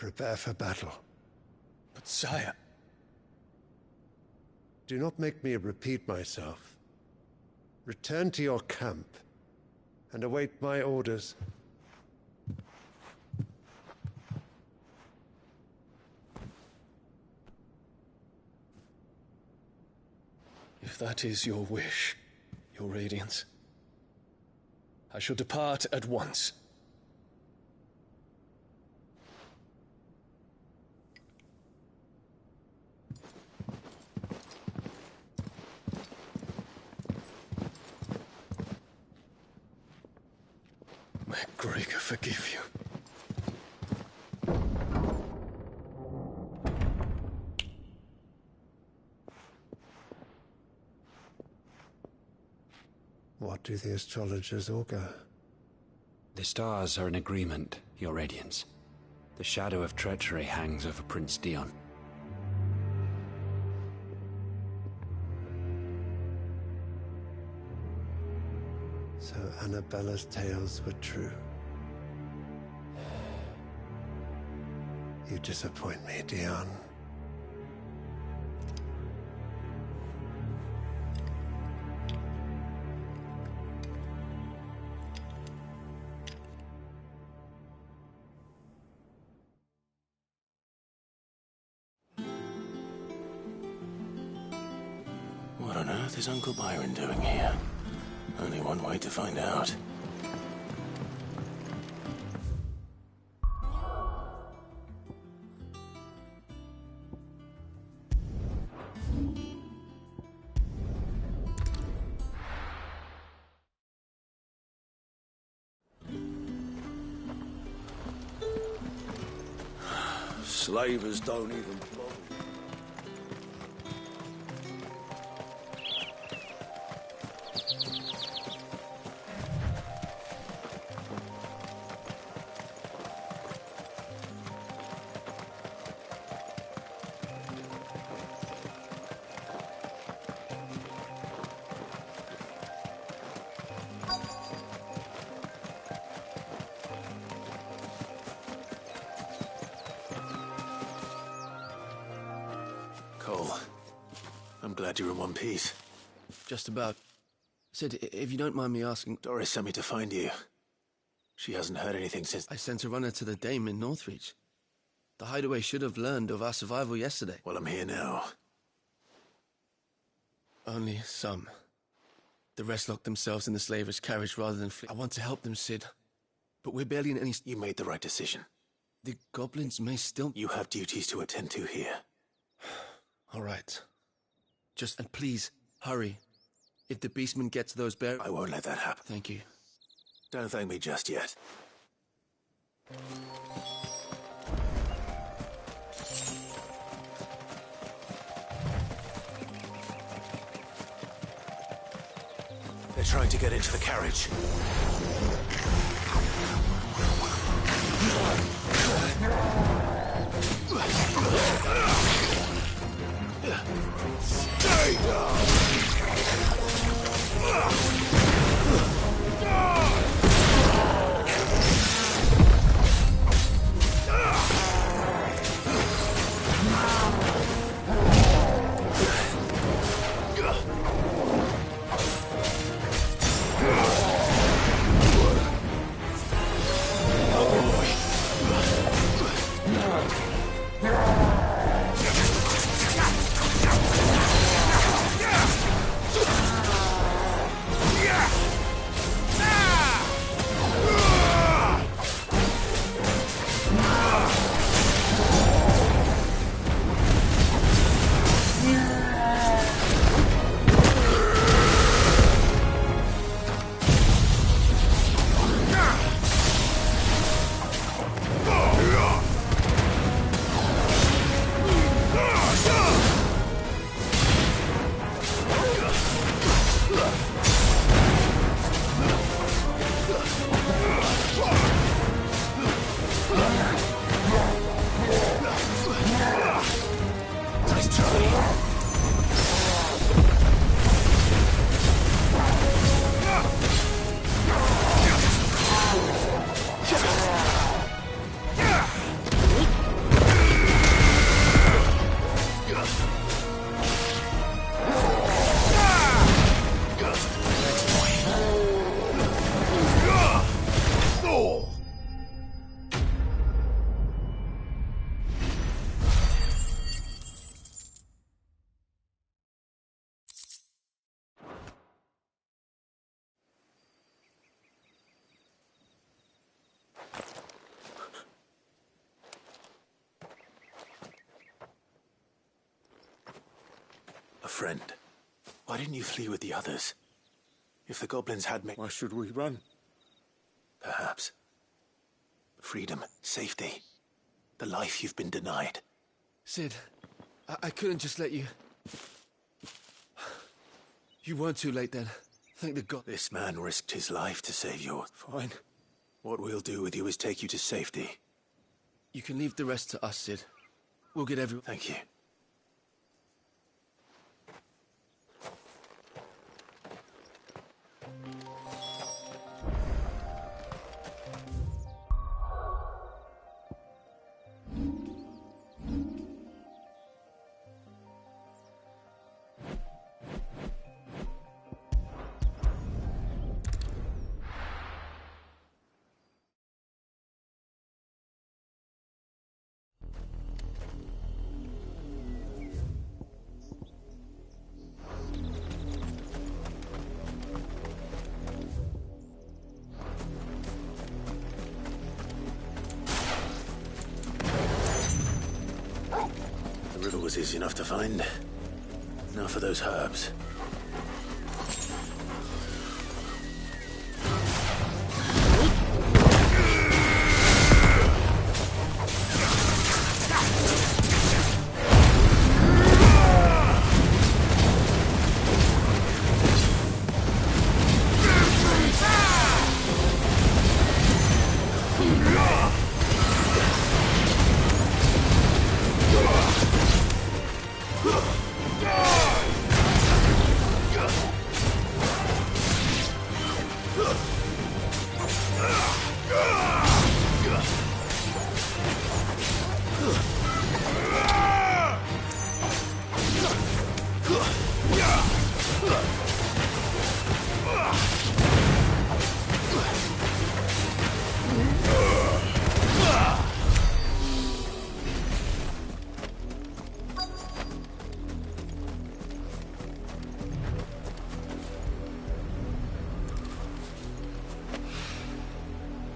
prepare for battle. But sire... Do not make me repeat myself. Return to your camp and await my orders. If that is your wish, Your Radiance, I shall depart at once. May Gregor forgive you. What do the astrologers augur? The stars are in agreement, Your Radiance. The shadow of treachery hangs over Prince Dion. So Annabella's tales were true. You disappoint me, Dion. What on earth is Uncle Byron doing here? Only one way to find out. Slavers don't even bother. Cole, I'm glad you're in one piece. Just about. Sid, if you don't mind me asking... Doris sent me to find you. She hasn't heard anything since... I sent a runner to the Dame in Northreach. The Hideaway should have learned of our survival yesterday. Well, I'm here now. Only some. The rest locked themselves in the slaver's carriage rather than flee. I want to help them, Sid. But we're barely in any... You made the right decision. The goblins may still... You have duties to attend to here. All right. And please, hurry. If the beastmen get to those bears... I won't let that happen. Thank you. Don't thank me just yet. They're trying to get into the carriage. Stay down! friend. Why didn't you flee with the others? If the goblins had me... Why should we run? Perhaps. Freedom, safety, the life you've been denied. Cid, I couldn't just let you... You weren't too late then. Thank the god... This man risked his life to save yours. Fine. What we'll do with you is take you to safety. You can leave the rest to us, Cid. We'll get everyone... Thank you. The river was easy enough to find. Now for those herbs.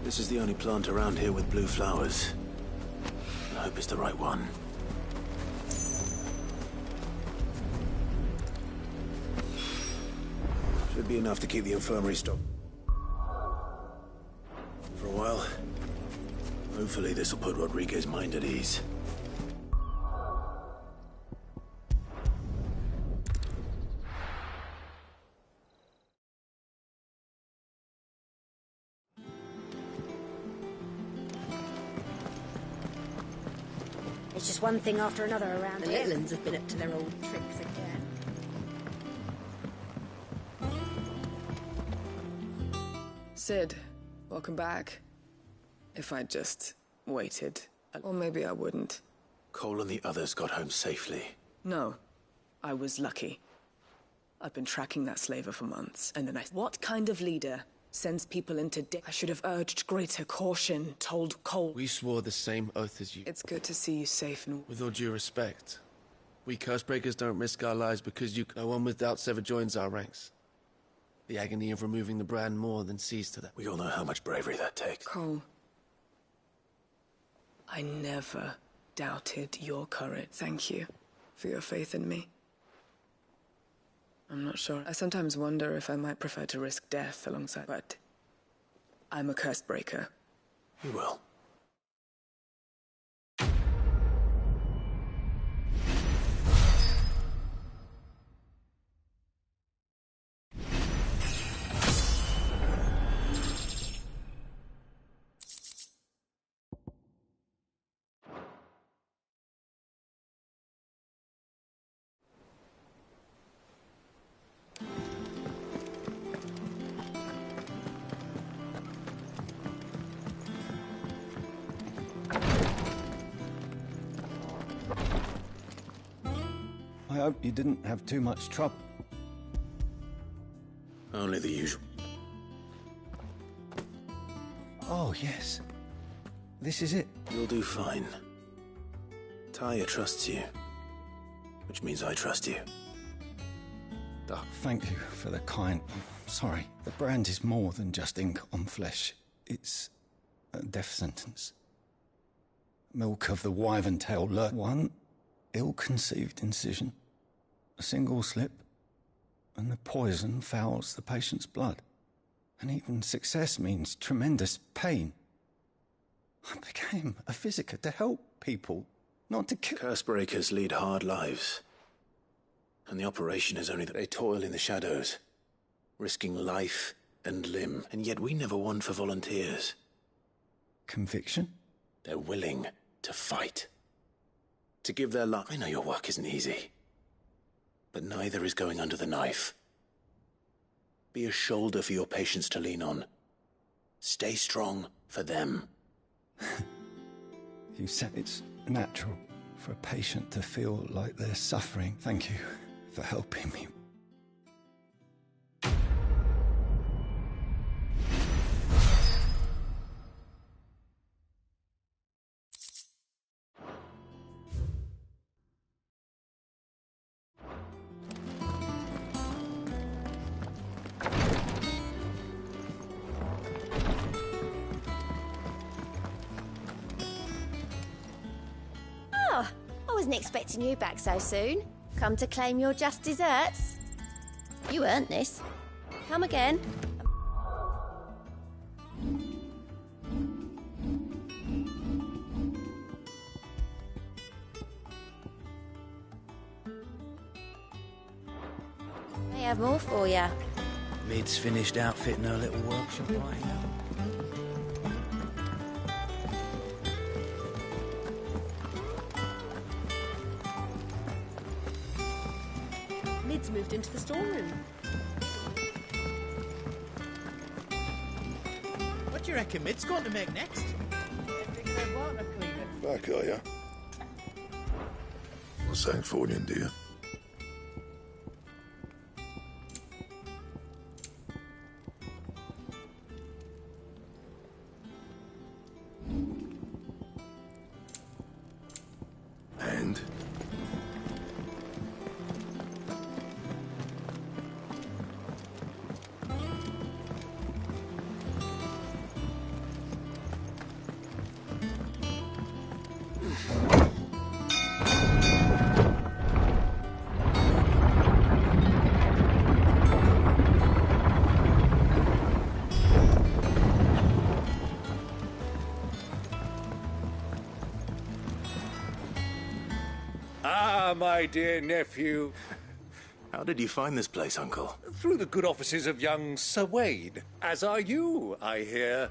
This is the only plant around here with blue flowers. I hope it's the right one. Should be enough to keep the infirmary stocked for a while. Hopefully this will put Rodriguez's mind at ease. It's just one thing after another around The here. Litlands have been up to their old tricks again. Cid, welcome back. If I'd just waited, or maybe I wouldn't. Cole and the others got home safely. No, I was lucky. I've been tracking that slaver for months, and then What kind of leader sends people into debt? I should have urged greater caution, told Cole... We swore the same oath as you. It's good to see you safe and... With all due respect, we Cursebreakers don't risk our lives because no one without Sever joins our ranks. The agony of removing the brand more than sees to that. We all know how much bravery that takes. Cole, I never doubted your courage. Thank you for your faith in me. I'm not sure. I sometimes wonder if I might prefer to risk death alongside, but I'm a Cursebreaker. You will. I hope you didn't have too much trouble. Only the usual. Oh, yes. This is it. You'll do fine. Talia trusts you, which means I trust you. Oh, thank you for the kind... Sorry, the brand is more than just ink on flesh. It's a death sentence. Milk of the wyvern tail lurk. One ill-conceived incision. A single slip, and the poison fouls the patient's blood. And even success means tremendous pain. I became a Visitor to help people, not to kill. Cursebreakers lead hard lives. And the operation is only that they toil in the shadows, risking life and limb. And yet we never won for volunteers. Conviction? They're willing to fight. To give their life. I know your work isn't easy. But neither is going under the knife. Be a shoulder for your patients to lean on. Stay strong for them. You said it's natural for a patient to feel like they're suffering. Thank you for helping me. I wasn't expecting you back so soon. Come to claim your just desserts? You earned this. Come again. I have more for you. Mid's finished outfitting her little workshop right now. Mid's moved into the storeroom. What do you reckon Mid's going to make next? Back, are ya? Not saying fortune, do you? And? Ah, my dear nephew. How did you find this place, Uncle? Through the good offices of young Sir Wade. As are you, I hear.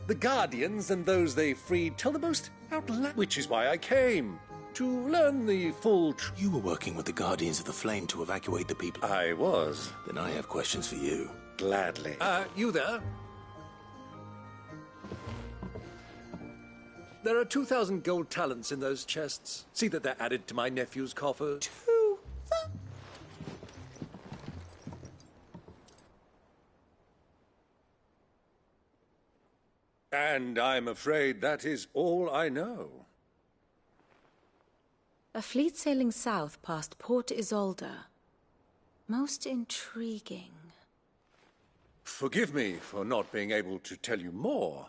The Guardians and those they freed tell the most outlandish... Which is why I came. To learn the full truth. You were working with the Guardians of the Flame to evacuate the people. I was. Then I have questions for you. Gladly. You there? There are 2,000 gold talents in those chests. See that they're added to my nephew's coffers. 2,000? And I'm afraid that is all I know. A fleet sailing south past Port Isolde. Most intriguing. Forgive me for not being able to tell you more.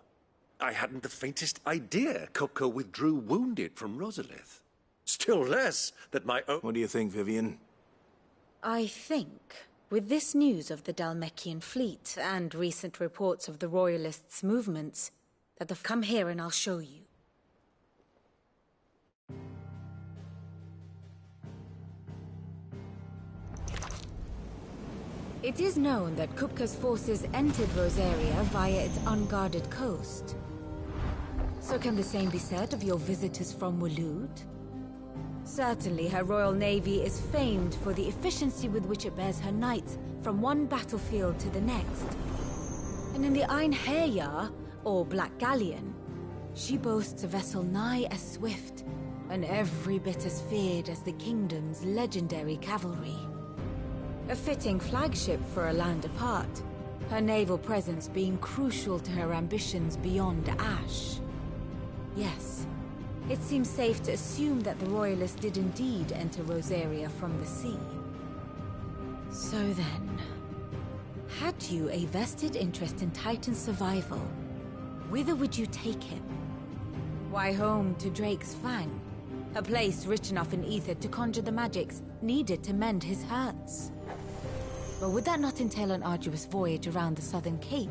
I hadn't the faintest idea Kupka withdrew wounded from Rosalith. Still less that my own... What do you think, Vivian? I think, with this news of the Dhalmekian fleet and recent reports of the Royalists' movements, that they've come here and I'll show you. It is known that Kupka's forces entered Rosaria via its unguarded coast. So can the same be said of your visitors from Waloed? Certainly her Royal Navy is famed for the efficiency with which it bears her knights from one battlefield to the next. And in the Einherjar, or Black Galleon, she boasts a vessel nigh as swift, and every bit as feared as the kingdom's legendary cavalry. A fitting flagship for a land apart, her naval presence being crucial to her ambitions beyond Ash. Yes, it seems safe to assume that the Royalists did indeed enter Rosaria from the sea. So then, had you a vested interest in Titan's survival, whither would you take him? Why, home to Drake's Fang, a place rich enough in ether to conjure the magics needed to mend his hurts. But would that not entail an arduous voyage around the southern cape?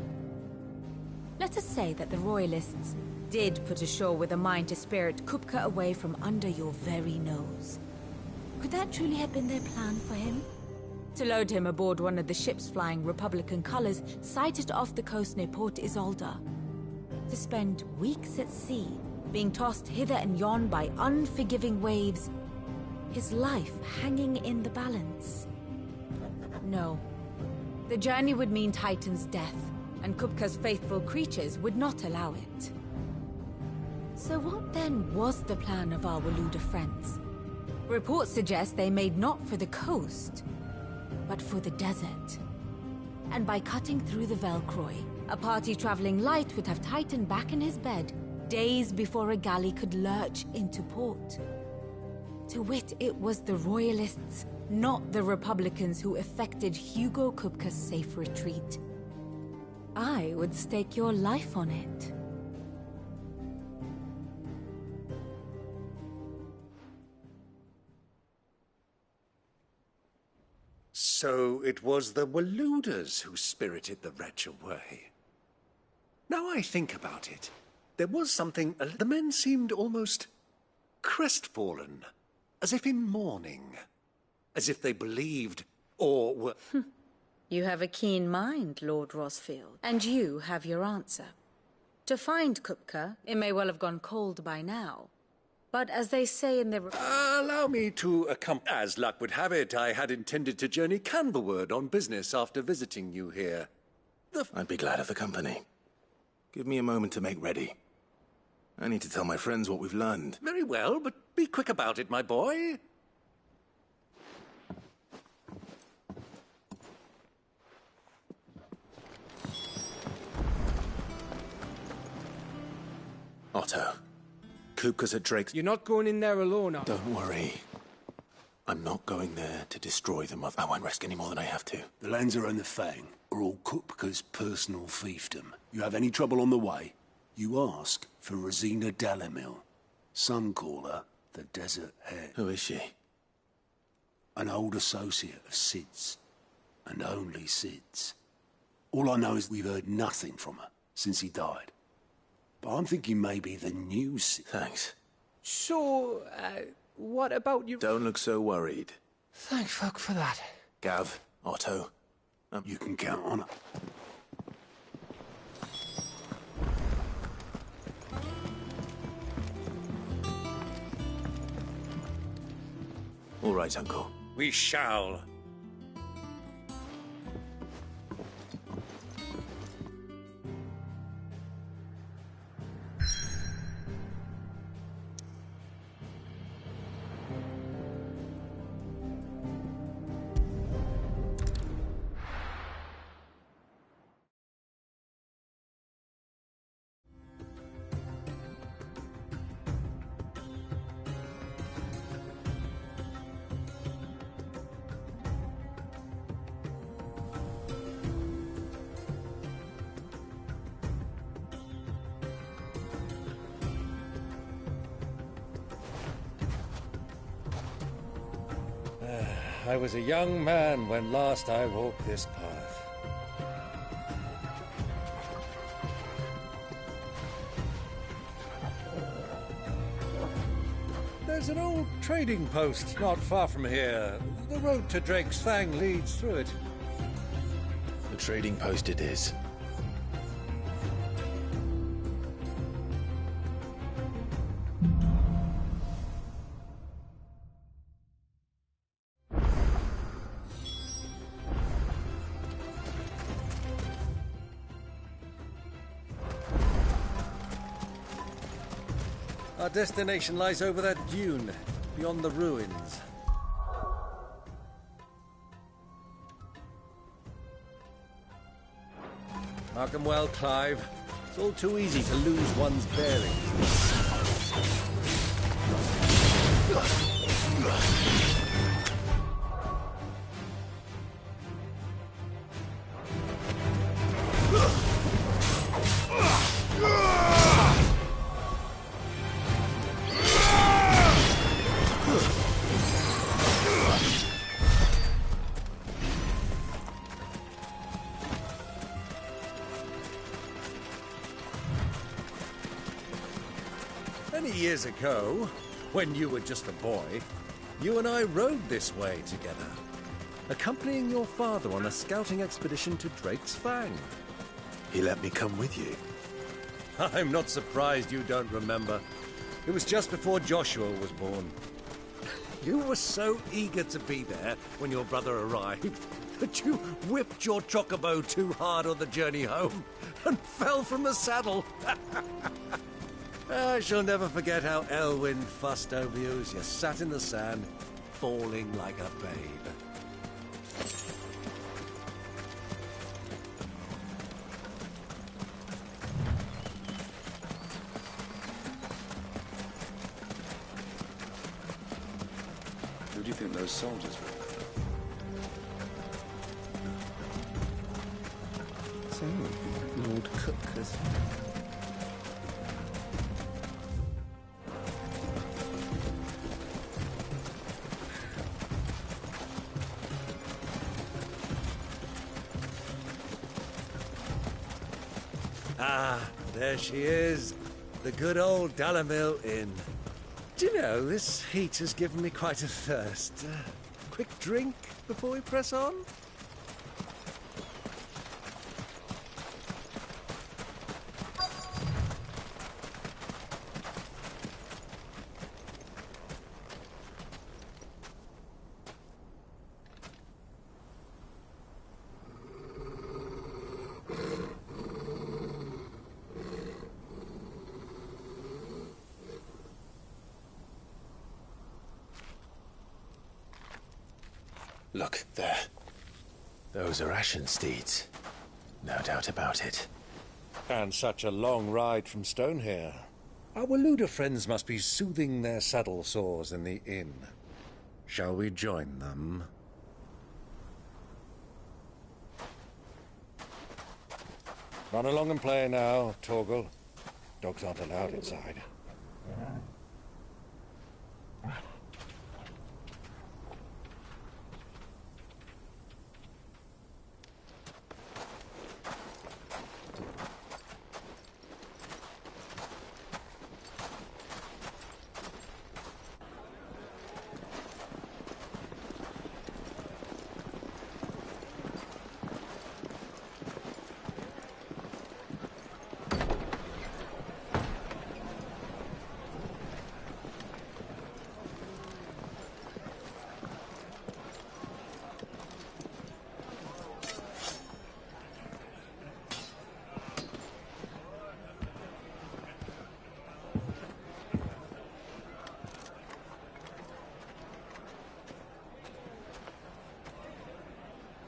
Let us say that the Royalists did put ashore with a mind to spirit Kupka away from under your very nose. Could that truly have been their plan for him? To load him aboard one of the ships flying Republican colors sighted off the coast near Port Isolde. To spend weeks at sea, being tossed hither and yon by unforgiving waves, his life hanging in the balance. No. The journey would mean Titan's death, and Kupka's faithful creatures would not allow it. So what then was the plan of our Waluda friends? Reports suggest they made not for the coast, but for the desert. And by cutting through the Velcroy, a party traveling light would have Titan back in his bed days before a galley could lurch into port. To wit, it was the Royalists, not the Republicans, who effected Hugo Kupka's safe retreat. I would stake your life on it. So it was the Waludas who spirited the wretch away. Now I think about it, there was something... The men seemed almost crestfallen, as if in mourning, as if they believed, or were... You have a keen mind, Lord Rosfield, and you have your answer. To find Kupka, it may well have gone cold by now. But as they say in the... Allow me to accompany... As luck would have it, I had intended to journey Canberward on business after visiting you here. I'd be glad of the company. Give me a moment to make ready. I need to tell my friends what we've learned. Very well, but be quick about it, my boy. Otto. Kupka's at Drake's... You're not going in there alone, Otto. Don't worry. I'm not going there to destroy the mother. I won't risk any more than I have to. The Lanza and the Fang are all Kupka's personal fiefdom. You have any trouble on the way, you ask for Rosina Dalimil. Some call her the Desert Hare. Who is she? An old associate of Sid's. And only Sid's. All I know is we've heard nothing from her since he died. But I'm thinking maybe the new Sid. Thanks. So, what about you? Don't look so worried. Thank fuck for that. Gav, Otto. You can count on her. All right, Uncle. We shall. I was a young man when last I walked this path. There's an old trading post not far from here. The road to Drake's Fang leads through it. The trading post it is. Our destination lies over that dune, beyond the ruins. Mark 'em well, Clive. It's all too easy to lose one's bearings. Many years ago, when you were just a boy, you and I rode this way together, accompanying your father on a scouting expedition to Drake's Fang. He let me come with you. I'm not surprised you don't remember. It was just before Joshua was born. You were so eager to be there when your brother arrived that you whipped your chocobo too hard on the journey home and fell from the saddle. I shall never forget how Elwyn fussed over you as you sat in the sand, falling like a babe. Who do you think those soldiers were? So, Lord Cook has... Ah, there she is. The good old Dalamil Inn. Do you know, this heat has given me quite a thirst. Quick drink before we press on? Look, there. Those are Ashen steeds. No doubt about it. And such a long ride from Stonehair. Our Waluda friends must be soothing their saddle sores in the inn. Shall we join them? Run along and play now, Torgal. Dogs aren't allowed inside.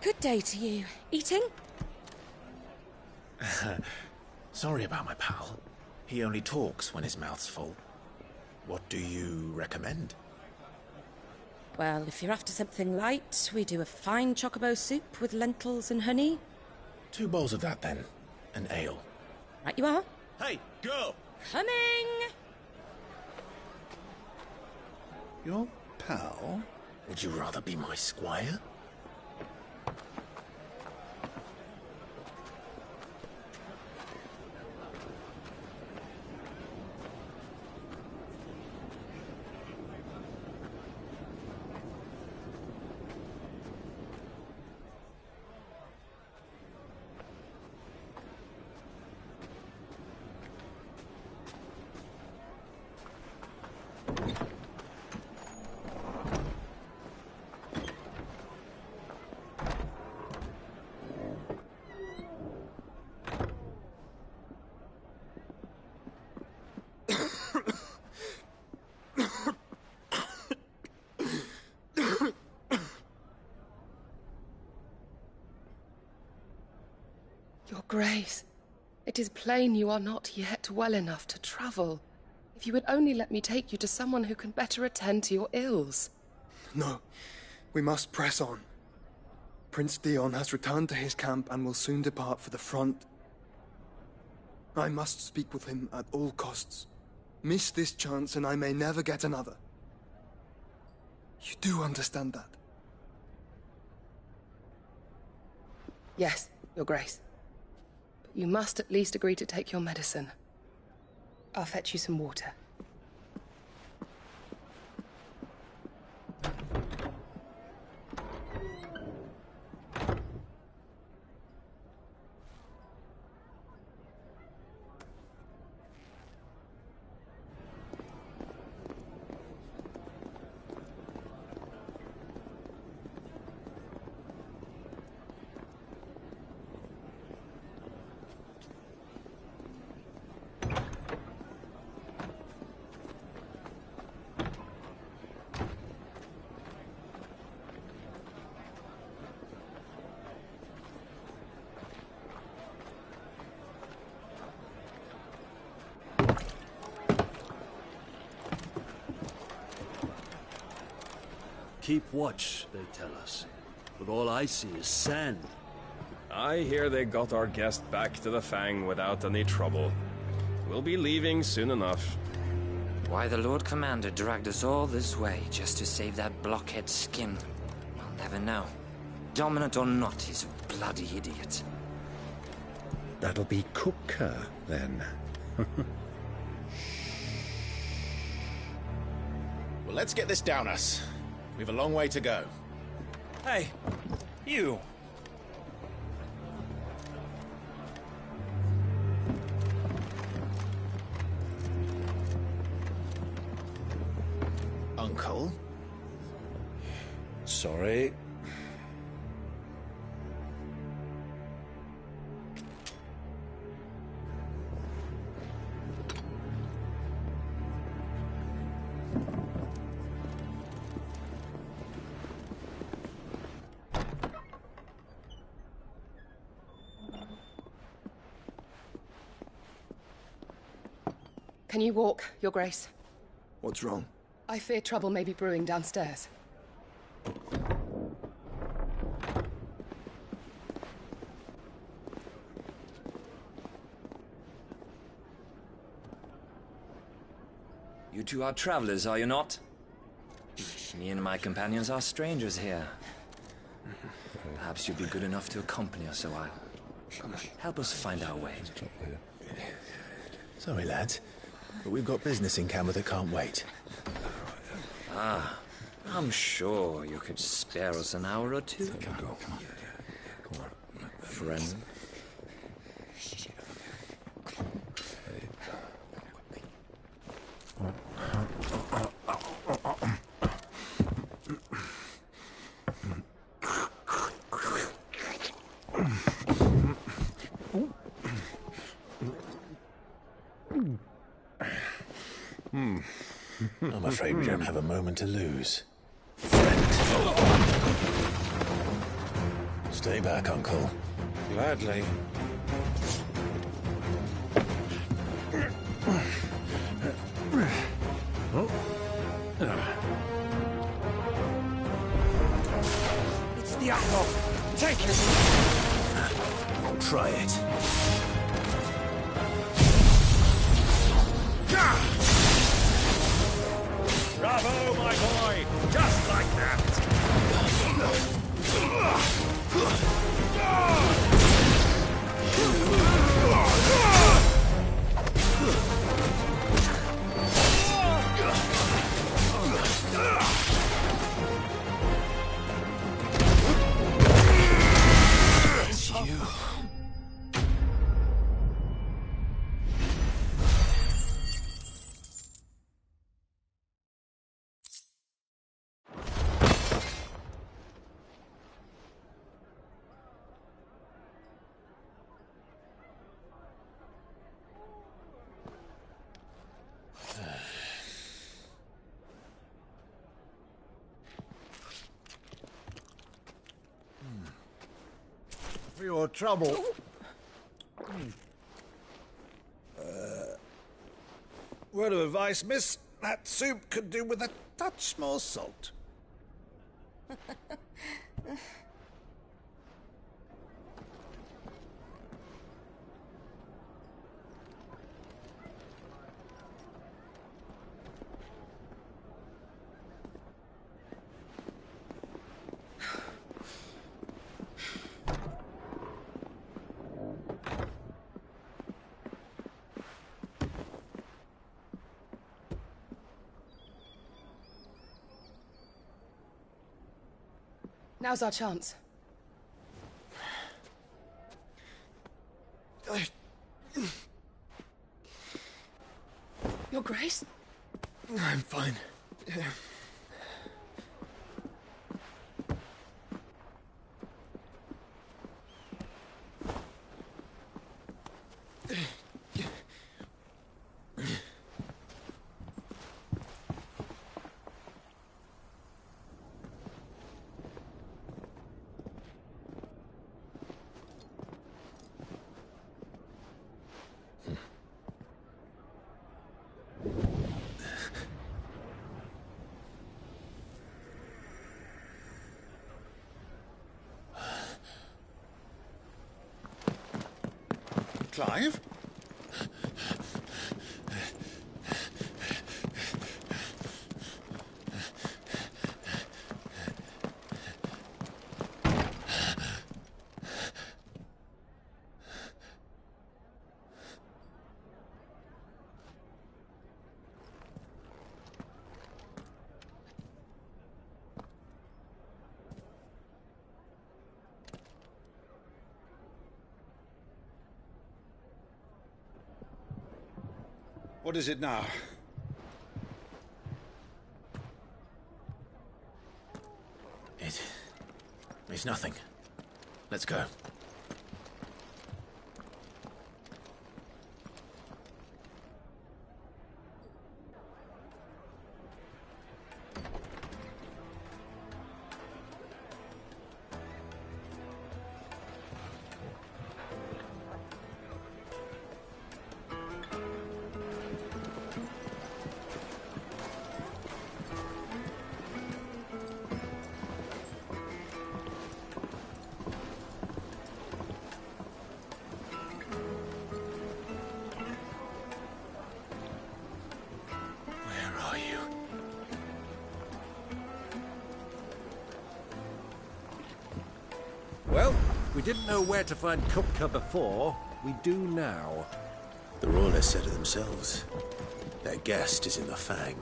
Good day to you. Eating? Sorry about my pal. He only talks when his mouth's full. What do you recommend? Well, if you're after something light, we do a fine chocobo soup with lentils and honey. 2 bowls of that, then. An ale. Right you are. Hey, go! Coming! Your pal? Would you rather be my squire? Your Grace, it is plain you are not yet well enough to travel. If you would only let me take you to someone who can better attend to your ills. No, we must press on. Prince Dion has returned to his camp and will soon depart for the front. I must speak with him at all costs. Miss this chance and I may never get another. You do understand that? Yes, Your Grace. But you must at least agree to take your medicine. I'll fetch you some water. Keep watch, they tell us. But all I see is sand. I hear they got our guest back to the Fang without any trouble. We'll be leaving soon enough. Why the Lord Commander dragged us all this way just to save that blockhead skin, I'll never know. Dominant or not, he's a bloody idiot. That'll be Cooker, then. Well, let's get this down us. We've a long way to go. Hey, you. Uncle? Sorry. Can you walk, Your Grace? What's wrong? I fear trouble may be brewing downstairs. You two are travelers, are you not? Me and my companions are strangers here. Perhaps you'd be good enough to accompany us a while. Help us find our way. Sorry, lads, but we've got business in Camber that can't wait. Ah, I'm sure you could spare us an hour or two. Come on. Friend. I'm afraid we don't have a moment to lose. Stay back, Uncle. Gladly. It's the apple. Take it. I'll try it. Bravo, my boy! Just like that! It's you. For your trouble. Word of advice, miss. That soup could do with a touch more salt. Now's our chance. Your Grace? I'm fine. Clive? What is it now? It's nothing. Let's go. Well, we didn't know where to find Kupka before. We do now. The Royalists said it themselves. Their guest is in the Fang.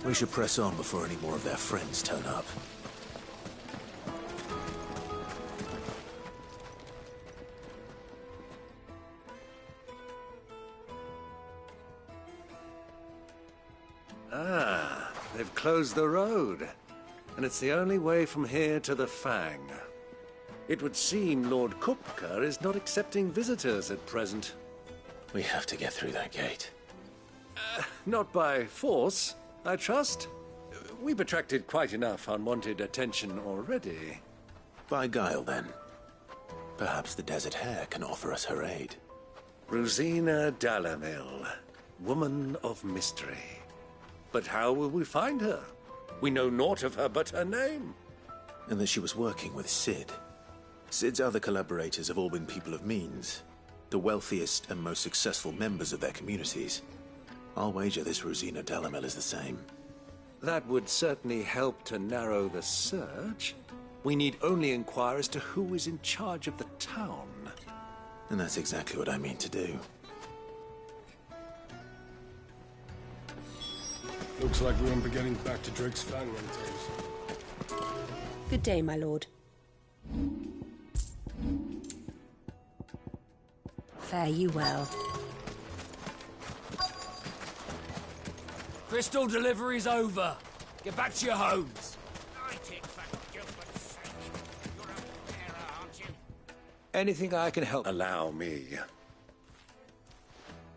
We should press on before any more of their friends turn up. Ah, they've closed the road. And it's the only way from here to the Fang. It would seem Lord Kupka is not accepting visitors at present. We have to get through that gate. Not by force, I trust. We've attracted quite enough unwanted attention already. By guile, then. Perhaps the Desert Hare can offer us her aid. Rosina Dalamil, woman of mystery. But how will we find her? We know naught of her but her name. And that she was working with Cid. Cid's other collaborators have all been people of means, the wealthiest and most successful members of their communities. I'll wager this Rosina Dalamil is the same. That would certainly help to narrow the search. We need only inquire as to who is in charge of the town. And that's exactly what I mean to do. Looks like we won't be getting back to Drake's Fang anytime. Good day, my lord. Fare you well. Crystal delivery's over. Get back to your homes. Anything I can help? Allow me.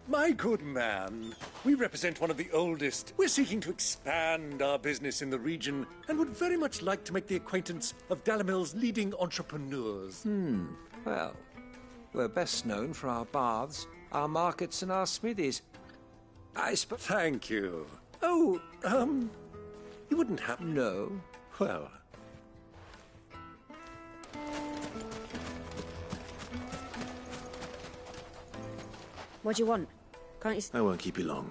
My good man, we represent one of the oldest. We're seeking to expand our business in the region and would very much like to make the acquaintance of Dalamil's leading entrepreneurs. Well, we're best known for our baths, our markets, and our smithies. Thank you. Oh, you wouldn't happen... No. Well... What do you want? Can't you... I won't keep you long.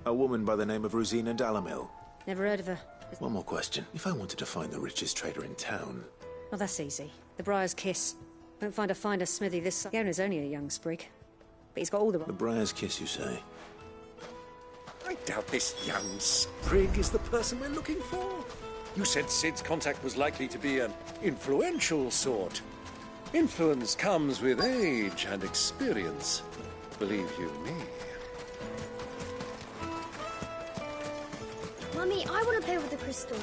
A woman by the name of Rosina Dalamil. Never heard of her. One more question. If I wanted to find the richest trader in town... Well, that's easy. The Briar's Kiss. Won't find a finer smithy this side. The owner's only a young sprig. But he's got all the... The Briar's Kiss, you say? I doubt this young sprig is the person we're looking for. You said Cid's contact was likely to be an influential sort. Influence comes with age and experience. Believe you me. Mummy, I want to play with the crystal.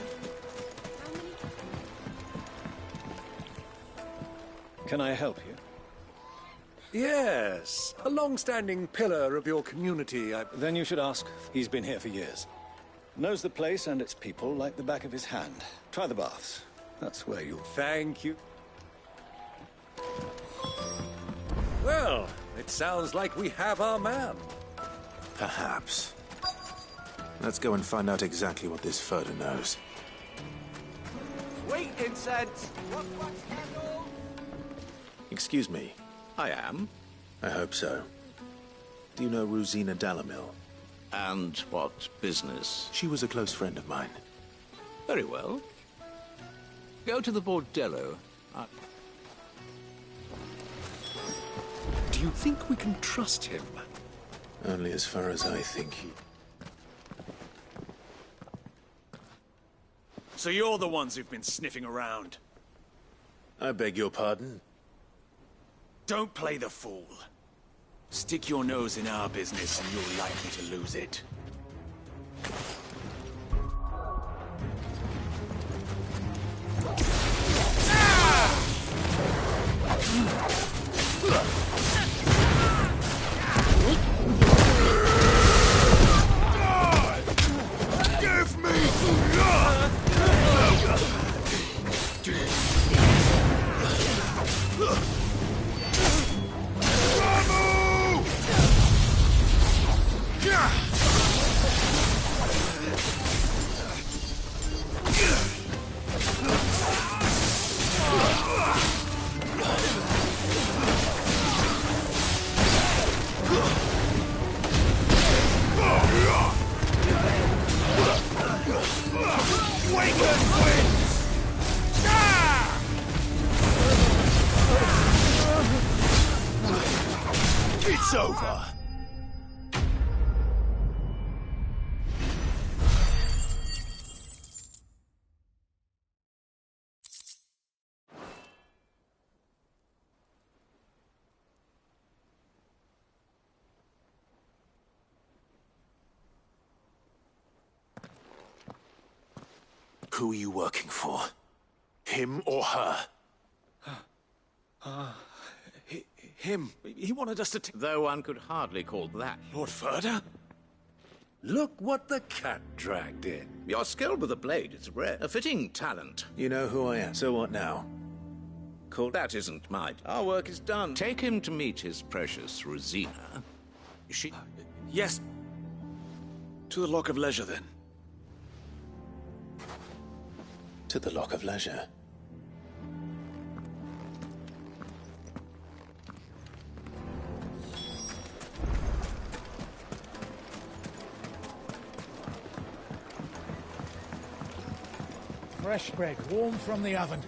Can I help you? Yes, a long-standing pillar of your community. Then you should ask. He's been here for years. Knows the place and its people like the back of his hand. Try the baths. That's where you'll... Thank you. Well, it sounds like we have our man. Perhaps. Let's go and find out exactly what this Furter knows. Sweet incense! What's candle? Excuse me. I am. I hope so. Do you know Rosina Dalamil? And what business? She was a close friend of mine. Very well. Go to the bordello. Do you think we can trust him? Only as far as I think he... So you're the ones who've been sniffing around? I beg your pardon? Don't play the fool. Stick your nose in our business and you're likely to lose it. Give me! It's over. Who are you working for? Him or her? Him. He wanted us to Though one could hardly call that. Lord Ferda? Look what the cat dragged in. Your skill with the blade is rare. A fitting talent. You know who I am, so what now? Cool. That isn't mine. Our work is done. Take him to meet his precious Rosina. She... Yes. To the Lock of Leisure, then. To the Lock of Leisure. Fresh bread, warm from the oven.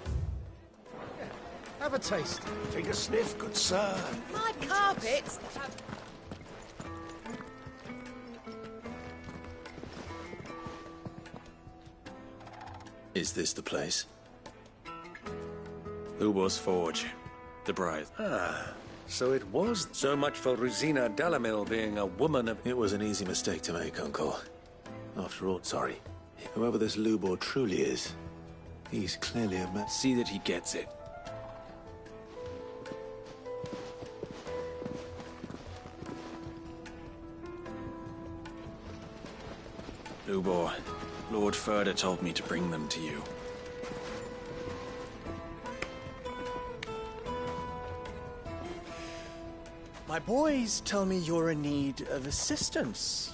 Have a taste. Take a sniff, good sir. My carpets! Is this the place? Ubor's Forge. The bride. Ah, so it was so much for Rosina Dalamil being a woman of... It was an easy mistake to make, Uncle. After all, sorry. Whoever this Lubor truly is, he's clearly a man. See that he gets it. Lubor, Lord Ferda told me to bring them to you. My boys tell me you're in need of assistance.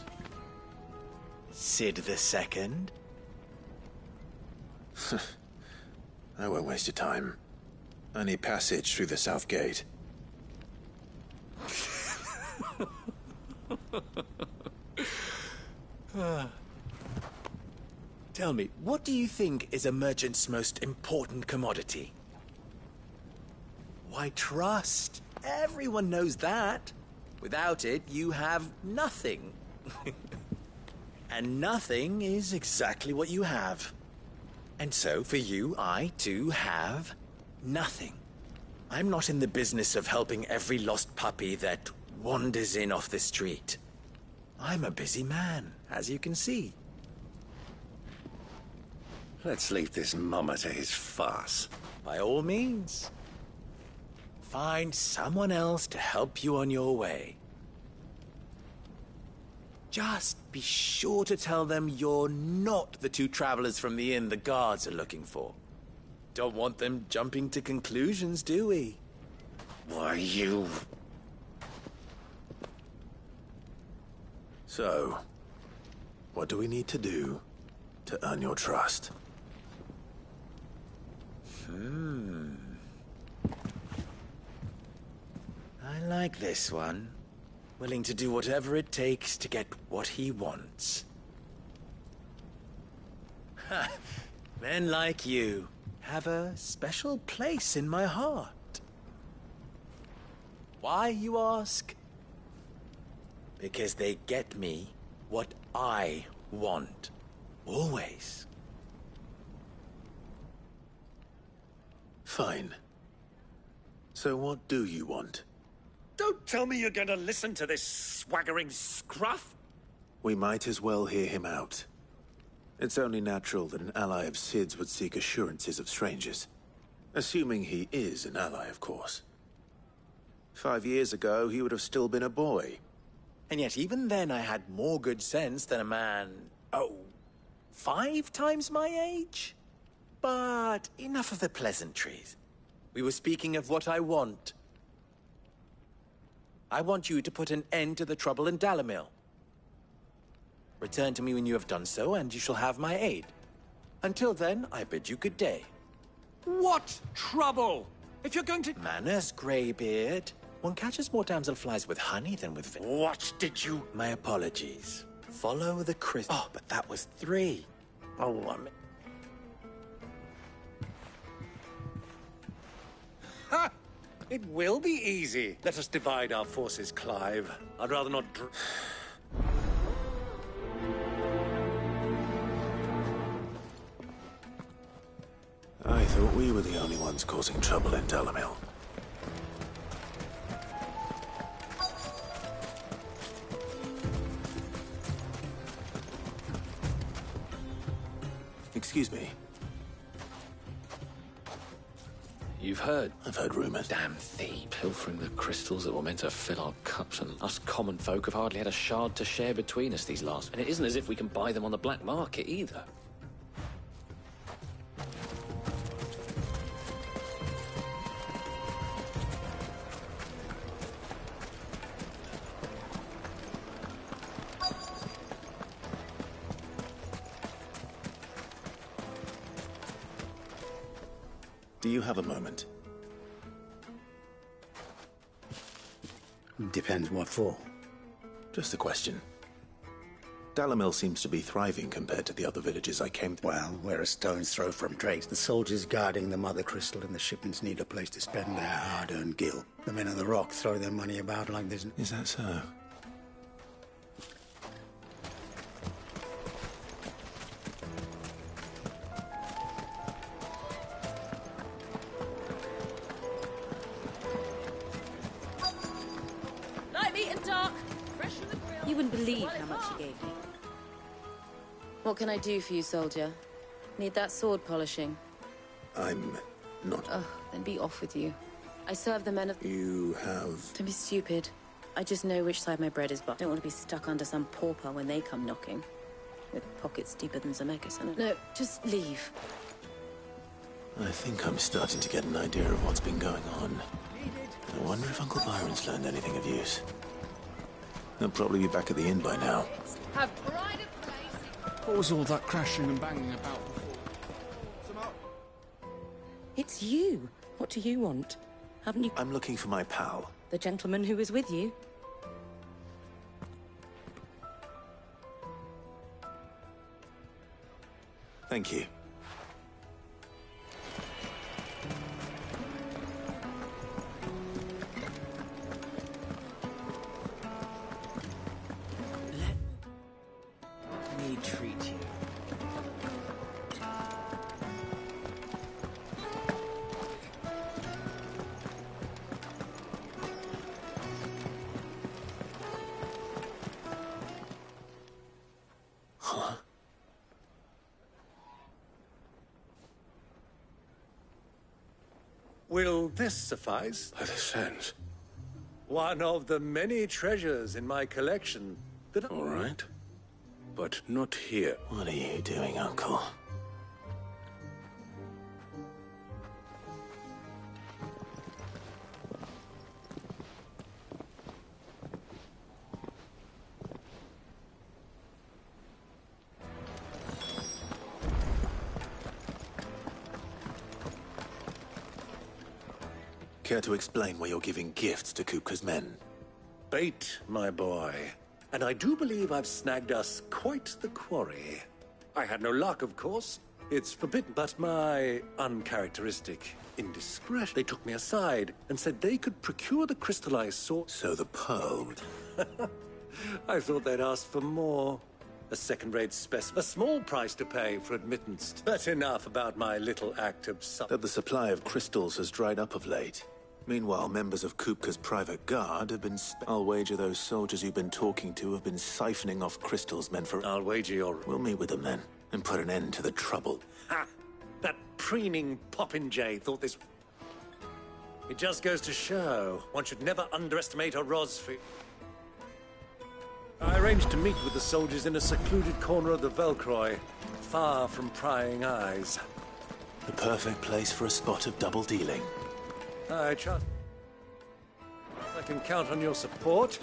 Sid II? I won't waste your time. I need passage through the south gate. Tell me, what do you think is a merchant's most important commodity? Why, trust. Everyone knows that. Without it, you have nothing. And nothing is exactly what you have. And so, for you, I, too, have nothing. I'm not in the business of helping every lost puppy that wanders in off the street. I'm a busy man, as you can see. Let's leave this mummer to his farce. By all means. Find someone else to help you on your way. Just be sure to tell them you're not the two travelers from the inn the guards are looking for. Don't want them jumping to conclusions, do we? Why, you... So, what do we need to do to earn your trust? I like this one. Willing to do whatever it takes to get what he wants. Ha! Men like you have a special place in my heart. Why, you ask? Because they get me what I want. Always. Fine. So what do you want? Don't tell me you're going to listen to this swaggering scruff! We might as well hear him out. It's only natural that an ally of Sid's would seek assurances of strangers. Assuming he is an ally, of course. 5 years ago, he would have still been a boy. And yet even then I had more good sense than a man, 5 times my age? But enough of the pleasantries. We were speaking of what I want. I want you to put an end to the trouble in Dalimil. Return to me when you have done so, and you shall have my aid. Until then, I bid you good day. What trouble? If you're going to... Manners, Greybeard. One catches more damselflies with honey than with... What did you... My apologies. Follow the crystal... Oh, but that was 3. Ha! It will be easy. Let us divide our forces, Clive. I'd rather not... I thought we were the only ones causing trouble in Dalimil. Excuse me. You've heard? I've heard rumors. Damn thief. Pilfering the crystals that were meant to fill our cups, and us common folk have hardly had a shard to share between us these last... And it isn't as if we can buy them on the black market, either. Do you have a moment? Depends what for. Just a question. Dalimil seems to be thriving compared to the other villages I came to. Well, we're a stone's throw from Drake's. The soldiers guarding the Mother Crystal and the shipments need a place to spend their hard-earned gil. The men of the Rock throw their money about like there's... Is that so? You wouldn't believe how much he gave me. What can I do for you, soldier? Need that sword polishing? I'm not... Oh, then be off with you. I serve the men of... You have... Don't be stupid. I just know which side my bread is buttered. Don't want to be stuck under some pauper when they come knocking. With pockets deeper than Zemeckis, innit? No, just leave. I think I'm starting to get an idea of what's been going on. I wonder if Uncle Byron's learned anything of use. He'll probably be back at the inn by now. Have pride of place. What was all that crashing and banging about before? It's you. What do you want? Haven't you... I'm looking for my pal. The gentleman who was with you? Thank you. Let me treat you. Huh? Will this suffice? By the sands. One of the many treasures in my collection that... All right. But not here. What are you doing, Uncle? Care to explain why you're giving gifts to Kupka's men? Bait, my boy. And I do believe I've snagged us quite the quarry. I had no luck, of course. It's forbidden, but my uncharacteristic indiscretion. They took me aside and said they could procure the crystallized sword. So the pearl. I thought they'd ask for more. A second-rate specimen. A small price to pay for admittance. But enough about my little act of That the supply of crystals has dried up of late. Meanwhile, members of Kupka's private guard have been I'll wager those soldiers you've been talking to have been siphoning off crystals meant for... I'll wager you're... We'll meet with them then, and put an end to the trouble. Ha! That preening popinjay thought this... It just goes to show, one should never underestimate a Rosfi. I arranged to meet with the soldiers in a secluded corner of the Velcroy, far from prying eyes. The perfect place for a spot of double dealing. I trust I can count on your support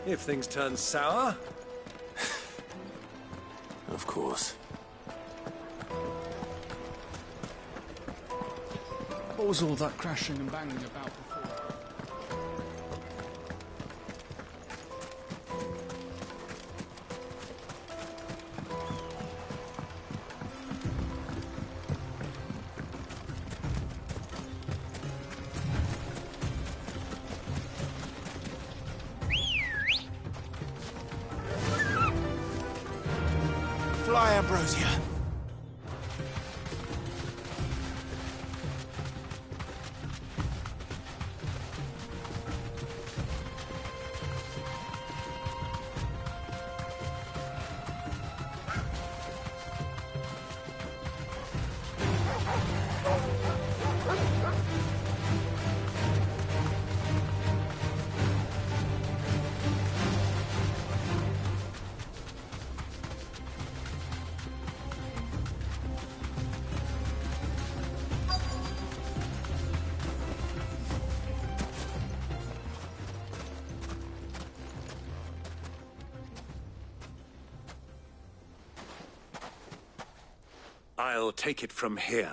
if things turn sour. Of course. What was all that crashing and banging about before? Fly, Ambrosia. I'll take it from here.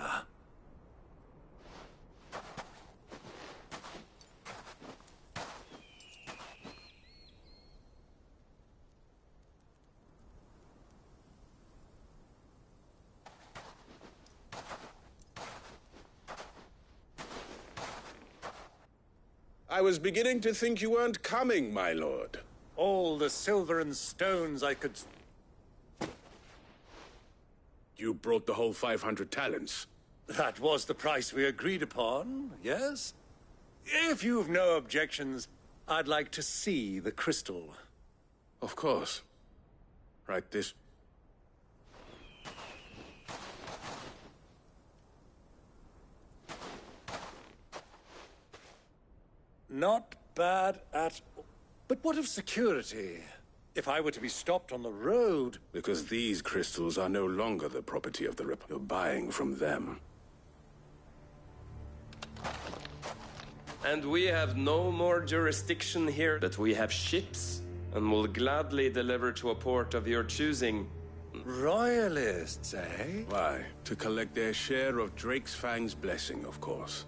I was beginning to think you weren't coming, my lord. All the silver and stones I could... You brought the whole 500 talents. That was the price we agreed upon, yes? If you've no objections, I'd like to see the crystal. Of course. Right this... Not bad at all. But what of security? If I were to be stopped on the road... Because these crystals are no longer the property of the Rip. You're buying from them. And we have no more jurisdiction here, but we have ships, and will gladly deliver to a port of your choosing. Royalists, eh? Why? To collect their share of Drake's Fang's blessing, of course.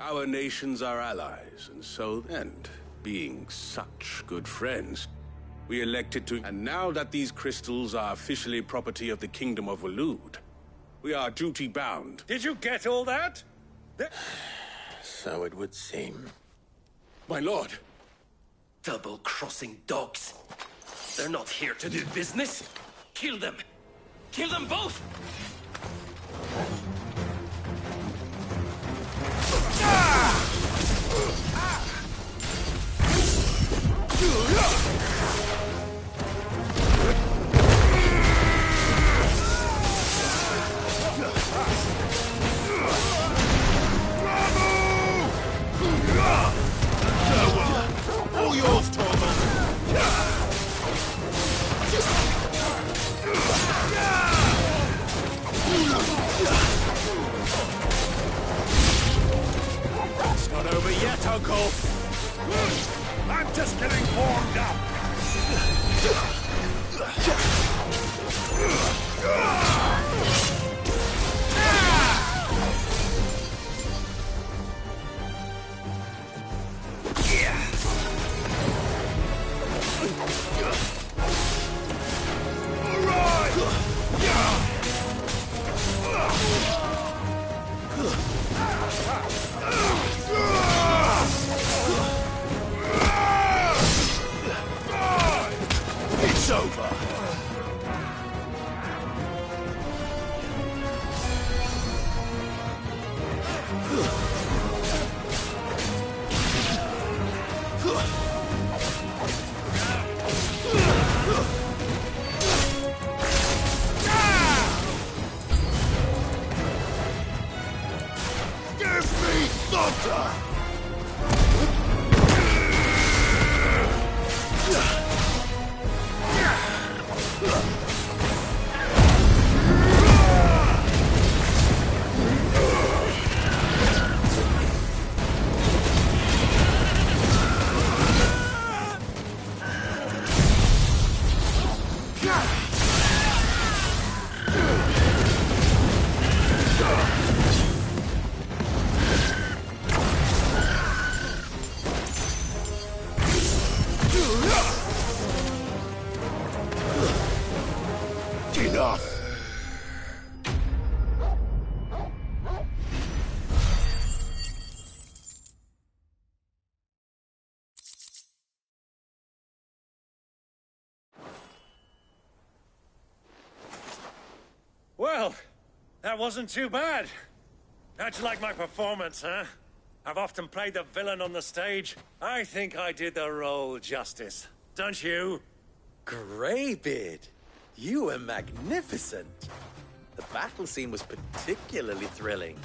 Our nations are allies, and so, and being such good friends, we elected to... And now that these crystals are officially property of the Kingdom of Waloed, we are duty-bound. Did you get all that? So it would seem. My lord! Double-crossing dogs. They're not here to do business. Kill them! Kill them both! All yours, Tormund! It's not over yet, Uncle! I'm just getting warmed up! It's over. Give me thunder! Enough! Well, that wasn't too bad. How'd you like my performance, huh? I've often played the villain on the stage. I think I did the role justice. Don't you? Greybeard, you were magnificent. The battle scene was particularly thrilling.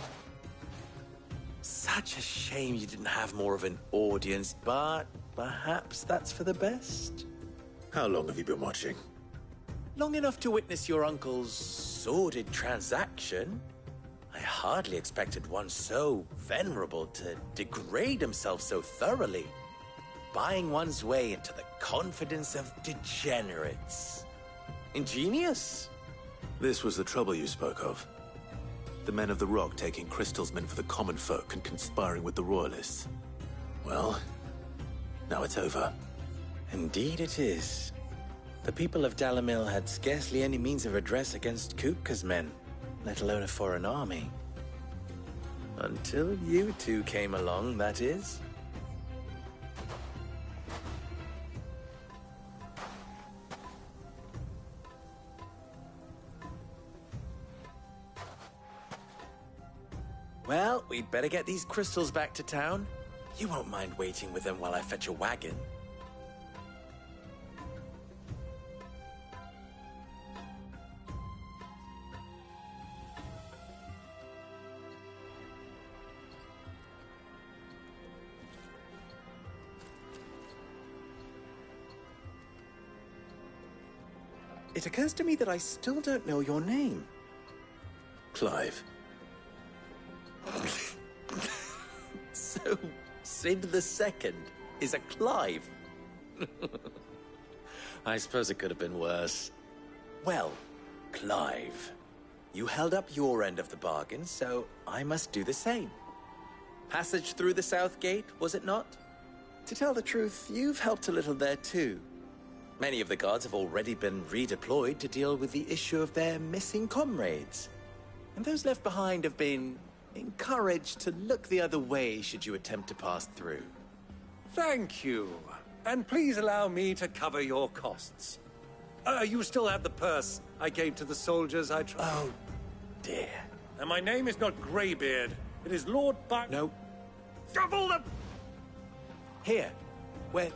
Such a shame you didn't have more of an audience, but perhaps that's for the best. How long have you been watching? Long enough to witness your uncle's sordid transaction. I hardly expected one so venerable to degrade himself so thoroughly, buying one's way into the confidence of degenerates. Ingenious. This was the trouble you spoke of. The men of the Rock taking Crystal's men for the common folk and conspiring with the Royalists. Well, now it's over. Indeed it is. The people of Dalamil had scarcely any means of redress against Kupka's men, let alone a foreign army. Until you two came along, that is. Well, we'd better get these crystals back to town. You won't mind waiting with them while I fetch a wagon. It occurs to me that I still don't know your name. Clive. So, Sid the Second is a Clive. I suppose it could have been worse. Well, Clive, you held up your end of the bargain, so I must do the same. Passage through the South Gate, was it not? To tell the truth, you've helped a little there too. Many of the guards have already been redeployed to deal with the issue of their missing comrades. And those left behind have been encouraged to look the other way should you attempt to pass through. Thank you. And please allow me to cover your costs. You still have the purse I gave to the soldiers I tried. Oh, dear. And my name is not Greybeard. It is Lord Buck. No. Double the... Here. Where...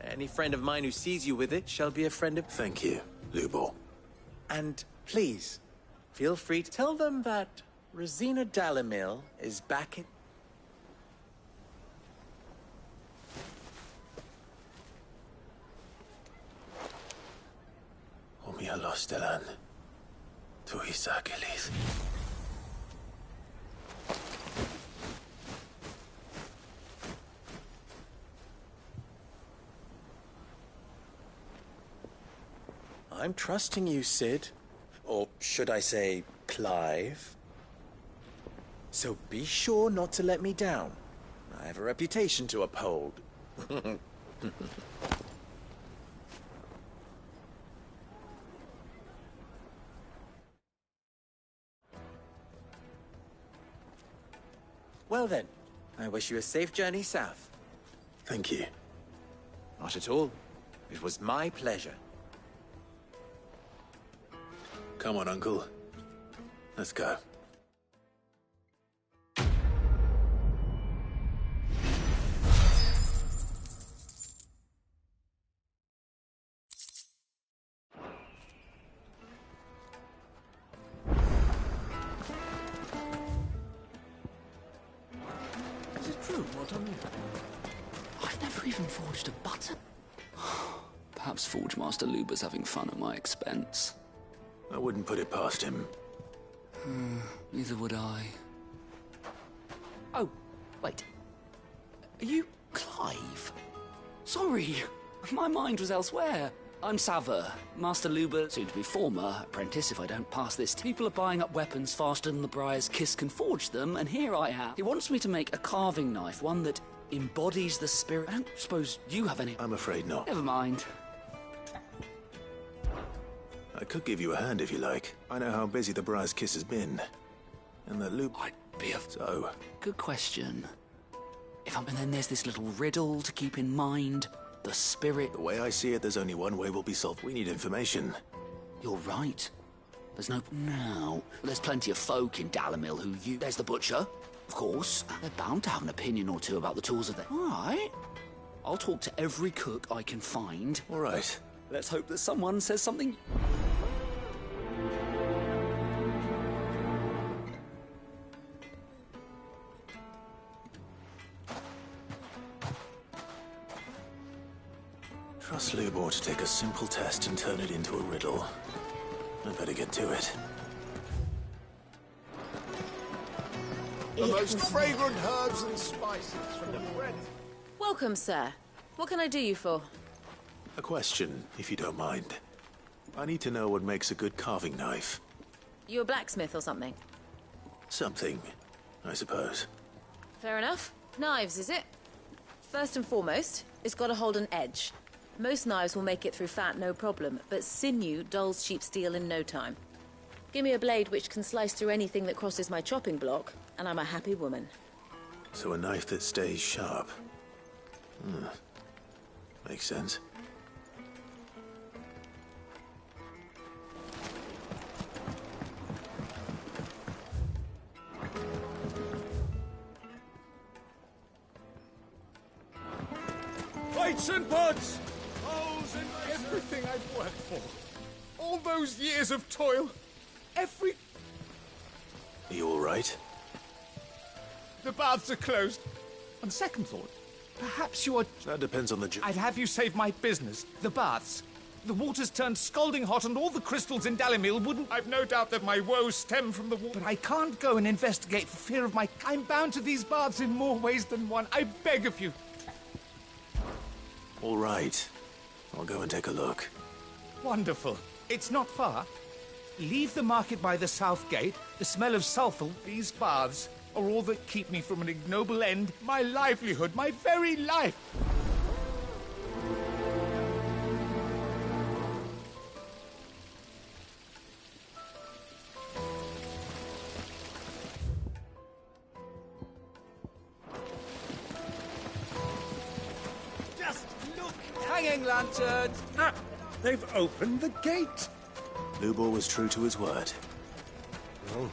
Any friend of mine who sees you with it shall be a friend of... Thank you, Lubor. And please, feel free to tell them that Rosina Dalamil is back in... Omia Lostelan. Tuisa Gelith. I'm trusting you, Sid. Or should I say, Clive? So be sure not to let me down. I have a reputation to uphold. Well then, I wish you a safe journey south. Thank you. Not at all. It was my pleasure. Come on, Uncle. Let's go. Is it true what I mean? I've never even forged a button. Perhaps Forge Master Luber's having fun at my expense. I wouldn't put it past him. Neither would I. Oh, wait. Are you Clive? Sorry, my mind was elsewhere. I'm Saver, Master Luber, soon to be former apprentice if I don't pass this. People are buying up weapons faster than the Briar's Kiss can forge them, and here I am. He wants me to make a carving knife, one that embodies the spirit. I don't suppose you have any... I'm afraid not. Never mind. I could give you a hand if you like. I know how busy the Briar's Kiss has been. And that loop... I'd be a... So... Good question. And then there's this little riddle to keep in mind. The spirit... The way I see it, there's only one way we'll be solved. We need information. You're right. There's no... No. There's plenty of folk in Dalamil who you... There's the butcher, of course. They're bound to have an opinion or two about the tools of their... All right. I'll talk to every cook I can find. All right. Let's hope that someone says something... Trust Lubor to take a simple test and turn it into a riddle. I'd better get to it. The most fragrant herbs and spices from the bread. Welcome, sir. What can I do you for? A question, if you don't mind. I need to know what makes a good carving knife. You a blacksmith or something? Something, I suppose. Fair enough. Knives, is it? First and foremost, it's got to hold an edge. Most knives will make it through fat, no problem, but sinew dulls cheap steel in no time. Give me a blade which can slice through anything that crosses my chopping block, and I'm a happy woman. So a knife that stays sharp. Makes sense. Plates and pots! Holes in everything I've worked for. All those years of toil. Are you all right? The baths are closed. On second thought, perhaps you are... That depends on the job. I'd have you save my business. The baths. The water's turned scalding hot and all the crystals in Dalamil wouldn't... I've no doubt that my woes stem from the water. But I can't go and investigate for fear of my... I'm bound to these baths in more ways than one. I beg of you. All right. I'll go and take a look. Wonderful. It's not far. Leave the market by the south gate. The smell of sulphur, these baths, are all that keep me from an ignoble end. My livelihood, my very life. Just look! Hanging lanterns! Ah, they've opened the gate! Lubor was true to his word. Well,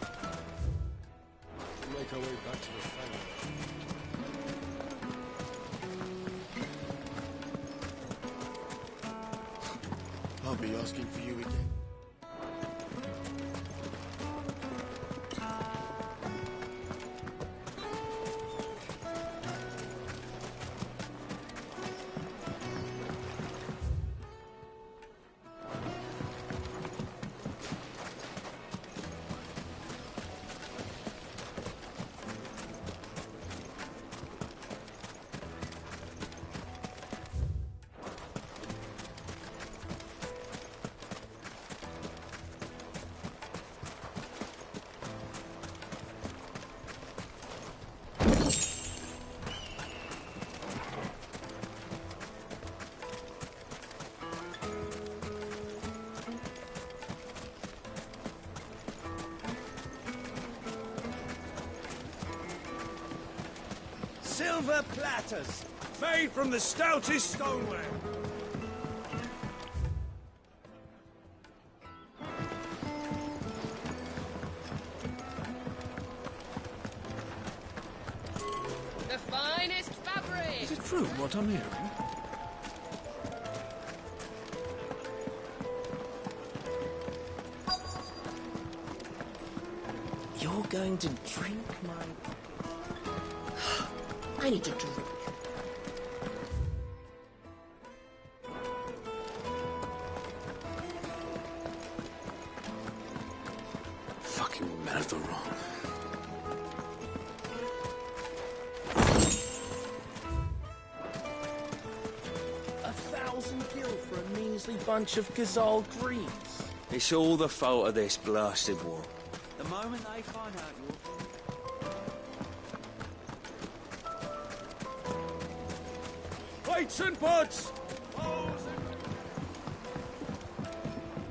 we'll make our way back to the family. I'll be asking for you again. Silver platters, made from the stoutest stoneware. The finest fabric! Is it true what I'm hearing? You're going to drink my... I need a drink. Fucking men of the wrong. $1,000 gil for a measly bunch of Gazal greens. It's all the fault of this blasted war. The moment they find out you're... Weights and pots!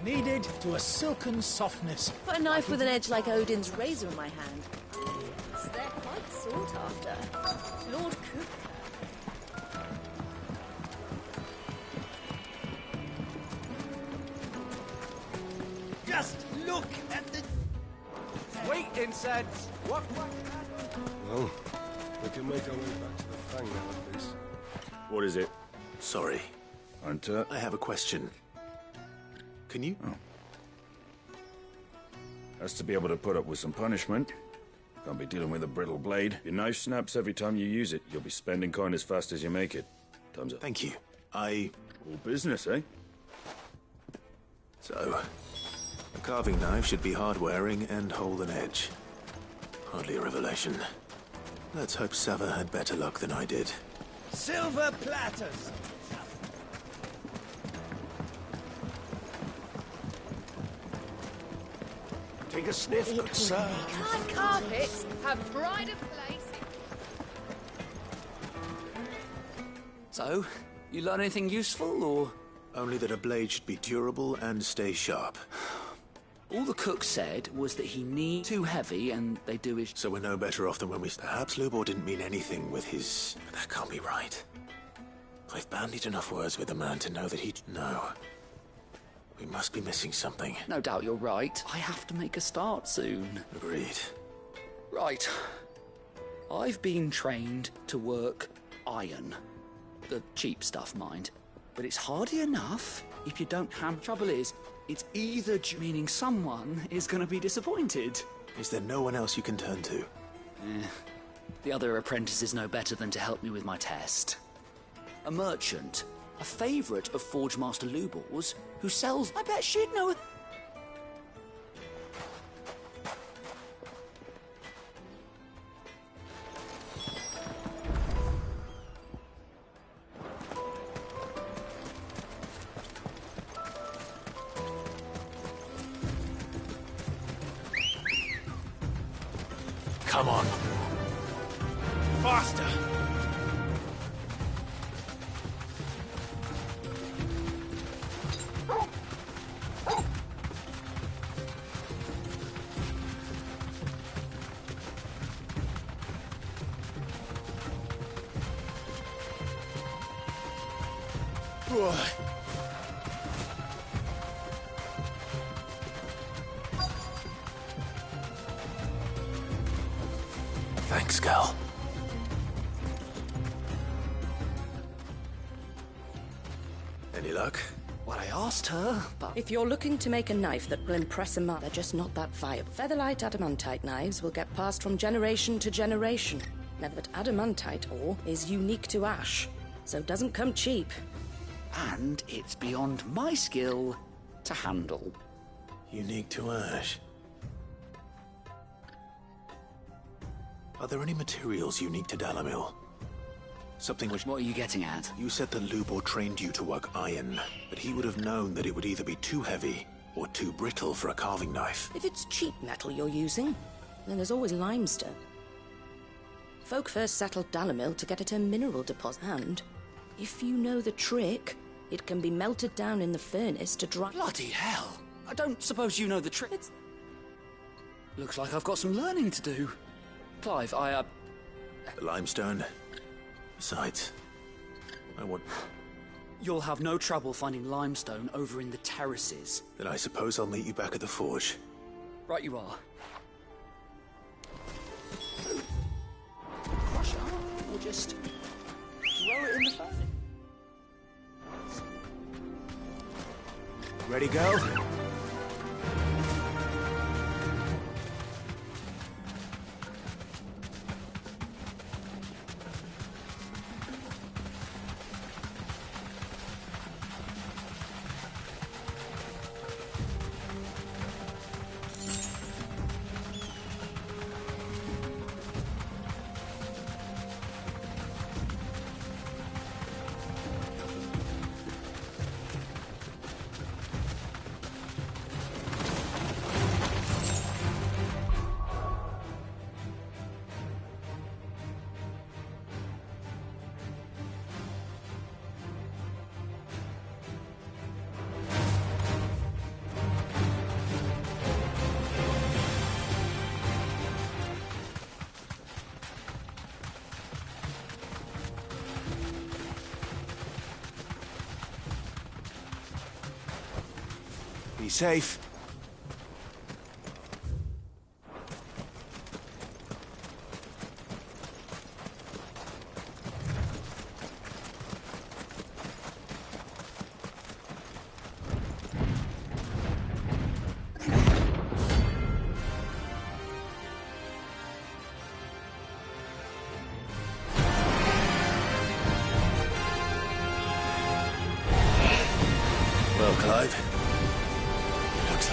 Kneaded to a silken softness. Put a knife with an edge like Odin's razor in my hand. Yes, they're quite sought after. Lord Cook. Just look at the... Wait, incense! What? Well, we can make our way back to the Fang now, at least. What is it? Sorry. Hunter? I have a question. Can you? Oh. Has to be able to put up with some punishment. Can't be dealing with a brittle blade. Your knife snaps every time you use it. You'll be spending coin as fast as you make it. Thumbs up. Thank you. All business, eh? So, a carving knife should be hard-wearing and hold an edge. Hardly a revelation. Let's hope Sava had better luck than I did. Silver platters! Take a sniff, good sir. My carpets have pride of place. So, you learn anything useful, or...? Only that a blade should be durable and stay sharp. All the cook said was that he needs too heavy and they do his... So we're no better off than when we... Perhaps Lubor didn't mean anything with his... But that can't be right. I've bandied enough words with the man to know that he'd... No. We must be missing something. No doubt you're right. I have to make a start soon. Agreed. Right. I've been trained to work iron. The cheap stuff, mind. But it's hardly enough if you don't have... Trouble is, it's either meaning someone is going to be disappointed. Is there no one else you can turn to? The other apprentices know better than to help me with my test. A merchant, a favourite of Forge Master Lubor's, who sells... I bet she'd know... Come on. Faster! Thanks, Gal. Any luck? Well, I asked her, but... If you're looking to make a knife that will impress a man, they're just not that viable. Featherlight adamantite knives will get passed from generation to generation. Never that adamantite ore is unique to ash, so it doesn't come cheap. And it's beyond my skill to handle. Unique to ash. Are there any materials unique to Dalamil? Something which... What are you getting at? You said that Lubor trained you to work iron, but he would have known that it would either be too heavy or too brittle for a carving knife. If it's cheap metal you're using, then there's always limestone. Folk first settled Dalamil to get at a mineral deposit, and if you know the trick, it can be melted down in the furnace to dry... Bloody hell! I don't suppose you know the trick. Looks like I've got some learning to do. Clive, The limestone? Besides, I want... You'll have no trouble finding limestone over in the terraces. Then I suppose I'll meet you back at the forge. Right you are. Crush it, or just throw it in the furnace. Ready, go? Be safe. Well, Clive, looks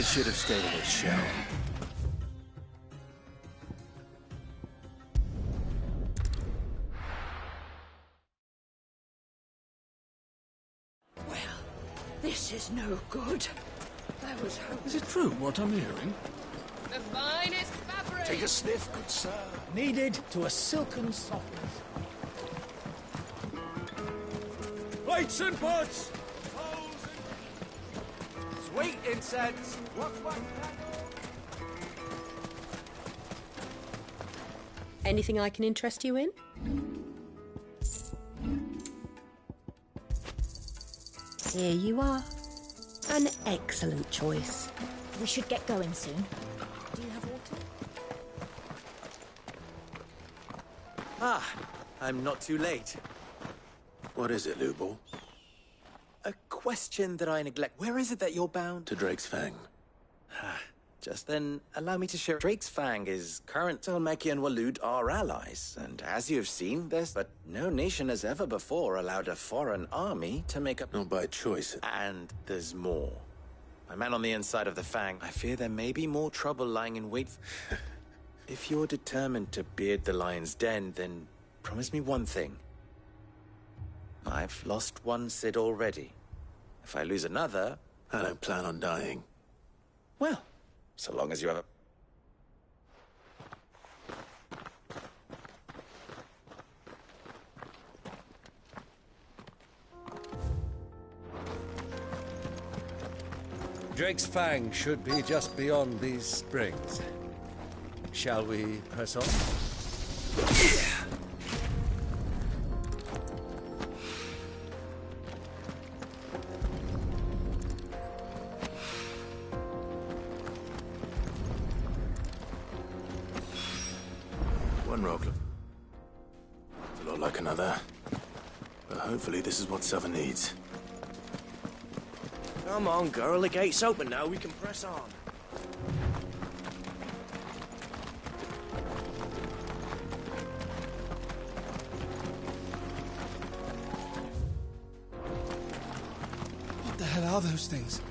It should have stayed in its shell. This is no good. There was hope. Is it true what I'm hearing? The finest fabric! Take a sniff, good sir. Kneaded to a silken softness. Plates and pots! Sweet incense! What? Anything I can interest you in? Here you are. An excellent choice. We should get going soon. Do you have water? Ah, I'm not too late. What is it, Lubor? A question that I neglect. Where is it that you're bound? To Drake's Fang. Just then, allow me to share. Drake's Fang is current. Tolmeki and Waloed are allies, and as you've seen, but no nation has ever before allowed a foreign army to make up. Not by choice. And there's more. My man on the inside of the Fang, I fear there may be more trouble lying in wait. If you're determined to beard the lion's den, then promise me one thing. I've lost one Cid already. If I lose another... I don't plan on dying. Well, so long as you have a... Drake's Fang should be just beyond these springs. Shall we press on? One rock. A lot like another. But hopefully this is what Southern needs. Come on, girl. The gate's open now. We can press on. What the hell are those things?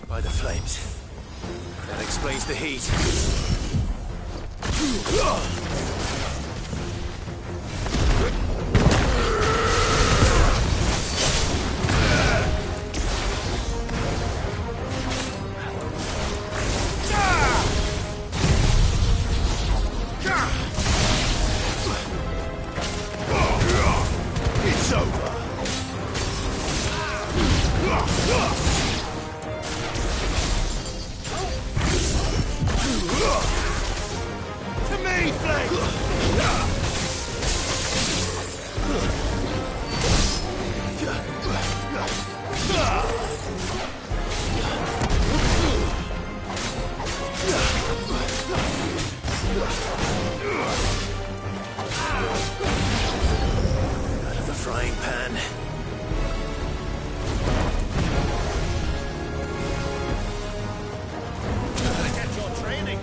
By the flames. That explains the heat. It's over. To me, Out of the frying pan. Get your training.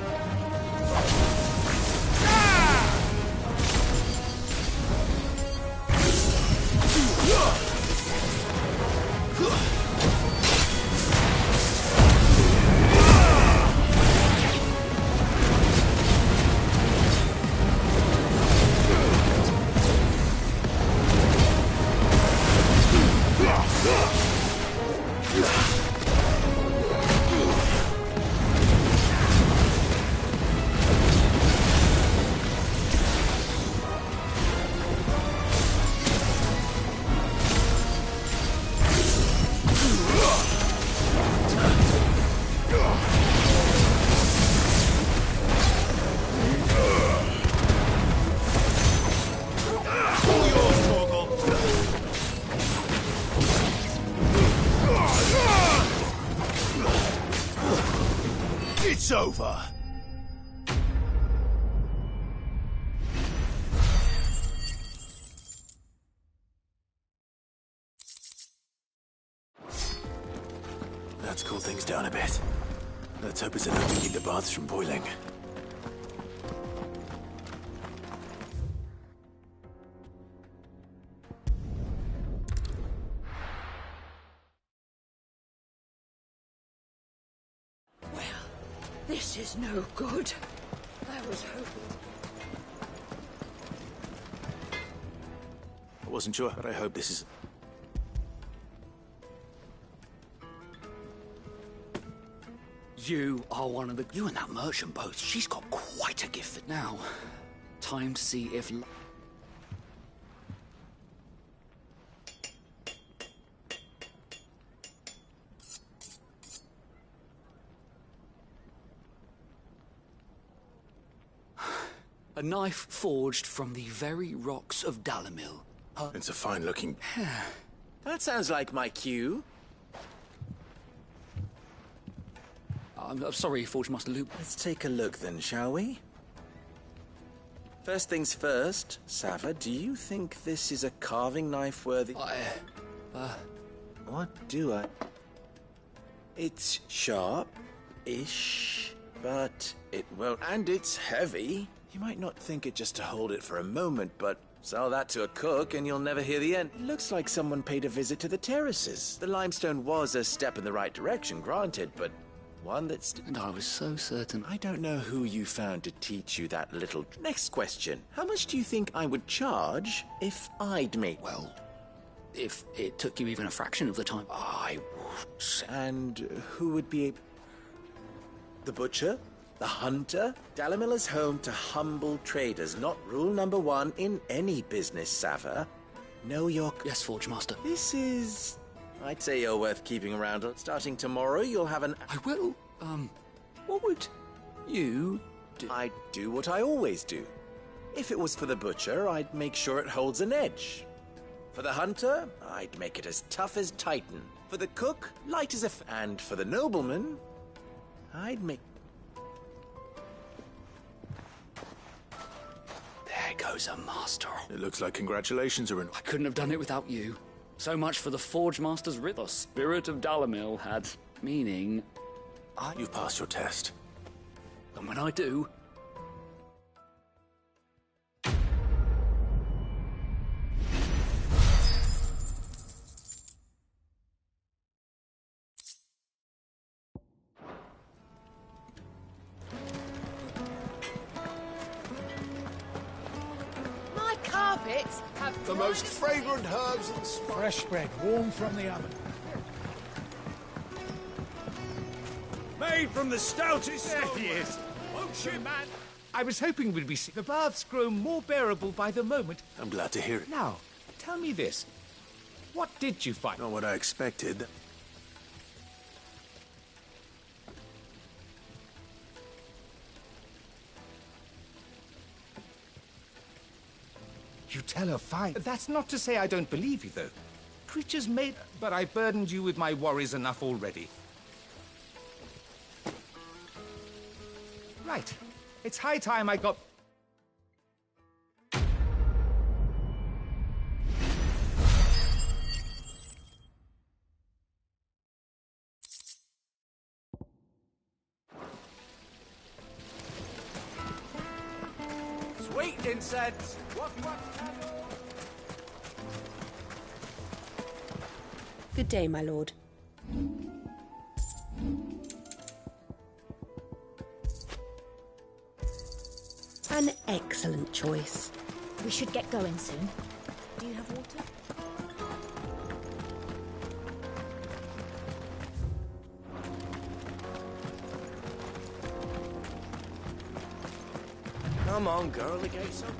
It's over. Let's cool things down a bit. Let's hope it's enough to keep the baths from boiling. This is no good. I was hoping. I wasn't sure, but I hope this is... You are one of the... You and that merchant both. She's got quite a gift. Now, time to see if... A knife forged from the very rocks of Dalimil. It's a fine-looking... That sounds like my cue. I'm sorry, Forge Master Luke. Let's take a look then, shall we? First things first, Sava, do you think this is a carving knife worthy... What do I... It's sharp-ish, but it won't... And it's heavy. You might not think it just to hold it for a moment, but sell that to a cook and you'll never hear the end. It looks like someone paid a visit to the terraces. The limestone was a step in the right direction, granted, but one that's... And I was so certain. I don't know who you found to teach you that little... Next question. How much do you think I would charge if I'd make... Well, if it took you even a fraction of the time. I would. And who would be... The butcher? The hunter? Dalimil is home to humble traders, not rule number one in any business, Sava. Know your... Yes, Forge Master. This is... I'd say you're worth keeping around. Starting tomorrow, you'll have an... I will. What would you do? I'd do what I always do. If it was for the butcher, I'd make sure it holds an edge. For the hunter, I'd make it as tough as Titan. For the cook, light as a... And for the nobleman, I'd make... There goes a master. It looks like congratulations are in... I couldn't have done it without you. So much for the Forge Master's writ. The spirit of Dalimil had meaning. You've passed your test. And when I do... The most fragrant herbs and spices. Fresh bread, warm from the oven. Made from the stoutest... There he is. Ocean man. I was hoping we'd be... The baths grow more bearable by the moment. I'm glad to hear it. Now, tell me this. What did you find? Not what I expected. You tell her fine. That's not to say I don't believe you, though. Creatures made... But I burdened you with my worries enough already. Right. It's high time I got... Sweet incense! Good day, my lord. An excellent choice. We should get going soon. Do you have water? Come on, girl, the gate's open.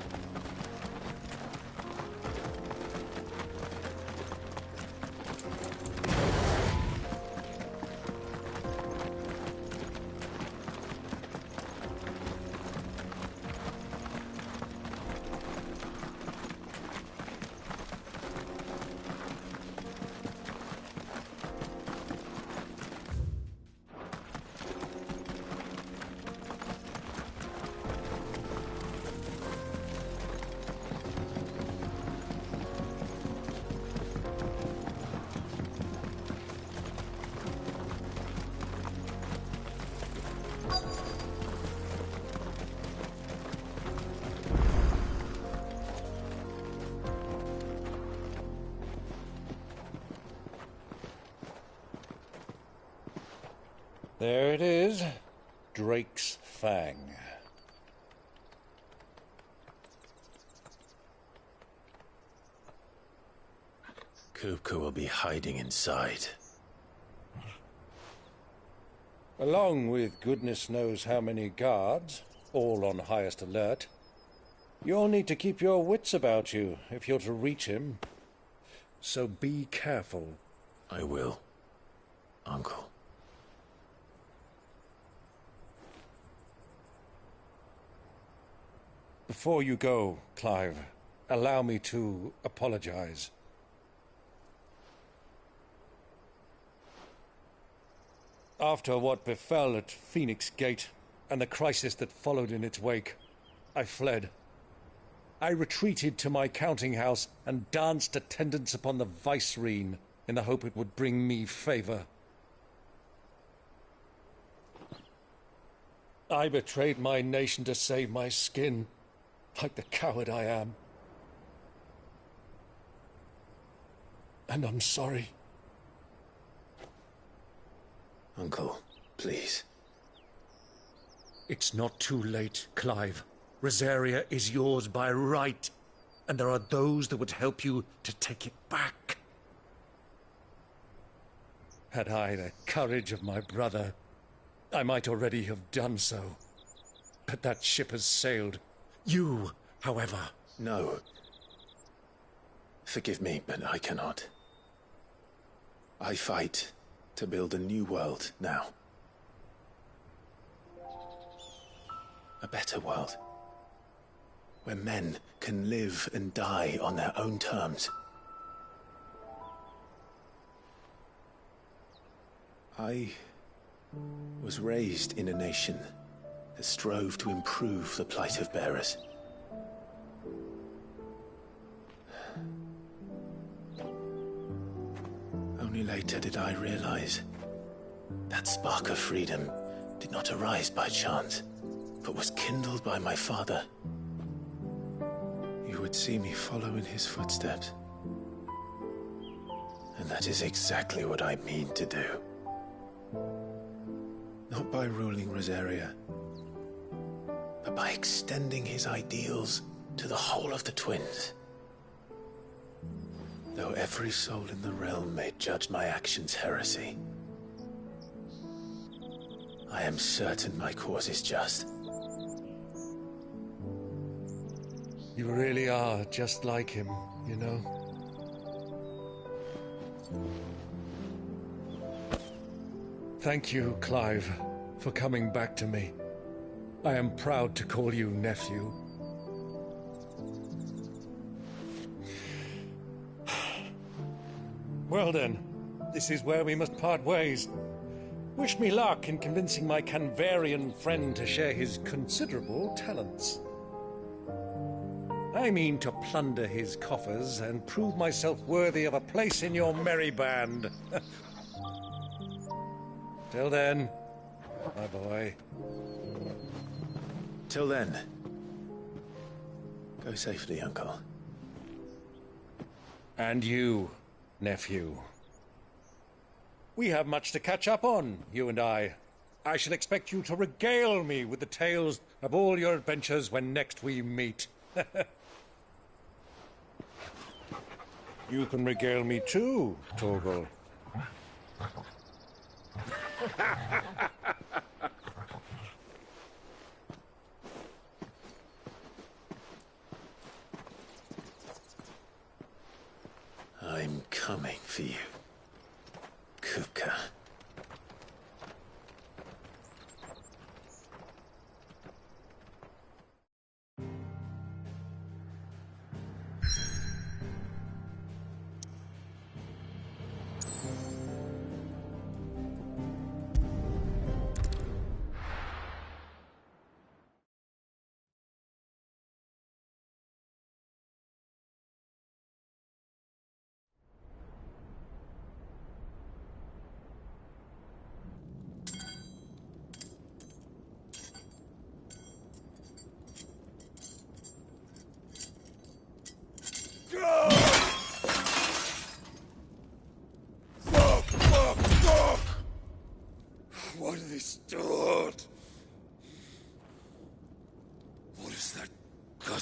There it is. Drake's Fang. Kupka will be hiding inside. Along with goodness knows how many guards, all on highest alert. You'll need to keep your wits about you if you're to reach him. So be careful. I will, Uncle. Before you go, Clive, allow me to apologize. After what befell at Phoenix Gate and the crisis that followed in its wake, I fled. I retreated to my counting house and danced attendance upon the Vicereine in the hope it would bring me favor. I betrayed my nation to save my skin, like the coward I am. And I'm sorry. Uncle, please. It's not too late, Clive. Rosaria is yours by right, and there are those that would help you to take it back. Had I the courage of my brother, I might already have done so. But that ship has sailed. You, however... No. Forgive me, but I cannot. I fight to build a new world now. A better world. Where men can live and die on their own terms. I was raised in a nation that strove to improve the plight of bearers. Only later did I realize that spark of freedom did not arise by chance, but was kindled by my father. You would see me follow in his footsteps. And that is exactly what I mean to do. Not by ruling Rosaria, but by extending his ideals to the whole of the twins. Though every soul in the realm may judge my actions heresy, I am certain my cause is just. You really are just like him, you know? Thank you, Clive, for coming back to me. I am proud to call you nephew. Well then, this is where we must part ways. Wish me luck in convincing my Canvarian friend to share his considerable talents. I mean to plunder his coffers and prove myself worthy of a place in your merry band. Till then, my boy. Till then, go safely, Uncle. And you, nephew. We have much to catch up on, you and I. I shall expect you to regale me with the tales of all your adventures when next we meet. You can regale me too, Torgal. I'm coming for you, Kupka.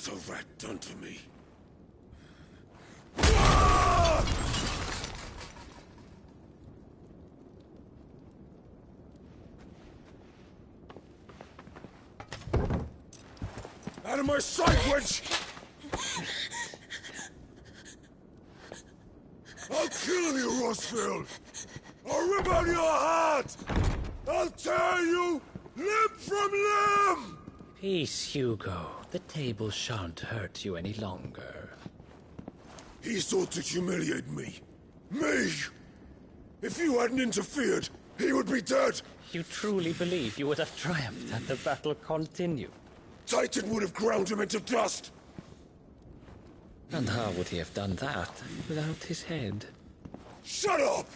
What's a rat done to me? Out of my sight, wench! I'll kill you, Rosfield! I'll rip out your heart! I'll tear you limb from limb! Peace, Hugo. The table shan't hurt you any longer. He sought to humiliate me. Me! If you hadn't interfered, he would be dead! You truly believe you would have triumphed had the battle continued? Titan would have ground him into dust! And how would he have done that without his head? Shut up!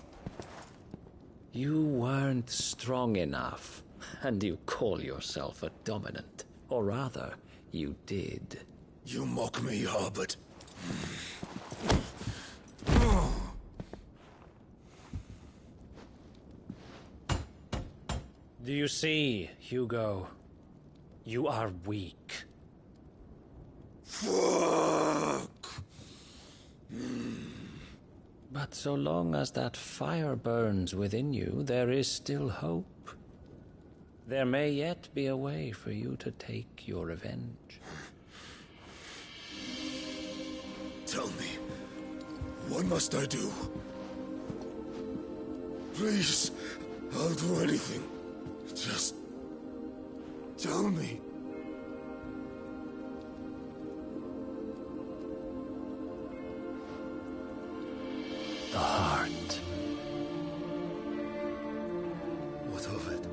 You weren't strong enough, and you call yourself a dominant. Or rather, you did. You mock me, Harbert. Do you see, Hugo? You are weak. Fuck! But so long as that fire burns within you, there is still hope. There may yet be a way for you to take your revenge. Tell me, what must I do? Please, I'll do anything. Just tell me. The heart. What of it?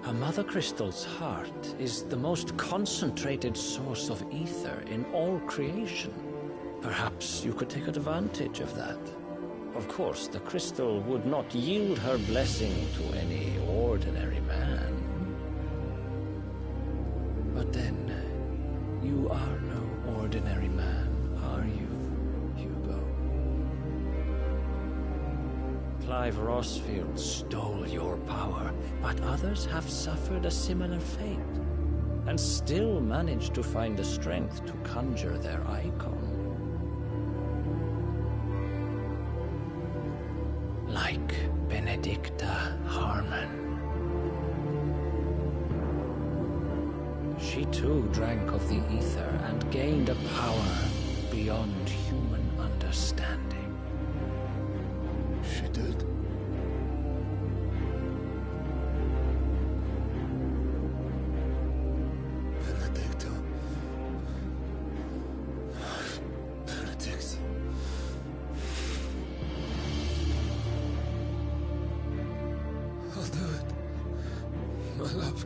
A Mother Crystal's heart is the most concentrated source of ether in all creation. Perhaps you could take advantage of that. Of course, the crystal would not yield her blessing to any ordinary man. But then, you are no ordinary man, are you, Hugo? Clive Rosfield stole your power, but others have suffered a similar fate, and still managed to find the strength to conjure their icon. Like Benedicta Harmon. She too drank of the ether and gained a power beyond human understanding. She did? Benedicta. Benedict. I'll do it. My love.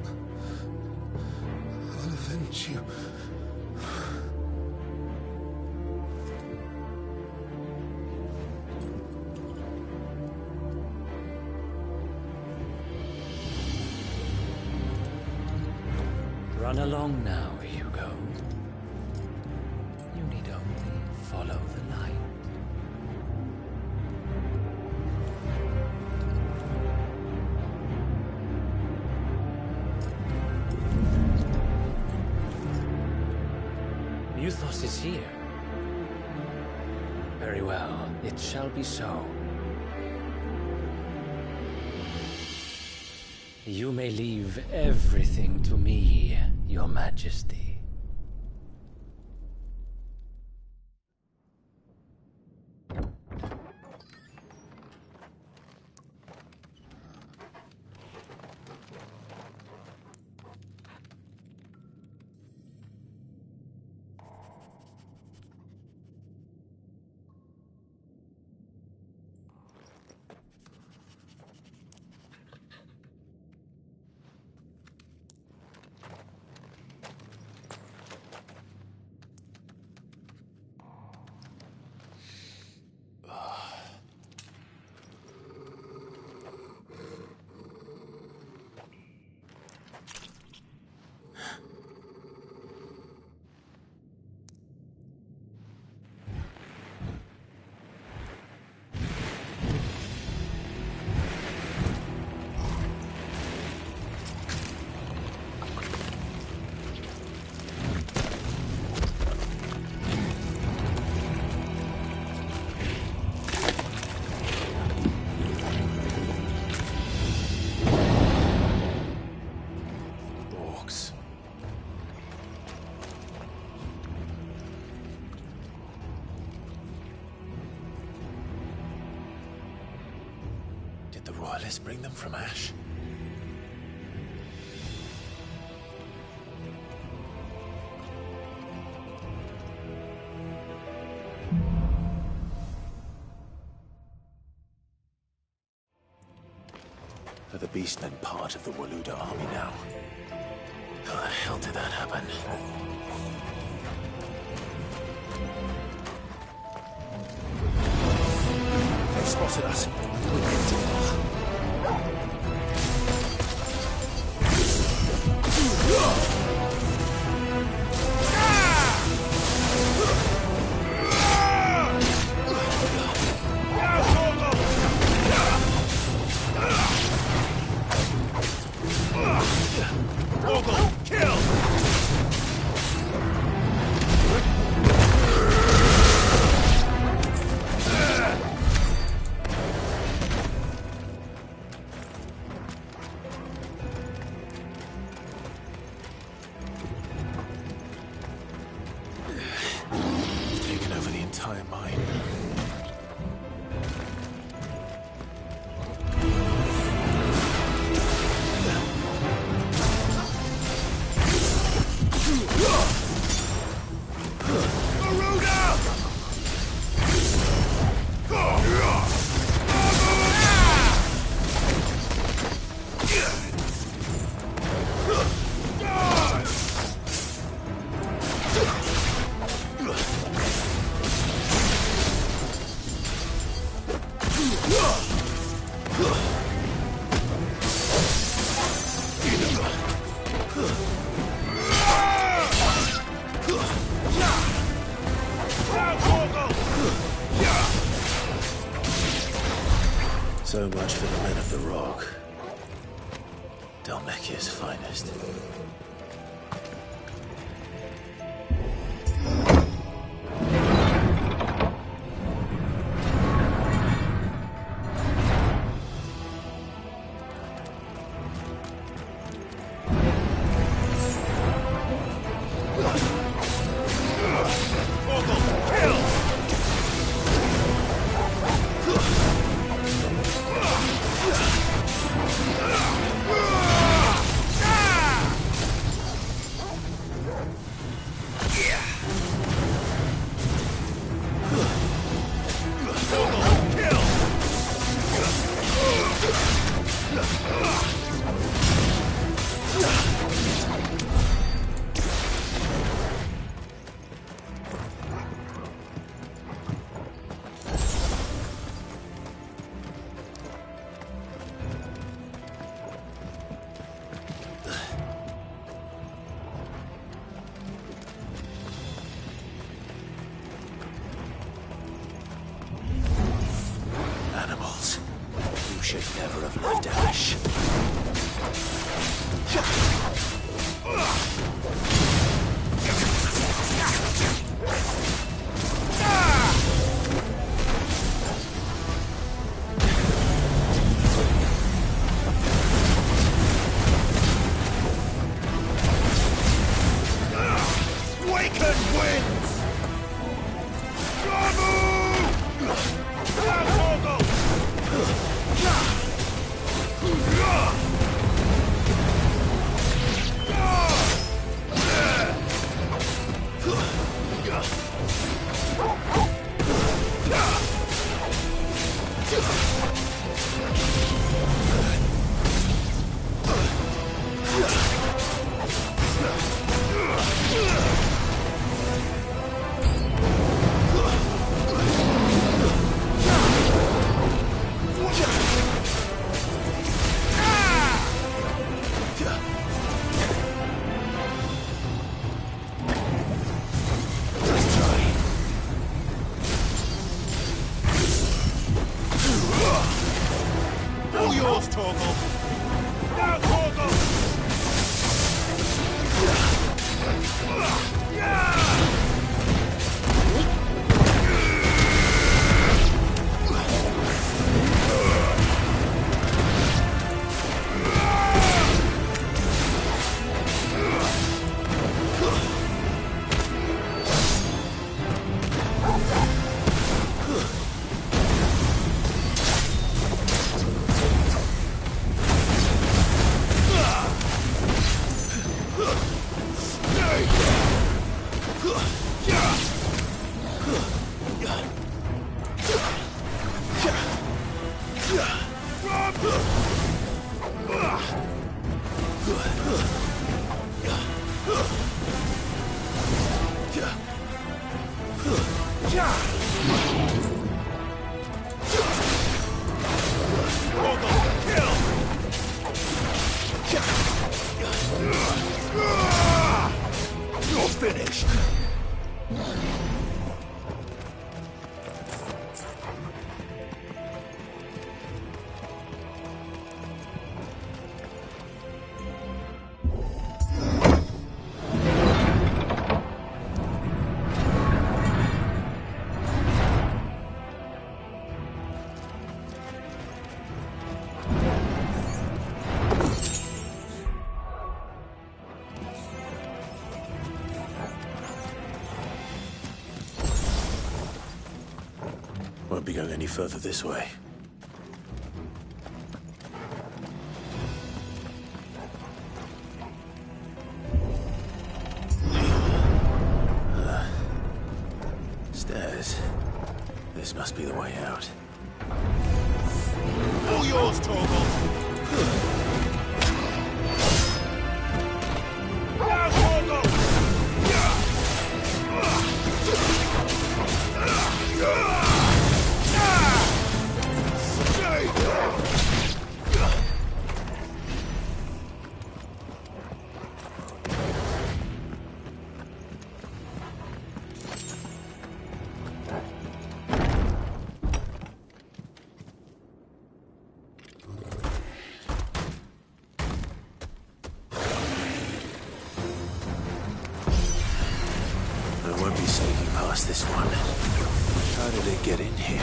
I'll avenge you. Run along now, Hugo. You need only follow the light. Euthos is here. Very well, it shall be so. You may leave everything to me, Your Majesty. Did the Royalists bring them from Ash? Are the Beastmen part of the Waluda army now? How the hell did that happen? They've spotted us. We'll get to them. Kill! Taken over the entire mine. So much for the men of the Rock. Dhalmekia's finest. Animals. You should never have left Ash. Waken wins! All yours, Torgal! Now, Torgal! You're finished. Won't be going any further this way. Stairs. This must be the way out. All yours, Torgal. Now, Torgal! I won't be sneaking past this one. How did it get in here?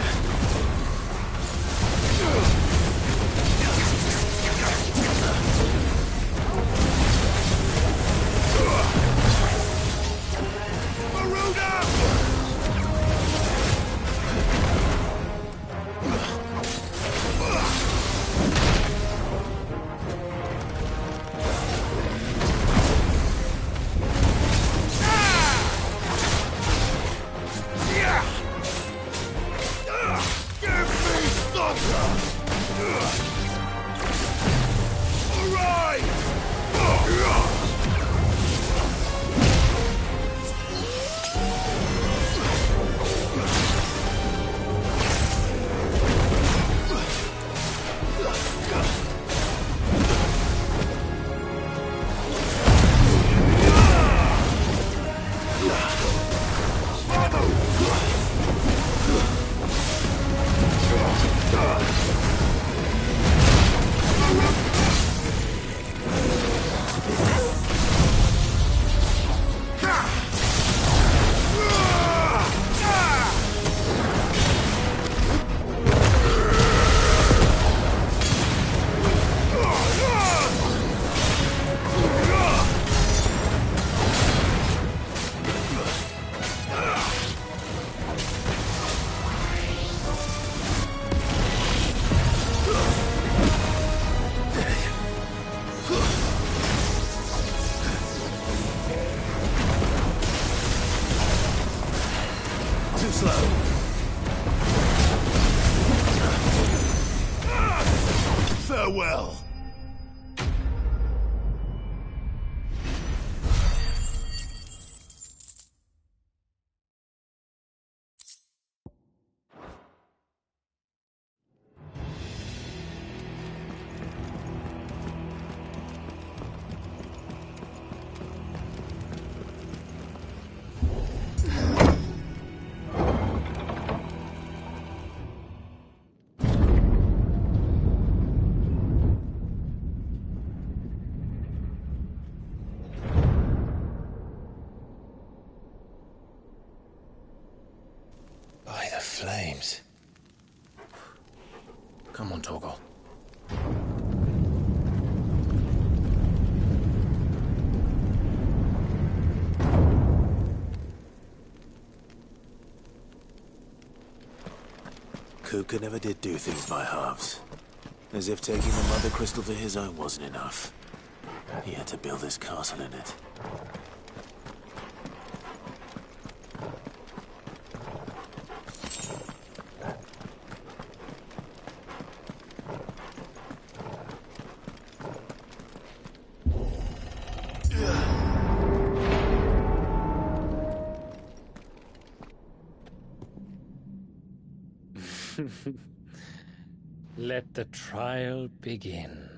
Farewell. By the flames. Come on, Torgal. Kupka never did do things by halves. As if taking the Mother Crystal for his own wasn't enough. He had to build his castle in it. Let the trial begin.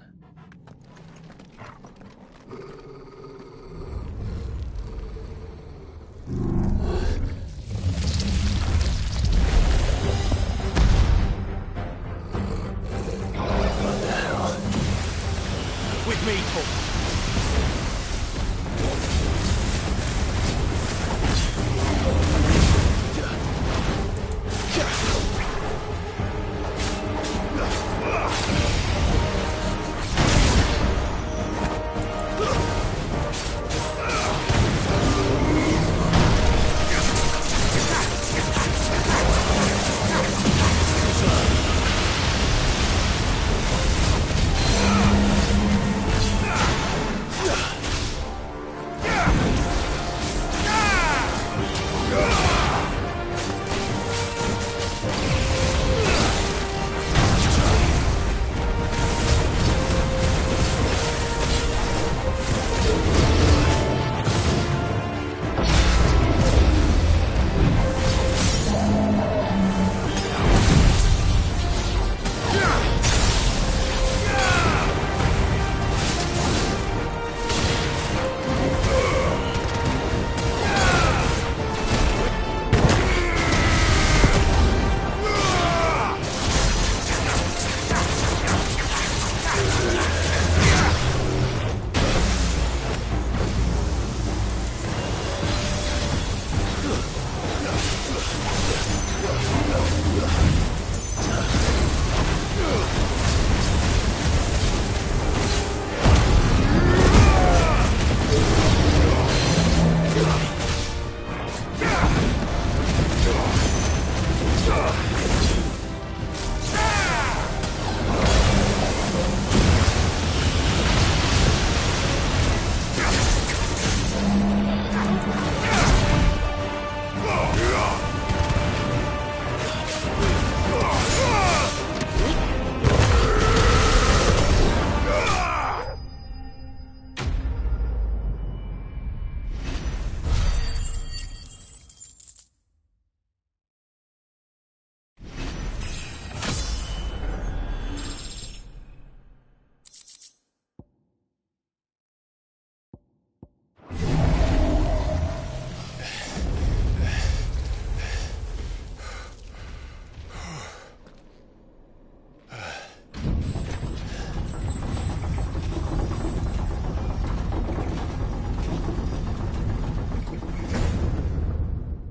What the hell? With me, Thor.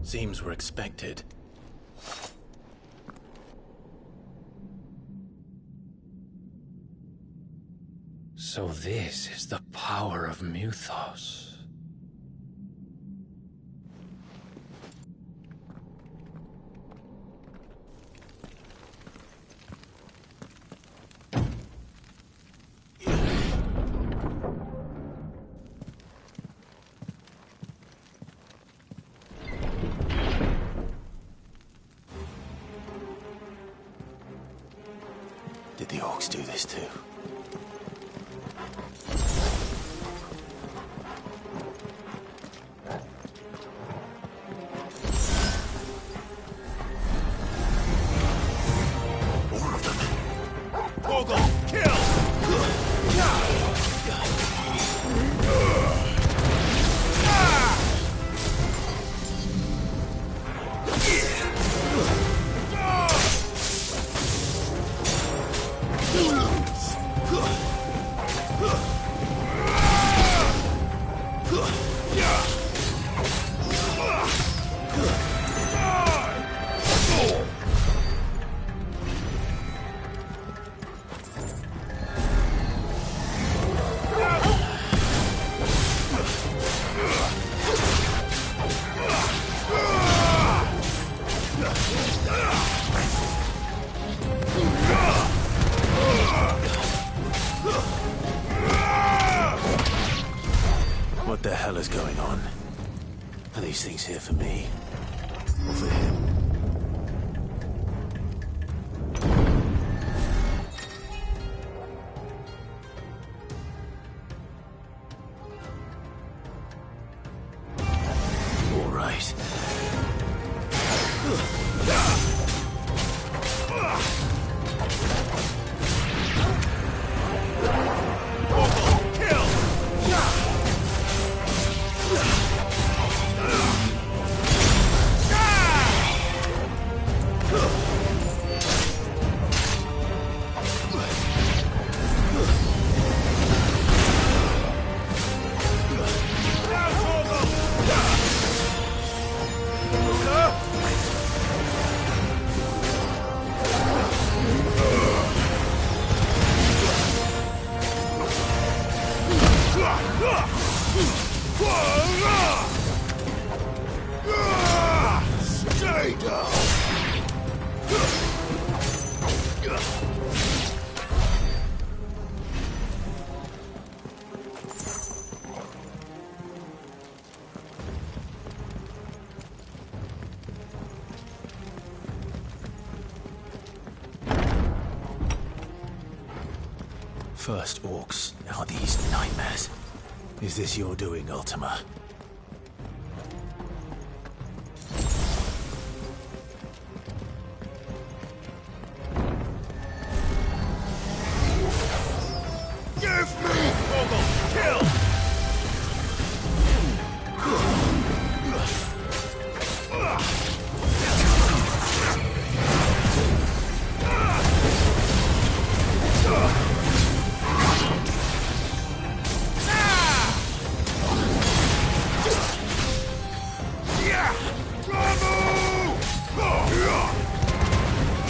Seems we're expected. So this is the power of Mythos. Did the orcs do this too? More of them. Morgul, kill! What the hell is going on? Are these things here for me? Or for him? All right. traitor! First orcs, now these nightmares. Is this your doing, Ultima? Give me Fogel! Kill!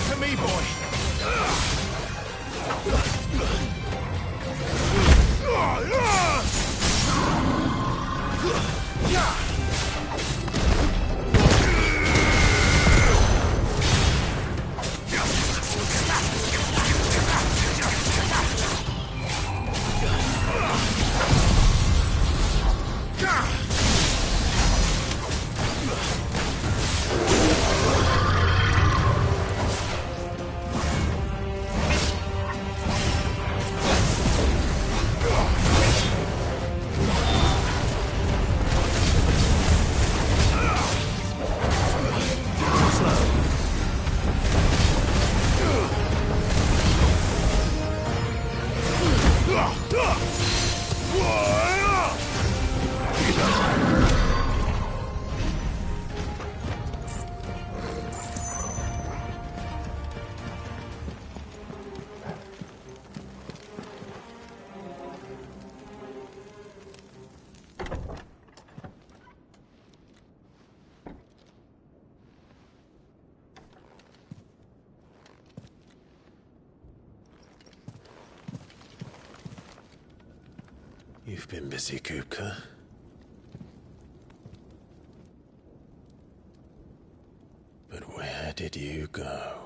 To me, boy. You've been busy, Kupka. But where did you go?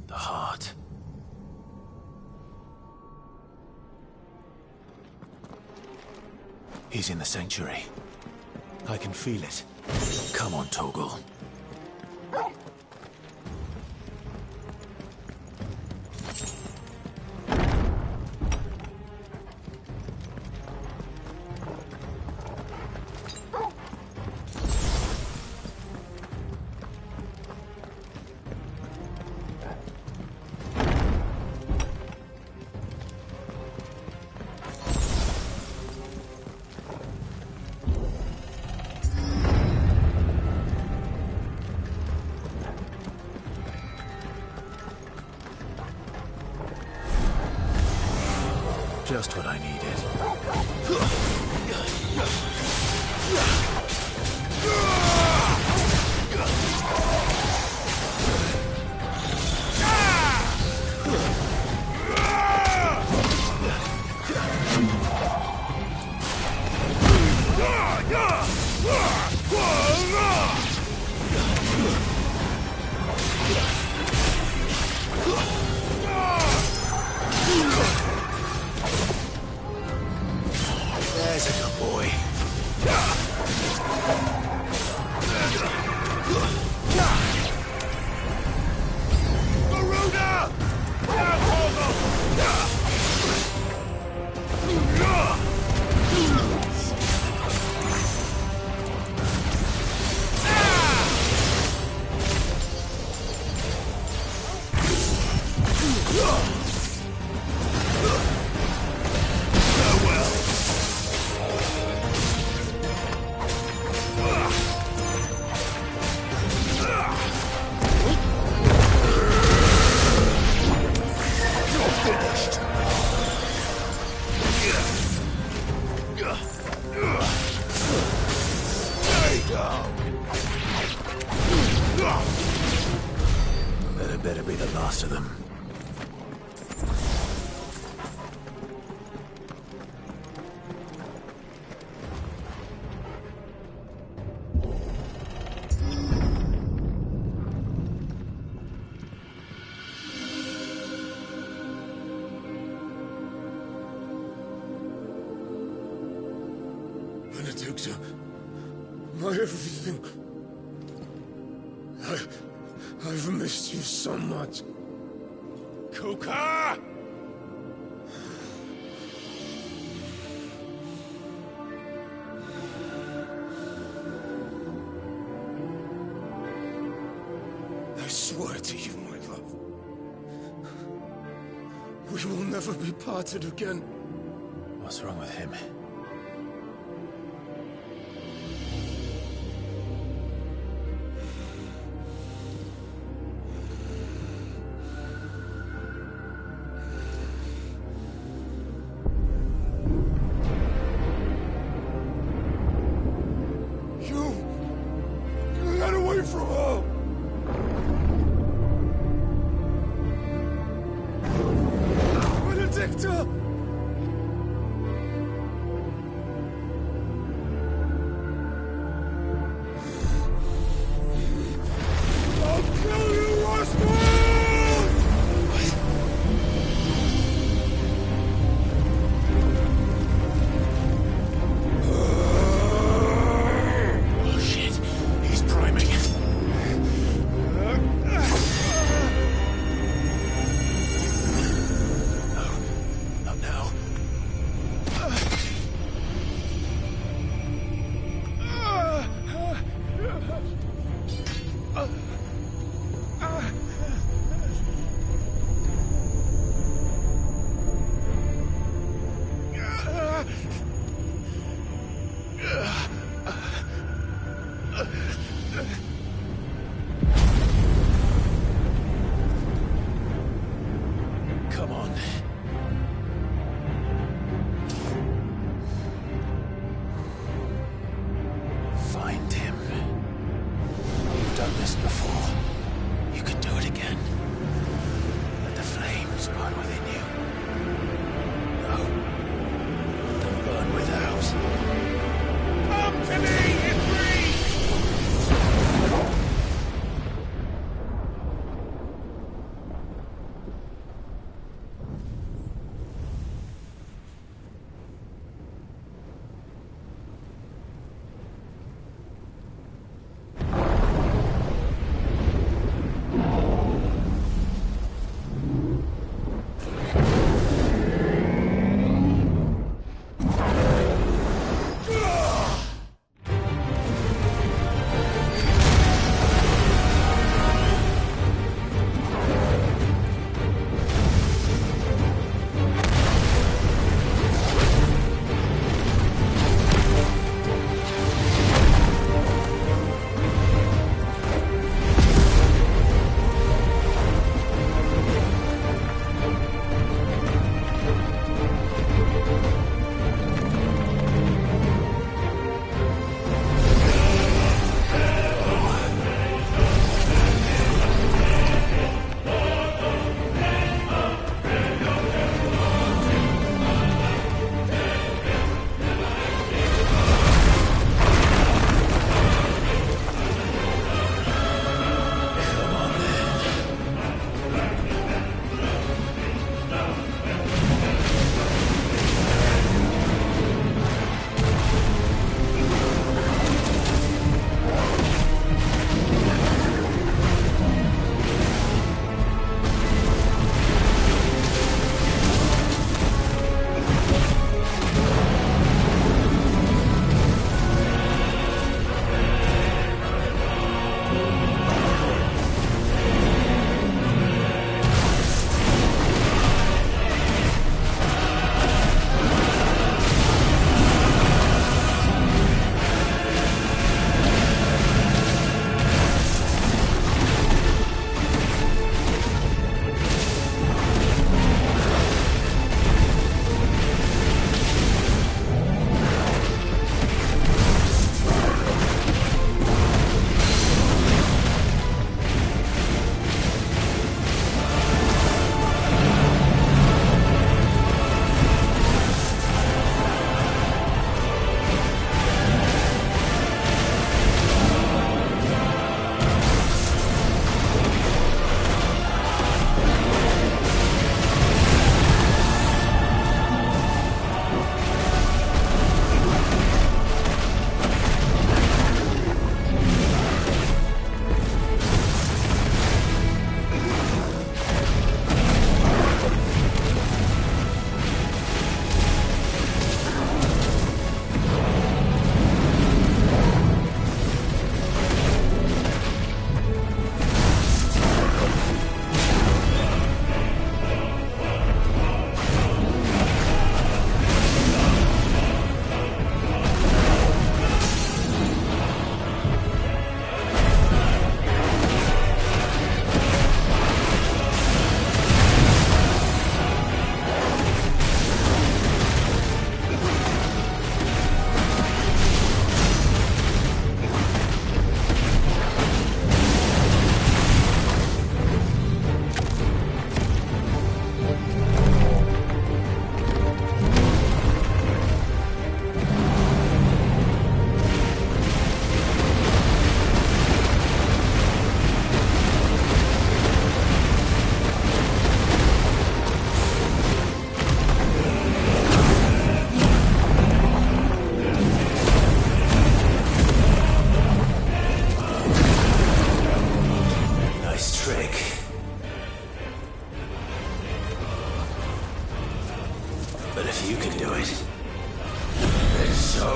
The heart. He's in the sanctuary. I can feel it. Come on, Torgal. Just what I needed. There's a good boy. Garuda! Now, Fogel! Farewell. That better be the last of them. Benedicta, my everything. I've missed you so much. Kuka! I swear to you, my love, we will never be parted again. What's wrong with him? You got away from her! Benedicta!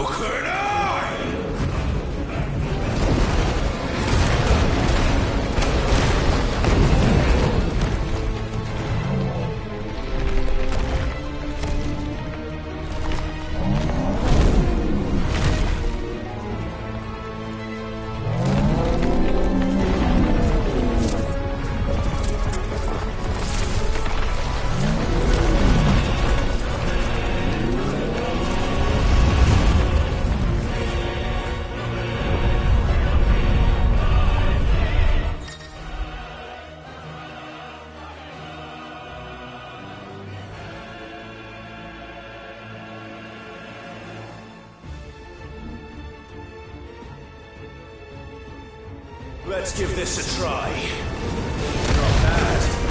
So could I! Let's give this a try. Not bad.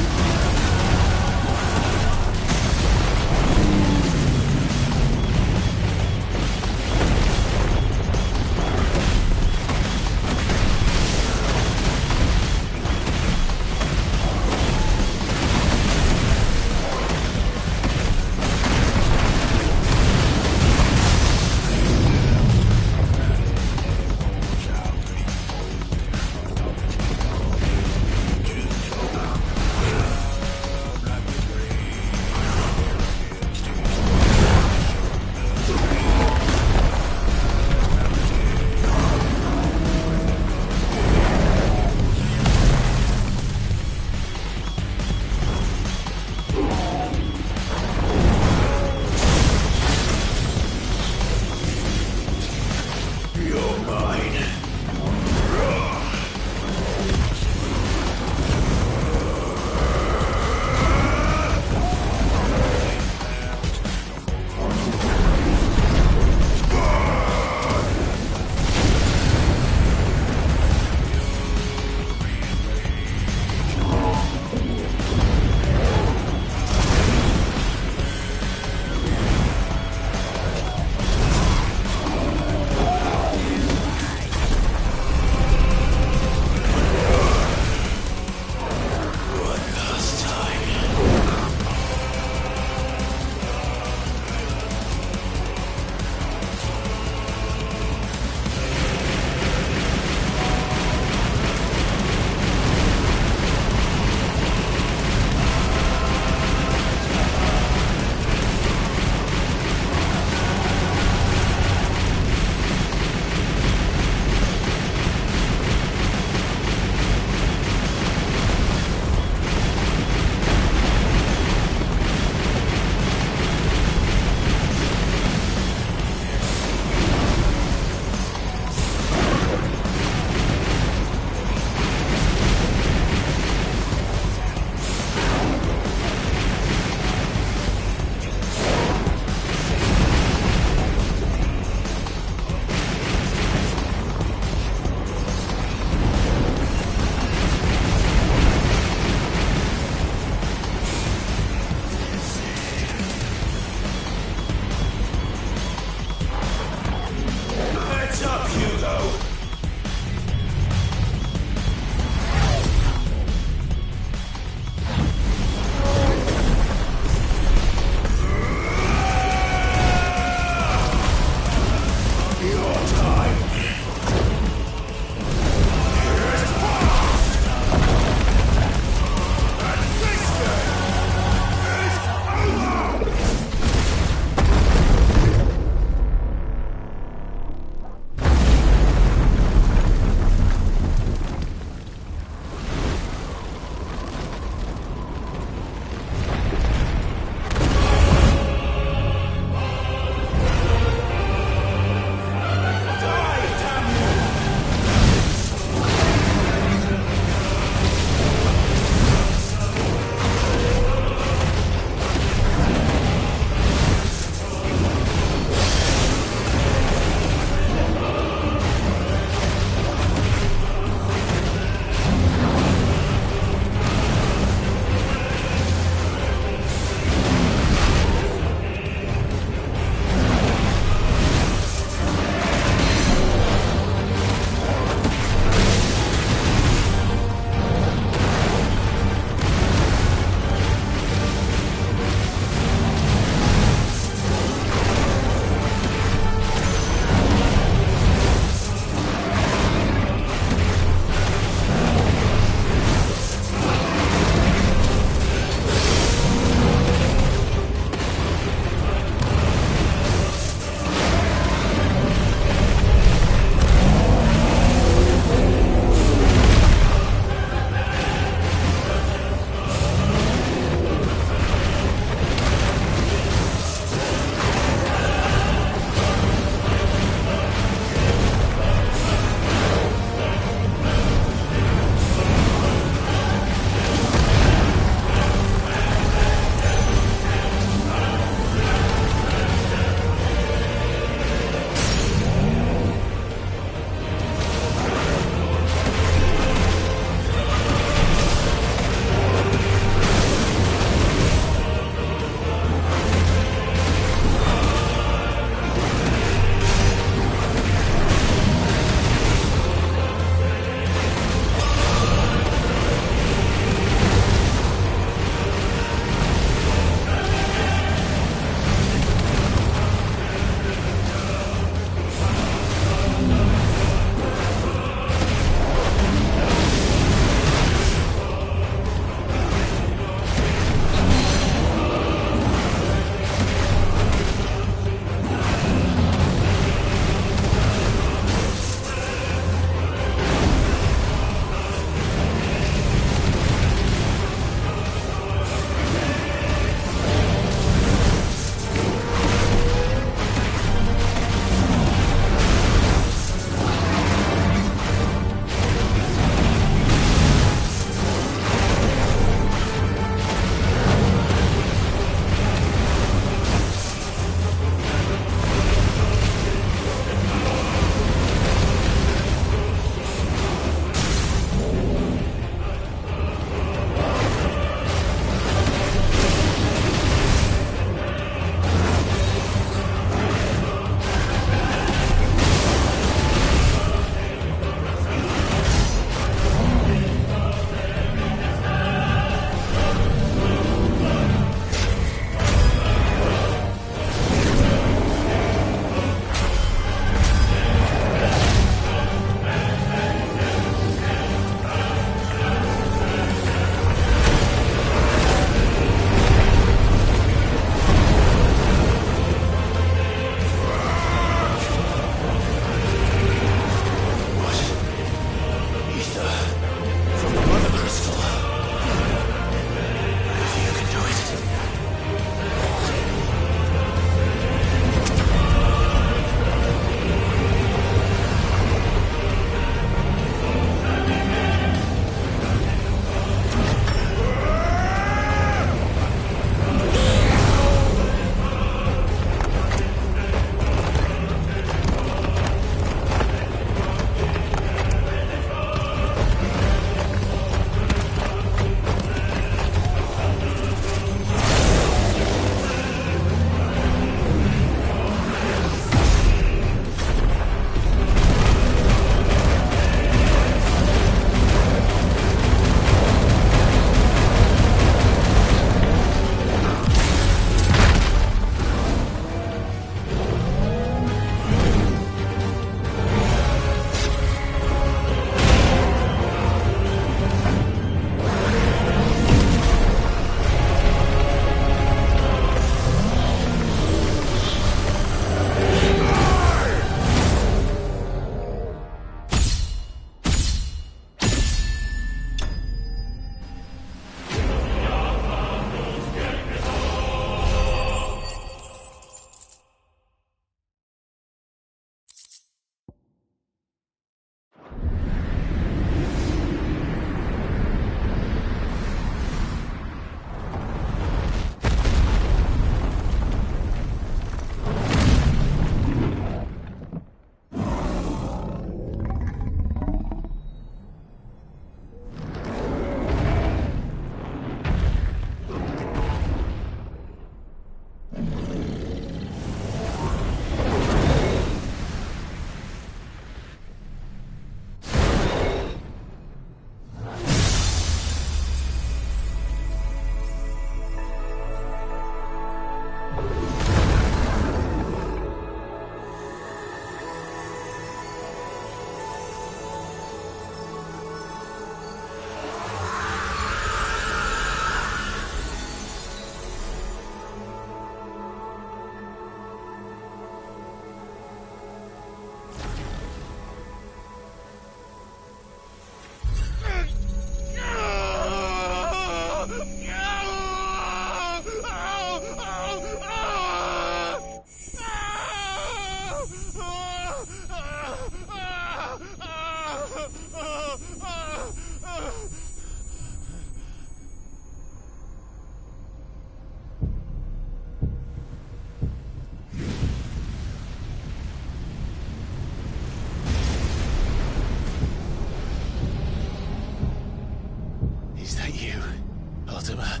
Mortimer.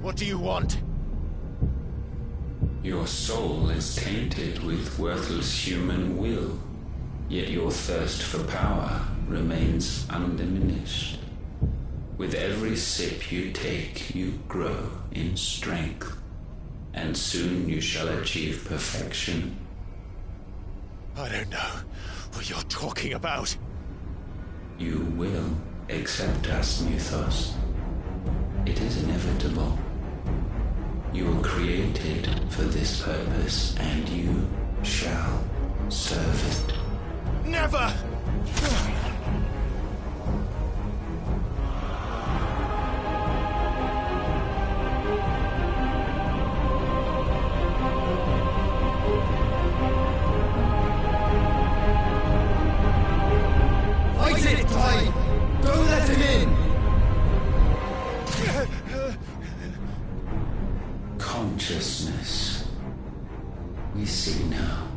What do you want? Your soul is tainted with worthless human will, yet your thirst for power remains undiminished. With every sip you take, you grow in strength, and soon you shall achieve perfection. I don't know what you're talking about. You will accept us, Mythos. It is inevitable. You were created for this purpose, and you shall serve it. Never! Fight it, Clive! Don't let him in! Consciousness. We see now.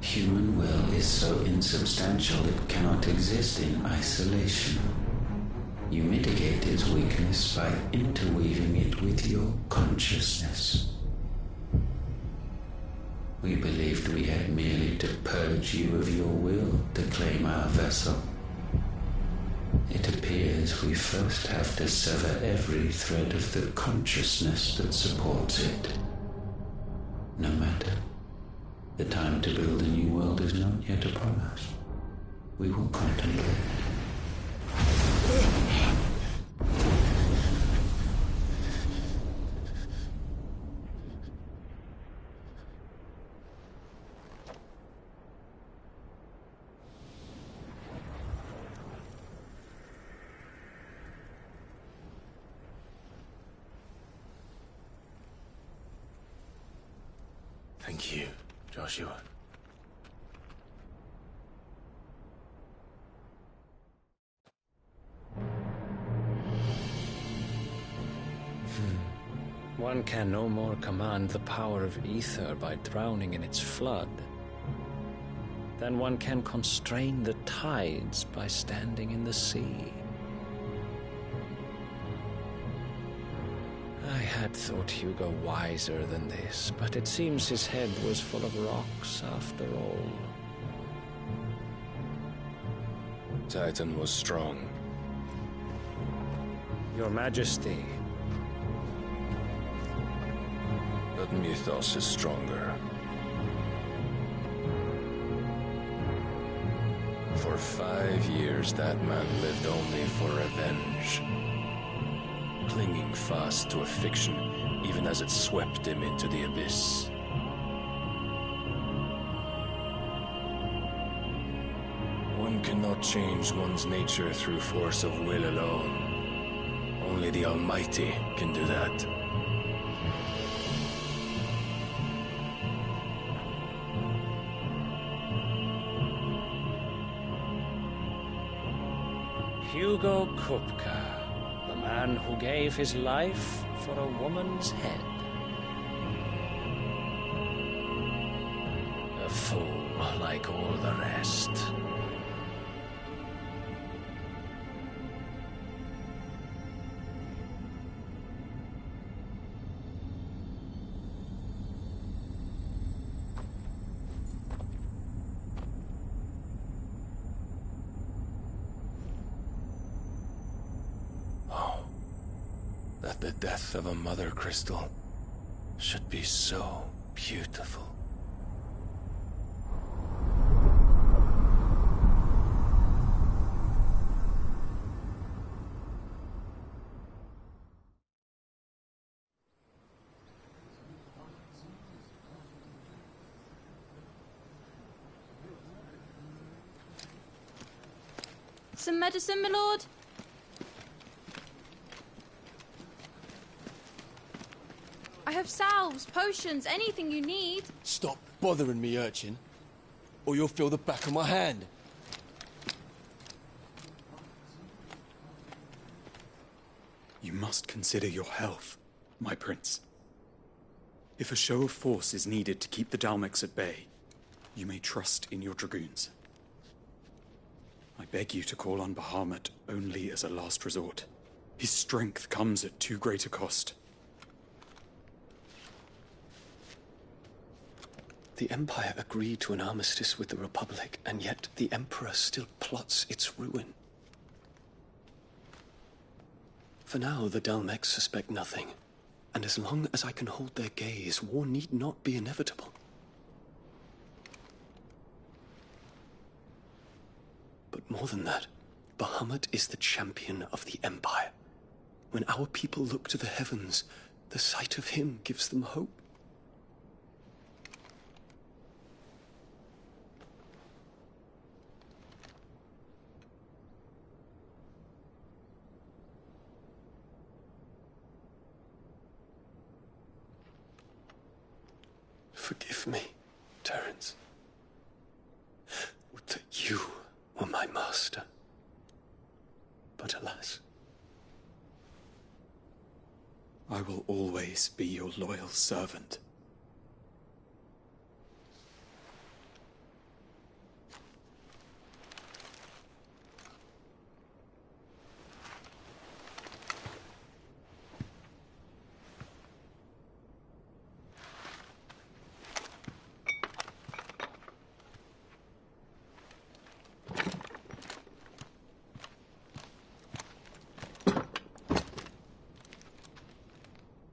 Human will is so insubstantial it cannot exist in isolation. You mitigate its weakness by interweaving it with your consciousness. We believed we had merely to purge you of your will to claim our vessel. It appears we first have to sever every thread of the consciousness that supports it. No matter. The time to build a new world is not yet upon us. We will contemplate. Thank you, Joshua. One can no more command the power of ether by drowning in its flood than one can constrain the tides by standing in the sea. I had thought Hugo wiser than this, but it seems his head was full of rocks after all. Titan was strong. Your Majesty. But Mythos is stronger. For 5 years, that man lived only for revenge. Clinging fast to a fiction, even as it swept him into the abyss. One cannot change one's nature through force of will alone. Only the Almighty can do that. Hugo Kupka. The man who gave his life for a woman's head. A fool like all the rest. That the death of a mother crystal should be so beautiful. Some medicine, my lord? I have salves, potions, anything you need. Stop bothering me, urchin, or you'll feel the back of my hand. You must consider your health, my prince. If a show of force is needed to keep the Dalmex at bay, you may trust in your dragoons. I beg you to call on Bahamut only as a last resort. His strength comes at too great a cost. The Empire agreed to an armistice with the Republic, and yet the Emperor still plots its ruin. For now, the Dalmex suspect nothing, and as long as I can hold their gaze, war need not be inevitable. But more than that, Bahamut is the champion of the Empire. When our people look to the heavens, the sight of him gives them hope. Forgive me, Terence. Would that you were my master. But alas. I will always be your loyal servant.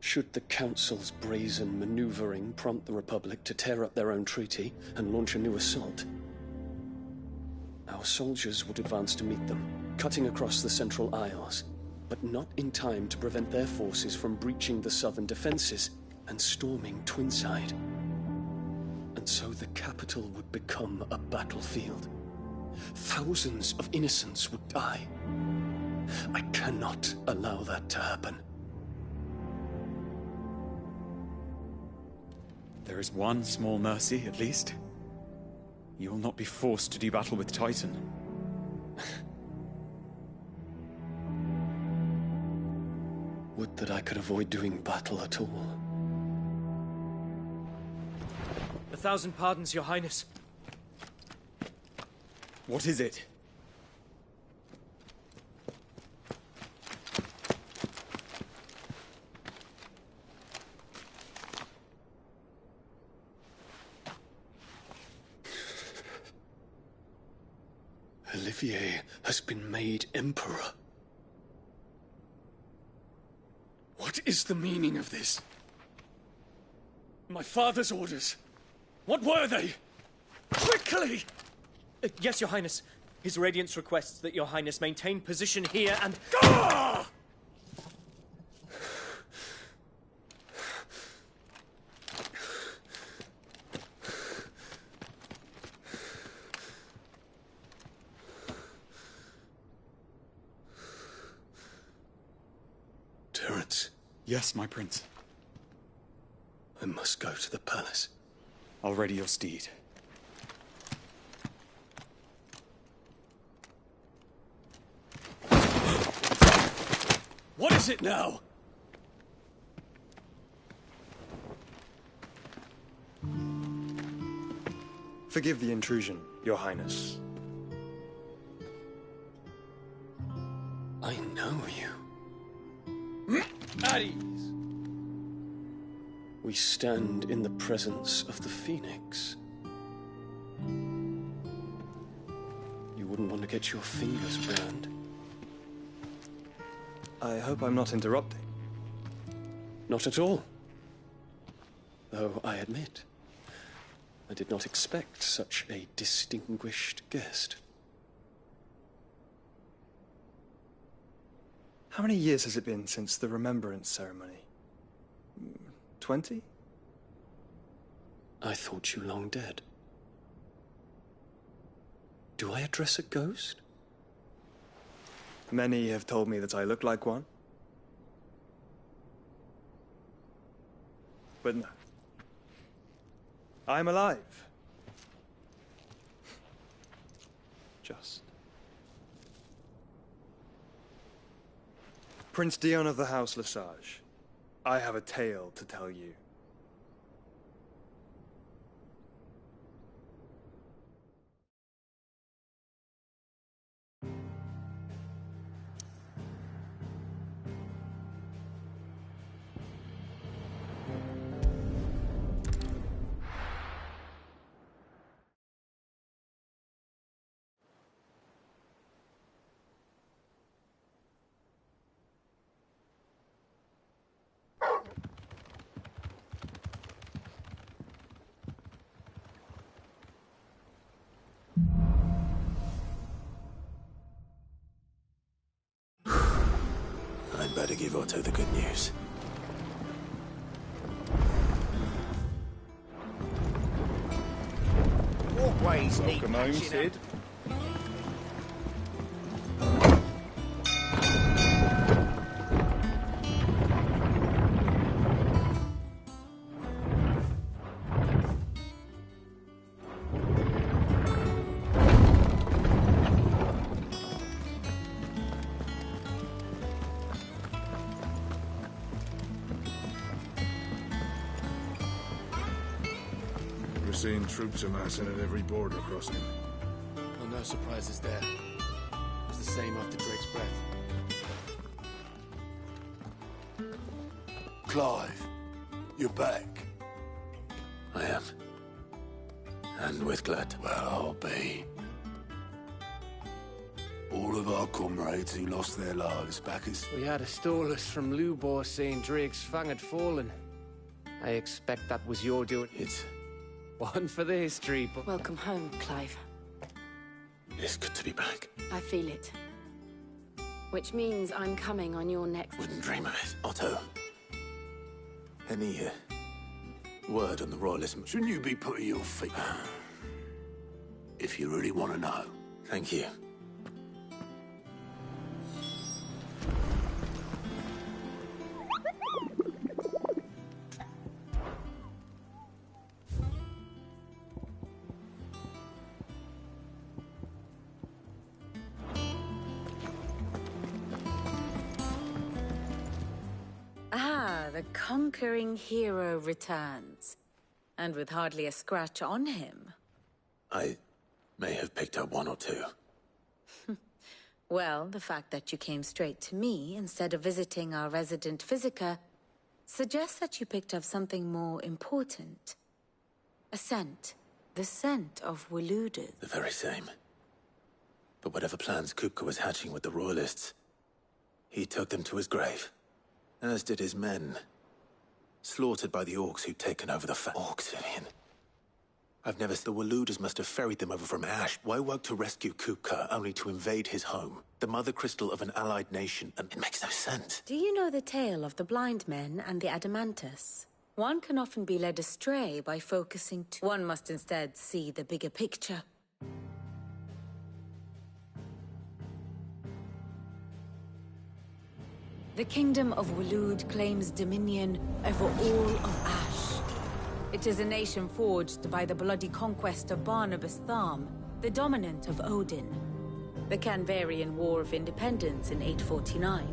Should the Council's brazen maneuvering prompt the Republic to tear up their own treaty and launch a new assault, our soldiers would advance to meet them, cutting across the Central Isles, but not in time to prevent their forces from breaching the southern defenses and storming Twinside. And so the capital would become a battlefield. Thousands of innocents would die. I cannot allow that to happen. There is one small mercy, at least. You will not be forced to do battle with Titan. Would that I could avoid doing battle at all. 1,000 pardons, Your Highness. What is it? Olivier has been made Emperor. What is the meaning of this? My father's orders. What were they? Quickly! Yes, Your Highness. His Radiance requests that Your Highness maintain position here and... Ah! Terence. Yes, my prince. I must go to the palace. I'll ready your steed. What is it now? Forgive the intrusion, Your Highness. I know you. At ease. We stand in the presence of the Phoenix. You wouldn't want to get your fingers burned. I hope I'm not interrupting. Not at all. Though I admit, I did not expect such a distinguished guest. How many years has it been since the Remembrance ceremony? 20? I thought you long dead. Do I address a ghost? Many have told me that I look like one. But no. I'm alive. Just. Prince Dion of the House Lesage, I have a tale to tell you. better give Otto the good news. Walkways need Welcome home, patching up. Sid. We're seeing troops amassing at every border crossing. Well, no surprises there. It was the same after Drake's breath. Clive, you're back. I am. And with glad. Well, I'll be. All of our comrades who lost their lives back as... We had a stolus from Lubor saying Drake's fang had fallen. I expect that was your doing. It's... one for the history, but... Welcome home, Clive. It's good to be back. I feel it. Which means I'm coming on your next... Wouldn't dream of it. Otto. Any, word on the Royalism? Shouldn't you be putting your feet up? If you really want to know. Thank you. The conquering hero returns. And with hardly a scratch on him. I may have picked up one or two. Well, the fact that you came straight to me instead of visiting our resident physiker suggests that you picked up something more important. A scent. The scent of Waloed. The very same. But whatever plans Kupka was hatching with the Royalists, he took them to his grave. As did his men. Slaughtered by the orcs who'd taken over the Orcs, Vivian. I've never... The Waloeders must have ferried them over from Ash. Why work to rescue Kupka, only to invade his home? The mother crystal of an allied nation, and it makes no sense. Do you know the tale of the blind men and the Adamantus? One can often be led astray by focusing too... One must instead see the bigger picture. The Kingdom of Waloed claims dominion over all of Ash. It is a nation forged by the bloody conquest of Barnabas Tharm, the dominant of Odin. The Canvarian War of Independence in 849.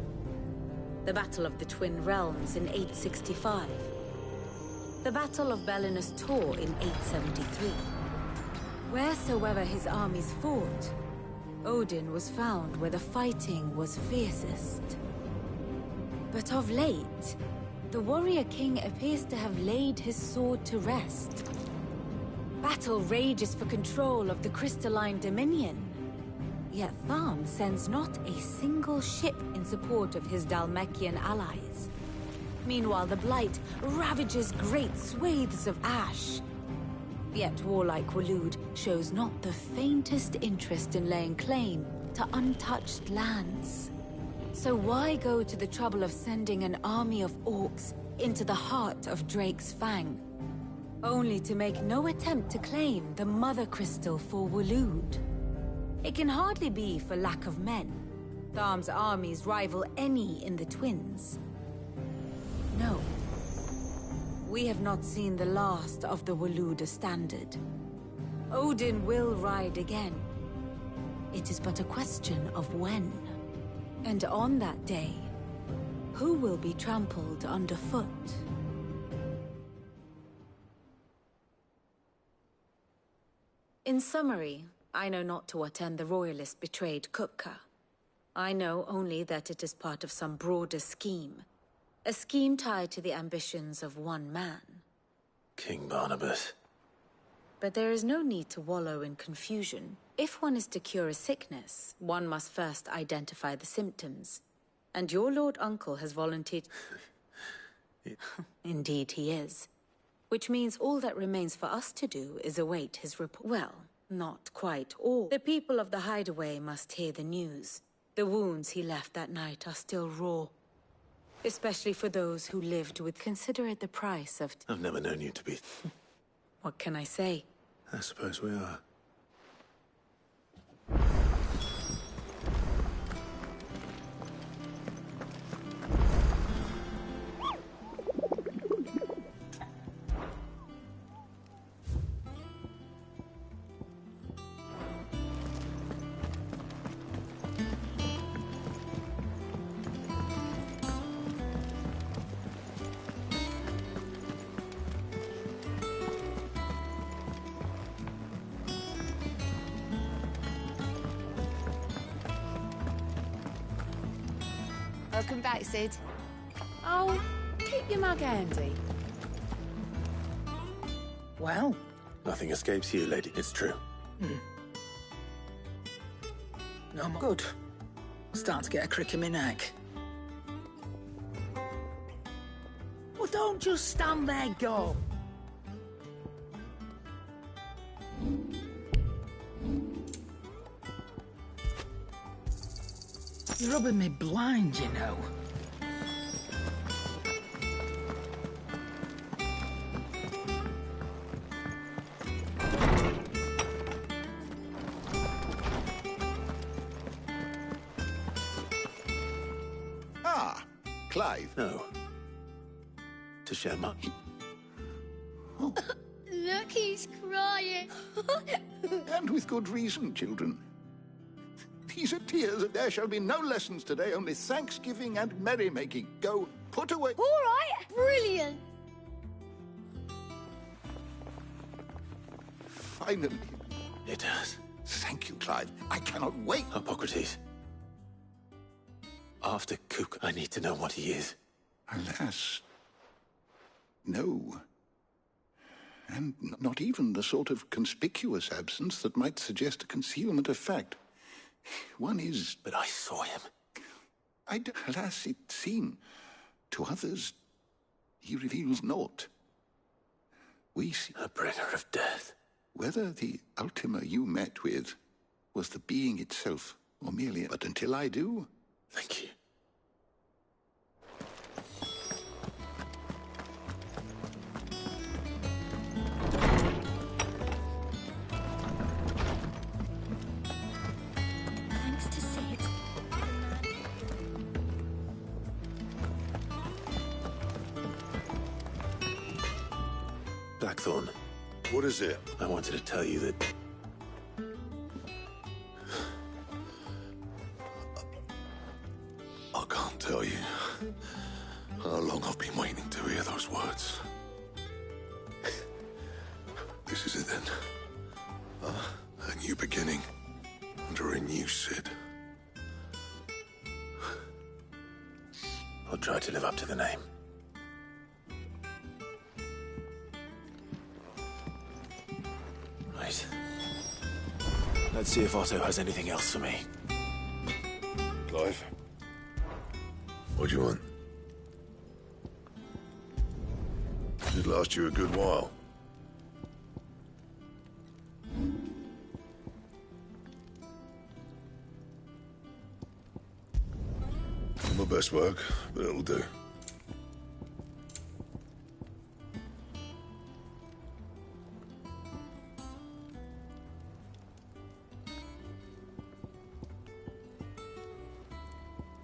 The Battle of the Twin Realms in 865. The Battle of Belinus Tor in 873. Wheresoever his armies fought, Odin was found where the fighting was fiercest. But of late, the warrior king appears to have laid his sword to rest. Battle rages for control of the crystalline dominion. Yet Tharm sends not a single ship in support of his Dhalmekian allies. Meanwhile, the Blight ravages great swathes of Ash. Yet warlike Waloed shows not the faintest interest in laying claim to untouched lands. So why go to the trouble of sending an army of orcs into the heart of Drake's Fang, only to make no attempt to claim the Mother Crystal for Waloed? It can hardly be for lack of men. Tharm's armies rival any in the Twins. No. We have not seen the last of the Waloed standard. Odin will ride again. It is but a question of when. And on that day, who will be trampled underfoot? In summary, I know not to what end the Royalists betrayed Kupka. I know only that it is part of some broader scheme. A scheme tied to the ambitions of one man. King Barnabas. But there is no need to wallow in confusion. If one is to cure a sickness, one must first identify the symptoms. And your Lord Uncle has volunteered... Indeed he is. Which means all that remains for us to do is await his report. Well, not quite all. The people of the Hideaway must hear the news. The wounds he left that night are still raw. Especially for those who lived with consider it the price of... I've never known you to be... What can I say? I suppose we are. Welcome back, Sid. Oh, keep your mug handy. Well? Nothing escapes you, lady. It's true. I'm good. Starting to get a crick in my neck. Well, don't just stand there, go. You're rubbing me blind, you know. Ah, Clive. No. To share much. Look, he's crying. And with good reason, children. These are tears, and there shall be no lessons today, only thanksgiving and merrymaking. Go, put away... All right, brilliant. Finally. It does. Thank you, Clive. I cannot wait. Hippocrates. After Cook, I need to know what he is. Alas. No. And not even the sort of conspicuous absence that might suggest a concealment of fact. One is... But I saw him. Alas, it seemed. To others, he reveals naught. We see... A bringer of death. Whether the Ultima you met with was the being itself, or merely... But until I do... Thank you. Thanks to Sid. Blackthorn. What is it? I wanted to tell you that... I can't tell you how long I've been waiting to hear those words. This is it then. A new beginning under a new Sid. I'll try to live up to the name. Right. Let's see if Otto has anything else for me. Clive? What do you want? Should last you a good while. Not my best work, but it'll do.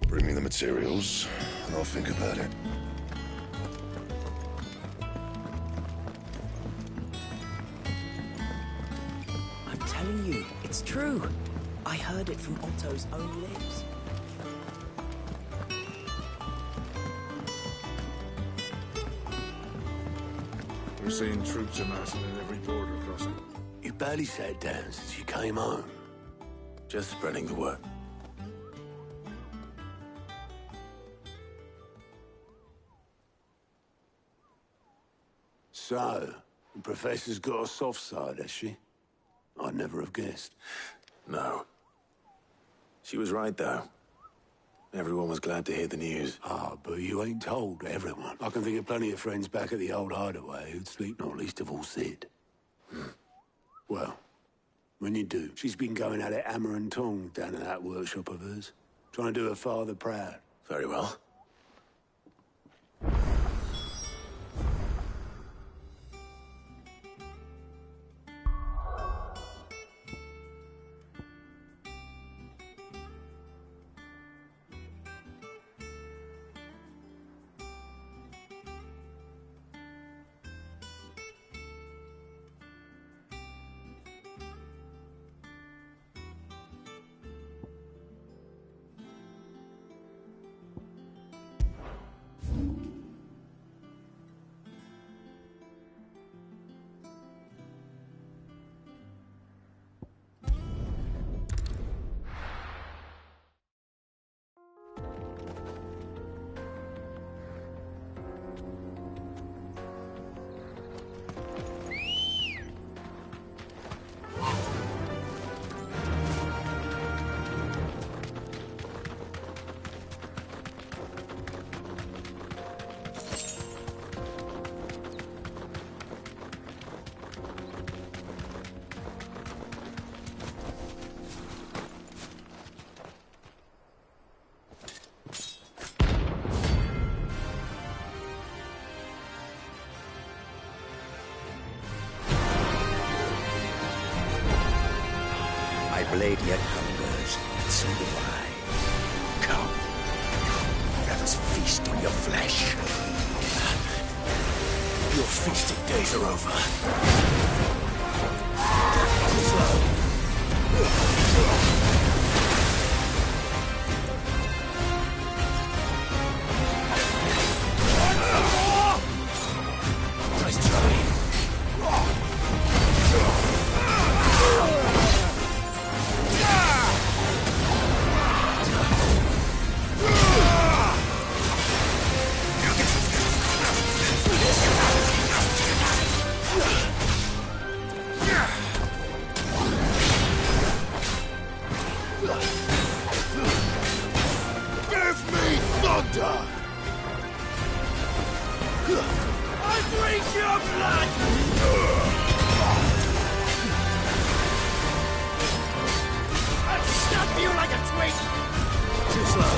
Bring me the materials, and I'll think about it. I'm telling you, it's true. I heard it from Otto's own lips. We're seeing troops amassing at every border crossing. You barely sat down since you came home. Just spreading the word. So, the Professor's got a soft side, has she? I'd never have guessed. No. She was right, though. Everyone was glad to hear the news. Ah, but you ain't told everyone. I can think of plenty of friends back at the old hideaway who'd sleep, not least of all Sid. Well, when you do, she's been going at it hammer and tongs down in that workshop of hers, trying to do her father proud. Very well. blade yet hungers, and so do I. Come, let us feast on your flesh. Your feasting days are over. Nice try. Give me thunder! I drink your blood! I'll snap you like a twig! Too slow.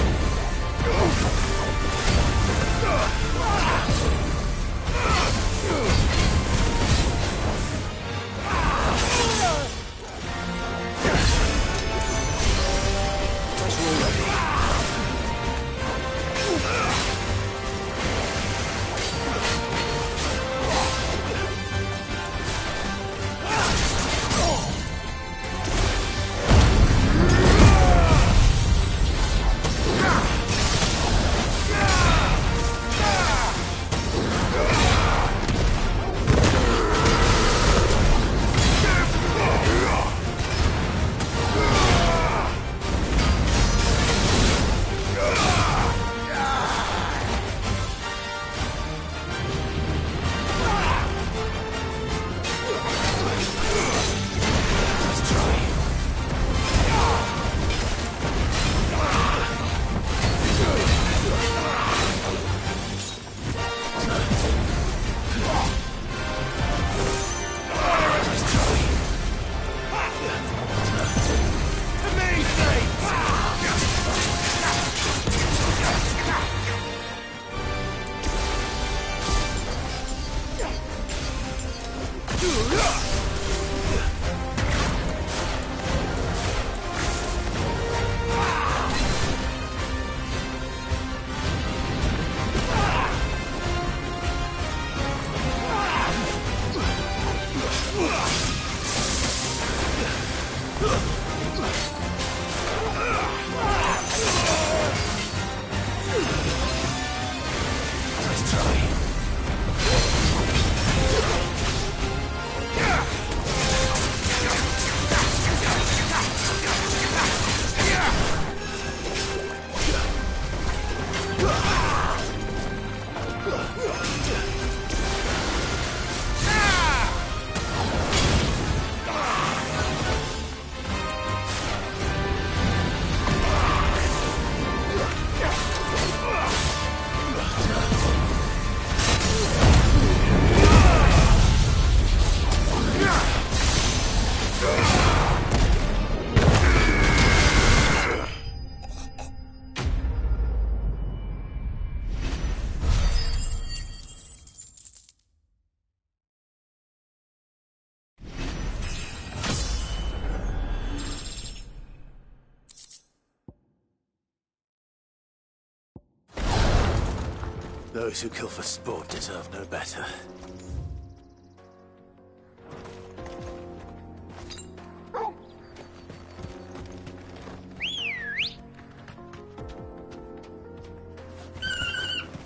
Those who kill for sport deserve no better.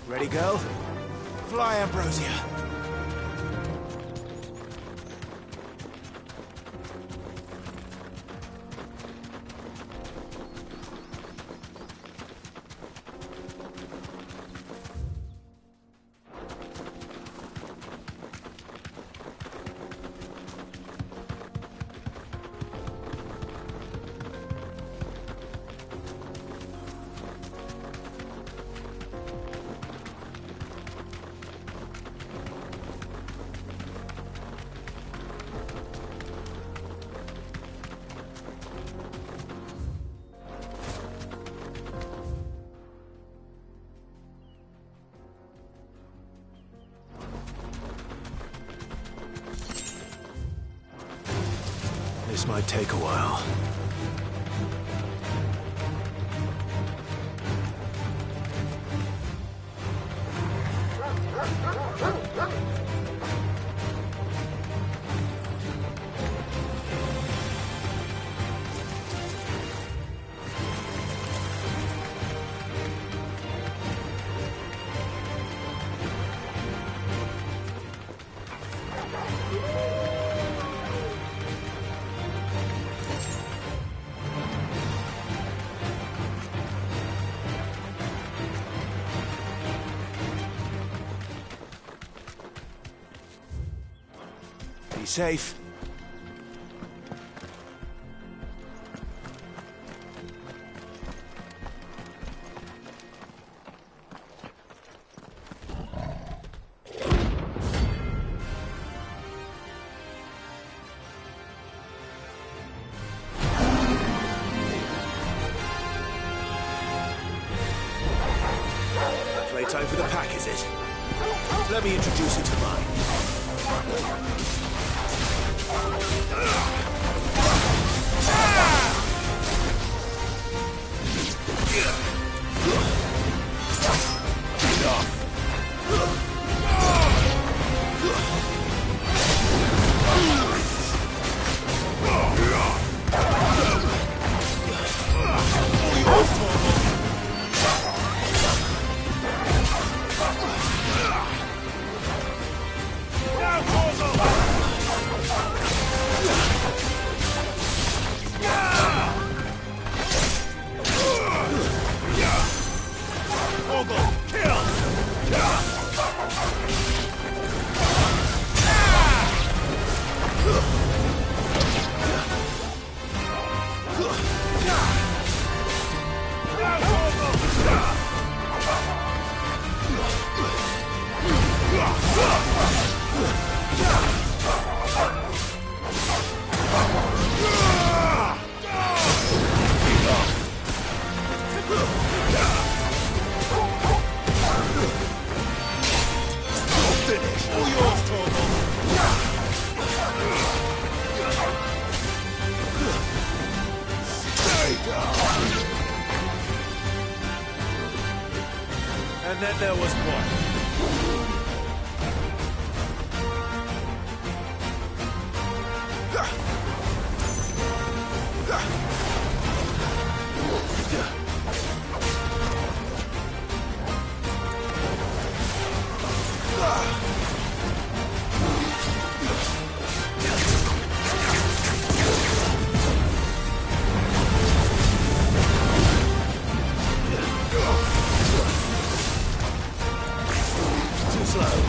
Ready, go? Fly, Ambrosia. This might take a while. safe. Playtime for the pack, is it? Let me introduce you to mine. And then there was one. Too slow.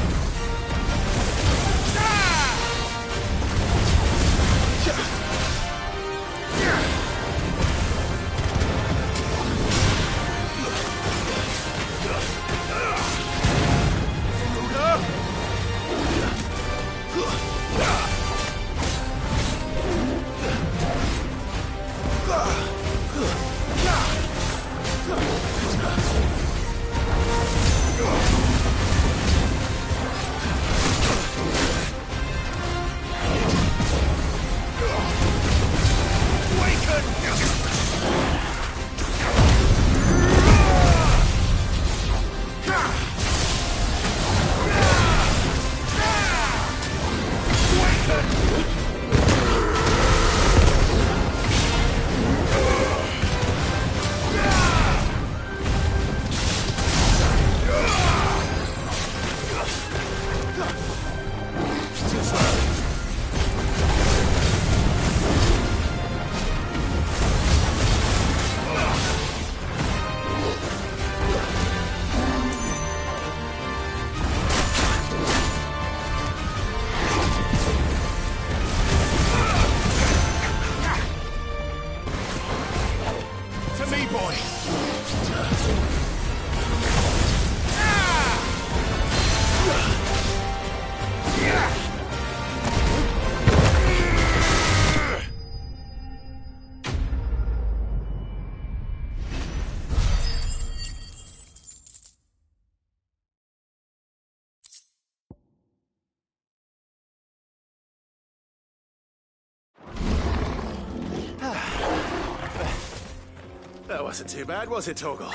That wasn't too bad, was it, Torgal?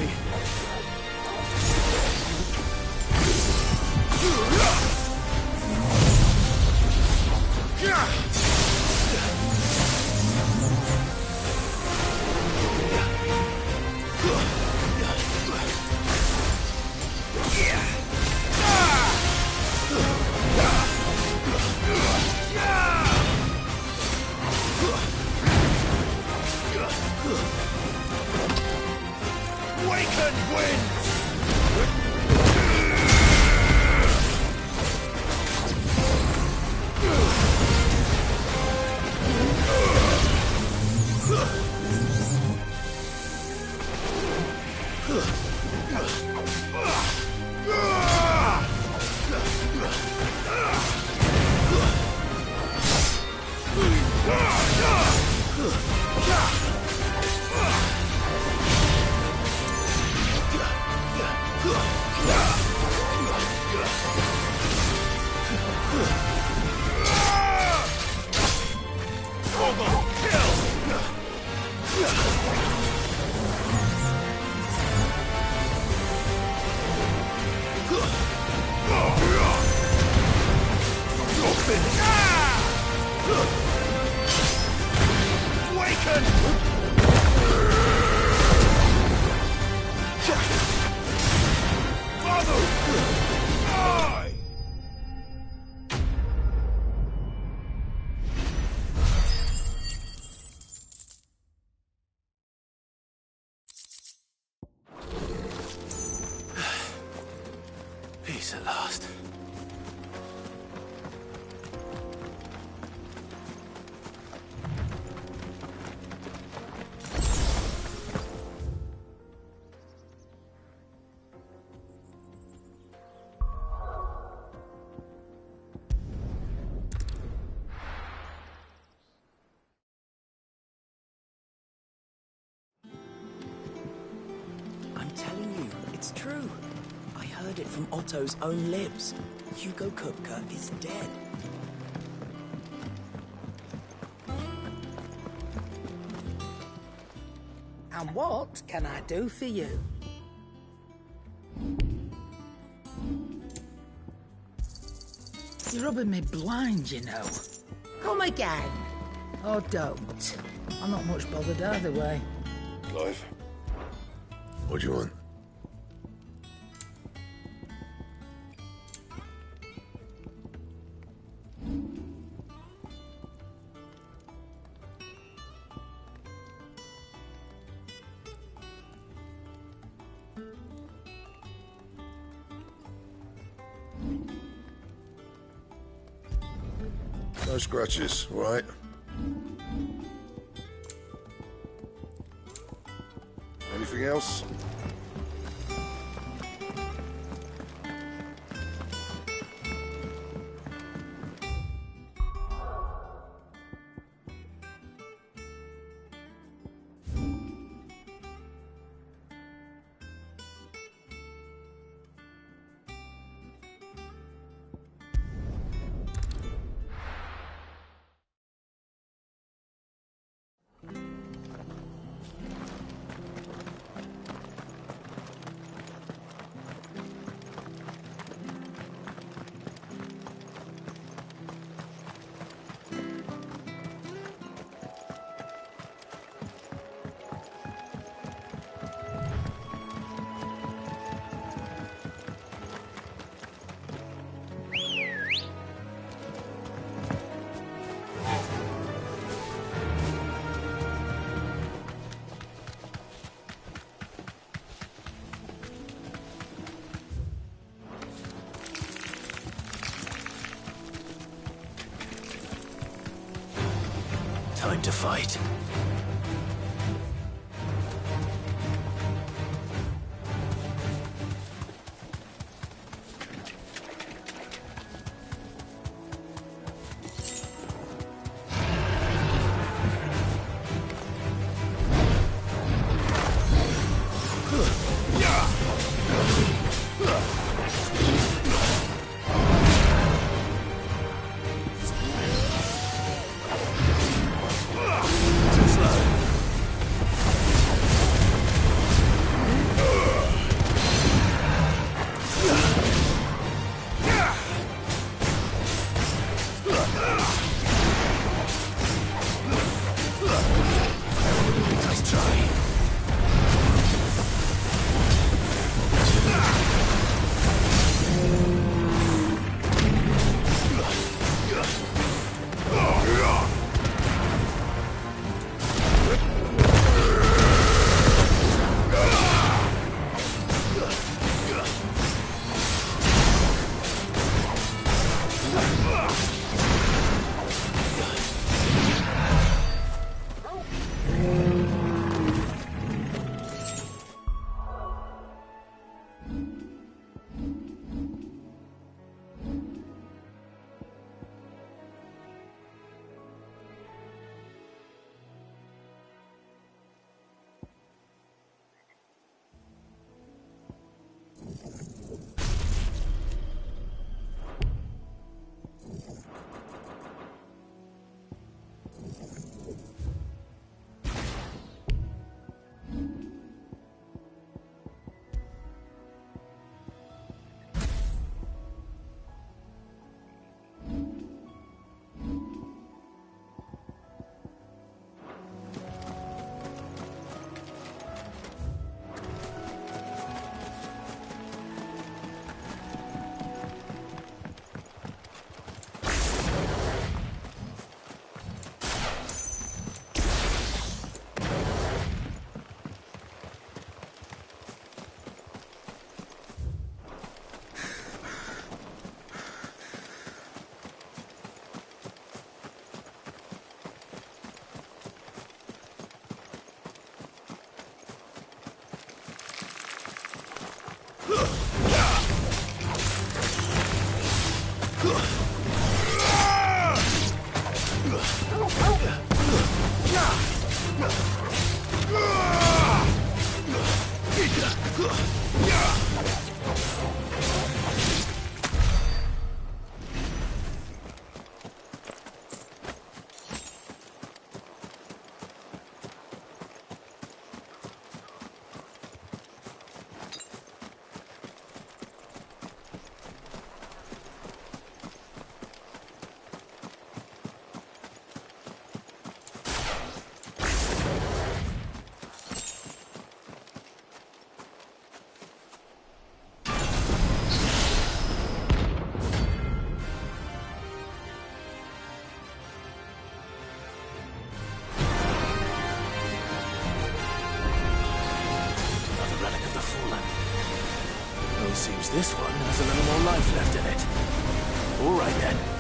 me. Peace at last. I'm telling you, it's true. I heard it from Otto's own lips. Hugo Kupka is dead. And what can I do for you? You're rubbing me blind, you know. Come again. Or don't. I'm not much bothered either way. Clive, what do you want? No scratches, all right? Anything else? Time to fight. Too slow. Seems this one has a little more life left in it. All right then.